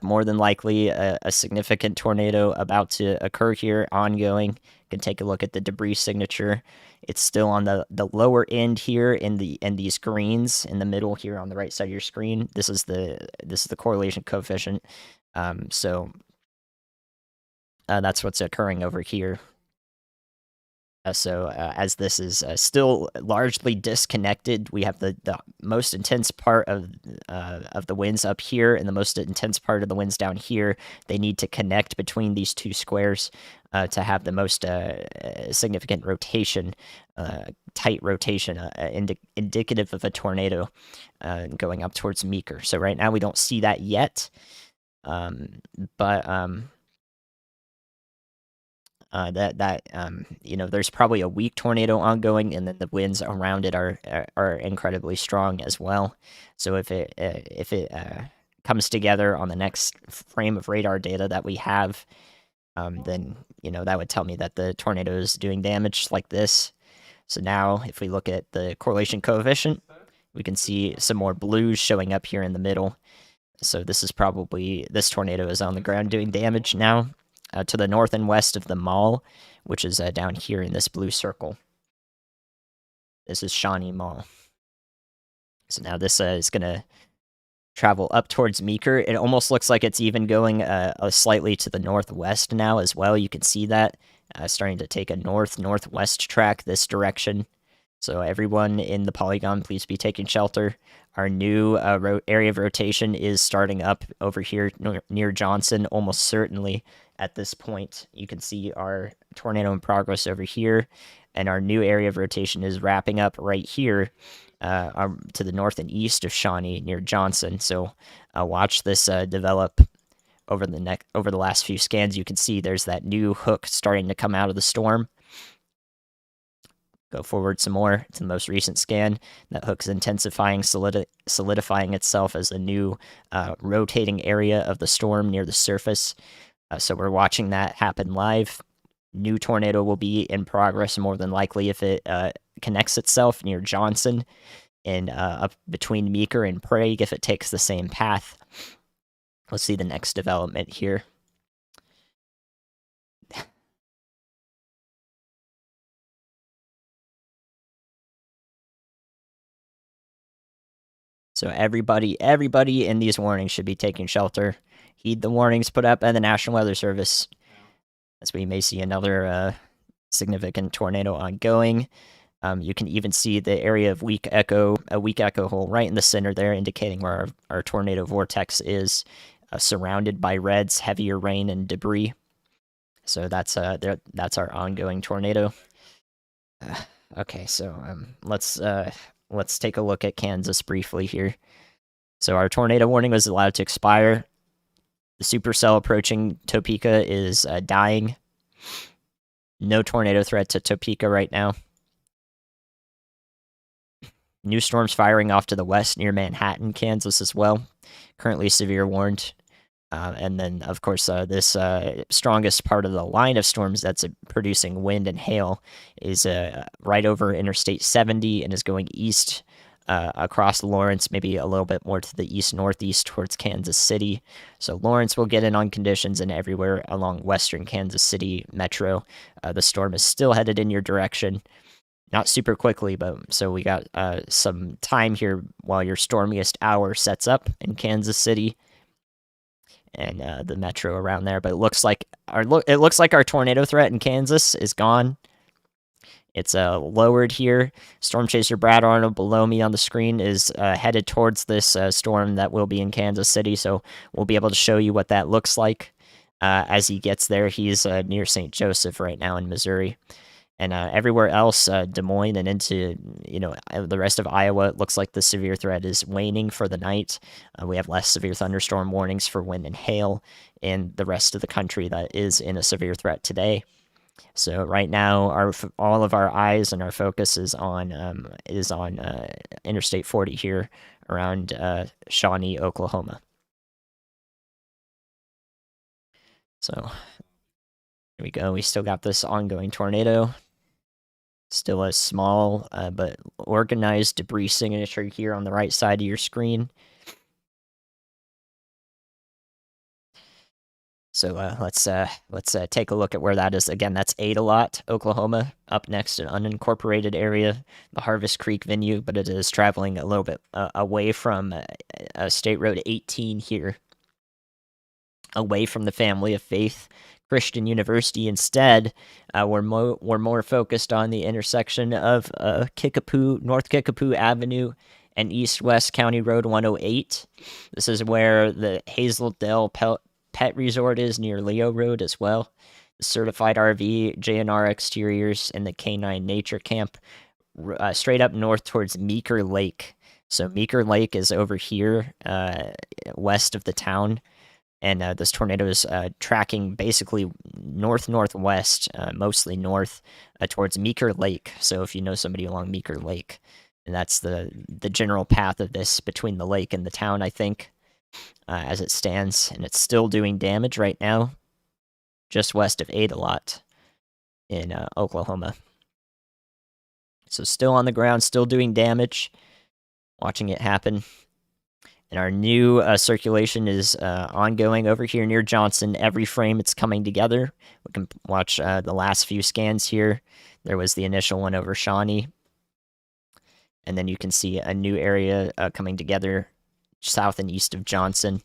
more than likely a significant tornado about to occur here, ongoing. You can take a look at the debris signature. It's still on the lower end here in these greens in the middle here on the right side of your screen. This is the correlation coefficient. So that's what's occurring over here. As this is still largely disconnected, we have the most intense part of the winds up here and the most intense part of the winds down here. They need to connect between these two squares to have the most significant rotation, tight rotation, indicative of a tornado going up towards Meeker. So right now we don't see that yet, but there's probably a weak tornado ongoing, and then the winds around it are incredibly strong as well. So if it comes together on the next frame of radar data that we have, then that would tell me that the tornado is doing damage like this. So now if we look at the correlation coefficient, we can see some more blues showing up here in the middle. So this tornado is on the ground doing damage now. To the north and west of the mall, which is down here in this blue circle. This is Shawnee Mall. So now this is going to travel up towards Meeker. It almost looks like it's even going slightly to the northwest now as well. You can see that starting to take a northwest track this direction. So everyone in the polygon, please be taking shelter. Our new area of rotation is starting up over here near Johnson, almost certainly. At this point, you can see our tornado in progress over here, and our new area of rotation is wrapping up right here to the north and east of Shawnee near Johnson. So watch this develop over the last few scans. You can see there's that new hook starting to come out of the storm. Go forward some more to the most recent scan. That hook's intensifying, solidifying itself as a new rotating area of the storm near the surface. So we're watching that happen live. New tornado will be in progress more than likely if it connects itself near Johnson and up between Meeker and Prague if it takes the same path. Let's see the next development here. So everybody in these warnings should be taking shelter. Heed the warnings put up by the National Weather Service, as we may see another significant tornado ongoing. You can even see the area of a weak echo hole right in the center there, indicating where our tornado vortex is, surrounded by reds, heavier rain, and debris. So that's our ongoing tornado. Okay, so let's take a look at Kansas briefly here. So our tornado warning was allowed to expire. The supercell approaching Topeka is dying. No tornado threat to Topeka right now. New storms firing off to the west near Manhattan, Kansas as well. Currently severe warned. And then, of course, this strongest part of the line of storms that's producing wind and hail is right over Interstate 70 and is going east across Lawrence, maybe a little bit more to the east-northeast towards Kansas City. So Lawrence will get in on conditions, and everywhere along western Kansas City metro, the storm is still headed in your direction. Not super quickly, but so we got some time here while your stormiest hour sets up in Kansas City and the metro around there. But it looks like our tornado threat in Kansas is gone. It's lowered here. Storm chaser Brad Arnold below me on the screen is headed towards this storm that will be in Kansas City, so we'll be able to show you what that looks like as he gets there. He's near St. Joseph right now in Missouri. And everywhere else, Des Moines and into the rest of Iowa, it looks like the severe threat is waning for the night. We have less severe thunderstorm warnings for wind and hail in the rest of the country that is in a severe threat today. So right now, all of our eyes and our focus is on Interstate 40 here around Shawnee, Oklahoma. So here we go. We still got this ongoing tornado. Still a small but organized debris signature here on the right side of your screen. So let's take a look at where that is. Again, that's Ada-Lot, Oklahoma, up next, an unincorporated area, the Harvest Creek venue, but it is traveling a little bit away from State Road 18 here, away from the family of faith Christian University. Instead, we're more focused on the intersection of North Kickapoo Avenue and East-West County Road 108. This is where the Hazeldale Pet Resort is near Leo Road as well. The Certified RV, JNR Exteriors, and the Canine Nature Camp, straight up north towards Meeker Lake. So Meeker Lake is over here, west of the town, and this tornado is tracking basically northwest, mostly north, towards Meeker Lake. So if you know somebody along Meeker Lake, and that's the general path of this between the lake and the town, I think. As it stands, and it's still doing damage right now, just west of Ada-Lot in Oklahoma. So still on the ground, still doing damage, watching it happen. And our new circulation is ongoing over here near Johnson. Every frame it's coming together. We can watch the last few scans here. There was the initial one over Shawnee. And then you can see a new area coming together south and east of Johnson.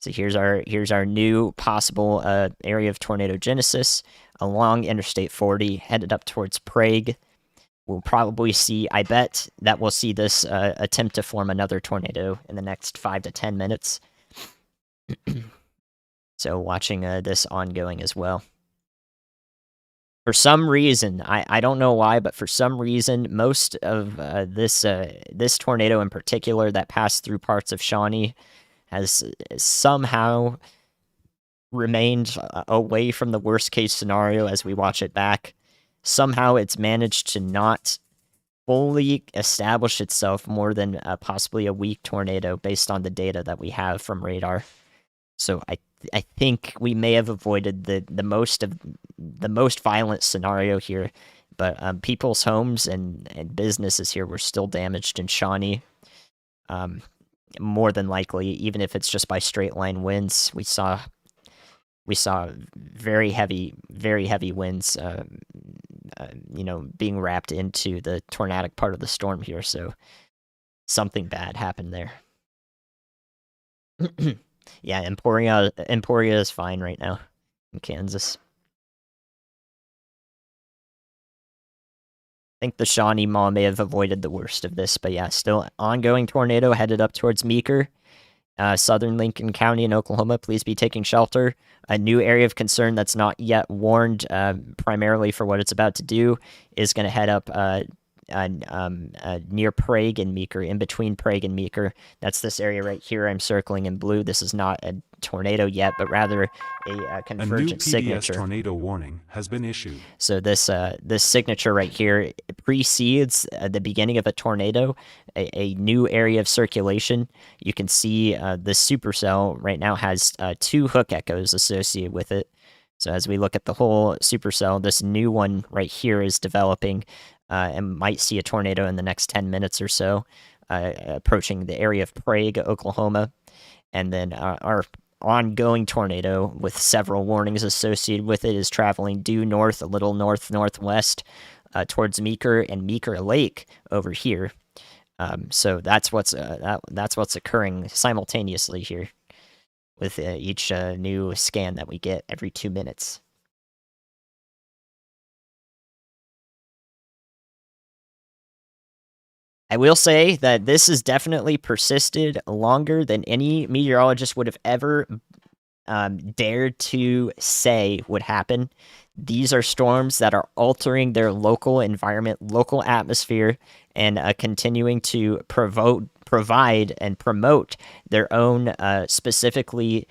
So here's our new possible area of tornado genesis along Interstate 40, headed up towards Prague. We'll probably see, I bet that we'll see this attempt to form another tornado in the next 5 to 10 minutes. So watching this ongoing as well. For some reason, I don't know why, but for some reason, most of this tornado in particular that passed through parts of Shawnee has somehow remained away from the worst case scenario as we watch it back. Somehow it's managed to not fully establish itself more than possibly a weak tornado based on the data that we have from radar. So I think we may have avoided the most violent scenario here, but people's homes and businesses here were still damaged in Shawnee. More than likely, even if it's just by straight line winds, we saw very heavy winds, being wrapped into the tornadic part of the storm here. So something bad happened there. Yeah, Emporia is fine right now in Kansas. I think the Shawnee Mall may have avoided the worst of this, but yeah, still ongoing tornado headed up towards Meeker. Southern Lincoln County in Oklahoma, please be taking shelter. A new area of concern that's not yet warned, primarily for what it's about to do, is going to head up near Prague and Meeker, in between Prague and Meeker. That's this area right here I'm circling in blue. This is not a tornado yet, but rather a convergent signature. A new PBS tornado warning has been issued. So this signature right here precedes the beginning of a tornado, a new area of circulation. You can see the supercell right now has 2 hook echoes associated with it. So as we look at the whole supercell, this new one right here is developing and might see a tornado in the next 10 minutes or so, approaching the area of Prague, Oklahoma. And then our ongoing tornado with several warnings associated with it is traveling due north, a little northwest, towards Meeker and Meeker Lake over here. So that's what's occurring simultaneously here with each new scan that we get every 2 minutes. I will say that this has definitely persisted longer than any meteorologist would have ever dared to say would happen. These are storms that are altering their local environment, local atmosphere, and continuing to provide and promote their own specifically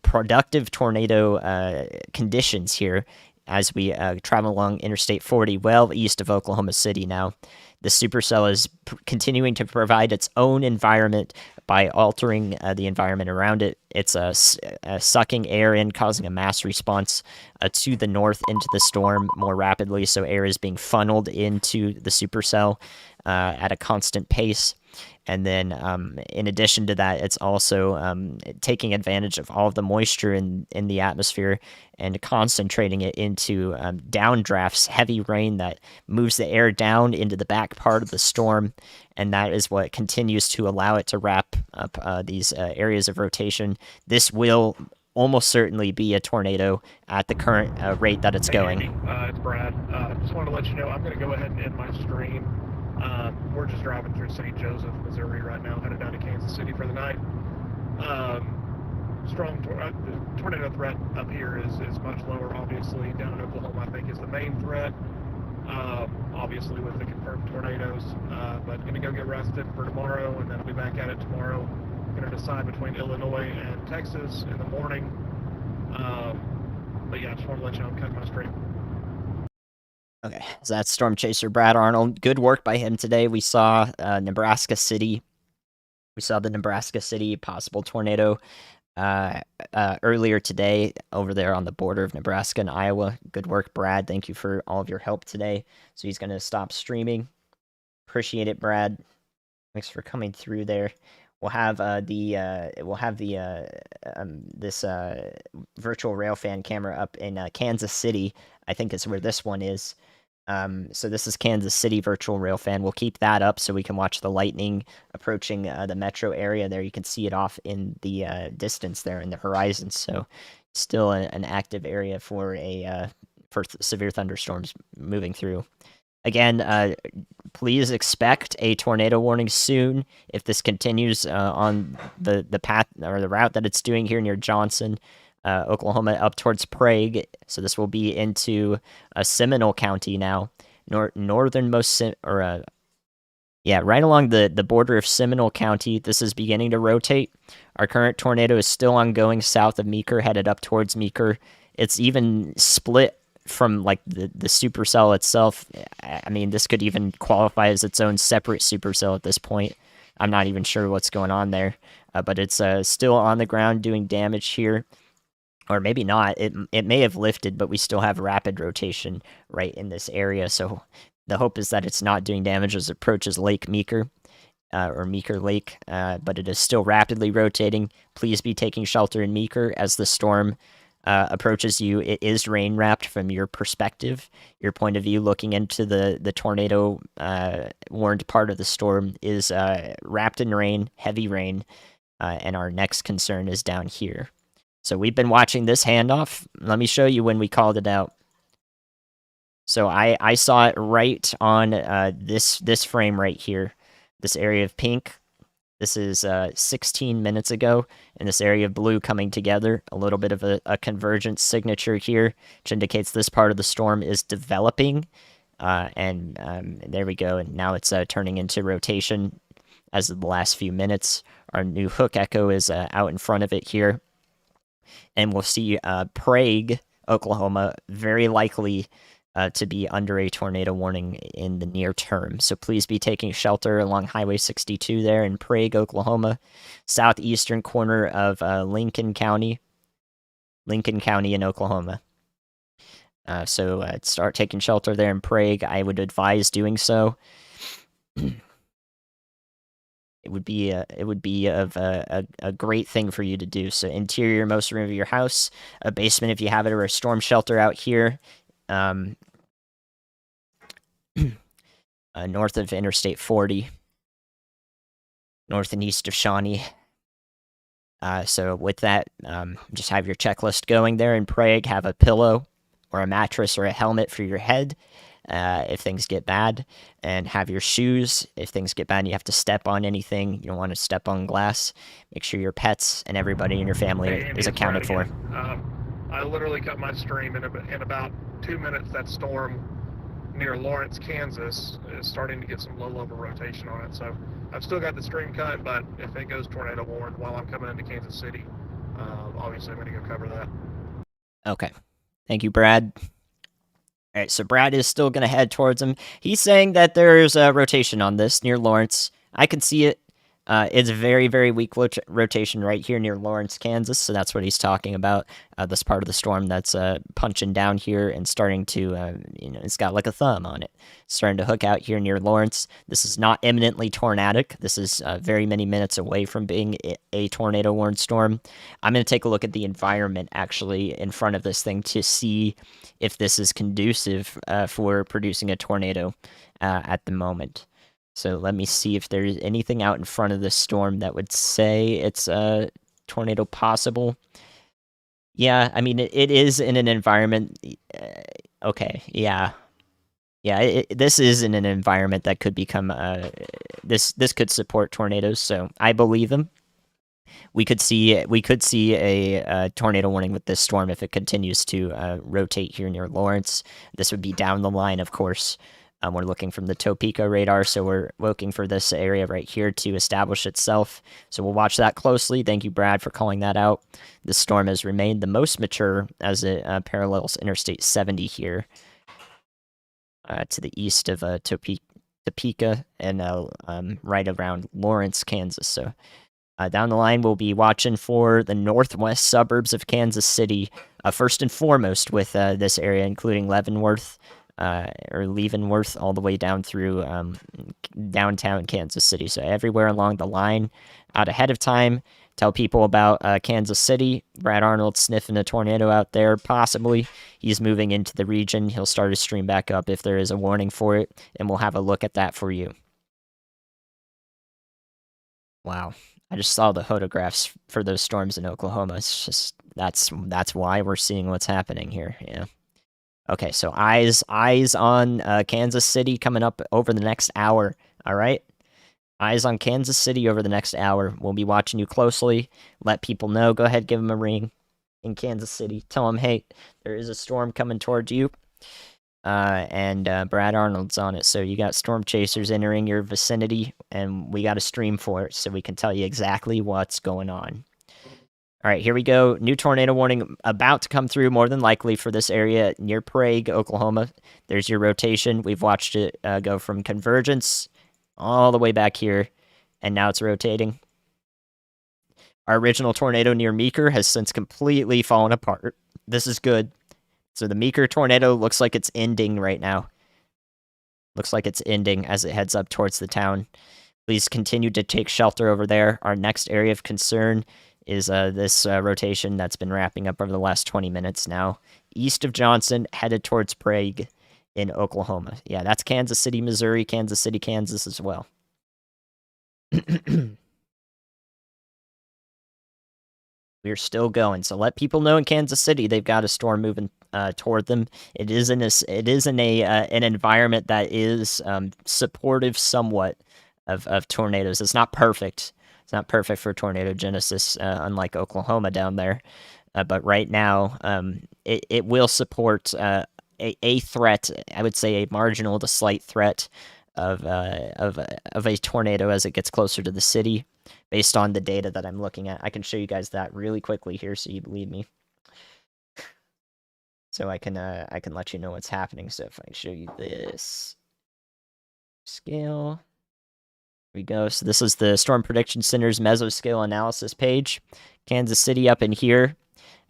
productive tornado conditions here as we travel along Interstate 40, well east of Oklahoma City now. The supercell is continuing to provide its own environment by altering the environment around it. It's sucking air in, causing a mass response to the north into the storm more rapidly. So air is being funneled into the supercell at a constant pace. And then, in addition to that, it's also taking advantage of all of the moisture in the atmosphere and concentrating it into downdrafts, heavy rain that moves the air down into the back part of the storm. And that is what continues to allow it to wrap up these areas of rotation. This will almost certainly be a tornado at the current rate that it's going. Andy, it's Brad. Just wanted to let you know I'm going to go ahead and end my stream. We're just driving through St. Joseph, Missouri right now, headed down to Kansas City for the night. Strong tornado threat up here is much lower, obviously. Down in Oklahoma, I think, is the main threat, obviously with the confirmed tornadoes. But going to go get rested for tomorrow, and then I'll be back at it tomorrow. Going to decide between Illinois and Texas in the morning. But yeah, I just want to let you know I'm cutting my stream. Okay, so that's Storm Chaser Brad Arnold. Good work by him today. We saw Nebraska City. We saw the Nebraska City possible tornado earlier today over there on the border of Nebraska and Iowa. Good work, Brad. Thank you for all of your help today. So he's going to stop streaming. Appreciate it, Brad. Thanks for coming through there. We'll have this virtual Railfan camera up in Kansas City. I think is where this one is. So this is Kansas City virtual Railfan. We'll keep that up so we can watch the lightning approaching the metro area there. You can see it off in the distance there in the horizon. So still an active area for severe thunderstorms moving through. Again, please expect a tornado warning soon if this continues on the path or the route that it's doing here near Johnson, Oklahoma, up towards Prague. So this will be into Seminole County now, northernmost right along the border of Seminole County. This is beginning to rotate. Our current tornado is still ongoing south of Meeker, headed up towards Meeker. It's even split from like the supercell itself. I mean, this could even qualify as its own separate supercell at this point. I'm not even sure what's going on there, but it's still on the ground doing damage here, or maybe not. It may have lifted, but we still have rapid rotation right in this area. So the hope is that it's not doing damage as it approaches Lake Meeker. Or Meeker Lake, but it is still rapidly rotating. Please be taking shelter in Meeker as the storm approaches you. It is rain wrapped from your perspective. Your point of view looking into the tornado warned part of the storm is wrapped in rain, heavy rain, and our next concern is down here. So we've been watching this handoff. Let me show you when we called it out. So I saw it right on this frame right here, this area of pink. This is 16 minutes ago, and this area of blue coming together. A little bit of a convergence signature here, which indicates this part of the storm is developing. And there we go. And now it's turning into rotation as of the last few minutes. Our new hook echo is out in front of it here. And we'll see Prague, Oklahoma, very likely to be under a tornado warning in the near term. So please be taking shelter along Highway 62 there in Prague, Oklahoma, southeastern corner of Lincoln County in Oklahoma. So start taking shelter there in Prague. I would advise doing so. It would be a great thing for you to do. So interior most room of your house, a basement if you have it, or a storm shelter out here. North of Interstate 40, north and east of Shawnee. So with that, just have your checklist going there in Prague. Have a pillow or a mattress or a helmet for your head if things get bad, and have your shoes if things get bad and you have to step on anything. You don't want to step on glass. Make sure your pets and everybody in your family is accounted for. I literally cut my stream in about 2 minutes. That storm near Lawrence, Kansas is starting to get some low-level rotation on it. So I've still got the stream cut, but if it goes tornado warned while I'm coming into Kansas City, Obviously, I'm going to go cover that. Okay. Thank you, Brad. All right, so Brad is still going to head towards him. He's saying that there's a rotation on this near Lawrence. I can see it. It's very, very weak rotation right here near Lawrence, Kansas. So that's what he's talking about. This part of the storm that's punching down here and starting to, it's got like a thumb on it. Starting to hook out here near Lawrence. This is not imminently tornadic. This is very many minutes away from being a tornado warned storm. I'm going to take a look at the environment actually in front of this thing to see if this is conducive for producing a tornado at the moment. So let me see if there's anything out in front of this storm that would say it's a tornado possible. Yeah, I mean, it is in an environment. Okay, yeah. Yeah, this is in an environment that could become. This could support tornadoes, so I believe them. We could see a tornado warning with this storm if it continues to rotate here near Lawrence. This would be down the line, of course. We're looking from the Topeka radar, so we're looking for this area right here to establish itself. So we'll watch that closely. Thank you, Brad, for calling that out. The storm has remained the most mature as it parallels Interstate 70 here to the east of Topeka and right around Lawrence, Kansas. So down the line, we'll be watching for the northwest suburbs of Kansas City, first and foremost with this area, including Leavenworth, all the way down through downtown Kansas City. So everywhere along the line, out ahead of time, tell people about Kansas City. Brad Arnold sniffing a tornado out there, possibly. He's moving into the region. He'll start his stream back up if there is a warning for it, and we'll have a look at that for you. Wow. I just saw the photographs for those storms in Oklahoma. It's just that's why we're seeing what's happening here. Yeah. Okay, so eyes on Kansas City coming up over the next hour. All right, eyes on Kansas City over the next hour. We'll be watching you closely. Let people know. Go ahead, give them a ring in Kansas City. Tell them, hey, there is a storm coming towards you. And Brad Arnold's on it. So you got storm chasers entering your vicinity, and we got a stream for it so we can tell you exactly what's going on. All right, here we go. New tornado warning about to come through, more than likely, for this area near Prague, Oklahoma. There's your rotation. We've watched it go from convergence all the way back here, and now it's rotating. Our original tornado near Meeker has since completely fallen apart. This is good. So the Meeker tornado looks like it's ending right now. Looks like it's ending as it heads up towards the town. Please continue to take shelter over there. Our next area of concern is this rotation that's been wrapping up over the last 20 minutes now. East of Johnson, headed towards Prague in Oklahoma. Yeah, that's Kansas City, Missouri, Kansas City, Kansas as well. We're still going, so let people know in Kansas City they've got a storm moving toward them. It is in an environment that is supportive somewhat of tornadoes. It's not perfect. It's not perfect for tornado genesis, unlike Oklahoma down there. But right now, it will support a threat. I would say a marginal to slight threat of a tornado as it gets closer to the city, based on the data that I'm looking at. I can show you guys that really quickly here, so you believe me. So I can let you know what's happening. So if I show you this scale. We go. So this is the Storm Prediction Center's mesoscale analysis page. Kansas City up in here.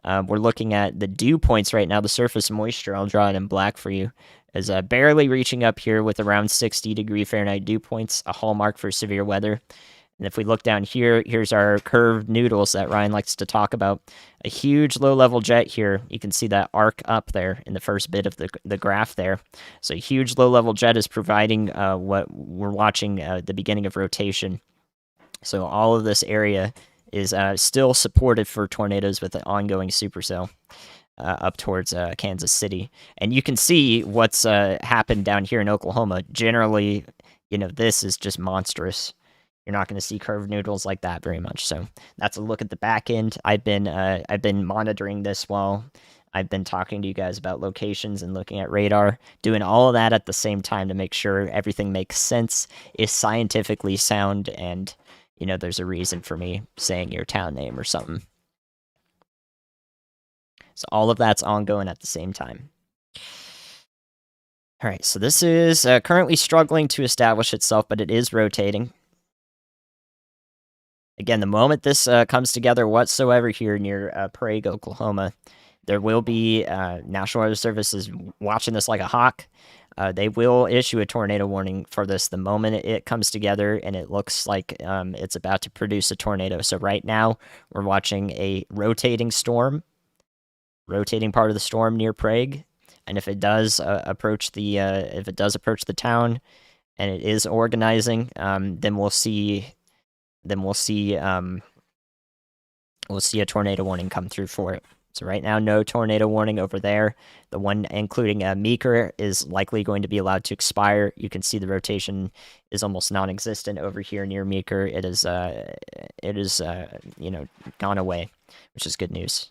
We're looking at the dew points right now. The surface moisture, I'll draw it in black for you, is barely reaching up here with around 60-degree Fahrenheit dew points, a hallmark for severe weather. And if we look down here, here's our curved noodles that Ryan likes to talk about. A huge low-level jet here. You can see that arc up there in the first bit of the graph there. So a huge low-level jet is providing what we're watching the beginning of rotation. So all of this area is still supported for tornadoes with an ongoing supercell up towards Kansas City. And you can see what's happened down here in Oklahoma. Generally, this is just monstrous. You're not going to see curved noodles like that very much. So that's a look at the back end. I've been monitoring this while I've been talking to you guys about locations and looking at radar, doing all of that at the same time to make sure everything makes sense, is scientifically sound, and there's a reason for me saying your town name or something. So all of that's ongoing at the same time. All right, so this is currently struggling to establish itself, but it is rotating. Again, the moment this comes together whatsoever here near Prague, Oklahoma, there will be National Weather Service is watching this like a hawk. They will issue a tornado warning for this the moment it comes together and it looks like it's about to produce a tornado. So right now we're watching a rotating storm, rotating part of the storm near Prague, and if it does approach the town and it is organizing, then we'll see a tornado warning come through for it. So right now, no tornado warning over there. The one including Meeker is likely going to be allowed to expire. You can see the rotation is almost non-existent over here near Meeker. It is gone away, which is good news.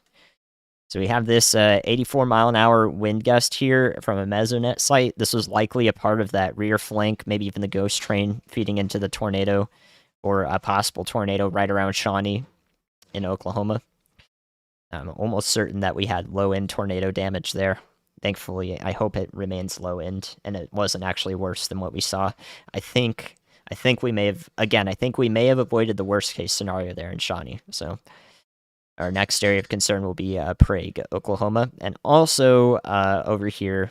So we have this 84 mile an hour wind gust here from a mesonet site. This was likely a part of that rear flank, maybe even the ghost train feeding into the tornado, or a possible tornado right around Shawnee in Oklahoma. I'm almost certain that we had low-end tornado damage there. Thankfully, I hope it remains low-end, and it wasn't actually worse than what we saw. I think we may have avoided the worst-case scenario there in Shawnee. So our next area of concern will be Prague, Oklahoma, and also over here,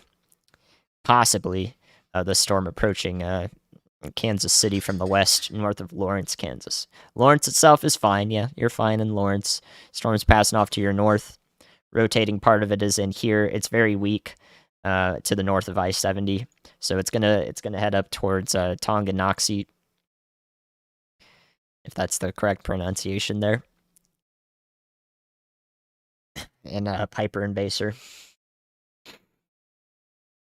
possibly the storm approaching Kansas City from the west, north of Lawrence, Kansas. Lawrence itself is fine. Yeah, you're fine in Lawrence. Storm's passing off to your north. Rotating part of it is in here. It's very weak to the north of I-70, so it's gonna head up towards Tonganoxie, if that's the correct pronunciation there, and Piper and Baser.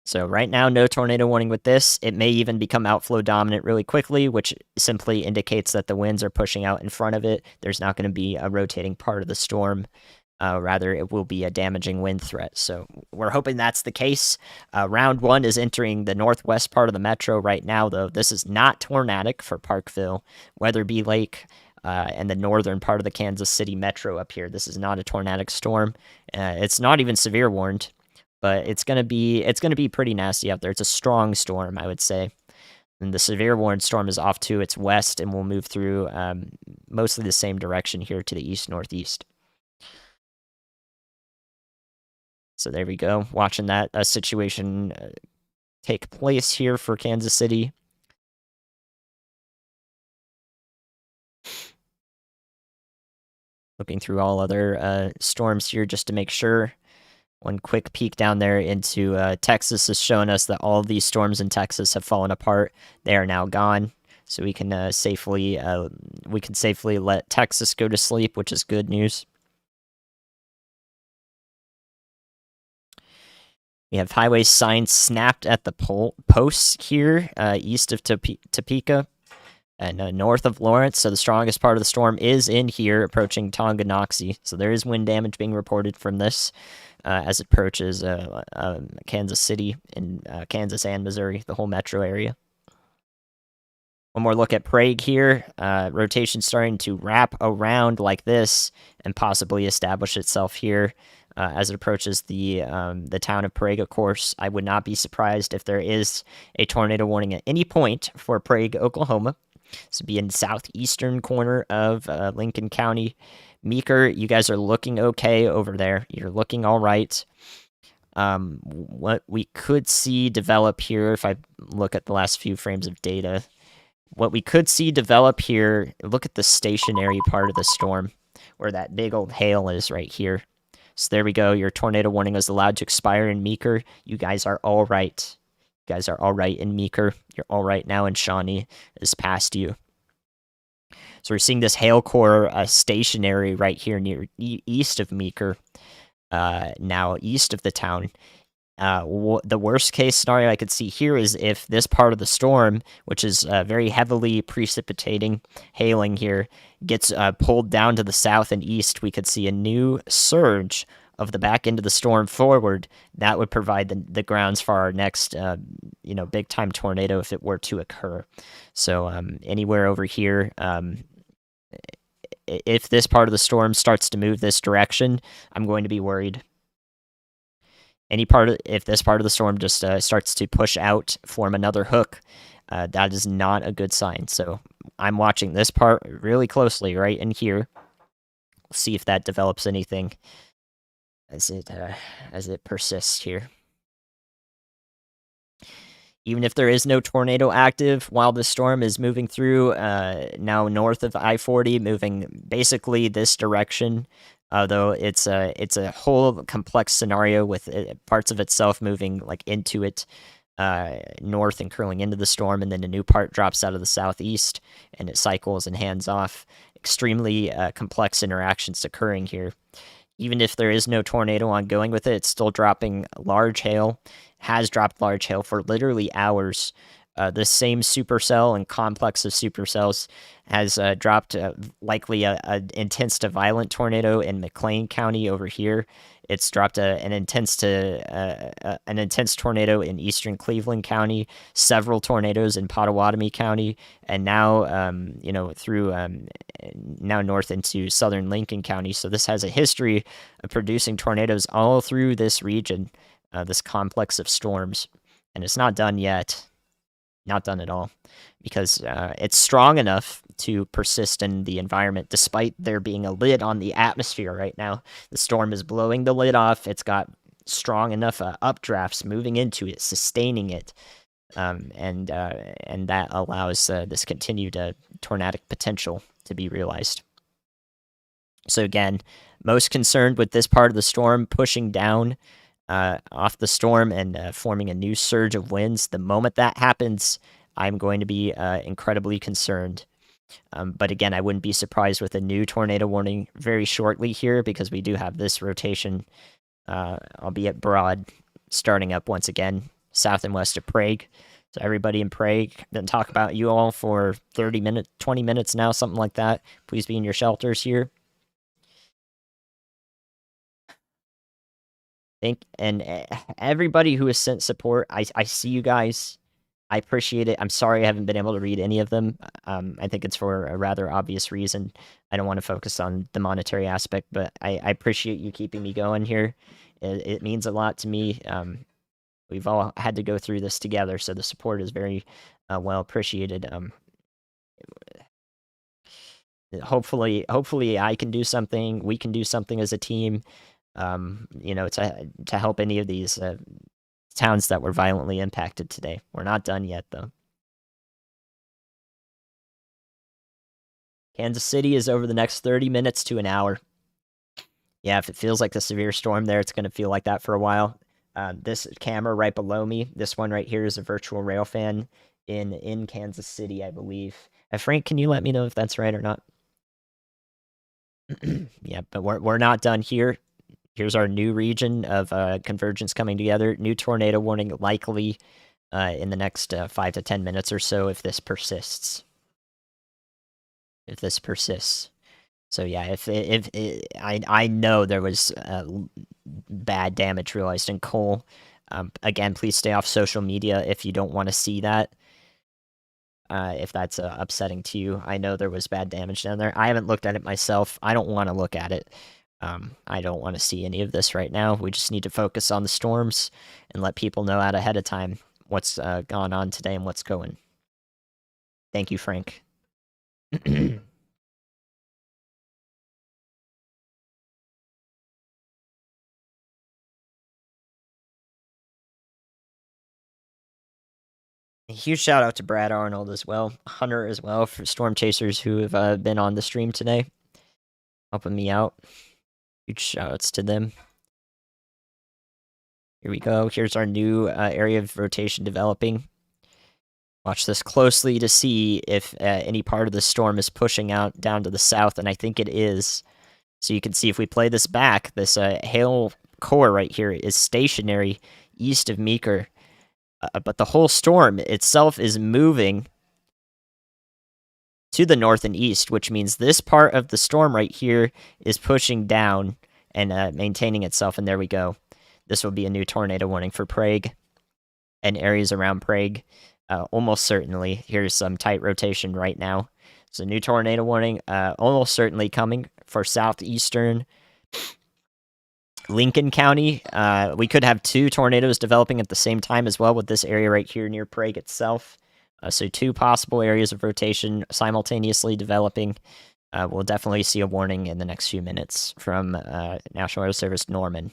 So right now, no tornado warning with this. It may even become outflow dominant really quickly, which simply indicates that the winds are pushing out in front of it. There's not going to be a rotating part of the storm. Rather, it will be a damaging wind threat. So we're hoping that's the case. Round one is entering the northwest part of the metro right now, though. This is not tornadic for Parkville, Weatherby Lake, and the northern part of the Kansas City metro up here. This is not a tornadic storm. It's not even severe warned. But it's gonna be pretty nasty out there. It's a strong storm, I would say. And the severe warned storm is off to its west and will move through mostly the same direction here to the east-northeast. So there we go. Watching that situation take place here for Kansas City. Looking through all other storms here just to make sure. One quick peek down there into Texas has shown us that all of these storms in Texas have fallen apart. They are now gone, so we can safely let Texas go to sleep, which is good news. We have highway signs snapped at the posts here, east of Topeka and north of Lawrence. So the strongest part of the storm is in here, approaching Tonganoxie. So there is wind damage being reported from this. As it approaches Kansas City and Kansas and Missouri, the whole metro area. One more look at Prague here. Rotation starting to wrap around like this and possibly establish itself here as it approaches the town of Prague, of course. I would not be surprised if there is a tornado warning at any point for Prague, Oklahoma. This would be in the southeastern corner of Lincoln County. Meeker, you guys are looking okay over there. You're looking all right. What we could see develop here, if I look at the last few frames of data, what we could see develop here, look at the stationary part of the storm, where that big old hail is right here. So there we go. Your tornado warning is allowed to expire in Meeker. You guys are all right. You guys are all right in Meeker. You're all right now in Shawnee. It's past you. So we're seeing this hail core stationary right here near east of Meeker, now east of the town. The worst case scenario I could see here is if this part of the storm, which is very heavily precipitating, hailing here, gets pulled down to the south and east, we could see a new surge of the back end of the storm forward. That would provide the grounds for our next, big time tornado if it were to occur. So anywhere over here, if this part of the storm starts to move this direction, I'm going to be worried. If this part of the storm just starts to push out, form another hook, that is not a good sign. So I'm watching this part really closely right in here. See if that develops anything as it persists here. Even if there is no tornado active while the storm is moving through, now north of I-40, moving basically this direction. Though it's a whole complex scenario with parts of itself moving like into it north and curling into the storm, and then a new part drops out of the southeast, and it cycles and hands off. Extremely complex interactions occurring here. Even if there is no tornado ongoing with it, it's still dropping large hail, has dropped large hail for literally hours. This same supercell and complex of supercells has dropped likely an intense to violent tornado in McLean County over here. It's dropped an intense tornado in eastern Cleveland County, several tornadoes in Pottawatomie County, and now through now north into southern Lincoln County. So this has a history of producing tornadoes all through this region, this complex of storms, and it's not done yet. Not done at all, because it's strong enough to persist in the environment despite there being a lid on the atmosphere right now. The storm is blowing the lid off. It's got strong enough updrafts moving into it, sustaining it, and that allows this continued tornadic potential to be realized. So again, most concerned with this part of the storm pushing down off the storm and forming a new surge of winds. The moment that happens, I'm going to be incredibly concerned. But again, I wouldn't be surprised with a new tornado warning very shortly here, because we do have this rotation, albeit broad, starting up once again south and west of Prague. So everybody in Prague, been talk about you all for 20 minutes now, something like that. Please be in your shelters here. And everybody who has sent support, I see you guys. I appreciate it. I'm sorry I haven't been able to read any of them. I think it's for a rather obvious reason. I don't want to focus on the monetary aspect, but I appreciate you keeping me going here. It means a lot to me. We've all had to go through this together, so the support is very well appreciated. Hopefully I can do something. We can do something as a team. To help any of these towns that were violently impacted today. We're not done yet, though. Kansas City is over the next 30 minutes to an hour. Yeah, if it feels like a severe storm there, it's going to feel like that for a while. This camera right below me, this one right here, is a virtual Railfan in Kansas City, I believe. Frank, can you let me know if that's right or not? Yeah, but we're not done here. Here's our new region of convergence coming together. New tornado warning likely in the next 5 to 10 minutes or so if this persists. So yeah, I know there was bad damage realized in Cole. Again, please stay off social media if you don't want to see that. If that's upsetting to you. I know there was bad damage down there. I haven't looked at it myself. I don't want to look at it. I don't want to see any of this right now. We just need to focus on the storms and let people know out ahead of time what's gone on today and what's going. Thank you, Frank. A huge shout out to Brad Arnold as well, Hunter as well, for Storm Chasers who have been on the stream today, helping me out. Huge shout outs to them. Here we go. Here's our new area of rotation developing. Watch this closely to see if any part of the storm is pushing out down to the south, and I think it is. So you can see if we play this back, this hail core right here is stationary east of Meeker. But the whole storm itself is moving to the north and east, which means this part of the storm right here is pushing down and maintaining itself, and there we go. This will be a new tornado warning for Prague and areas around Prague, almost certainly. Here's some tight rotation right now. So new tornado warning almost certainly coming for southeastern Lincoln County. We could have 2 tornadoes developing at the same time as well with this area right here near Prague itself. So 2 possible areas of rotation simultaneously developing. We'll definitely see a warning in the next few minutes from National Weather Service Norman.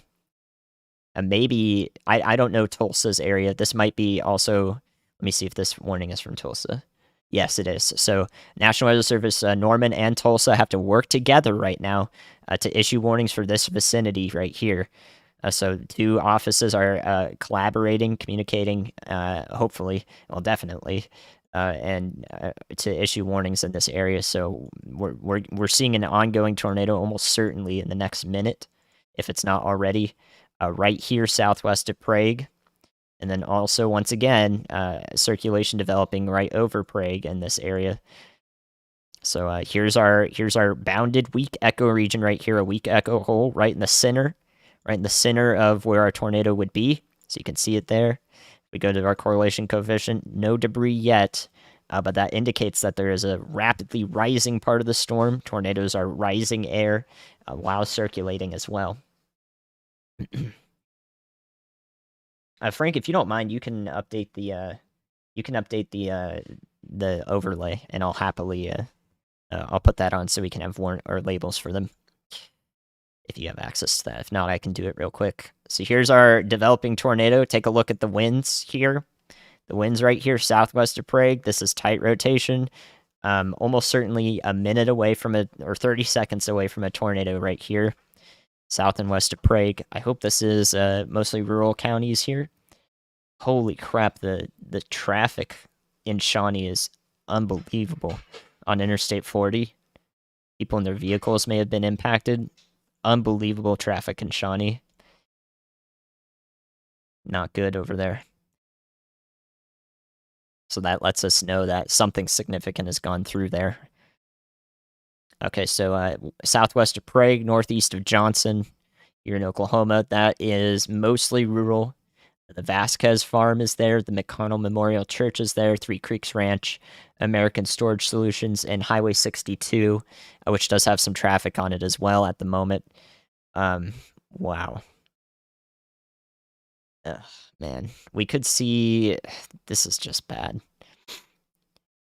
And maybe, I don't know Tulsa's area. This might be also, let me see if this warning is from Tulsa. Yes, it is. So National Weather Service Norman and Tulsa have to work together right now to issue warnings for this vicinity right here. So 2 offices are collaborating, communicating, hopefully, well, definitely, and to issue warnings in this area. So we're seeing an ongoing tornado almost certainly in the next minute, if it's not already, right here southwest of Prague. And then also, once again, circulation developing right over Prague in this area. So here's our bounded weak echo region right here, a weak echo hole right in the center of where our tornado would be. So you can see it there. We go to our correlation coefficient, no debris yet, but that indicates that there is a rapidly rising part of the storm. Tornadoes are rising air while circulating as well. Frank, if you don't mind, you can update the overlay, and I'll happily I'll put that on so we can have warrant or labels for them. If you have access to that. If not, I can do it real quick. So here's our developing tornado. Take a look at the winds here. The winds right here, southwest of Prague. This is tight rotation. Almost certainly a minute away from or 30 seconds away from a tornado right here, south and west of Prague. I hope this is mostly rural counties here. Holy crap, the traffic in Shawnee is unbelievable on Interstate 40. People in their vehicles may have been impacted. Unbelievable traffic in Shawnee. Not good over there. So that lets us know that something significant has gone through there. Okay, so southwest of Prague, northeast of Johnson, you're in Oklahoma. That is mostly rural. The Vasquez Farm is there. The McConnell Memorial Church is there. Three Creeks Ranch, American Storage Solutions, and Highway 62, which does have some traffic on it as well at the moment. Wow. Ugh, man. We could see... This is just bad.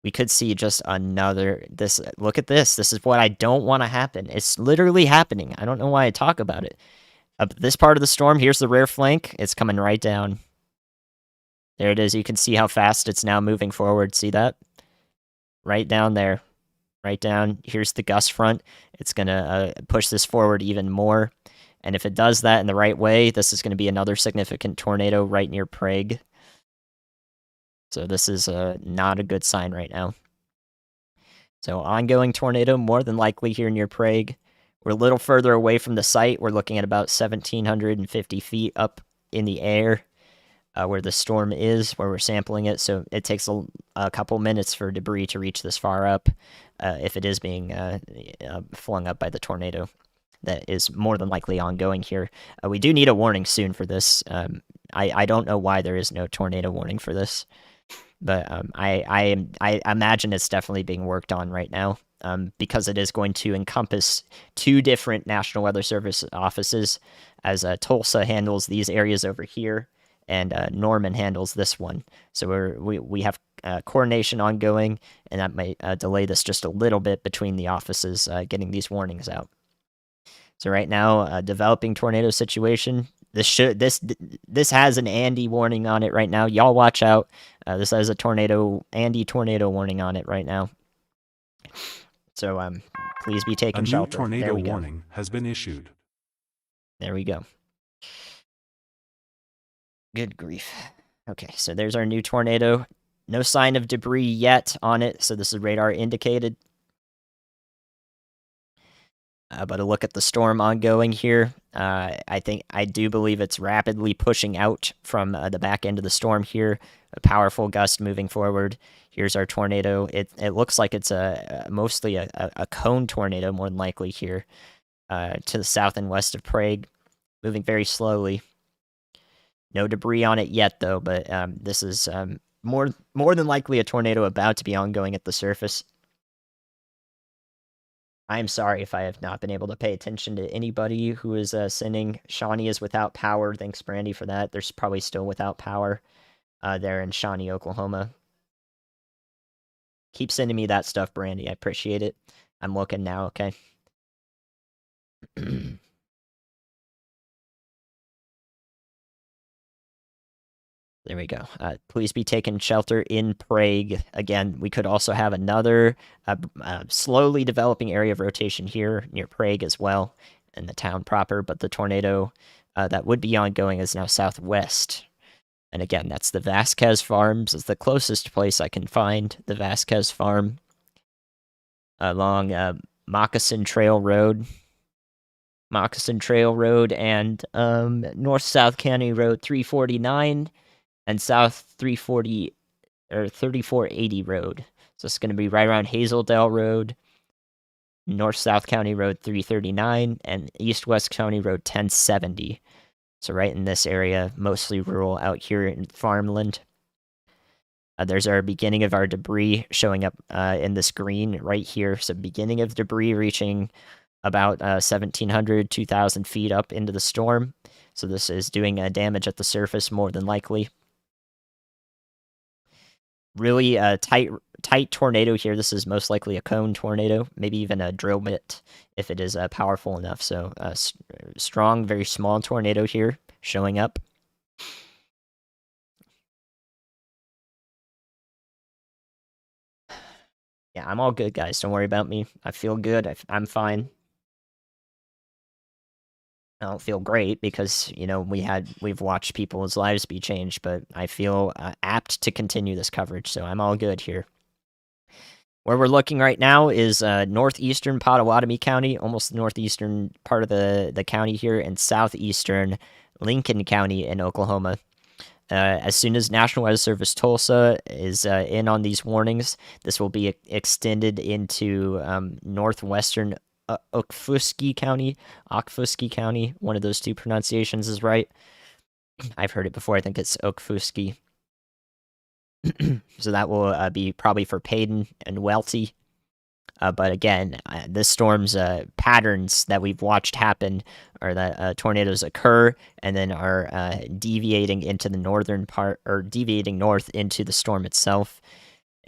We could see just another... Look at this. This is what I don't want to happen. It's literally happening. I don't know why I talk about it. This part of the storm, here's the rear flank. It's coming right down. There it is. You can see how fast it's now moving forward. See that? Right down there. Right down. Here's the gust front. It's going to push this forward even more. And if it does that in the right way, this is going to be another significant tornado right near Prague. So this is not a good sign right now. So ongoing tornado, more than likely here near Prague. We're a little further away from the site. We're looking at about 1,750 feet up in the air where the storm is, where we're sampling it. So it takes a couple minutes for debris to reach this far up if it is being flung up by the tornado. That is more than likely ongoing here. We do need a warning soon for this. I don't know why there is no tornado warning for this, but I imagine it's definitely being worked on right now. Because it is going to encompass 2 different National Weather Service offices, as Tulsa handles these areas over here, and Norman handles this one. So we have coordination ongoing, and that might delay this just a little bit between the offices getting these warnings out. So right now, developing tornado situation. This has an Andy warning on it right now. Y'all watch out. This has a Andy tornado warning on it right now. So please be taking shelter. A new tornado warning has been issued. There we go. Good grief. Okay, so there's our new tornado. No sign of debris yet on it, so this is radar indicated. But a look at the storm ongoing here. I do believe it's rapidly pushing out from the back end of the storm here. A powerful gust moving forward. Here's our tornado. It looks like it's mostly a cone tornado, more than likely here, to the south and west of Prague, moving very slowly. No debris on it yet, though, but this is more than likely a tornado about to be ongoing at the surface. I'm sorry if I have not been able to pay attention to anybody who is sending. Shawnee is without power. Thanks, Brandy, for that. There's probably still without power there in Shawnee, Oklahoma. Keep sending me that stuff, Brandy. I appreciate it. I'm looking now, okay? There we go. Please be taking shelter in Prague. Again, we could also have another slowly developing area of rotation here near Prague as well, in the town proper, but the tornado that would be ongoing is now southwest. And again, that's the Vasquez Farms. It's the closest place I can find, the Vasquez Farm, along Moccasin Trail Road. Moccasin Trail Road and North-South County Road 349 and South 340 or 3480 Road. So it's going to be right around Hazeldale Road, North-South County Road 339, and East-West County Road 1070. So right in this area, mostly rural out here in farmland. There's our beginning of our debris showing up in this green right here. So beginning of debris reaching about 1,700, 2,000 feet up into the storm. So this is doing damage at the surface more than likely. Really tight tornado here. This is most likely a cone tornado, maybe even a drill bit if it is powerful enough. So strong, very small tornado here showing up. Yeah, I'm all good, guys. Don't worry about me. I feel good. I'm fine. I don't feel great because, you know, we've watched people's lives be changed, but I feel apt to continue this coverage, so I'm all good here. Where we're looking right now is northeastern Pottawatomie County, almost the northeastern part of the county here, and southeastern Lincoln County in Oklahoma. As soon as National Weather Service Tulsa is in on these warnings, this will be extended into northwestern Okfuskee County, one of those two pronunciations is right. I've heard it before. I think it's Okfuskee. So that will be probably for Payton and Welty. But again, this storm's patterns that we've watched happen are that tornadoes occur and then are deviating into the northern part, or deviating north into the storm itself.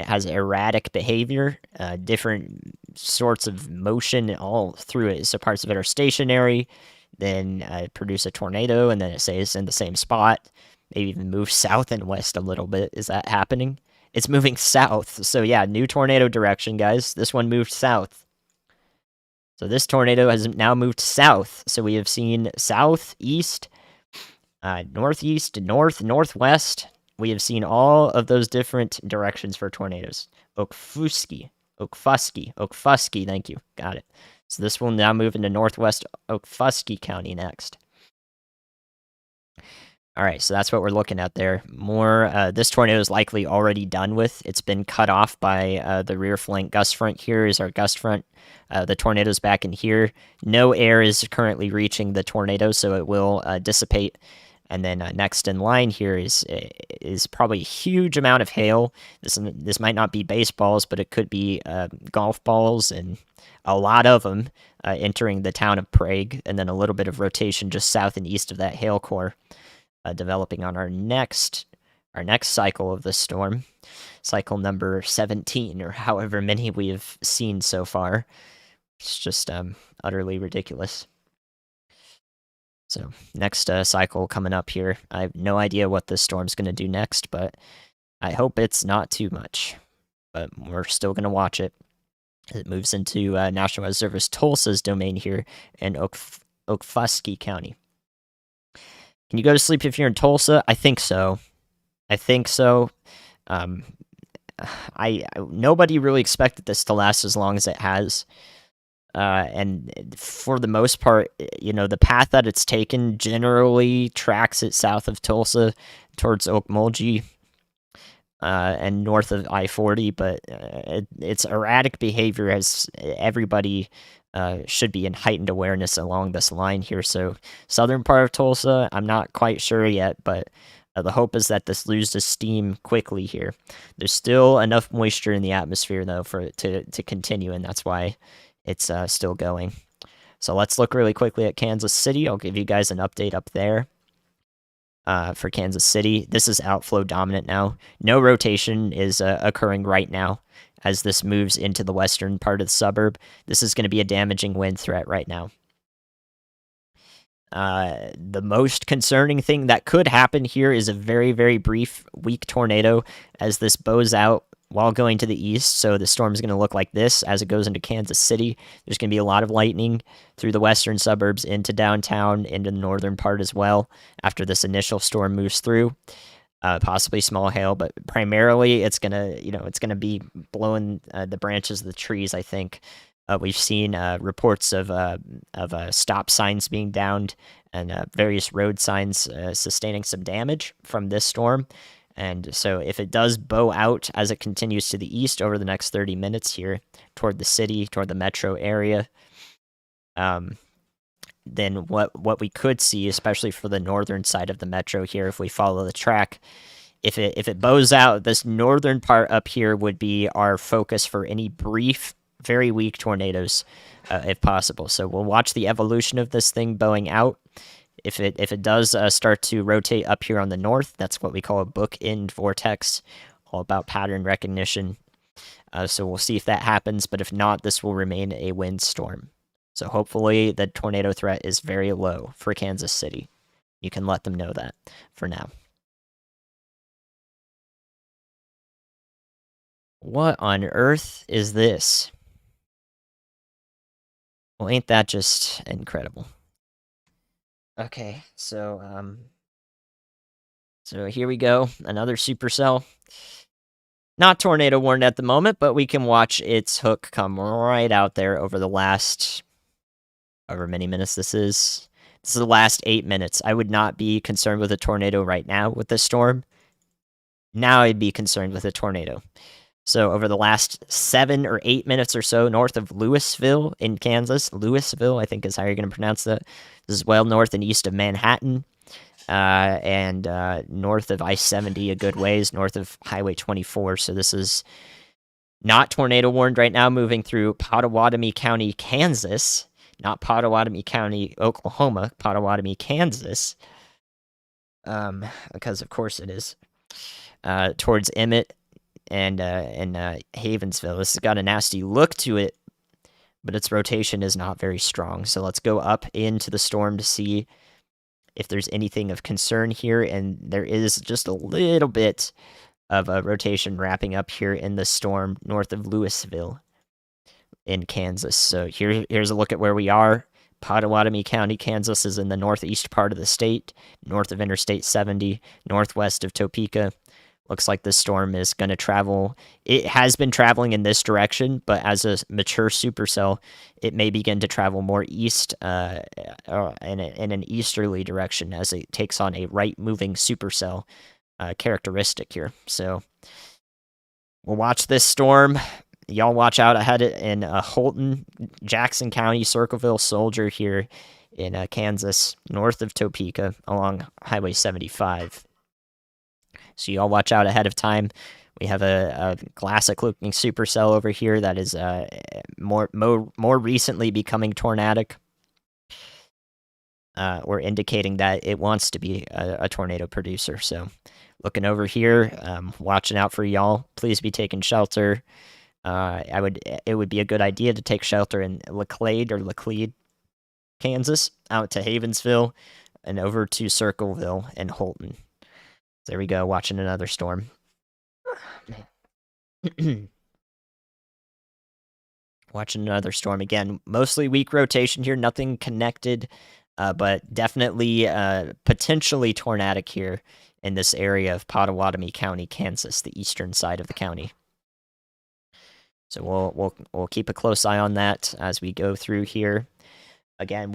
It has erratic behavior, different sorts of motion all through it. So parts of it are stationary, then produce a tornado, and then it stays in the same spot. Maybe even move south and west a little bit. Is that happening? It's moving south. So yeah, new tornado direction, guys. This one moved south. So this tornado has now moved south. So we have seen south, east, northeast, north, northwest. We have seen all of those different directions for tornadoes. Okfuskee, thank you. Got it. So this will now move into northwest Okfuskee County next. All right, so that's what we're looking at there. More, this tornado is likely already done with. It's been cut off by the rear flank gust front. Here is our gust front. The tornado's back in here. No air is currently reaching the tornado, so it will dissipate. And then next in line here is probably a huge amount of hail. This might not be baseballs, but it could be golf balls, and a lot of them entering the town of Prague, and then a little bit of rotation just south and east of that hail core. Developing on our next cycle of the storm, cycle number 17, or however many we have seen so far. It's just utterly ridiculous. So next cycle coming up here. I have no idea what this storm's going to do next, but I hope it's not too much. But we're still going to watch it. It moves into National Weather Service Tulsa's domain here in Okfuskee County. Can you go to sleep if you're in Tulsa? I think so. Nobody really expected this to last as long as it has. And for the most part, you know, the path that it's taken generally tracks it south of Tulsa towards Okmulgee and north of I-40, but its erratic behavior has everybody should be in heightened awareness along this line here. So southern part of Tulsa, I'm not quite sure yet, but the hope is that this loses steam quickly here. There's still enough moisture in the atmosphere, though, for it to continue, and that's why it's still going. So let's look really quickly at Kansas City. I'll give you guys an update up there. For Kansas City, this is outflow dominant now. No rotation is occurring right now as this moves into the western part of the suburb. This is going to be a damaging wind threat right now. The most concerning thing that could happen here is a very, very brief, weak tornado as this bows out while going to the east. So the storm is going to look like this as it goes into Kansas City. There's going to be a lot of lightning through the western suburbs into downtown, into the northern part as well after this initial storm moves through. Possibly small hail, but primarily it's gonna be blowing the branches of the trees. I think we've seen reports of stop signs being downed and various road signs sustaining some damage from this storm. And so, if it does bow out as it continues to the east over the next 30 minutes here toward the city, toward the metro area, then what we could see, especially for the northern side of the metro here, if we follow the track, if it bows out, this northern part up here would be our focus for any brief, very weak tornadoes, if possible. So we'll watch the evolution of this thing bowing out. If it does start to rotate up here on the north, that's what we call a bookend vortex, all about pattern recognition. So we'll see if that happens, but if not, this will remain a windstorm. So hopefully the tornado threat is very low for Kansas City. You can let them know that for now. What on earth is this? Well, ain't that just incredible? Okay, so here we go. Another supercell. Not tornado warned at the moment, but we can watch its hook come right out there over the last however many minutes this is. This is the last 8 minutes. I would not be concerned with a tornado right now with this storm. Now I'd be concerned with a tornado. So over the last 7 or 8 minutes or so, north of Louisville in Kansas, Louisville, I think is how you're going to pronounce that. This is well north and east of Manhattan, and north of I-70 a good ways, north of Highway 24. So this is not tornado warned right now, moving through Pottawatomie County, Kansas, not Pottawatomie County, Oklahoma, Pottawatomie, Kansas, because of course it is, towards Emmett and Havensville. This has got a nasty look to it, but its rotation is not very strong. So let's go up into the storm to see if there's anything of concern here, and there is just a little bit of a rotation wrapping up here in the storm north of Louisville in Kansas. So here's a look at where we are. Pottawatomie County, Kansas is in the northeast part of the state, north of Interstate 70, northwest of Topeka. Looks like this storm is going to travel. It has been traveling in this direction, but as a mature supercell, it may begin to travel more east in an easterly direction as it takes on a right-moving supercell characteristic here. So we'll watch this storm. Y'all watch out ahead in Holton, Jackson County, Circleville, Soldier here in Kansas, north of Topeka, along Highway 75. So y'all watch out ahead of time. We have a classic-looking supercell over here that is more recently becoming tornadic. We're indicating that it wants to be a tornado producer. So looking over here, watching out for y'all. Please be taking shelter. It would be a good idea to take shelter in Laclede, Kansas, out to Havensville, and over to Circleville and Holton. There we go, watching another storm. Watching another storm again. Mostly weak rotation here, nothing connected, but definitely potentially tornadic here in this area of Pottawatomie County, Kansas, the eastern side of the county. So we'll keep a close eye on that as we go through here. Again,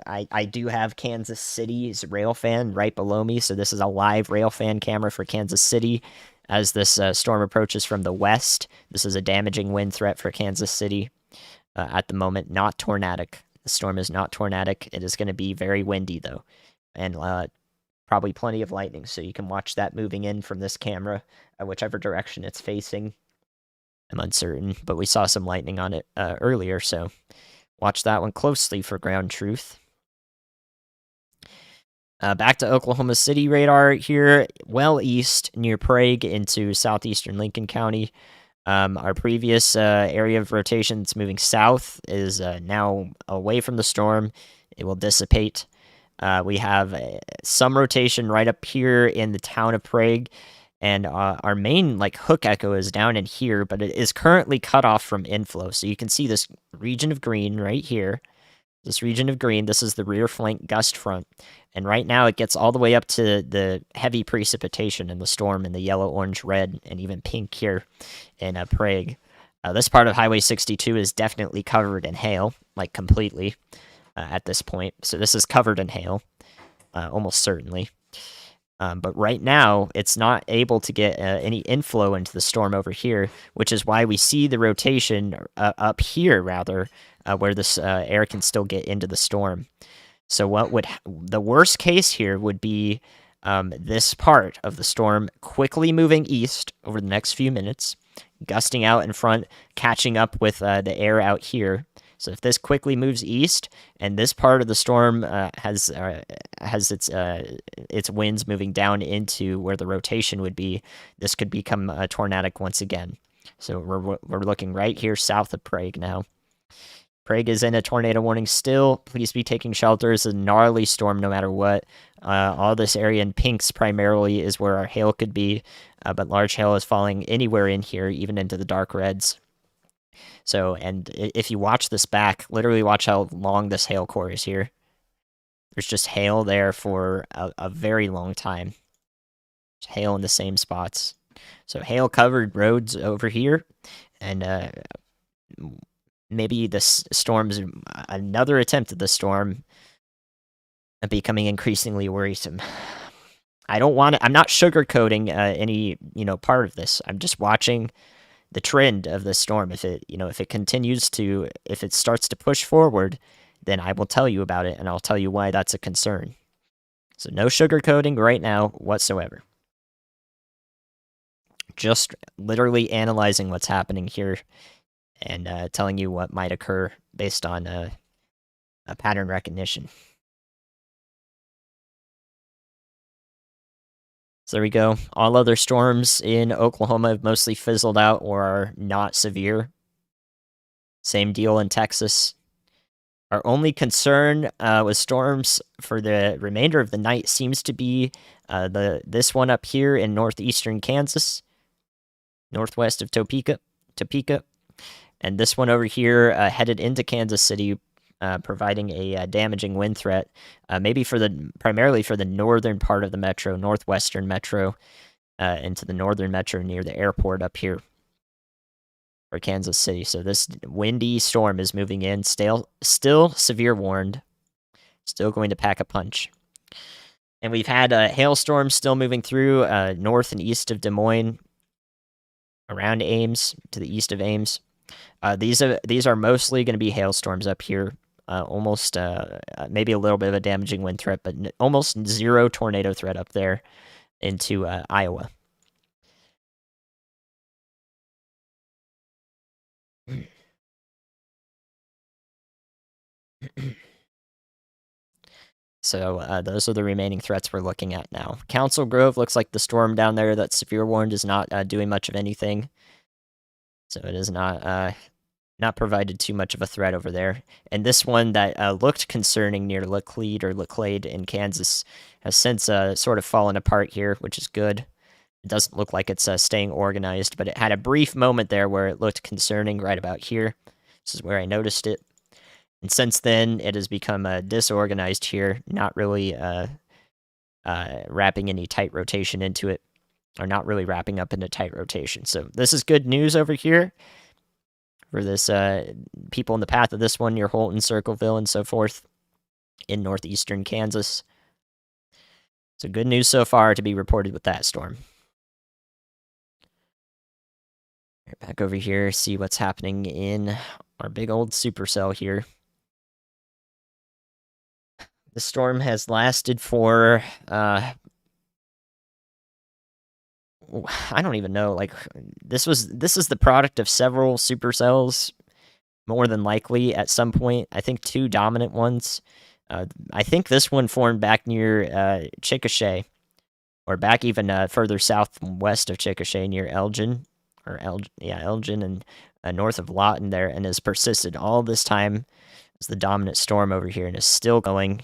I do have Kansas City's Railfan right below me, so this is a live Railfan camera for Kansas City as this storm approaches from the west. This is a damaging wind threat for Kansas City at the moment, not tornadic. The storm is not tornadic. It is going to be very windy, though, and probably plenty of lightning, so you can watch that moving in from this camera, whichever direction it's facing. I'm uncertain, but we saw some lightning on it earlier, so watch that one closely for ground truth. Back to Oklahoma City radar here, well east near Prague into southeastern Lincoln County. Our previous area of rotation that's moving south is now away from the storm. It will dissipate. We have some rotation right up here in the town of Prague, and our main hook echo is down in here, but it is currently cut off from inflow. So you can see this region of green right here. This region of green, this is the rear flank gust front. And right now it gets all the way up to the heavy precipitation in the storm in the yellow, orange, red, and even pink here in Prague. This part of Highway 62 is definitely covered in hail, completely at this point. So this is covered in hail, almost certainly. But right now, it's not able to get any inflow into the storm over here, which is why we see the rotation up here, rather, where this air can still get into the storm. So the worst case here would be this part of the storm quickly moving east over the next few minutes, gusting out in front, catching up with the air out here. So if this quickly moves east, and this part of the storm has its winds moving down into where the rotation would be, this could become tornadic once again. So we're looking right here south of Prague now. Prague is in a tornado warning still. Please be taking shelter. It's a gnarly storm no matter what. All this area in pinks primarily is where our hail could be, but large hail is falling anywhere in here, even into the dark reds. So, and if you watch this back, literally watch how long this hail core is here. There's just hail there for a very long time. There's hail in the same spots. So hail covered roads over here, and maybe this storm's another attempt at the storm becoming increasingly worrisome. I'm not sugarcoating any part of this. I'm just watching the trend of the storm. If it starts to push forward, then I will tell you about it, and I'll tell you why that's a concern. So no sugarcoating right now whatsoever. Just literally analyzing what's happening here and telling you what might occur based on a pattern recognition. So there we go. All other storms in Oklahoma have mostly fizzled out or are not severe. Same deal in Texas. Our only concern with storms for the remainder of the night seems to be this one up here in northeastern Kansas, northwest of Topeka, and this one over here headed into Kansas City, providing a damaging wind threat, primarily for the northern part of the metro, northwestern metro, into the northern metro near the airport up here for Kansas City. So this windy storm is moving in, still severe warned, still going to pack a punch. And we've had hailstorms still moving through north and east of Des Moines, around Ames, to the east of Ames. These are mostly going to be hailstorms up here. Almost maybe a little bit of a damaging wind threat, but almost zero tornado threat up there into Iowa. So those are the remaining threats we're looking at now. Council Grove looks like the storm down there that's severe warned is not doing much of anything. So it is not provided too much of a threat over there. And this one that looked concerning near Laclede in Kansas has since sort of fallen apart here, which is good. It doesn't look like it's staying organized, but it had a brief moment there where it looked concerning right about here. This is where I noticed it. And since then, it has become disorganized here, not really wrapping any tight rotation into it, or not really wrapping up into tight rotation. So this is good news over here for this people in the path of this one near Holton, Circleville, and so forth in northeastern Kansas. So good news so far to be reported with that storm. Back over here, see what's happening in our big old supercell here. The storm has lasted for I don't even know. Like this is the product of several supercells, more than likely at some point. I think two dominant ones. I think this one formed back near Chickasha, or back even further southwest of Chickasha near Elgin, Elgin and north of Lawton there, and has persisted all this time as the dominant storm over here, and is still going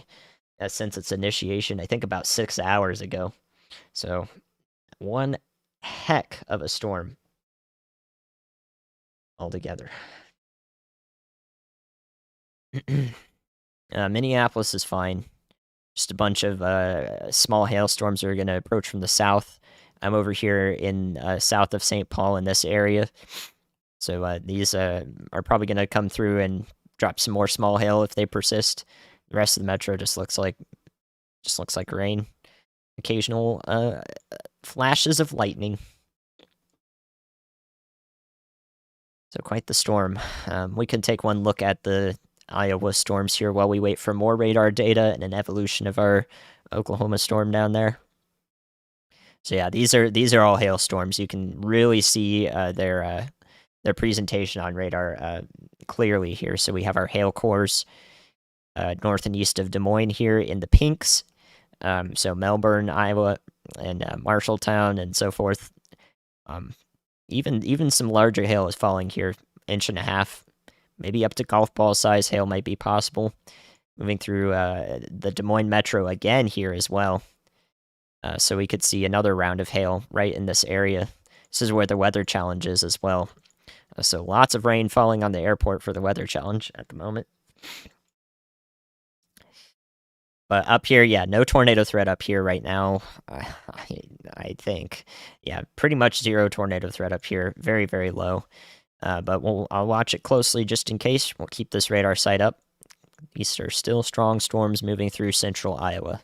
since its initiation. I think about 6 hours ago. So one heck of a storm altogether. Minneapolis is fine. Just a bunch of small hailstorms are going to approach from the south. I'm over here in south of St. Paul in this area. So these are probably going to come through and drop some more small hail if they persist. The rest of the metro just looks like rain. Occasional flashes of lightning. So quite the storm. We can take one look at the Iowa storms here while we wait for more radar data and an evolution of our Oklahoma storm down there. So yeah, these are all hailstorms. You can really see their presentation on radar clearly here. So we have our hail cores north and east of Des Moines here in the pinks. So Melbourne, Iowa, and Marshalltown, and so forth. Even some larger hail is falling here, 1.5 inches. Maybe up to golf ball size hail might be possible. Moving through the Des Moines metro again here as well. So we could see another round of hail right in this area. This is where the weather challenge is as well. So lots of rain falling on the airport for the weather challenge at the moment. But up here, yeah, no tornado threat up here right now. I think, yeah, pretty much zero tornado threat up here. Very, very low. But I'll watch it closely just in case. We'll keep this radar site up. These are still strong storms moving through central Iowa.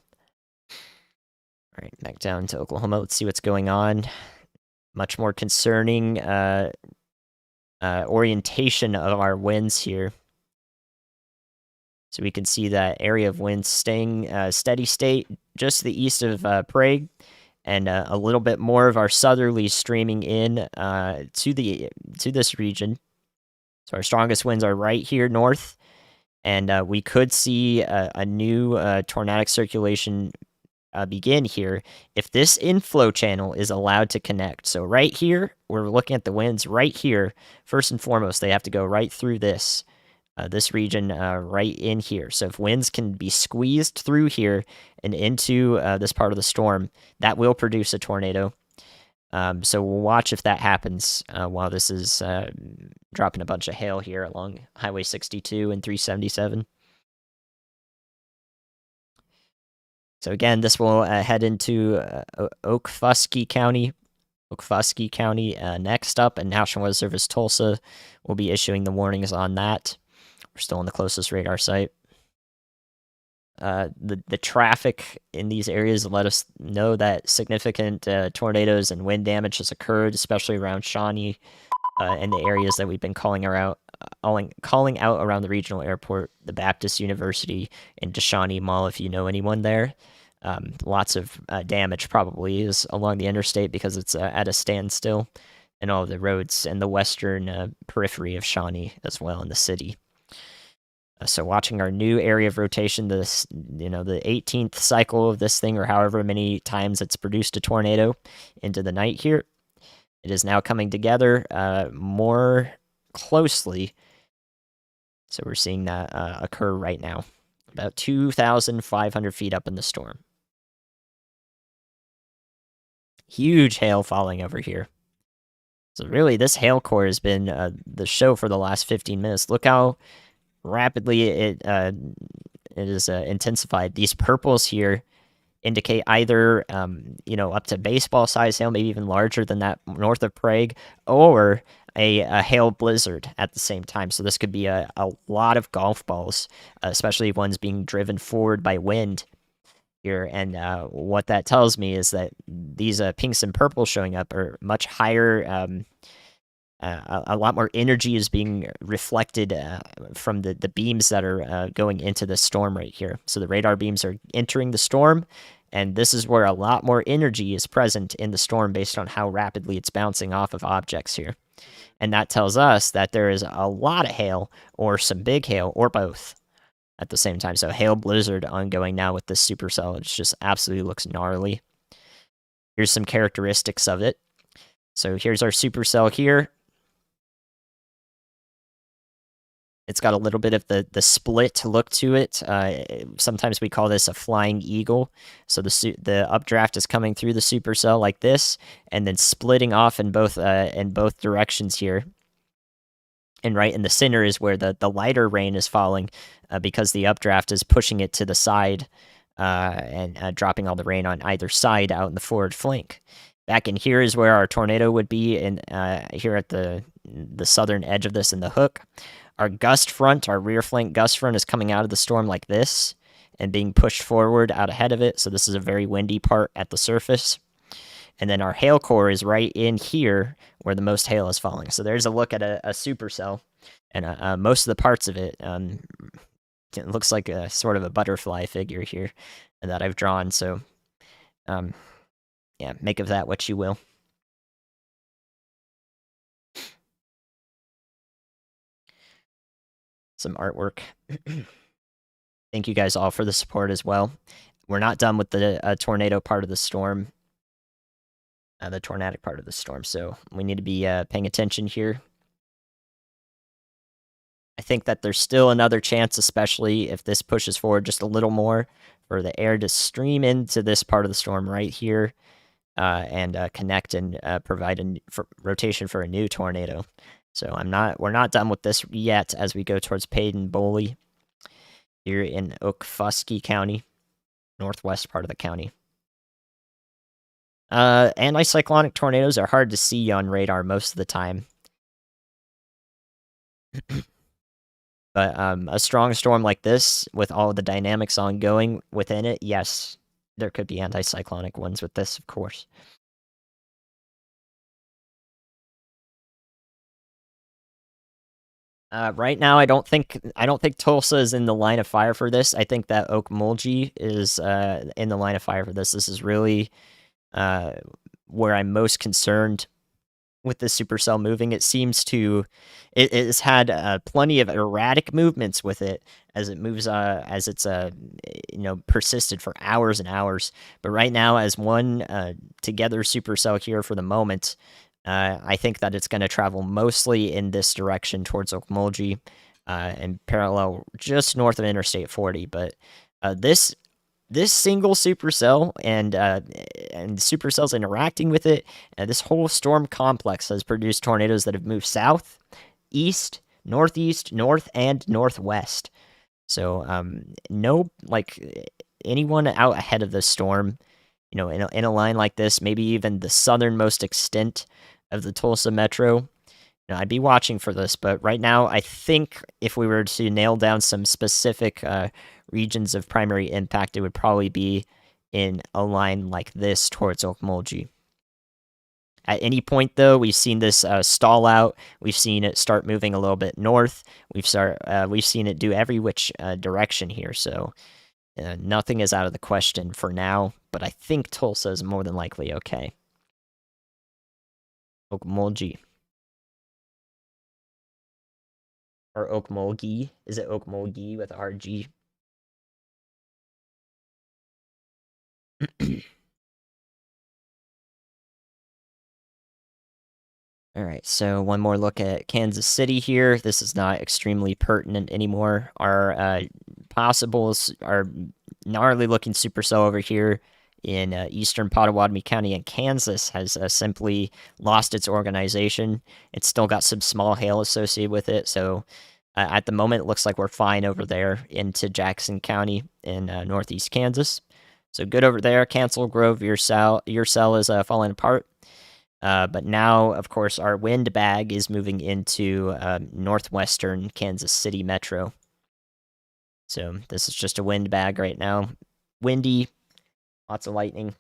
All right, back down to Oklahoma. Let's see what's going on. Much more concerning orientation of our winds here. So we can see that area of winds staying steady state just to the east of Prague, and a little bit more of our southerlies streaming in to this region. So our strongest winds are right here north, and we could see a new tornadic circulation begin here if this inflow channel is allowed to connect. So right here, we're looking at the winds right here. First and foremost, they have to go right through this region right in here. So if winds can be squeezed through here and into this part of the storm, that will produce a tornado. So we'll watch if that happens while this is dropping a bunch of hail here along Highway 62 and 377. So again, this will head into Okfuskee County. Next up, and National Weather Service Tulsa will be issuing the warnings on that. We're still on the closest radar site. The traffic in these areas let us know that significant tornadoes and wind damage has occurred, especially around Shawnee and the areas that we've been calling out around the regional airport, the Baptist University, and Shawnee Mall, if you know anyone there. Lots of damage probably is along the interstate because it's at a standstill, and all of the roads and the western periphery of Shawnee as well in the city. So watching our new area of rotation, the 18th cycle of this thing, or however many times it's produced a tornado into the night here. It is now coming together more closely. So we're seeing that occur right now, about 2,500 feet up in the storm. Huge hail falling over here. So really, this hail core has been the show for the last 15 minutes. Look how rapidly it is intensified. These purples here indicate either up to baseball size hail, maybe even larger than that north of Prague, or a hail blizzard at the same time. So this could be a lot of golf balls, especially ones being driven forward by wind here. And what that tells me is that these pinks and purples showing up are much higher. A lot more energy is being reflected from the beams that are going into the storm right here. So the radar beams are entering the storm, And this is where a lot more energy is present in the storm based on how rapidly it's bouncing off of objects here. And that tells us that there is a lot of hail or some big hail or both at the same time. So hail blizzard ongoing now with this supercell. It just absolutely looks gnarly. Here's some characteristics of it. So here's our supercell here. It's got a little bit of the split look to it. Sometimes we call this a flying eagle. So the updraft is coming through the supercell like this, and then splitting off in both directions here. And right in the center is where the lighter rain is falling, because the updraft is pushing it to the side, and dropping all the rain on either side out in the forward flank. Back in here is where our tornado would be, and here at the southern edge of this in the hook. Our gust front, our rear flank gust front, is coming out of the storm like this and being pushed forward out ahead of it. So this is a very windy part at the surface. And then our hail core is right in here where the most hail is falling. So there's a look at a supercell, and most of the parts of it. It looks like a sort of a butterfly figure here that I've drawn. So, yeah, make of that what you will. Some artwork. Thank you guys all for the support as well. We're not done with the tornado part of the storm, the tornadic part of the storm, so we need to be paying attention here. I think that there's still another chance, especially if this pushes forward just a little more, for the air to stream into this part of the storm right here, and connect and provide a rotation for a new tornado. So we're not done with this yet as we go towards Paden-Boley here in Okfuskee County, northwest part of the county. Anticyclonic tornadoes are hard to see on radar most of the time. But a strong storm like this, with all the dynamics ongoing within it, yes, there could be anticyclonic ones with this, of course. Right now, I don't think Tulsa is in the line of fire for this. I think that Okmulgee is in the line of fire for this. This is really where I'm most concerned with the supercell moving. It seems to it has had plenty of erratic movements with it as it moves, as it's persisted for hours and hours. But right now, as one together supercell here for the moment, I think that it's going to travel mostly in this direction towards Okmulgee, and parallel just north of Interstate 40. But this single supercell and supercells interacting with it, this whole storm complex has produced tornadoes that have moved south, east, northeast, north, and northwest. So no, anyone out ahead of the storm, in a line like this, maybe even the southernmost extent of the Tulsa metro, I'd be watching for this. But right now, I think if we were to nail down some specific regions of primary impact, it would probably be in a line like this towards Okmulgee. At any point, though, we've seen this stall out. We've seen it start moving a little bit north. We've seen it do every which direction here. So nothing is out of the question for now. But I think Tulsa is more than likely okay. Okmulgee. Or Okmulgee. Is it Okmulgee with RG? All right, so one more look at Kansas City here. This is not extremely pertinent anymore. Our possibles are gnarly looking supercell over here in eastern Pottawatomie County, and Kansas has simply lost its organization. It's still got some small hail associated with it, so at the moment it looks like we're fine over there into Jackson County in northeast Kansas. So good over there. Council Grove, your cell is falling apart. But now, of course, our wind bag is moving into northwestern Kansas City metro. So this is just a wind bag right now. Windy, lots of lightning.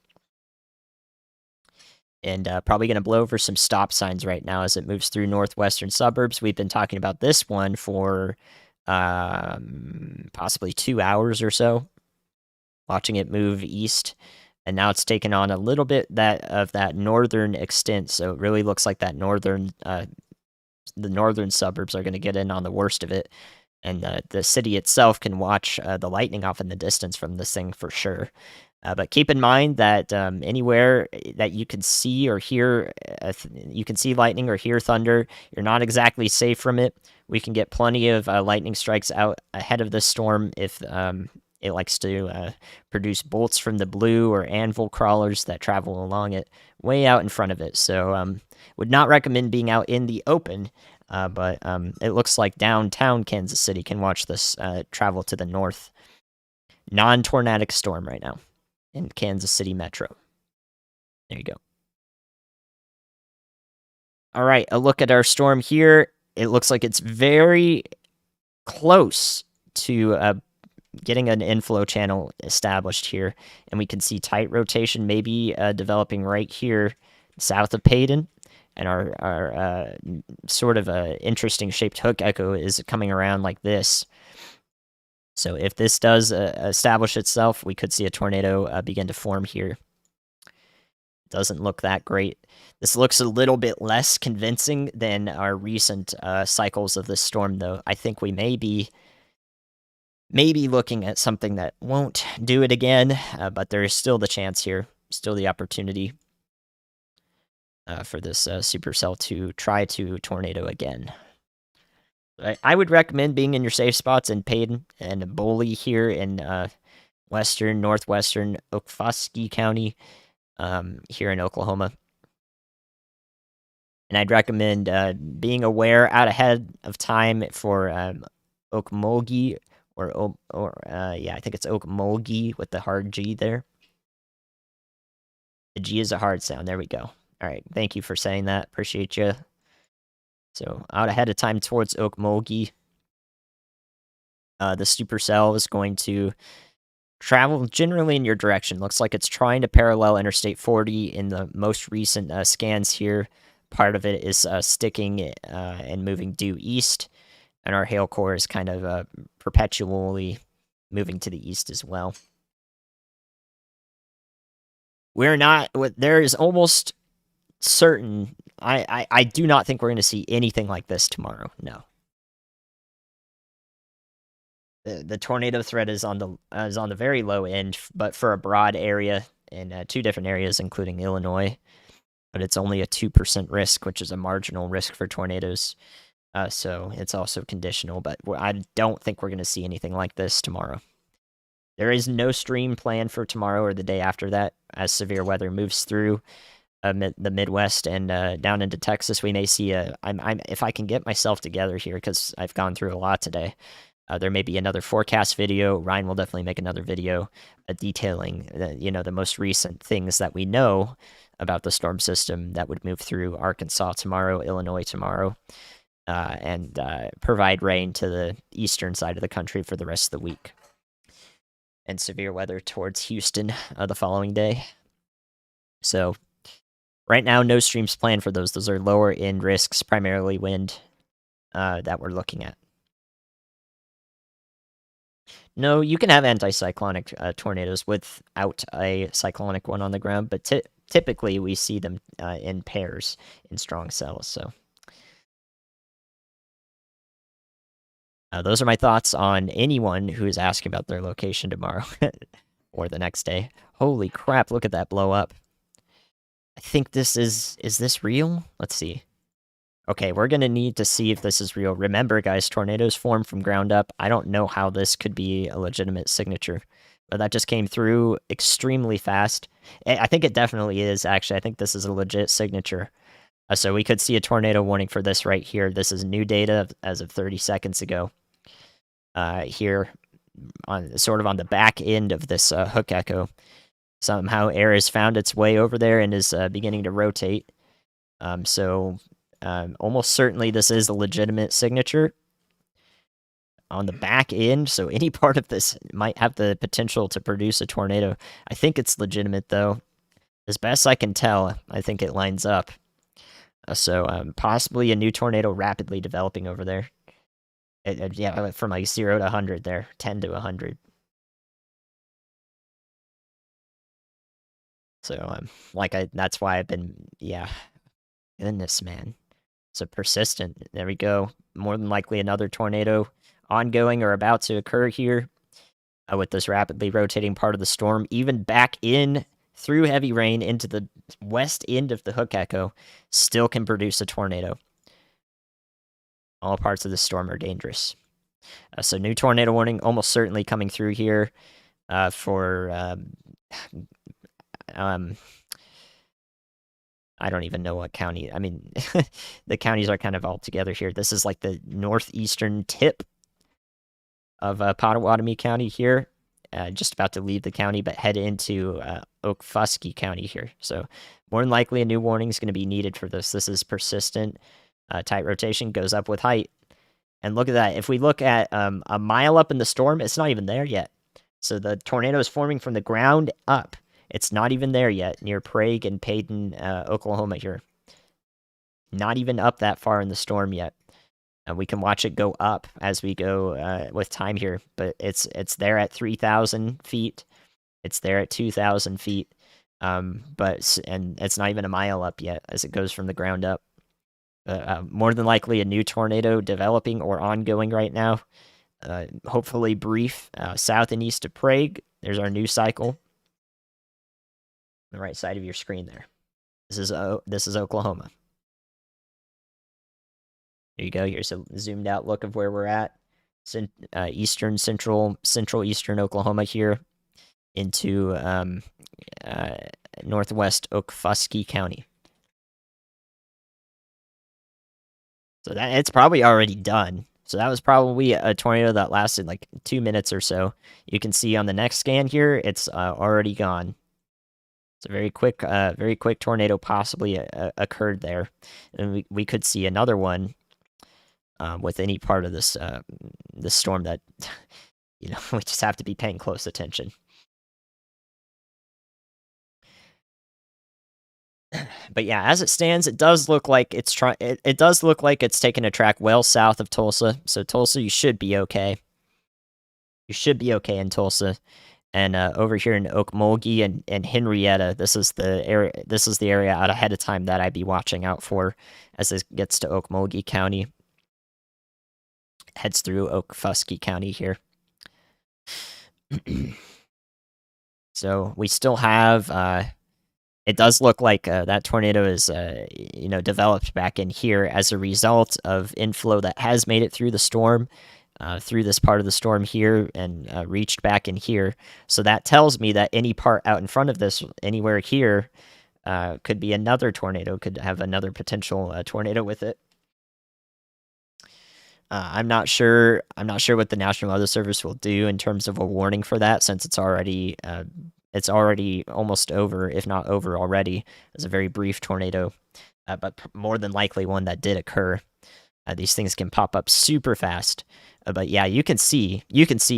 And probably going to blow over some stop signs right now as it moves through northwestern suburbs. We've been talking about this one for possibly 2 hours or so, watching it move east and now it's taken on a little bit of that northern extent. So it really looks like that the northern suburbs are going to get in on the worst of it, and the city itself can watch the lightning off in the distance from this thing for sure. But keep in mind that anywhere that you can see or hear, you can see lightning or hear thunder, you're not exactly safe from it. We can get plenty of lightning strikes out ahead of this storm if it likes to produce bolts from the blue or anvil crawlers that travel along it way out in front of it. So would not recommend being out in the open, but it looks like downtown Kansas City can watch this travel to the north. Non-tornadic storm right now in Kansas City Metro. There you go. All right, a look at our storm here. It looks like it's very close to getting an inflow channel established here, and we can see tight rotation maybe developing right here south of Paden, and our sort of interesting shaped hook echo is coming around like this. So if this does establish itself, we could see a tornado begin to form here. Doesn't look that great. This looks a little bit less convincing than our recent cycles of this storm, though. I think we may be looking at something that won't do it again, but there is still the chance here, still the opportunity for this supercell to try to tornado again. I would recommend being in your safe spots in Paden and Boley here in northwestern Okfuskee County here in Oklahoma. And I'd recommend being aware out ahead of time for Okmulgee I think it's Okmulgee with the hard G there. The G is a hard sound. There we go. All right. Thank you for saying that. Appreciate you. So out ahead of time towards Okmulgee. The supercell is going to travel generally in your direction. Looks like it's trying to parallel Interstate 40 in the most recent scans here. Part of it is sticking and moving due east, and our hail core is kind of perpetually moving to the east as well. There is almost certain, I do not think we're going to see anything like this tomorrow, no. The tornado threat is on the very low end, but for a broad area in 2 different areas, including Illinois. But it's only a 2% risk, which is a marginal risk for tornadoes. So it's also conditional, but I don't think we're going to see anything like this tomorrow. There is no stream planned for tomorrow or the day after that. As severe weather moves through the Midwest and down into Texas, we may see if I can get myself together here, because I've gone through a lot today. There may be another forecast video. Ryan will definitely make another video detailing the most recent things that we know about the storm system that would move through Arkansas tomorrow, Illinois tomorrow, and provide rain to the eastern side of the country for the rest of the week. And severe weather towards Houston the following day. So right now, no streams planned for those. Those are lower end risks, primarily wind, that we're looking at. No, you can have anticyclonic tornadoes without a cyclonic one on the ground, but typically we see them in pairs in strong cells. So those are my thoughts on anyone who is asking about their location tomorrow or the next day. Holy crap, look at that blow up. I think this is this real? Let's see. Okay, we're going to need to see if this is real. Remember, guys, tornadoes form from ground up. I don't know how this could be a legitimate signature, but that just came through extremely fast. I think it definitely is, actually. I think this is a legit signature. So we could see a tornado warning for this right here. This is new data as of 30 seconds ago. Here, sort of on the back end of this hook echo. Somehow air has found its way over there and is beginning to rotate. Almost certainly this is a legitimate signature on the back end, so any part of this might have the potential to produce a tornado. I think it's legitimate, though. As best I can tell, I think it lines up. Possibly a new tornado rapidly developing over there. Yeah, from like 0 to 100 there, 10 to 100. So that's why I've been, yeah, goodness, man. So persistent. There we go. More than likely another tornado ongoing or about to occur here with this rapidly rotating part of the storm, even back in through heavy rain into the west end of the Hook Echo, still can produce a tornado. All parts of the storm are dangerous. So new tornado warning almost certainly coming through here for I don't even know what county. I mean, the counties are kind of all together here. This is like the northeastern tip of Pottawatomie County here. Just about to leave the county, but head into Okfuskee County here. So more than likely a new warning is going to be needed for this. This is persistent. Tight rotation goes up with height. And look at that. If we look at a mile up in the storm, it's not even there yet. So the tornado is forming from the ground up. It's not even there yet near Prague and Payton, Oklahoma here. Not even up that far in the storm yet. We can watch it go up as we go with time here, but it's there at 3,000 feet. It's there at 2,000 feet, and it's not even a mile up yet as it goes from the ground up. More than likely a new tornado developing or ongoing right now. Hopefully brief south and east of Prague. There's our new cycle. On the right side of your screen there. This is Oklahoma. There you go. Here's a zoomed out look of where we're at. Central eastern Oklahoma here into northwest Okfuskee County. So that it's probably already done. So that was probably a tornado that lasted like 2 minutes or so. You can see on the next scan here, it's already gone. It's a very quick tornado possibly occurred there, and we could see another one with any part of this storm that we just have to be paying close attention. But yeah, as it stands, it does look like it's taking a track well south of Tulsa. So Tulsa, you should be okay. You should be okay in Tulsa. And over here in Okmulgee and Henrietta, this is the area out ahead of time that I'd be watching out for as this gets to Okmulgee County. Heads through Okfuskee County here. So we still have it does look like that tornado is developed back in here as a result of inflow that has made it through the storm, through this part of the storm here, and reached back in here. So that tells me that any part out in front of this, anywhere here, could be another tornado, could have another potential tornado with it. I'm not sure what the National Weather Service will do in terms of a warning for that, since it's already almost over, if not over already. It's a very brief tornado, but more than likely one that did occur. These things can pop up super fast, but yeah, you can see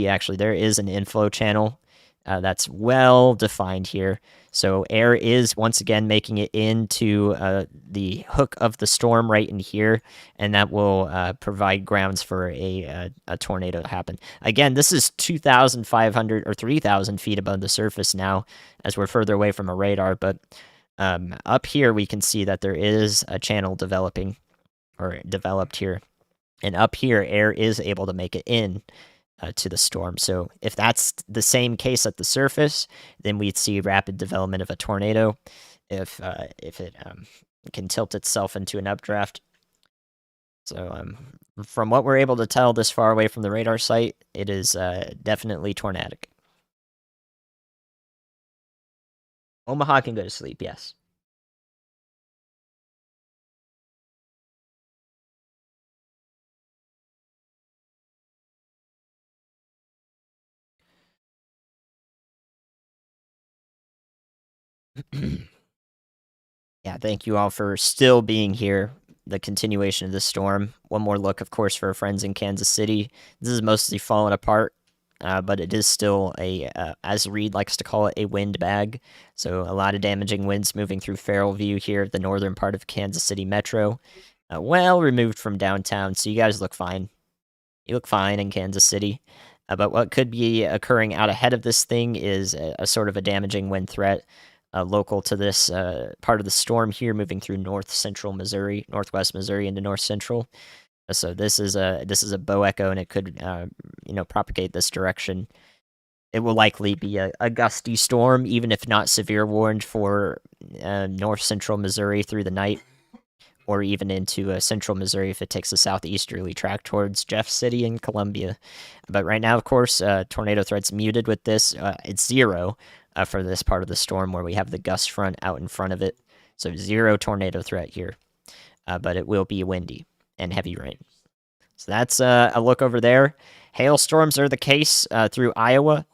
actually there is an inflow channel that's well defined here. So air is once again making it into the hook of the storm right in here, and that will provide grounds for a tornado to happen. Again, this is 2,500 or 3,000 feet above the surface now, as we're further away from a radar. But up here, we can see that there is a channel developing or developed here, and up here, air is able to make it in to the storm. So if that's the same case at the surface, then we'd see rapid development of a tornado. If it can tilt itself into an updraft. So from what we're able to tell this far away from the radar site, it is definitely tornadic. Omaha can go to sleep, yes. Yeah, thank you all for still being here. The continuation of the storm. One more look, of course, for our friends in Kansas City. This is mostly fallen apart, but it is still as Reed likes to call it, a wind bag. So a lot of damaging winds moving through Farrellview here, the northern part of Kansas City Metro. Well removed from downtown, so you guys look fine. You look fine in Kansas City. But what could be occurring out ahead of this thing is a sort of a damaging wind threat local to this part of the storm here, moving through northwest Missouri into north central. So this is a bow echo, and it could propagate this direction. It will likely be a gusty storm, even if not severe warned for north central Missouri through the night, or even into central Missouri if it takes a southeasterly track towards Jeff City and Columbia. But right now, of course, tornado threat's muted with this. It's 0 for this part of the storm where we have the gust front out in front of it. So 0 tornado threat here. But it will be windy and heavy rain. So that's a look over there. Hailstorms are the case through Iowa.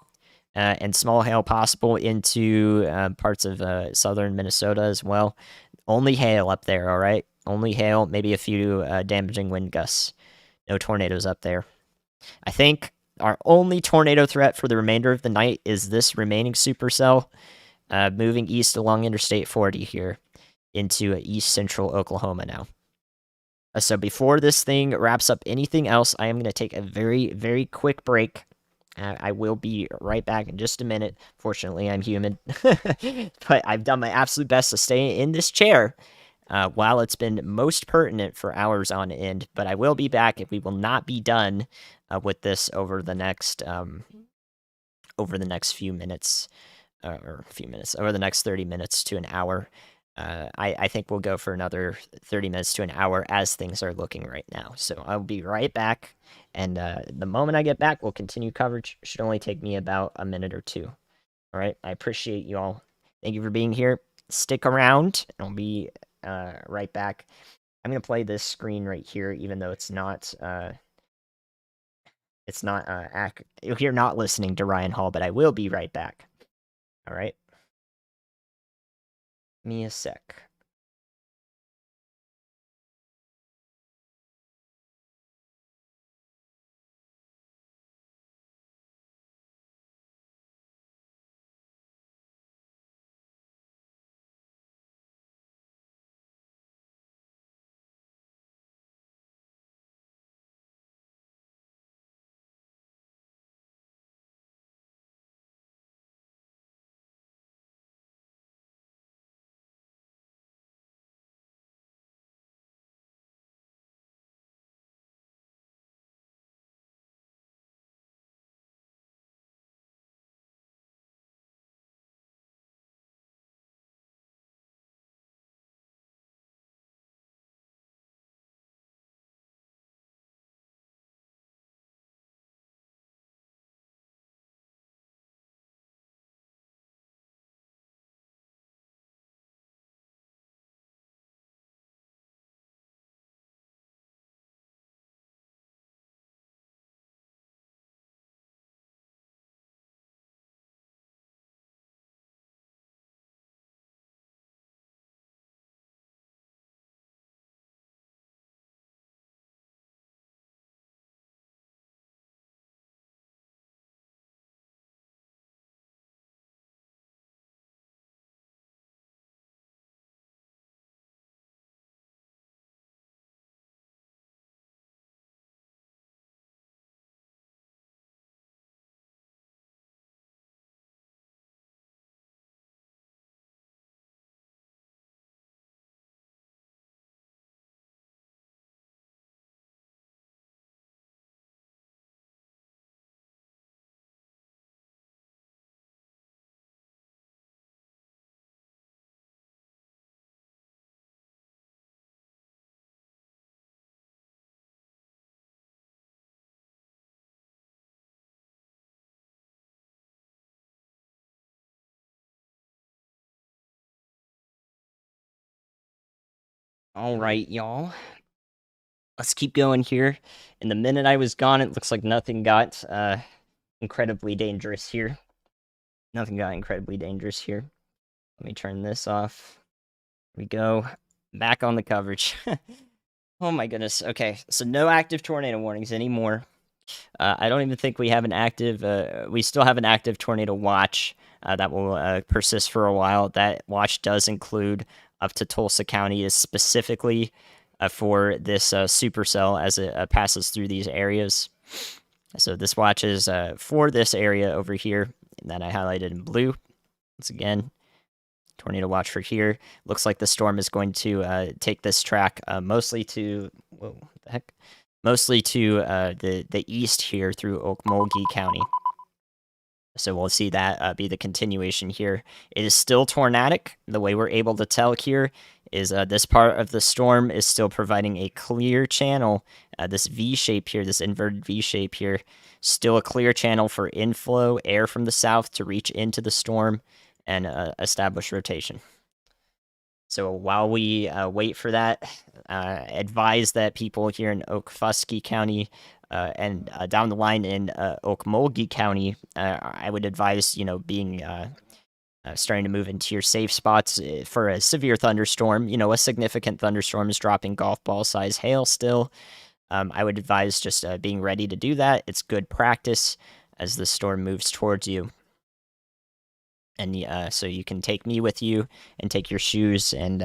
And small hail possible into parts of southern Minnesota as well. Only hail up there, all right? Only hail, maybe a few damaging wind gusts. No tornadoes up there. I think our only tornado threat for the remainder of the night is this remaining supercell moving east along Interstate 40 here into east central Oklahoma now. So before this thing wraps up anything else, I am going to take a very, very quick break. I will be right back in just a minute. Fortunately, I'm human. But I've done my absolute best to stay in this chair while it's been most pertinent for hours on end. But I will be back if we will not be done with this over the next few minutes, over the next 30 minutes to an hour. I think we'll go for another 30 minutes to an hour as things are looking right now. So I'll be right back. And the moment I get back, we'll continue coverage. Should only take me about a minute or two. All right. I appreciate you all. Thank you for being here. Stick around. And I'll be right back. I'm going to play this screen right here, even though it's not you're not listening to Ryan Hall, but I will be right back. All right. Give me a sec. All right, y'all. Let's keep going here. In the minute I was gone, it looks like nothing got incredibly dangerous here. Nothing got incredibly dangerous here. Let me turn this off. Here we go. Back on the coverage. Oh my goodness. Okay, so no active tornado warnings anymore. I don't even think we have an active. We still have an active tornado watch that will persist for a while. That watch does include up to Tulsa County, is specifically for this supercell as it passes through these areas. So this watch is for this area over here that I highlighted in blue. Once again, Tornado watch for here. Looks like the storm is going to take this track mostly to whoa, what the heck? Mostly to the east here through Okmulgee County. So we'll see that be the continuation here. It is still tornadic. The way we're able to tell here is this part of the storm is still providing a clear channel. This V shape here, this inverted V shape here, still a clear channel for inflow air from the south to reach into the storm and establish rotation. So while we wait for that, advise that people here in Okfuskee County and down the line in Okmulgee County, I would advise, being starting to move into your safe spots for a severe thunderstorm. A significant thunderstorm is dropping golf ball size hail still. I would advise just being ready to do that. It's good practice as the storm moves towards you. And so you can take me with you and take your shoes and,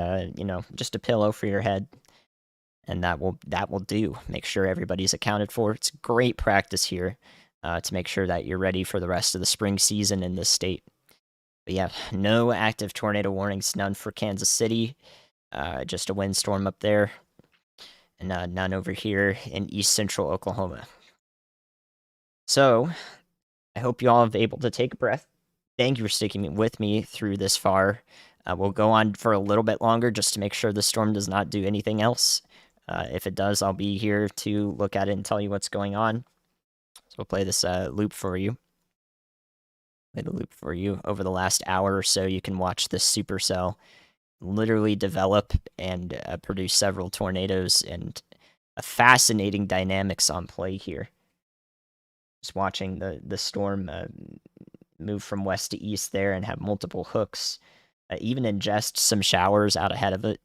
just a pillow for your head. And that will do. Make sure everybody's accounted for. It's great practice here to make sure that you're ready for the rest of the spring season in this state. But yeah, no active tornado warnings, none for Kansas City. Just a windstorm up there. And none over here in east central Oklahoma. So, I hope you all have been able to take a breath. Thank you for sticking with me through this far. We'll go on for a little bit longer just to make sure the storm does not do anything else. If it does, I'll be here to look at it and tell you what's going on. So we'll play this loop for you. Play the loop for you over the last hour or so. You can watch this supercell literally develop and produce several tornadoes and a fascinating dynamics on play here. Just watching the storm move from west to east there and have multiple hooks, even ingest some showers out ahead of it.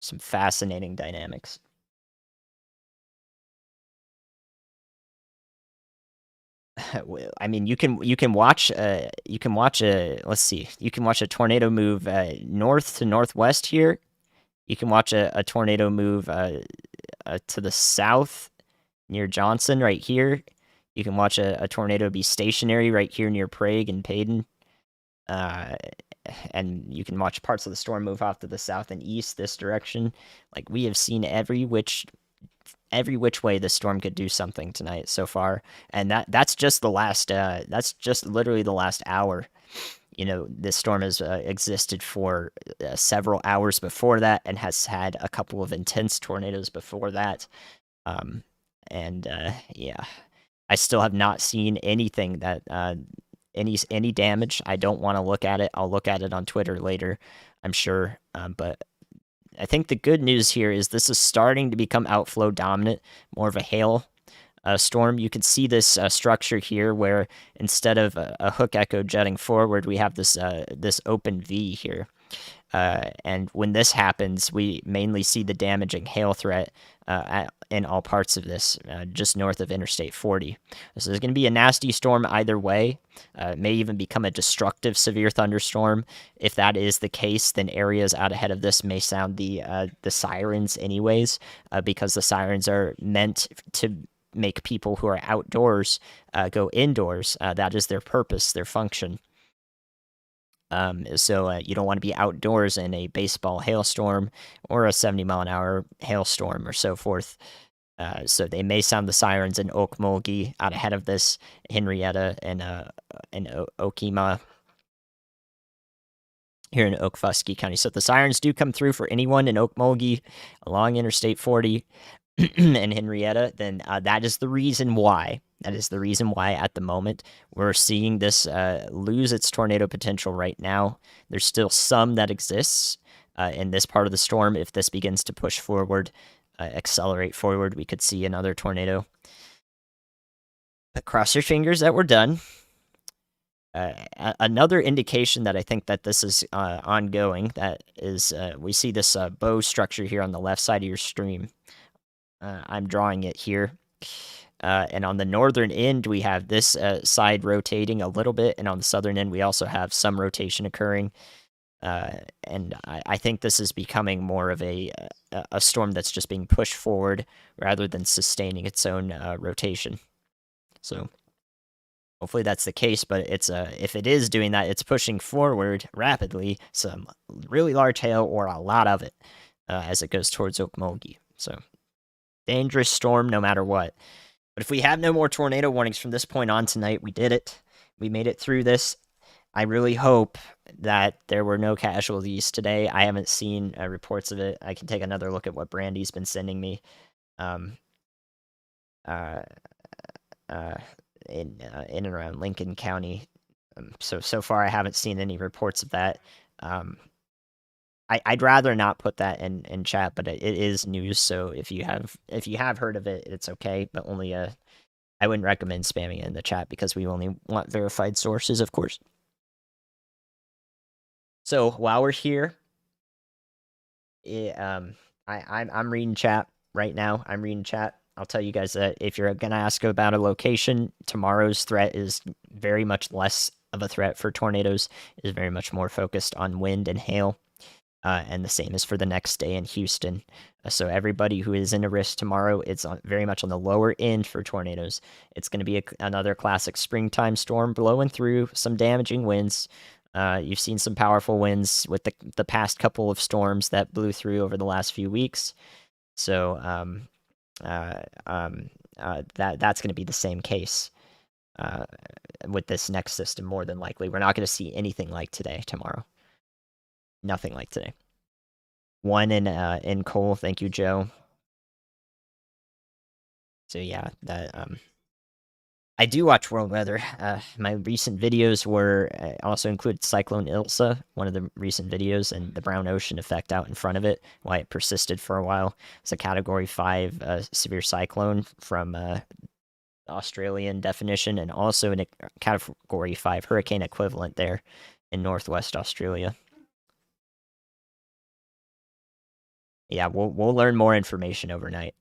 Some fascinating dynamics. I mean, you can watch let's see, you can watch a tornado move north to northwest here. You can watch a tornado move to the south near Johnson right here. You can watch a tornado be stationary right here near Prague and Payton. And you can watch parts of the storm move off to the south and east this direction. Like, we have seen every which way the storm could do something tonight so far. And that's just the last that's just literally the last hour. This storm has existed for several hours before that and has had a couple of intense tornadoes before that. Yeah, I still have not seen anything that any damage. I don't want to look at it. I'll look at it on Twitter later, I'm sure. But I think the good news here is this is starting to become outflow dominant, more of a hail storm. You can see this structure here where instead of a hook echo jetting forward, we have this open V here. And when this happens, we mainly see the damaging hail threat in all parts of this, just north of Interstate 40. So there's going to be a nasty storm either way. It may even become a destructive severe thunderstorm. If that is the case, then areas out ahead of this may sound the sirens anyways, because the sirens are meant to make people who are outdoors go indoors. That is their purpose, their function. So you don't want to be outdoors in a baseball hailstorm or a 70-mile-an-hour hailstorm or so forth. So they may sound the sirens in Okmulgee out ahead of this, Henrietta and Okima here in Okfuskee County. So if the sirens do come through for anyone in Okmulgee along Interstate 40 and Henrietta, then that is the reason why. That is the reason why at the moment we're seeing this lose its tornado potential right now. There's still some that exists in this part of the storm. If this begins to push forward, accelerate forward, we could see another tornado. But cross your fingers that we're done. Another indication that I think that this is ongoing, that is, we see this bow structure here on the left side of your stream. I'm drawing it here. And on the northern end, we have this side rotating a little bit, and on the southern end, we also have some rotation occurring. And I think this is becoming more of a storm that's just being pushed forward rather than sustaining its own rotation. So Hopefully that's the case, but if it is doing that, it's pushing forward rapidly some really large hail or a lot of it as it goes towards Okmulgee. So dangerous storm no matter what. But if we have no more tornado warnings from this point on tonight, we did it. We made it through this. I really hope that there were no casualties today. I haven't seen reports of it. I can take another look at what Brandy's been sending me. Um, uh, in and around Lincoln County. So far, I haven't seen any reports of that. I'd rather not put that in chat, but it is news. So if you have heard of it, it's okay. But only I wouldn't recommend spamming it in the chat because we only want verified sources, of course. So while we're here, I'm reading chat right now. I'm reading chat. I'll tell you guys that if you're gonna ask about a location, tomorrow's threat is very much less of a threat for tornadoes. It is very much more focused on wind and hail, and the same is for the next day in Houston. So everybody who is in a risk tomorrow, it's very much on the lower end for tornadoes. It's going to be another classic springtime storm blowing through some damaging winds. You've seen some powerful winds with the past couple of storms that blew through over the last few weeks. So that's going to be the same case with this next system. More than likely, we're not going to see anything like today tomorrow. Nothing like today. One in Cole. Thank you, Joe. So yeah, that I do watch world weather. My recent videos were also included Cyclone Ilsa, one of the recent videos, and the brown ocean effect out in front of it, why it persisted for a while. It's a Category 5 severe cyclone from Australian definition, and also a Category 5 hurricane equivalent there in northwest Australia. Yeah, we'll learn more information overnight.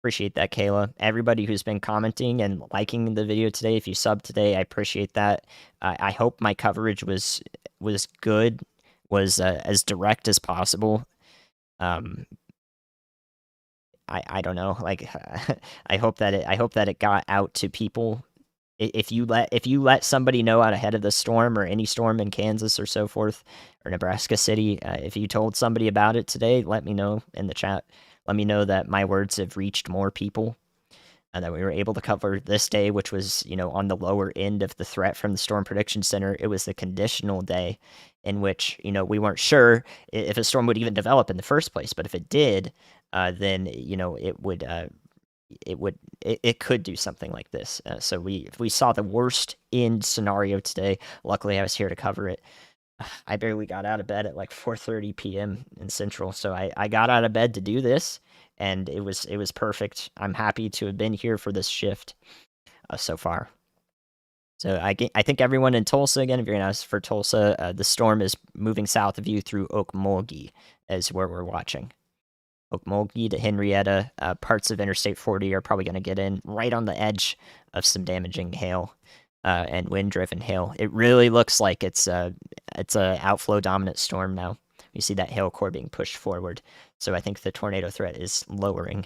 Appreciate that, Kayla. Everybody who's been commenting and liking the video today, if you sub today, I appreciate that. I hope my coverage was good, was as direct as possible. I don't know, like I hope that it got out to people. If you let somebody know out ahead of the storm or any storm in Kansas or so forth, or Nebraska City, if you told somebody about it today, let me know in the chat. Let me know that my words have reached more people and that we were able to cover this day, which was, on the lower end of the threat from the Storm Prediction Center. It was the conditional day in which, we weren't sure if a storm would even develop in the first place. But if it did, then, it could do something like this. So we saw the worst end scenario today. Luckily, I was here to cover it. I barely got out of bed at like 4:30 p.m. in Central, so I got out of bed to do this, and it was perfect. I'm happy to have been here for this shift so far. So I think everyone in Tulsa, again, if you're going to ask for Tulsa, the storm is moving south of you through Okmulgee is where we're watching. Okmulgee to Henrietta, parts of Interstate 40 are probably going to get in right on the edge of some damaging hail and wind-driven hail. It really looks like it's a outflow dominant storm now. You see that hail core being pushed forward, so I think the tornado threat is lowering.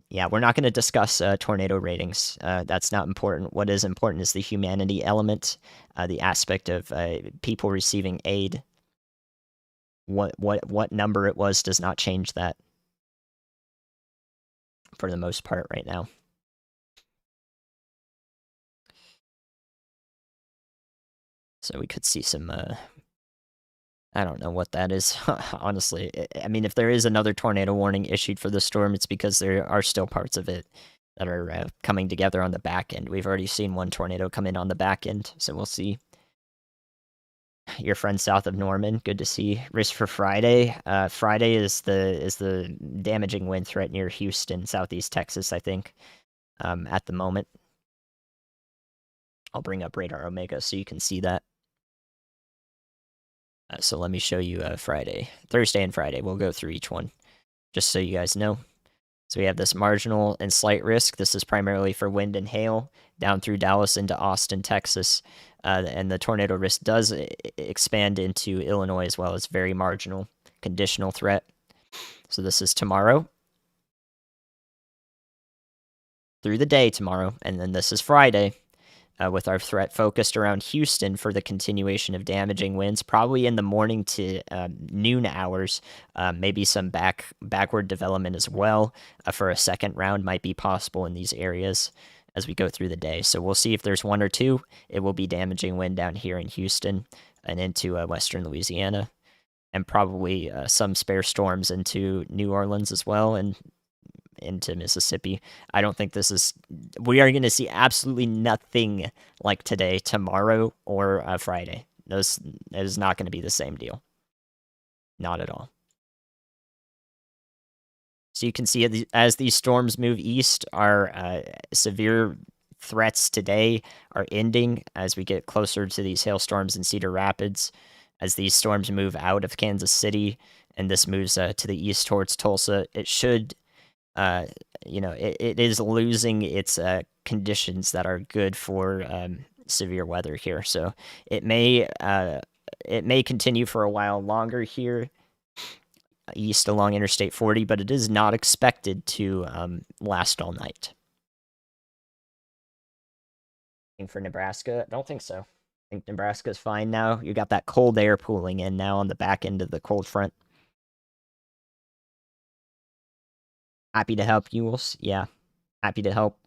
Yeah, we're not going to discuss tornado ratings. That's not important. What is important is the humanity element, the aspect of people receiving aid. What number it was does not change that for the most part right now. So we could see some, I don't know what that is, honestly. I mean, if there is another tornado warning issued for the storm, it's because there are still parts of it that are coming together on the back end. We've already seen one tornado come in on the back end, so we'll see. Your friend south of Norman, good to see. Risk for Friday. Friday is the damaging wind threat near Houston, southeast Texas, I think, at the moment. I'll bring up Radar Omega so you can see that. So let me show you Friday, Thursday and Friday. We'll go through each one, just so you guys know. So we have this marginal and slight risk. This is primarily for wind and hail down through Dallas into Austin, Texas. And the tornado risk does expand into Illinois as well. It's very marginal, conditional threat. So this is tomorrow. through the day tomorrow, and then this is Friday. With our threat focused around Houston for the continuation of damaging winds, probably in the morning to noon hours. Maybe some backward development as well for a second round might be possible in these areas as we go through the day. So we'll see if there's one or two. It will be damaging wind down here in Houston and into western Louisiana, and probably some spare storms into New Orleans as well, and into Mississippi. I don't think this is. We are going to see absolutely nothing like today, tomorrow, or Friday. That is not going to be the same deal. Not at all. So you can see as these storms move east, our severe threats today are ending as we get closer to these hailstorms in Cedar Rapids. As these storms move out of Kansas City and this moves to the east towards Tulsa, it should it is losing its conditions that are good for severe weather here. So it may continue for a while longer here east along Interstate 40, but it is not expected to last all night. For Nebraska, I don't think so. I think Nebraska's fine now. You got that cold air pooling in now on the back end of the cold front. Happy to help, Yules. Yeah, happy to help.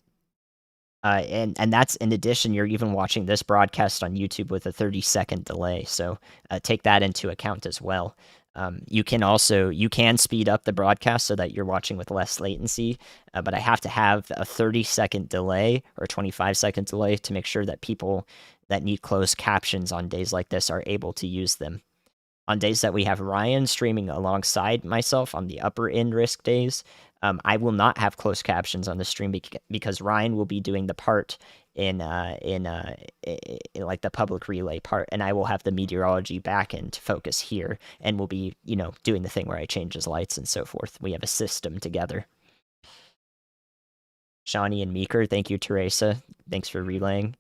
And that's in addition, you're even watching this broadcast on YouTube with a 30-second delay, so take that into account as well. You can speed up the broadcast so that you're watching with less latency, but I have to have a 30-second delay or 25-second delay to make sure that people that need closed captions on days like this are able to use them. On days that we have Ryan streaming alongside myself on the upper end risk days, I will not have closed captions on the stream because Ryan will be doing the part in like the public relay part, and I will have the meteorology backend to focus here, and we'll be doing the thing where I change his lights and so forth. We have a system together. Shawnee and Meeker, thank you, Teresa. Thanks for relaying.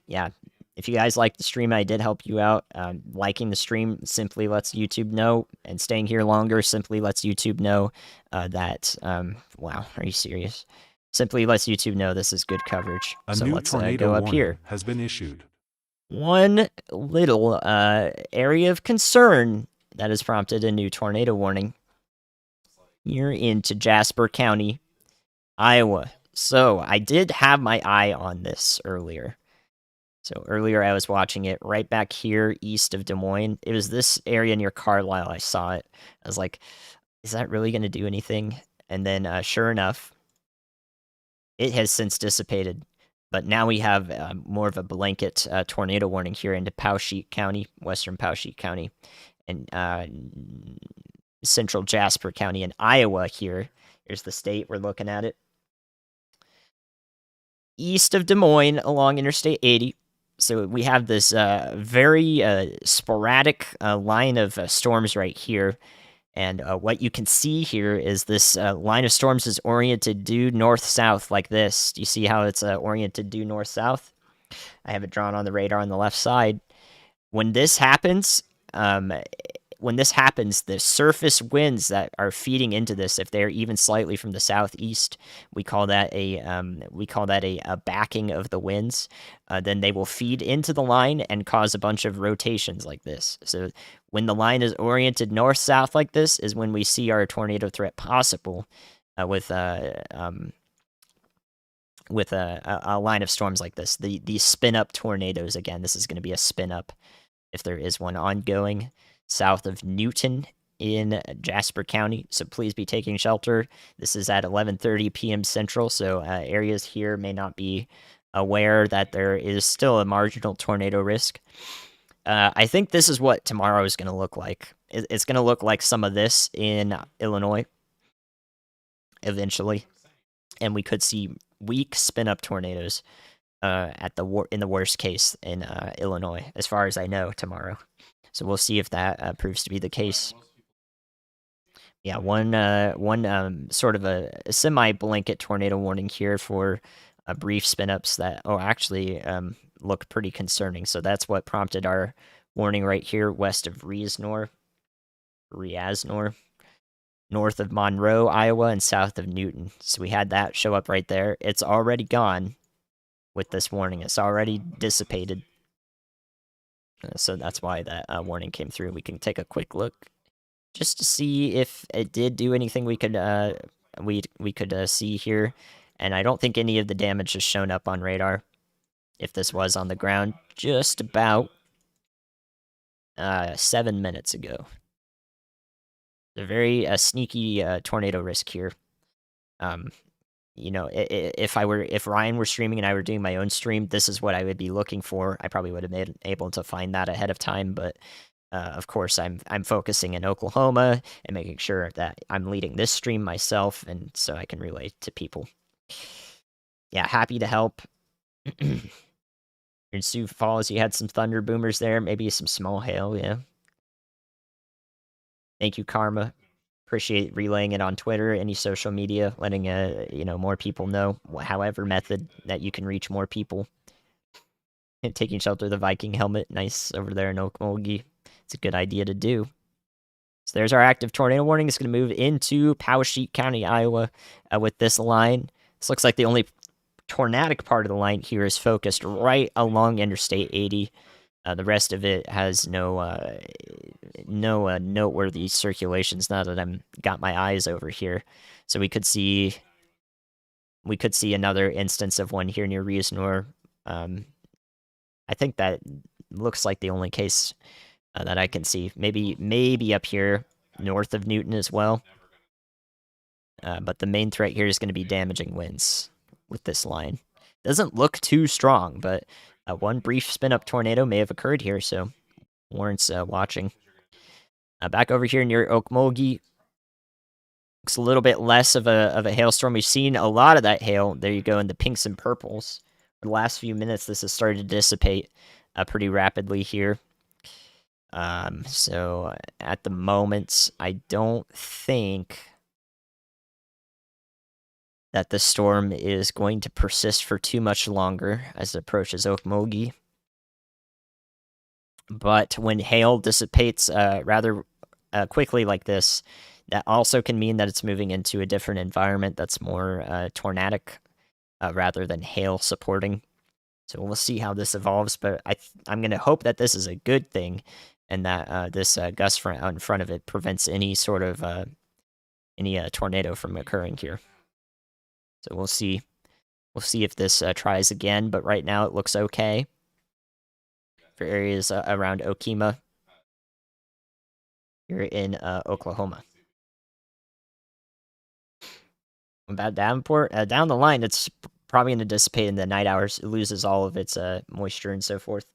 Yeah. If you guys like the stream, I did help you out. Liking the stream simply lets YouTube know, and staying here longer simply lets YouTube know that. Wow, are you serious? Simply lets YouTube know this is good coverage. So let's go up here. Has been issued. One little area of concern that has prompted a new tornado warning. You're into Jasper County, Iowa. So I did have my eye on this earlier. So earlier I was watching it right back here east of Des Moines. It was this area near Carlisle. I saw it. I was like, is that really going to do anything? And then sure enough, it has since dissipated. But now we have more of a blanket tornado warning here into Powesheik County, western Powesheik County, and central Jasper County in Iowa here. Here's the state. We're looking at it. East of Des Moines along Interstate 80. So we have this very sporadic line of storms right here. And what you can see here is this line of storms is oriented due north-south like this. Do you see how it's oriented due north-south? I have it drawn on the radar on the left side. When this happens, the surface winds that are feeding into this, if they're even slightly from the southeast, we call that a backing of the winds. Then they will feed into the line and cause a bunch of rotations like this. So when the line is oriented north-south like this is when we see our tornado threat possible with a line of storms like this. These spin-up tornadoes, again, this is going to be a spin-up if there is one ongoing south of Newton in Jasper County. So please be taking shelter. This is at 11:30 p.m. Central, so areas here may not be aware that there is still a marginal tornado risk. I think this is what tomorrow is going to look like. It's going to look like some of this in Illinois eventually, and we could see weak spin-up tornadoes in the worst case in Illinois, as far as I know, tomorrow. So we'll see if that proves to be the case. Yeah, one sort of a semi-blanket tornado warning here for brief spin-ups that actually look pretty concerning. So that's what prompted our warning right here west of Riasnor. north of Monroe, Iowa, and south of Newton. So we had that show up right there. It's already gone with this warning. It's already dissipated. So that's why that warning came through. We can take a quick look just to see if it did do anything we could see here. And I don't think any of the damage has shown up on radar. If this was on the ground just about 7 minutes ago. A very sneaky tornado risk here. You know, if Ryan were streaming and I were doing my own stream, this is what I would be looking for. I probably would have been able to find that ahead of time, but of course, I'm focusing in Oklahoma and making sure that I'm leading this stream myself, and so I can relay to people. Yeah, happy to help. In Sioux Falls, you had some thunder boomers there, maybe some small hail. Yeah. Thank you, Karma. Appreciate relaying it on Twitter, any social media, letting more people know, however method that you can reach more people. And taking shelter of the Viking helmet, nice over there in Okmulgee. It's a good idea to do. So there's our active tornado warning. It's going to move into Powesheik County, Iowa, with this line. This looks like the only tornadic part of the line here is focused right along Interstate 80. The rest of it has no noteworthy circulations. Now that I'm got my eyes over here, so we could see another instance of one here near Reesnor. I think that looks like the only case that I can see. Maybe up here north of Newton as well. But the main threat here is going to be damaging winds with this line. Doesn't look too strong, but one brief spin-up tornado may have occurred here, so warrants watching. Back over here near Okmulgee, looks a little bit less of a hailstorm. We've seen a lot of that hail. There you go, in the pinks and purples. For the last few minutes, this has started to dissipate pretty rapidly here. So at the moment, I don't think that the storm is going to persist for too much longer as it approaches Okmulgee. But when hail dissipates rather quickly like this, that also can mean that it's moving into a different environment that's more tornadic rather than hail supporting. So we'll see how this evolves, but I'm going to hope that this is a good thing and that this gust front out in front of it prevents any sort of tornado from occurring here. So we'll see. We'll see if this tries again, but right now it looks okay for areas around Okemah here in Oklahoma. About Davenport, down the line, it's probably going to dissipate in the night hours. It loses all of its moisture and so forth.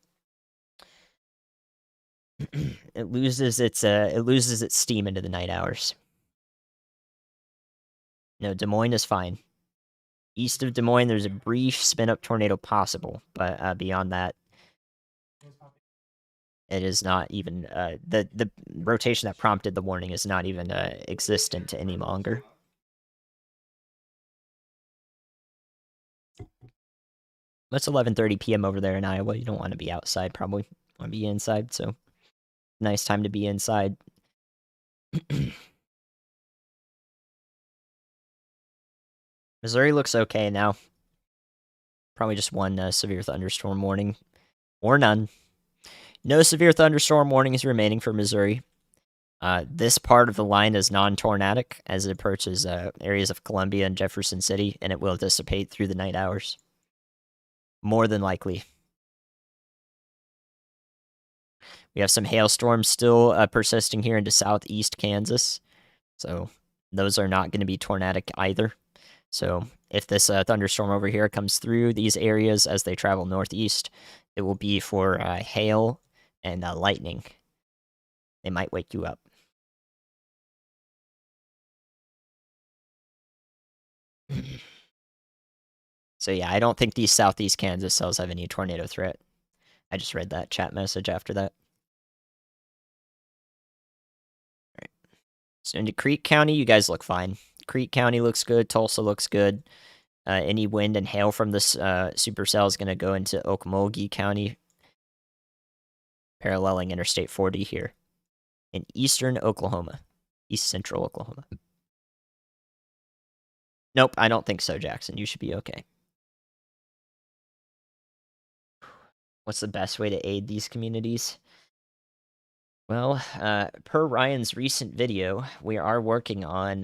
It loses its steam into the night hours. No, Des Moines is fine. East of Des Moines, there's a brief spin-up tornado possible, but beyond that, it is not even the rotation that prompted the warning is not even existent any longer. It's 11:30 p.m. over there in Iowa. You don't want to be outside, probably. You want to be inside, so nice time to be inside. Missouri looks okay now. Probably just one severe thunderstorm warning. Or none. No severe thunderstorm warnings remaining for Missouri. This part of the line is non-tornadic as it approaches areas of Columbia and Jefferson City, and it will dissipate through the night hours. More than likely. We have some hailstorms still persisting here into southeast Kansas. So those are not going to be tornadic either. So if this thunderstorm over here comes through these areas as they travel northeast, it will be for hail and lightning. They might wake you up. So yeah, I don't think these southeast Kansas cells have any tornado threat. I just read that chat message after that. All right. So into Creek County, you guys look fine. Creek County looks good. Tulsa looks good. Any wind and hail from this supercell is going to go into Okmulgee County, paralleling Interstate 40 here in eastern Oklahoma, east central Oklahoma. Nope, I don't think so, Jackson. You should be okay. What's the best way to aid these communities? Well, per Ryan's recent video, we are working on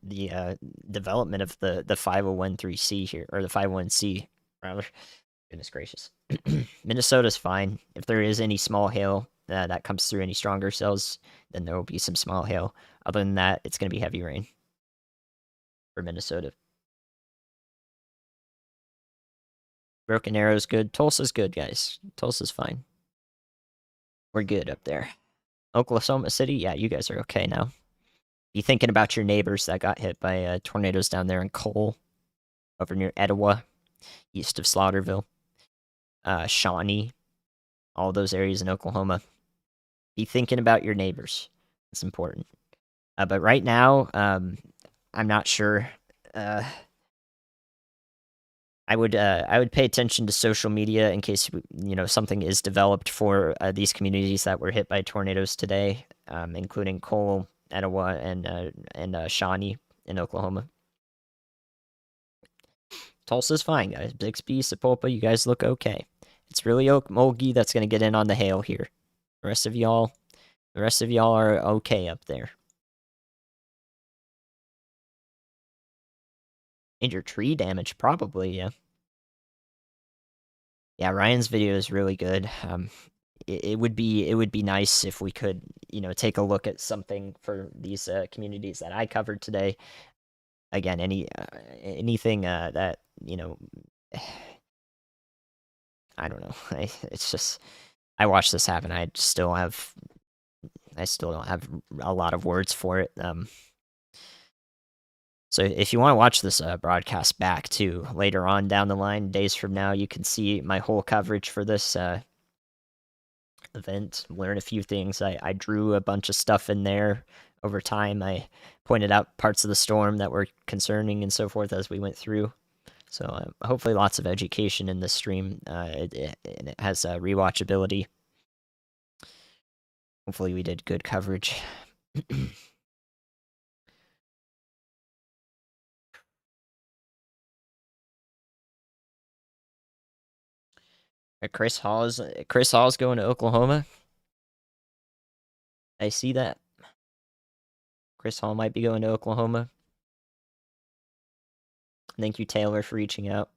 the development of the 501(c) here, or the 501(c) rather. Goodness gracious. Minnesota's fine. If there is any small hail that comes through any stronger cells, then there will be some small hail. Other than that, it's going to be heavy rain for Minnesota. Broken Arrow's good. Tulsa's good, guys. Tulsa's fine. We're good up there. Oklahoma City, yeah, you guys are okay now. Be thinking about your neighbors that got hit by tornadoes down there in Cole, over near Etowah, east of Slaughterville, Shawnee, all those areas in Oklahoma. Be thinking about your neighbors. It's important. But right now, I'm not sure. I would pay attention to social media in case something is developed for these communities that were hit by tornadoes today, including Cole, Etowah, and Shawnee in Oklahoma. Tulsa's fine, guys. Bixby, Sapulpa, you guys look okay. It's really Okmulgee that's going to get in on the hail here. The rest of y'all are okay up there. Major tree damage, probably, yeah. Yeah, Ryan's video is really good. It would be nice if we could, take a look at something for these communities that I covered today. Again, anything that I don't know. It's just I watched this happen. I still don't have a lot of words for it. So if you want to watch this broadcast back too, later on down the line, days from now, you can see my whole coverage for this event. Learn a few things. I drew a bunch of stuff in there over time. I pointed out parts of the storm that were concerning and so forth as we went through. So hopefully lots of education in this stream. It has rewatchability. Hopefully we did good coverage. Chris Hall's going to Oklahoma. I see that. Chris Hall might be going to Oklahoma. Thank you, Taylor, for reaching out.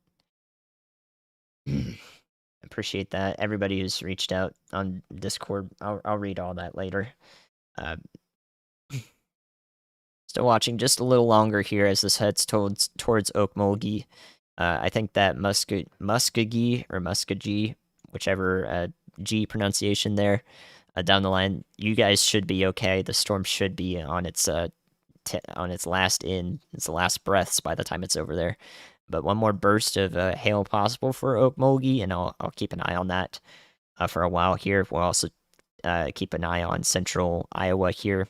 Appreciate that. Everybody who's reached out on Discord, I'll read all that later. Still watching just a little longer here as this heads towards Okmulgee. I think that Muskogee or Muskogee, whichever G pronunciation there, down the line, you guys should be okay. The storm should be on its last breaths by the time it's over there. But one more burst of hail possible for Okmulgee, and I'll keep an eye on that for a while here. We'll also keep an eye on central Iowa here.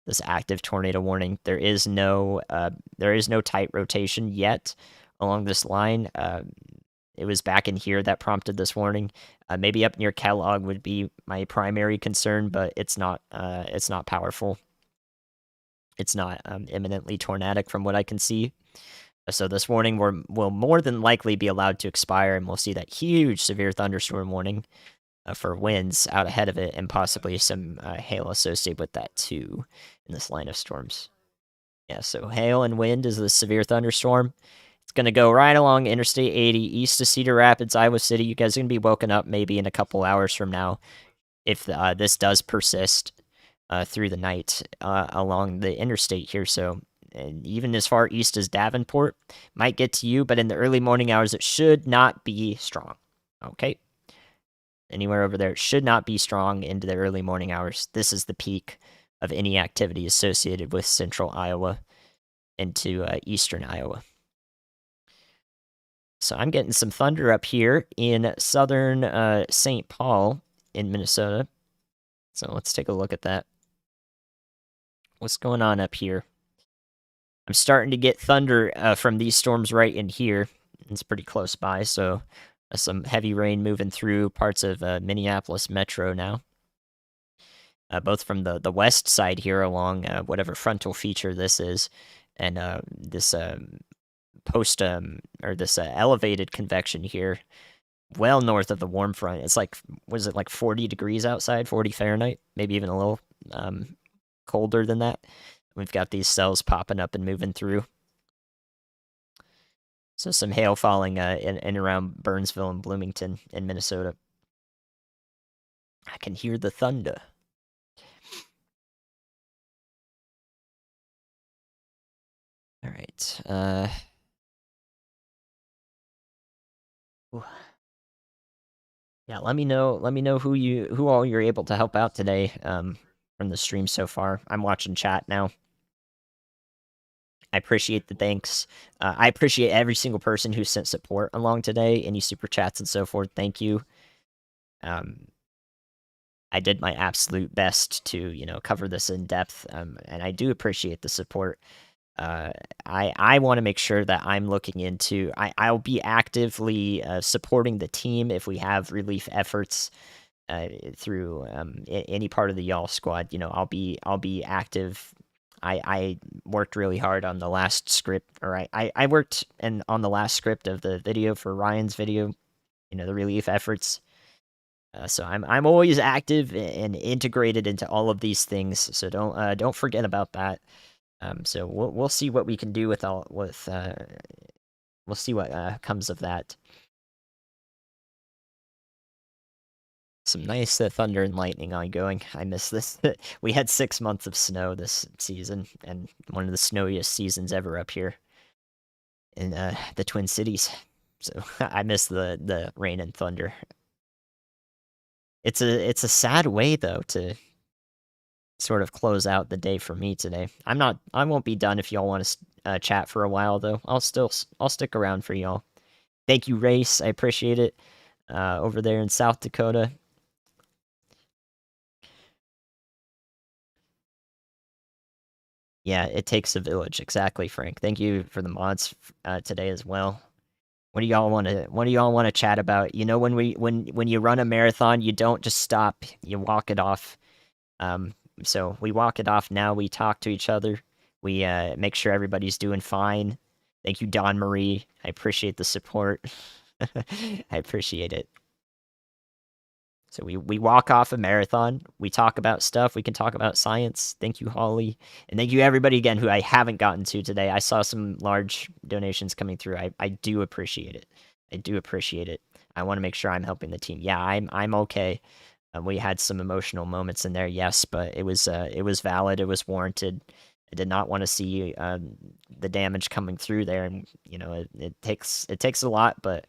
This active tornado warning. There is no tight rotation yet along this line. It was back in here that prompted this warning. Maybe up near Kellogg would be my primary concern, but it's not powerful. It's not imminently tornadic from what I can see. So this warning will more than likely be allowed to expire, and we'll see that huge severe thunderstorm warning for winds out ahead of it, and possibly some hail associated with that too in this line of storms. Yeah, so hail and wind is the severe thunderstorm. It's going to go right along Interstate 80 east of Cedar Rapids, Iowa City. You guys are going to be woken up maybe in a couple hours from now if this does persist through the night along the interstate here. So and even as far east as Davenport might get to you, but in the early morning hours, it should not be strong. Okay? Anywhere over there, it should not be strong into the early morning hours. This is the peak of any activity associated with central Iowa into eastern Iowa. So I'm getting some thunder up here in southern St. Paul in Minnesota. So let's take a look at that. What's going on up here? I'm starting to get thunder from these storms right in here. It's pretty close by, so some heavy rain moving through parts of Minneapolis metro now. both from the west side here along whatever frontal feature this is, and this post or this elevated convection here, well north of the warm front. It's like, was it like 40 degrees outside, 40 Fahrenheit, maybe even a little colder than that. We've got these cells popping up and moving through. So some hail falling in around Burnsville and Bloomington in Minnesota. I can hear the thunder. All right. Yeah, let me know who all you're able to help out today from the stream so far. I'm watching chat now. I appreciate the thanks. I appreciate every single person who sent support along today, any super chats and so forth. Thank you. I did my absolute best to, cover this in depth, and I do appreciate the support. I want to make sure that I'm looking into. I'll be actively supporting the team if we have relief efforts through any part of the y'all squad. I'll be active. I worked really hard on the last script, or I worked on the last script of the video for Ryan's video. The relief efforts. So I'm always active and integrated into all of these things. So don't forget about that. So we'll see what we can do we'll see what comes of that. Some nice thunder and lightning ongoing. I miss this. We had 6 months of snow this season, and one of the snowiest seasons ever up here in the Twin Cities. So I miss the rain and thunder. It's a sad way though to sort of close out the day for me today. I won't be done if y'all want to chat for a while though. I'll stick around for y'all. Thank you, Race. I appreciate it. Over there in South Dakota. Yeah, it takes a village. Exactly, Frank. Thank you for the mods today as well. What do y'all want to chat about? When you run a marathon, you don't just stop. You walk it off. So we walk it off now. We talk to each other. We make sure everybody's doing fine. Thank you, Don Marie. I appreciate the support. I appreciate it. So we walk off a marathon. We talk about stuff. We can talk about science. Thank you, Holly. And thank you, everybody, again, who I haven't gotten to today. I saw some large donations coming through. I do appreciate it. I do appreciate it. I want to make sure I'm helping the team. Yeah, I'm okay. We had some emotional moments in there, yes, but it was valid. It was warranted. I did not want to see the damage coming through there, and it takes a lot, but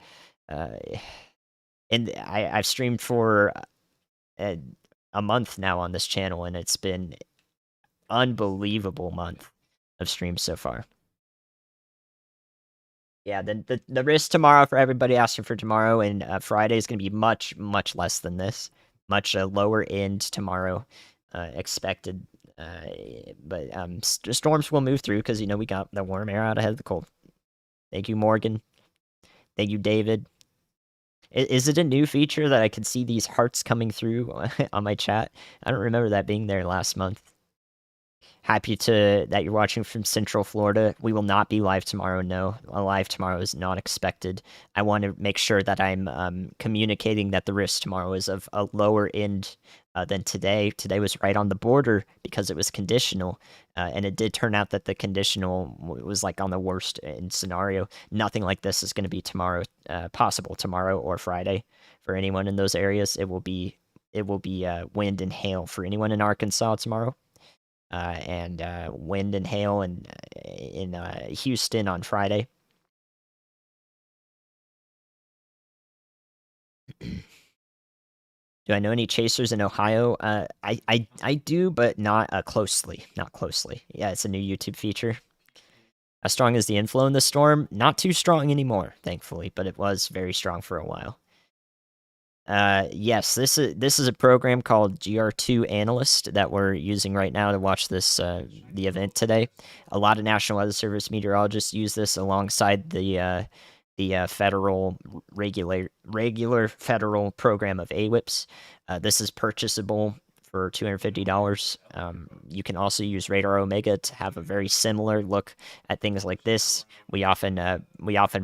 and I've streamed for a month now on this channel, and it's been unbelievable month of streams so far. Yeah, the risk tomorrow for everybody asking for tomorrow, and Friday is going to be much less than this. Much lower end tomorrow expected, but storms will move through because we got the warm air out ahead of the cold. Thank you, Morgan. Thank you, David. Is it a new feature that I can see these hearts coming through on my chat? I don't remember that being there last month. Happy that you're watching from Central Florida. We will not be live tomorrow. No, live tomorrow is not expected. I want to make sure that I'm communicating that the risk tomorrow is of a lower end than today. Today was right on the border because it was conditional, and it did turn out that the conditional was like on the worst end scenario. Nothing like this is going to be tomorrow, possible tomorrow or Friday for anyone in those areas. It will be wind and hail for anyone in Arkansas tomorrow. And wind and hail in Houston on Friday. Do I know any chasers in Ohio? I do, but not closely. Not closely. Yeah, it's a new YouTube feature. How strong is the inflow in the storm? Not too strong anymore, thankfully, but it was very strong for a while. Yes, this is a program called GR2 Analyst that we're using right now to watch this the event today. A lot of National Weather Service meteorologists use this alongside the federal regular federal program of AWIPS. This is purchasable for $250. You can also use Radar Omega to have a very similar look at things like this. We often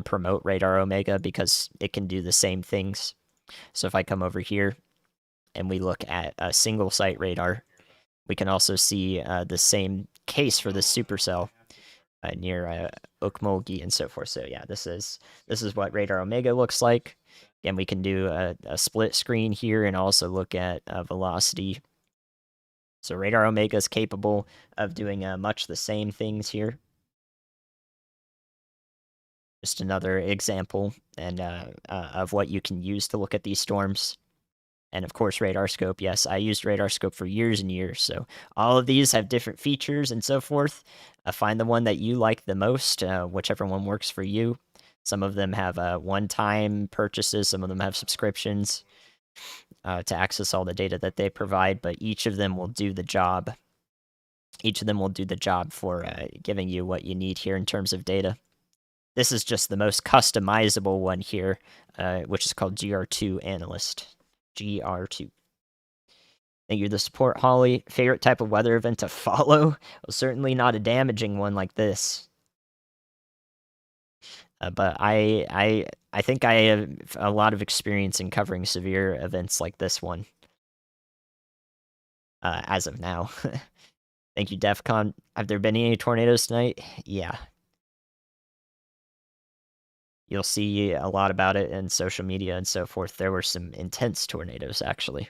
promote Radar Omega because it can do the same things. So if I come over here and we look at a single site radar, we can also see the same case for the supercell near Okmulgee and so forth. So yeah, this is what Radar Omega looks like. And we can do a split screen here and also look at velocity. So Radar Omega is capable of doing much the same things here. Just another example and of what you can use to look at these storms. And of course, Radar Scope. Yes, I used Radar Scope for years and years. So all of these have different features and so forth. Find the one that you like the most, whichever one works for you. Some of them have one-time purchases. Some of them have subscriptions to access all the data that they provide. But each of them will do the job. Each of them will do the job for giving you what you need here in terms of data. This is just the most customizable one here, which is called GR2 Analyst. GR2. Thank you for the support, Holly. Favorite type of weather event to follow? Well, certainly not a damaging one like this. But I think I have a lot of experience in covering severe events like this one. As of now. Thank you, DEFCON. Have there been any tornadoes tonight? Yeah. You'll see a lot about it in social media and so forth. There were some intense tornadoes, actually.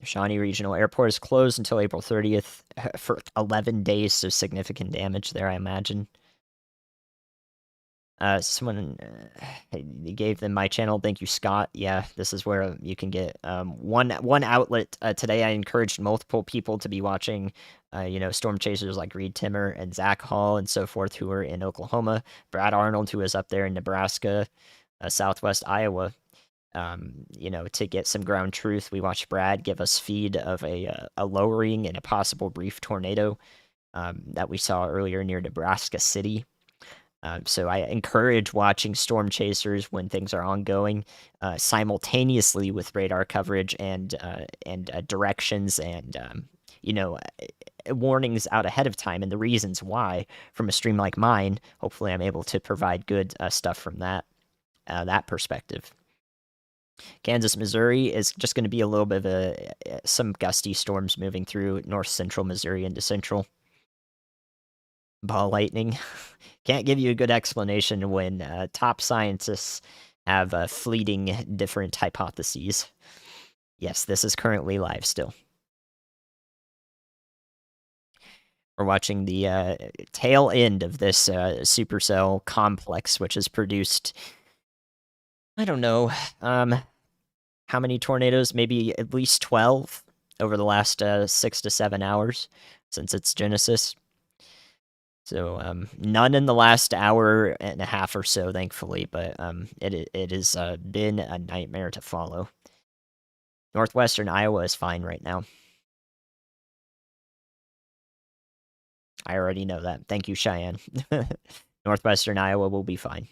Shawnee Regional Airport is closed until April 30th for 11 days, so significant damage there, I imagine. Someone gave them my channel. Thank you, Scott. Yeah, this is where you can get one outlet. Today, I encouraged multiple people to be watching, storm chasers like Reed Timmer and Zach Hall and so forth, who are in Oklahoma. Brad Arnold, who is up there in Nebraska, Southwest Iowa. To get some ground truth, we watched Brad give us feed of a lowering and a possible brief tornado that we saw earlier near Nebraska City. So I encourage watching storm chasers when things are ongoing, simultaneously with radar coverage and directions and warnings out ahead of time and the reasons why. From a stream like mine, hopefully I'm able to provide good stuff from that perspective. Kansas, Missouri is just going to be a little bit of some gusty storms moving through north central Missouri into central. Ball lightning. Can't give you a good explanation when top scientists have fleeting different hypotheses. Yes, this is currently live still. We're watching the tail end of this supercell complex, which has produced, I don't know, how many tornadoes? Maybe at least 12 over the last 6 to 7 hours since its genesis. So none in the last hour and a half or so, thankfully, but it has been a nightmare to follow. Northwestern Iowa is fine right now. I already know that. Thank you, Cheyenne. Northwestern Iowa will be fine.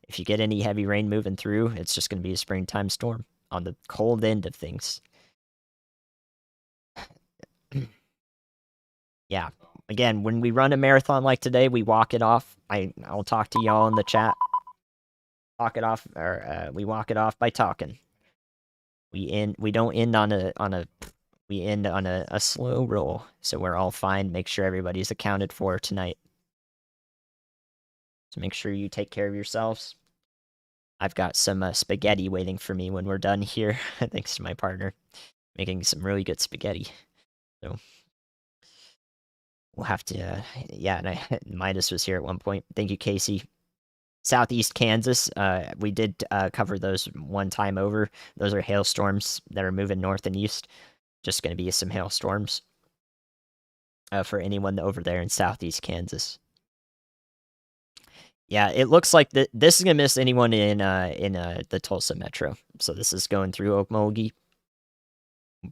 If you get any heavy rain moving through, it's just going to be a springtime storm on the cold end of things. Yeah. Again, when we run a marathon like today, we walk it off. I'll talk to y'all in the chat. Walk it off, or we walk it off by talking. We don't end on a slow roll, so we're all fine. Make sure everybody's accounted for tonight. So make sure you take care of yourselves. I've got some spaghetti waiting for me when we're done here, thanks to my partner, making some really good spaghetti. So we'll have to, and Midas was here at one point. Thank you, Casey. Southeast Kansas, we did cover those one time over. Those are hailstorms that are moving north and east. Just going to be some hailstorms for anyone over there in Southeast Kansas. Yeah, it looks like this is going to miss anyone in the Tulsa metro. So this is going through Okmulgee,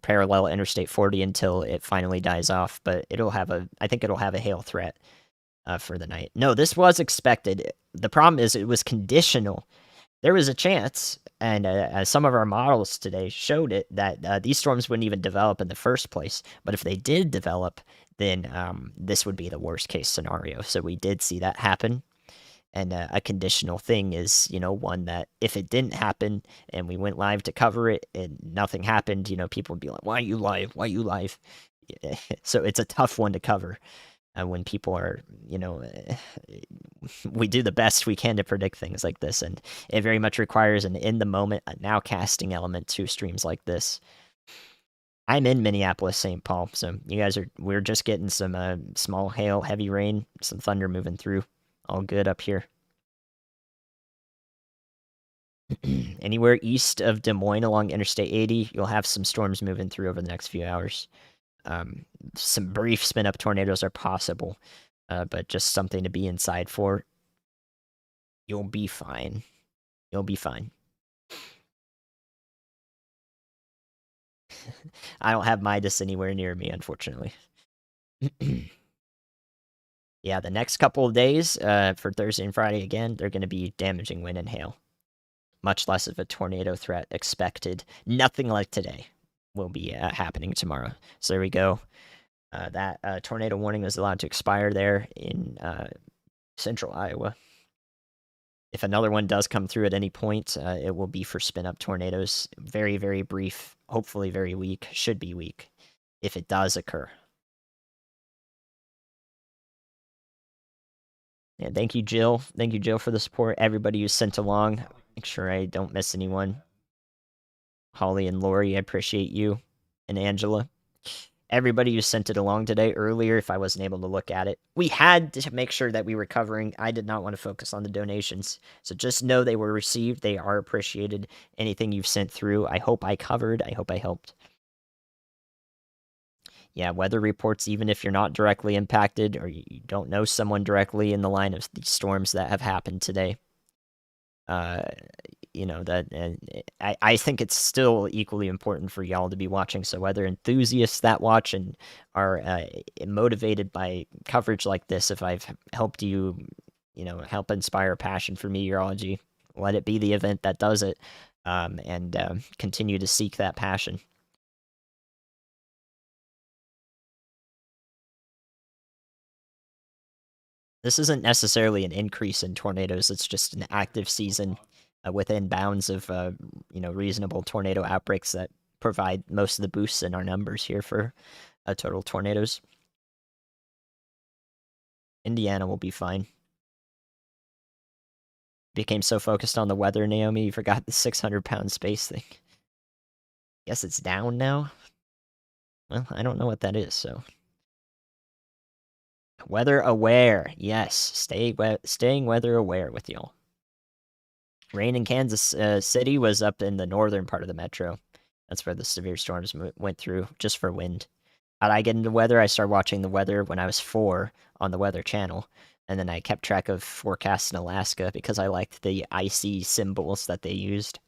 parallel Interstate 40 until it finally dies off. But I think it'll have a hail threat for the night. No, this was expected. The problem is it was conditional. There was a chance, and some of our models today showed it, that these storms wouldn't even develop in the first place. But if they did develop, then this would be the worst case scenario. So we did see that happen. And a conditional thing is, one that if it didn't happen and we went live to cover it and nothing happened, people would be like, why are you live? Why are you live? So it's a tough one to cover when people are, we do the best we can to predict things like this. And it very much requires an in the moment, a now casting element to streams like this. I'm in Minneapolis, St. Paul. So we're just getting some small hail, heavy rain, some thunder moving through. All good up here. Anywhere east of Des Moines along Interstate 80, you'll have some storms moving through over the next few hours. Some brief spin up tornadoes are possible, but just something to be inside for. You'll be fine. You'll be fine. I don't have Midas anywhere near me, unfortunately. Yeah, the next couple of days for Thursday and Friday, again, they're going to be damaging wind and hail. Much less of a tornado threat expected. Nothing like today will be happening tomorrow. So there we go. That tornado warning was allowed to expire there in central Iowa. If another one does come through at any point, it will be for spin-up tornadoes. Very, very brief, hopefully very weak, should be weak, if it does occur. Yeah, thank you, Jill. Thank you, Jill, for the support. Everybody who's sent along. Make sure I don't miss anyone. Holly and Lori, I appreciate you. And Angela. Everybody who sent it along today earlier, if I wasn't able to look at it. We had to make sure that we were covering. I did not want to focus on the donations. So just know they were received. They are appreciated. Anything you've sent through, I hope I covered. I hope I helped. Yeah, weather reports, even if you're not directly impacted or you don't know someone directly in the line of these storms that have happened today. I think it's still equally important for y'all to be watching. So whether enthusiasts that watch and are motivated by coverage like this, if I've helped you, help inspire a passion for meteorology, let it be the event that does it, and continue to seek that passion. This isn't necessarily an increase in tornadoes. It's just an active season within bounds of reasonable tornado outbreaks that provide most of the boosts in our numbers here for total tornadoes. Indiana will be fine. Became so focused on the weather, Naomi, you forgot the 600-pound space thing. Guess it's down now? Well, I don't know what that is, so. Weather aware. Yes, staying weather aware with y'all. Rain in Kansas City was up in the northern part of the metro. That's where the severe storms went through, just for wind. How'd I get into weather? I started watching the weather when I was 4 on the Weather Channel. And then I kept track of forecasts in Alaska because I liked the icy symbols that they used.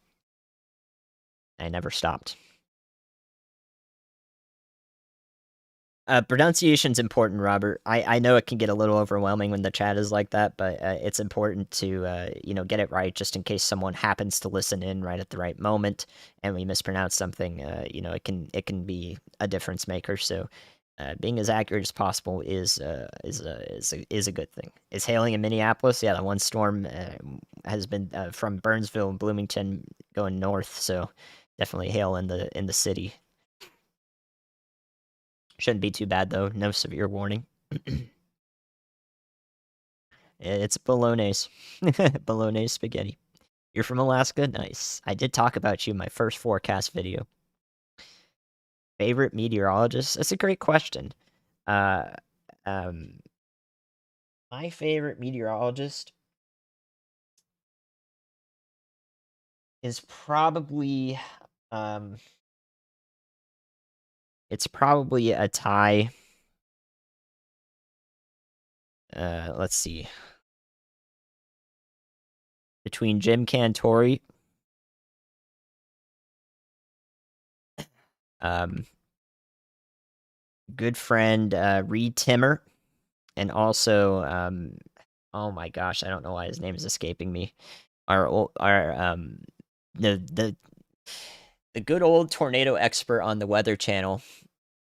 I never stopped. Pronunciation's important, Robert. I know it can get a little overwhelming when the chat is like that, but it's important to get it right, just in case someone happens to listen in right at the right moment and we mispronounce something. It can be a difference maker. So being as accurate as possible is a good thing. Is hailing in Minneapolis? Yeah, the one storm has been from Burnsville and Bloomington going north, so definitely hail in the city. Shouldn't be too bad, though. No severe warning. It's bolognese. Bolognese spaghetti. You're from Alaska? Nice. I did talk about you in my first forecast video. Favorite meteorologist? That's a great question. My favorite meteorologist is probably it's probably a tie. Let's see. Between Jim Cantori, good friend Reed Timmer, and also, oh my gosh, I don't know why his name is escaping me. Our the the good old tornado expert on the Weather Channel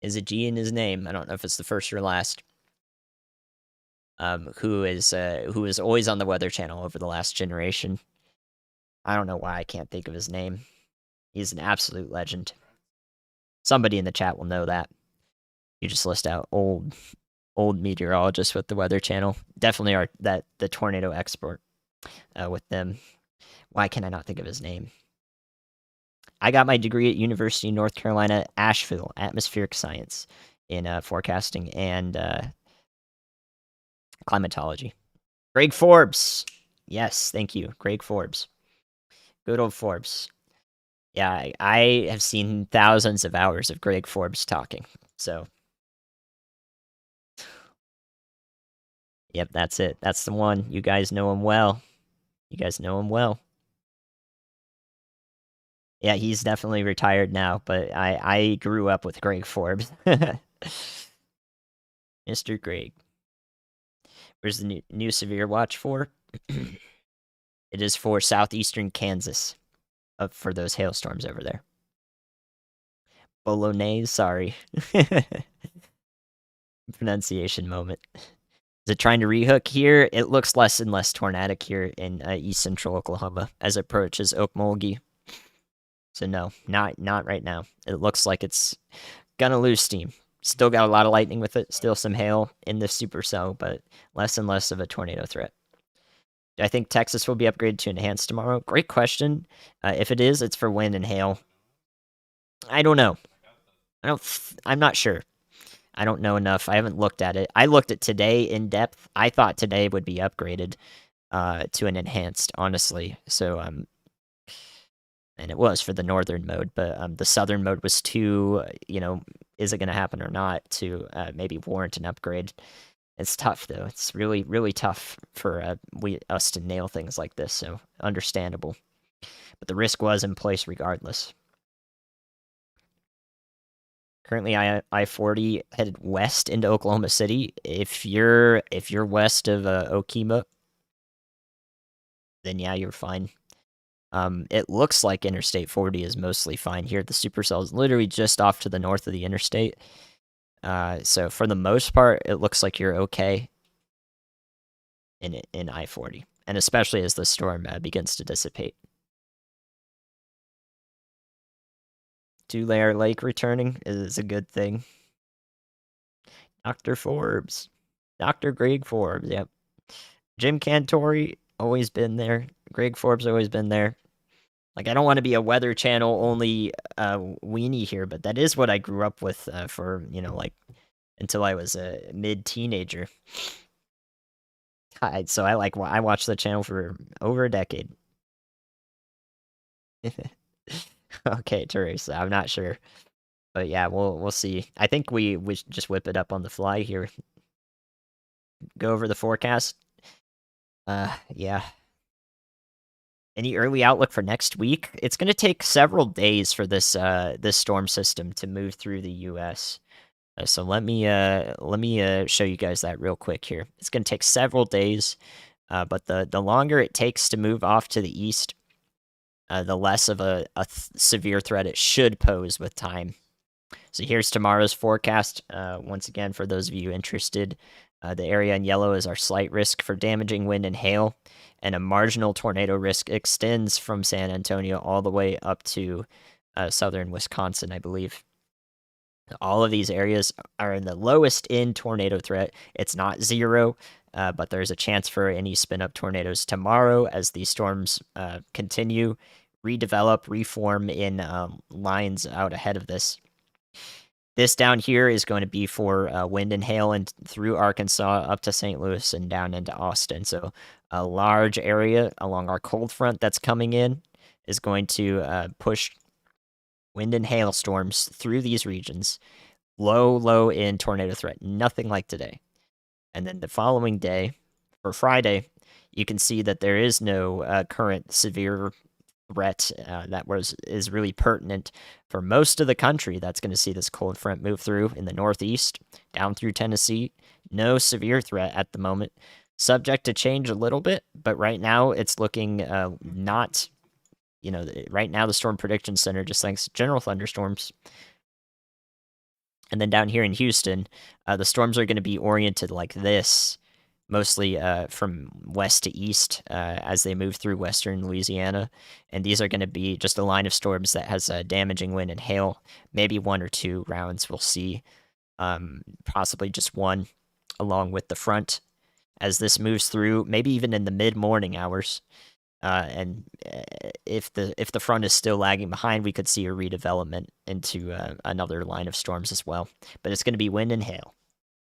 is a G in his name. I don't know if it's the first or last. Who is always on the Weather Channel over the last generation. I don't know why I can't think of his name. He's an absolute legend. Somebody in the chat will know that. You just list out old meteorologists with the Weather Channel. Definitely are the tornado expert with them. Why can I not think of his name? I got my degree at University of North Carolina, Asheville, atmospheric science in forecasting and climatology. Greg Forbes. Yes, thank you. Greg Forbes. Good old Forbes. Yeah, I have seen thousands of hours of Greg Forbes talking. So, yep, that's it. That's the one. You guys know him well. You guys know him well. Yeah, he's definitely retired now, but I grew up with Greg Forbes. Mr. Greg. Where's the new severe watch for? It is for southeastern Kansas for those hailstorms over there. Bolognese, sorry. Pronunciation moment. Is it trying to rehook here? It looks less and less tornadic here in east central Oklahoma as it approaches Okmulgee. So no, not right now. It looks like it's gonna lose steam. Still got a lot of lightning with it. Still some hail in the supercell, but less and less of a tornado threat. I think Texas will be upgraded to enhanced tomorrow. Great question. If it is, it's for wind and hail. I don't know. I'm not sure. I don't know enough. I haven't looked at it. I looked at today in depth. I thought today would be upgraded to an enhanced, honestly. So and it was for the northern mode, but the southern mode was too, is it going to happen or not to maybe warrant an upgrade. It's tough though. It's really, really tough for us to nail things like this. So understandable, but the risk was in place regardless. Currently, I-40 headed west into Oklahoma City. If you're west of Okemah, then yeah, you're fine. It looks like Interstate 40 is mostly fine here. The supercell is literally just off to the north of the interstate. So for the most part, it looks like you're okay in I-40, and especially as the storm begins to dissipate. Two-layer lake returning is a good thing. Dr. Forbes. Dr. Greg Forbes, yep. Jim Cantori, always been there. Greg Forbes, always been there. Like, I don't want to be a Weather Channel only weenie here, but that is what I grew up with for, until I was a mid-teenager. So I watched the channel for over a decade. Okay, Teresa, I'm not sure. But yeah, we'll see. I think we should just whip it up on the fly here. Go over the forecast. Yeah. Any early outlook for next week? It's going to take several days for this storm system to move through the U.S. So let me show you guys that real quick here. It's going to take several days, but the longer it takes to move off to the east, the less of a severe threat it should pose with time. So here's tomorrow's forecast. Once again, for those of you interested, the area in yellow is our slight risk for damaging wind and hail, and a marginal tornado risk extends from San Antonio all the way up to southern Wisconsin, I believe. All of these areas are in the lowest in tornado threat. It's not zero, but there's a chance for any spin-up tornadoes tomorrow as these storms continue, redevelop, reform in lines out ahead of this. This down here is going to be for wind and hail and through Arkansas up to St. Louis and down into Austin. So a large area along our cold front that's coming in is going to push wind and hail storms through these regions. Low in tornado threat. Nothing like today. And then the following day, for Friday, you can see that there is no current severe threat that is really pertinent for most of the country. That's going to see this cold front move through in the northeast, down through Tennessee, no severe threat at the moment. Subject to change a little bit, but right now it's looking not. Right now the Storm Prediction Center just thinks general thunderstorms. And then down here in Houston, the storms are going to be oriented like this, mostly from west to east as they move through western Louisiana. And these are going to be just a line of storms that has damaging wind and hail. Maybe 1 or 2 rounds we'll see, possibly just one, along with the front as this moves through, maybe even in the mid-morning hours. And if the front is still lagging behind, we could see a redevelopment into another line of storms as well. But it's going to be wind and hail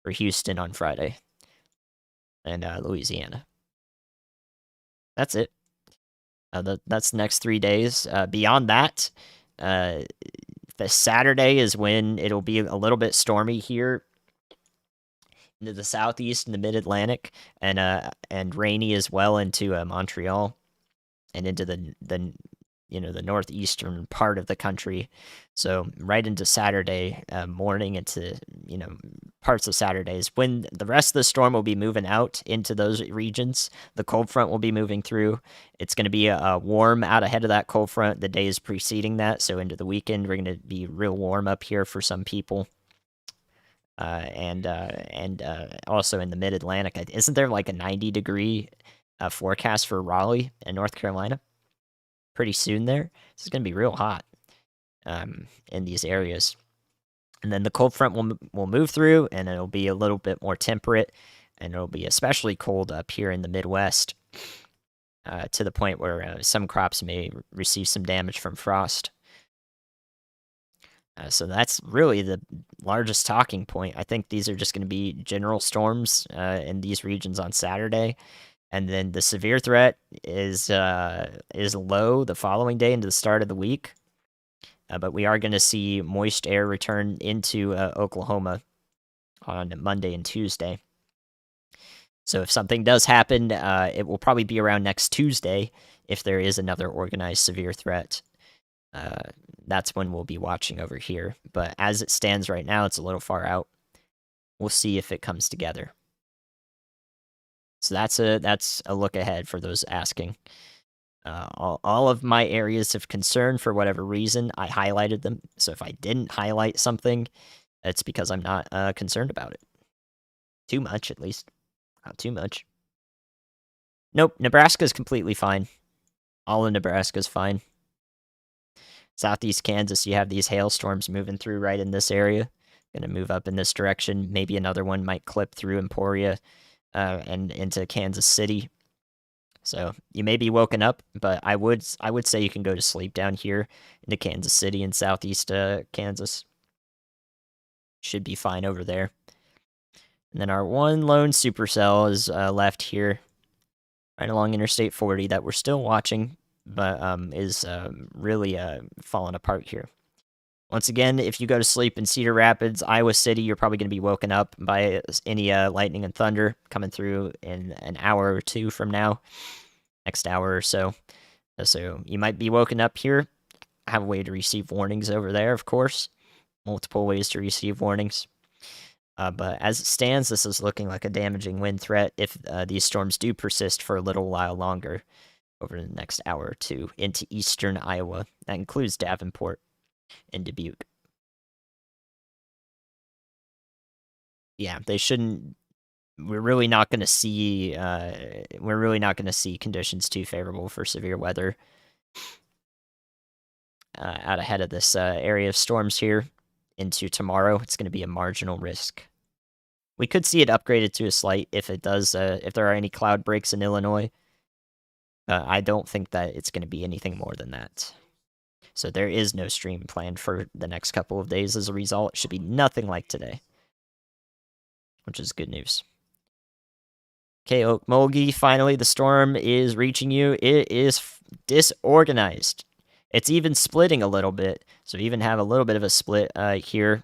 for Houston on Friday and Louisiana. That's it. That's the next 3 days. Beyond that, the Saturday is when it'll be a little bit stormy here into the southeast and the mid-Atlantic, and rainy as well into Montreal and into the northeastern part of the country. So right into Saturday morning into parts of Saturdays when the rest of the storm will be moving out into those regions. The cold front will be moving through. It's going to be warm out ahead of that cold front the days preceding that. So into the weekend, we're going to be real warm up here for some people. And also in the mid-Atlantic, isn't there like a 90-degree forecast for Raleigh and North Carolina pretty soon there? This is going to be real hot in these areas. And then the cold front will move through, and it'll be a little bit more temperate, and it'll be especially cold up here in the Midwest to the point where some crops may receive some damage from frost. So that's really the largest talking point. I think these are just going to be general storms in these regions on Saturday. And then the severe threat is low the following day into the start of the week. But we are going to see moist air return into Oklahoma on Monday and Tuesday. So if something does happen, it will probably be around next Tuesday if there is another organized severe threat. That's when we'll be watching over here. But as it stands right now, it's a little far out. We'll see if it comes together. So that's a look ahead for those asking. All of my areas of concern, for whatever reason, I highlighted them. So if I didn't highlight something, it's because I'm not concerned about it. Too much, at least. Not too much. Nope, Nebraska's completely fine. All of Nebraska's fine. Southeast Kansas, you have these hailstorms moving through right in this area. Going to move up in this direction. Maybe another one might clip through Emporia and into Kansas City. So you may be woken up, but I would say you can go to sleep down here into Kansas City and southeast Kansas. Should be fine over there. And then our one lone supercell is left here, right along Interstate 40 that we're still watching, but is really falling apart here. Once again, if you go to sleep in Cedar Rapids, Iowa City, you're probably going to be woken up by any lightning and thunder coming through in an hour or two from now, next hour or so. So you might be woken up here. Have a way to receive warnings over there, of course. Multiple ways to receive warnings. But as it stands, this is looking like a damaging wind threat if these storms do persist for a little while longer over the next hour or two into eastern Iowa. That includes Davenport and Dubuque. Yeah, they shouldn't. We're really not going to see. We're really not going to see conditions too favorable for severe weather out ahead of this area of storms here into tomorrow. It's going to be a marginal risk. We could see it upgraded to a slight if it does. If there are any cloud breaks in Illinois, I don't think that it's going to be anything more than that. So there is no stream planned for the next couple of days as a result. It should be nothing like today, which is good news. Okay, Okmulgee, finally the storm is reaching you. It is disorganized. It's even splitting a little bit. So we even have a little bit of a split here.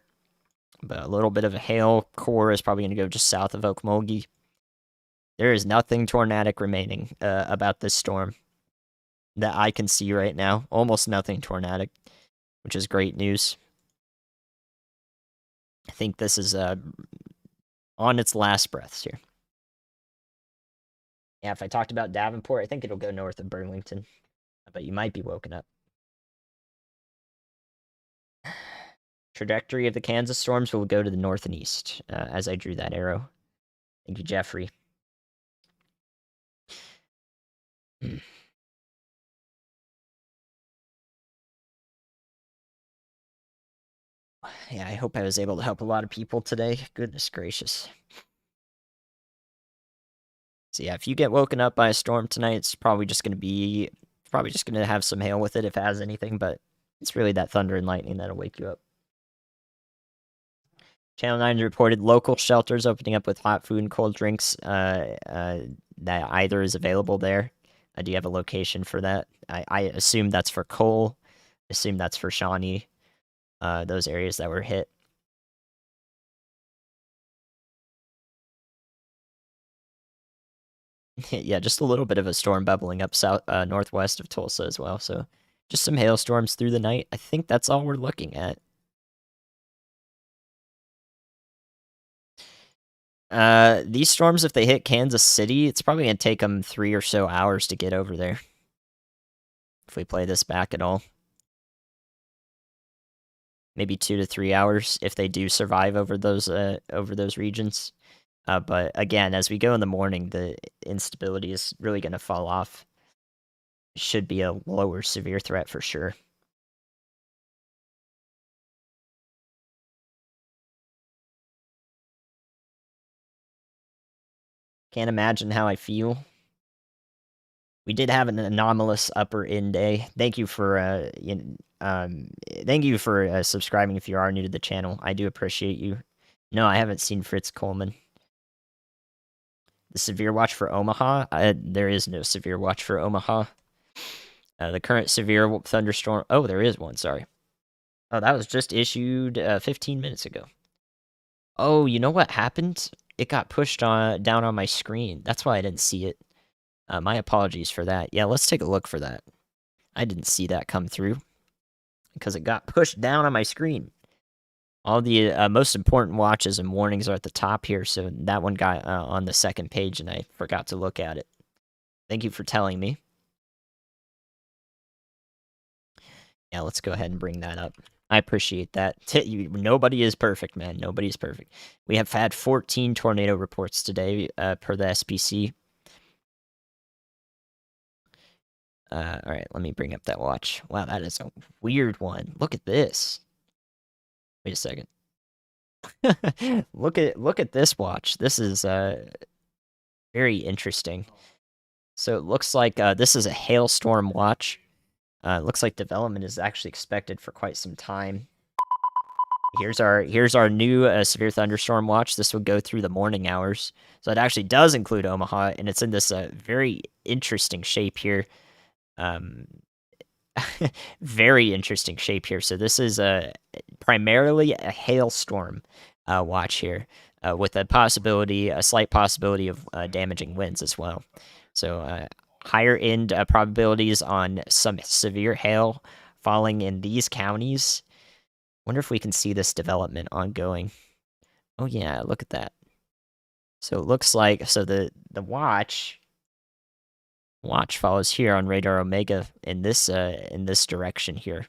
But a little bit of a hail core is probably going to go just south of Okmulgee. There is nothing tornadic remaining about this storm that I can see right now. Almost nothing tornadic, which is great news. I think this is on its last breaths here. Yeah, if I talked about Davenport, I think it'll go north of Burlington. But you might be woken up. Trajectory of the Kansas storms will go to the north and east, as I drew that arrow. Thank you, Jeffrey. Yeah, I hope I was able to help a lot of people today. Goodness gracious. So yeah, if you get woken up by a storm tonight, it's probably just going to have some hail with it if it has anything, but it's really that thunder and lightning that'll wake you up. Channel 9 reported local shelters opening up with hot food and cold drinks that either is available there. Do you have a location for that? I assume that's for Cole. Assume that's for Shawnee. Those areas that were hit. Yeah, just a little bit of a storm bubbling up northwest of Tulsa as well. So just some hailstorms through the night. I think that's all we're looking at. These storms, if they hit Kansas City, it's probably going to take them 3 or so hours to get over there. If we play this back at all. Maybe 2 to 3 hours if they do survive over those regions. But again, as we go in the morning, the instability is really going to fall off. Should be a lower severe threat for sure. Can't imagine how I feel. We did have an anomalous upper end day. Thank you for subscribing if you are new to the channel. I do appreciate you. No, I haven't seen Fritz Coleman. The severe watch for Omaha? There is no severe watch for Omaha. The current severe thunderstorm. Oh, there is one. Sorry. Oh, that was just issued 15 minutes ago. Oh, you know what happened? It got pushed down on my screen. That's why I didn't see it. My apologies for that. Yeah, let's take a look for that. I didn't see that come through because it got pushed down on my screen. All the most important watches and warnings are at the top here, so that one got on the second page, and I forgot to look at it. Thank you for telling me. Yeah, let's go ahead and bring that up. I appreciate that. Nobody is perfect, man. Nobody's perfect. We have had 14 tornado reports today per the SPC. All right, let me bring up that watch. Wow, that is a weird one. Look at this. Wait a second. look at this watch. This is very interesting. So it looks like this is a hailstorm watch. It looks like development is actually expected for quite some time. Here's our new severe thunderstorm watch. This will go through the morning hours. So it actually does include Omaha, and it's in this very interesting shape here. Very interesting shape here. So this is primarily a hailstorm watch here, with a slight possibility of damaging winds as well. So higher end probabilities on some severe hail falling in these counties. Wonder if we can see this development ongoing. Oh yeah, look at that. So it looks like the watch follows here on radar Omega in this direction here.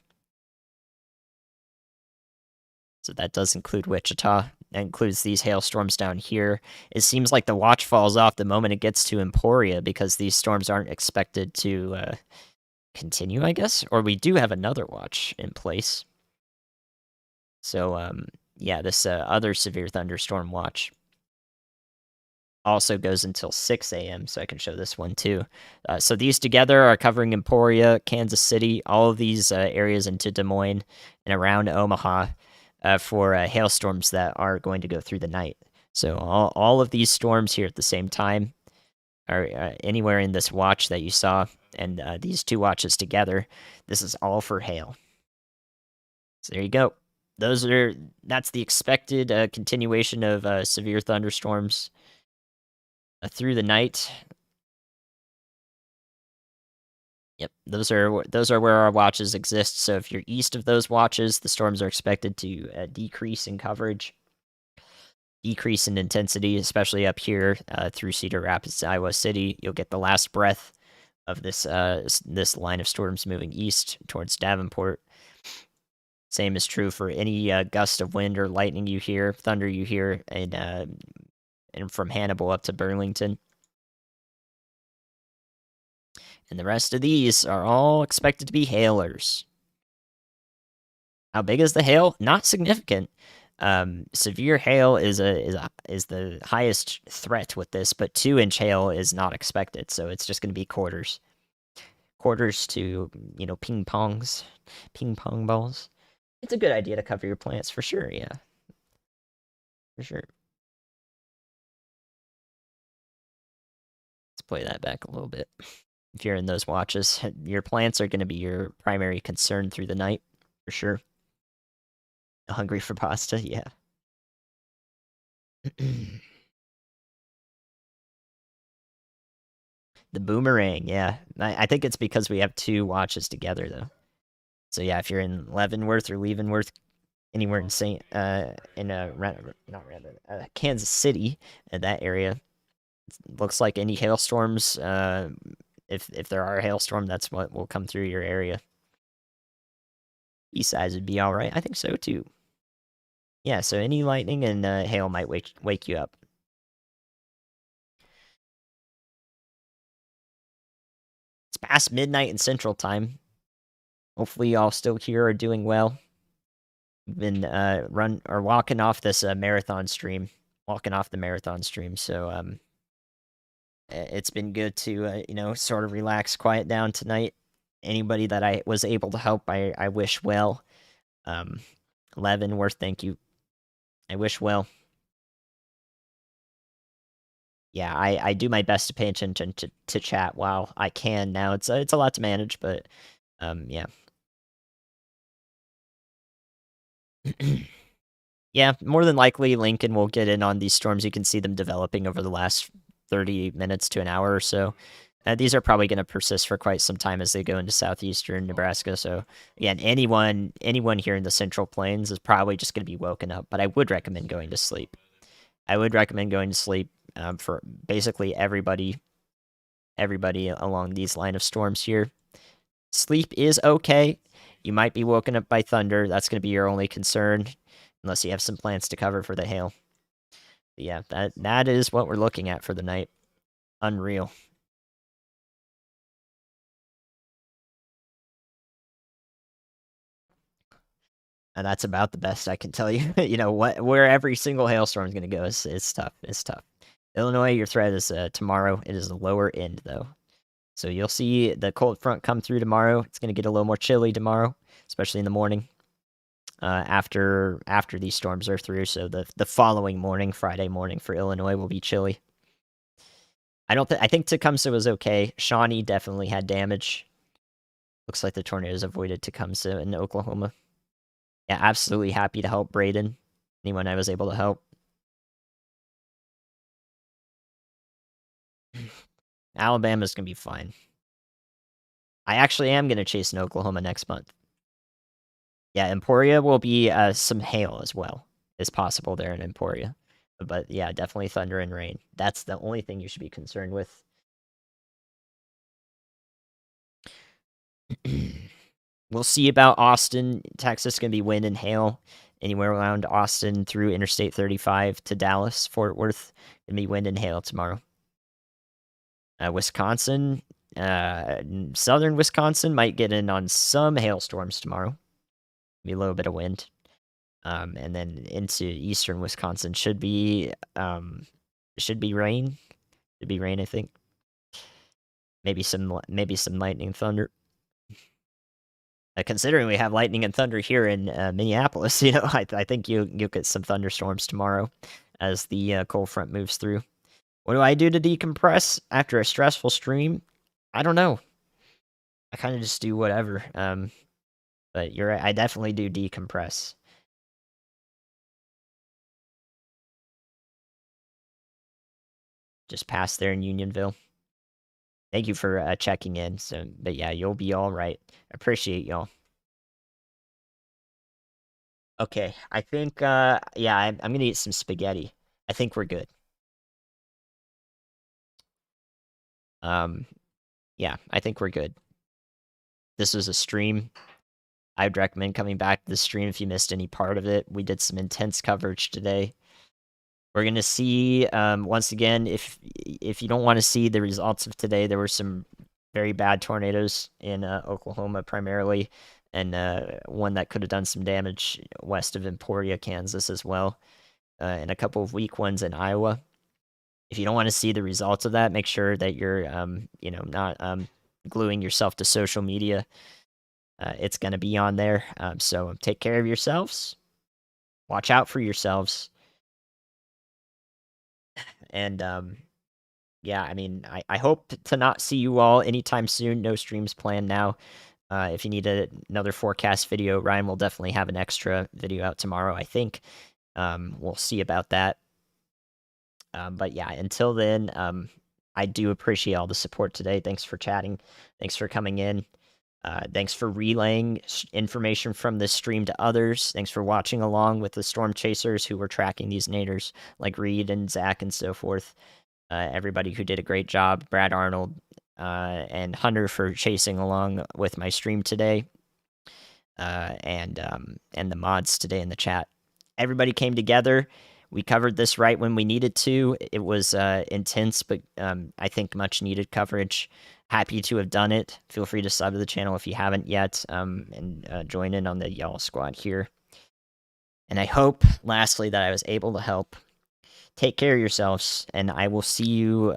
So that does include Wichita. That includes these hailstorms down here. It seems like the watch falls off the moment it gets to Emporia because these storms aren't expected to continue, I guess. Or we do have another watch in place. So yeah, this other severe thunderstorm watch also goes until 6 a.m., so I can show this one too. So these together are covering Emporia, Kansas City, all of these areas into Des Moines and around Omaha for hailstorms that are going to go through the night. So all of these storms here at the same time are anywhere in this watch that you saw, and these two watches together, this is all for hail. So there you go. That's the expected continuation of severe thunderstorms through the night. Yep, those are where our watches exist. So if you're east of those watches, the storms are expected to decrease in coverage. decrease in intensity, especially up here through Cedar Rapids to Iowa City. You'll get the last breath of this line of storms moving east towards Davenport. Same is true for any gust of wind or lightning you hear, thunder you hear, and from Hannibal up to Burlington. And the rest of these are all expected to be hailers. How big is the hail? Not significant. Severe hail is the highest threat with this, but 2-inch hail is not expected, so it's just going to be quarters to ping pong balls. It's a good idea to cover your plants for sure. Yeah, for sure. Let's play that back a little bit. If you're in those watches, your plants are going to be your primary concern through the night for sure. Hungry for pasta, yeah. The boomerang, yeah. I think it's because we have 2 watches together though. So yeah, if you're in Leavenworth or Leavenworth, anywhere in Kansas City, in that area, looks like any hailstorms. If there are a hailstorm, that's what will come through your area. East sides would be all right. I think so too. Yeah, so any lightning and hail might wake you up. It's past midnight in Central Time. Hopefully, y'all still here are doing well. We've been walking off this marathon stream, So it's been good to sort of relax, quiet down tonight. Anybody that I was able to help, I wish well. Leavenworth, thank you. I wish well. Yeah, I do my best to pay attention to chat while I can now. It's a lot to manage, but yeah. Yeah, more than likely Lincoln will get in on these storms. You can see them developing over the last 30 minutes to an hour or so. These are probably going to persist for quite some time as they go into southeastern Nebraska. So again, anyone here in the Central Plains is probably just going to be woken up. But I would recommend going to sleep. For basically everybody along these line of storms here. Sleep is okay. You might be woken up by thunder. That's going to be your only concern, unless you have some plans to cover for the hail. But yeah, that is what we're looking at for the night. Unreal. And that's about the best I can tell you. Where every single hailstorm is going to go is tough. It's tough. Illinois, your threat is tomorrow. It is the lower end though. So you'll see the cold front come through tomorrow. It's going to get a little more chilly tomorrow, especially in the morning. After these storms are through, so the following morning, Friday morning for Illinois will be chilly. I think Tecumseh was okay. Shawnee definitely had damage. Looks like the tornadoes avoided Tecumseh in Oklahoma. Yeah, absolutely happy to help Braden. Anyone I was able to help. Alabama's gonna be fine. I actually am gonna chase in Oklahoma next month. Yeah, Emporia will be some hail as well as possible there in Emporia. But yeah, definitely thunder and rain. That's the only thing you should be concerned with. We'll see about Austin. Texas going to be wind and hail anywhere around Austin through Interstate 35 to Dallas, Fort Worth. Going to be wind and hail tomorrow. Wisconsin, southern Wisconsin might get in on some hailstorms tomorrow. Be a little bit of wind. And then into eastern Wisconsin should be rain. Should be rain, I think. Maybe some lightning and thunder. Considering we have lightning and thunder here in Minneapolis, I think you'll get some thunderstorms tomorrow as the cold front moves through. What do I do to decompress after a stressful stream? I don't know. I kind of just do whatever. But you're right, I definitely do decompress. Just passed there in Unionville. Thank you for checking in. But yeah, you'll be all right. Appreciate y'all. Okay, I think yeah, I'm gonna eat some spaghetti. I think we're good. Yeah, I think we're good. This was a stream. I'd recommend coming back to the stream if you missed any part of it. We did some intense coverage today. We're gonna see once again if you don't want to see the results of today, there were some very bad tornadoes in Oklahoma primarily, and one that could have done some damage west of Emporia, Kansas as well, and a couple of weak ones in Iowa. If you don't want to see the results of that, make sure that you're not gluing yourself to social media. It's gonna be on there. So take care of yourselves. Watch out for yourselves. And yeah, I mean, I hope to not see you all anytime soon. No streams planned now. If you need another forecast video, Ryan will definitely have an extra video out tomorrow, I think. We'll see about that. But yeah, until then, I do appreciate all the support today. Thanks for chatting. Thanks for coming in. Thanks for relaying information from this stream to others. Thanks for watching along with the storm chasers who were tracking these naders, like Reed and Zach and so forth. Everybody who did a great job, Brad Arnold and Hunter for chasing along with my stream today, and the mods today in the chat. Everybody came together. We covered this right when we needed to. It was intense, but I think much needed coverage. Happy to have done it. Feel free to sub to the channel if you haven't yet, and join in on the Y'all Squad here. And I hope, lastly, that I was able to help. Take care of yourselves, and I will see you,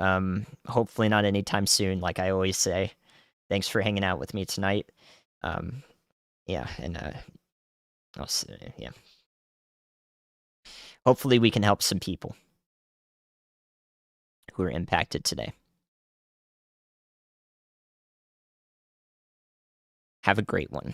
hopefully not anytime soon, like I always say. Thanks for hanging out with me tonight. Yeah, and I'll see, yeah. Hopefully we can help some people who are impacted today. Have a great one.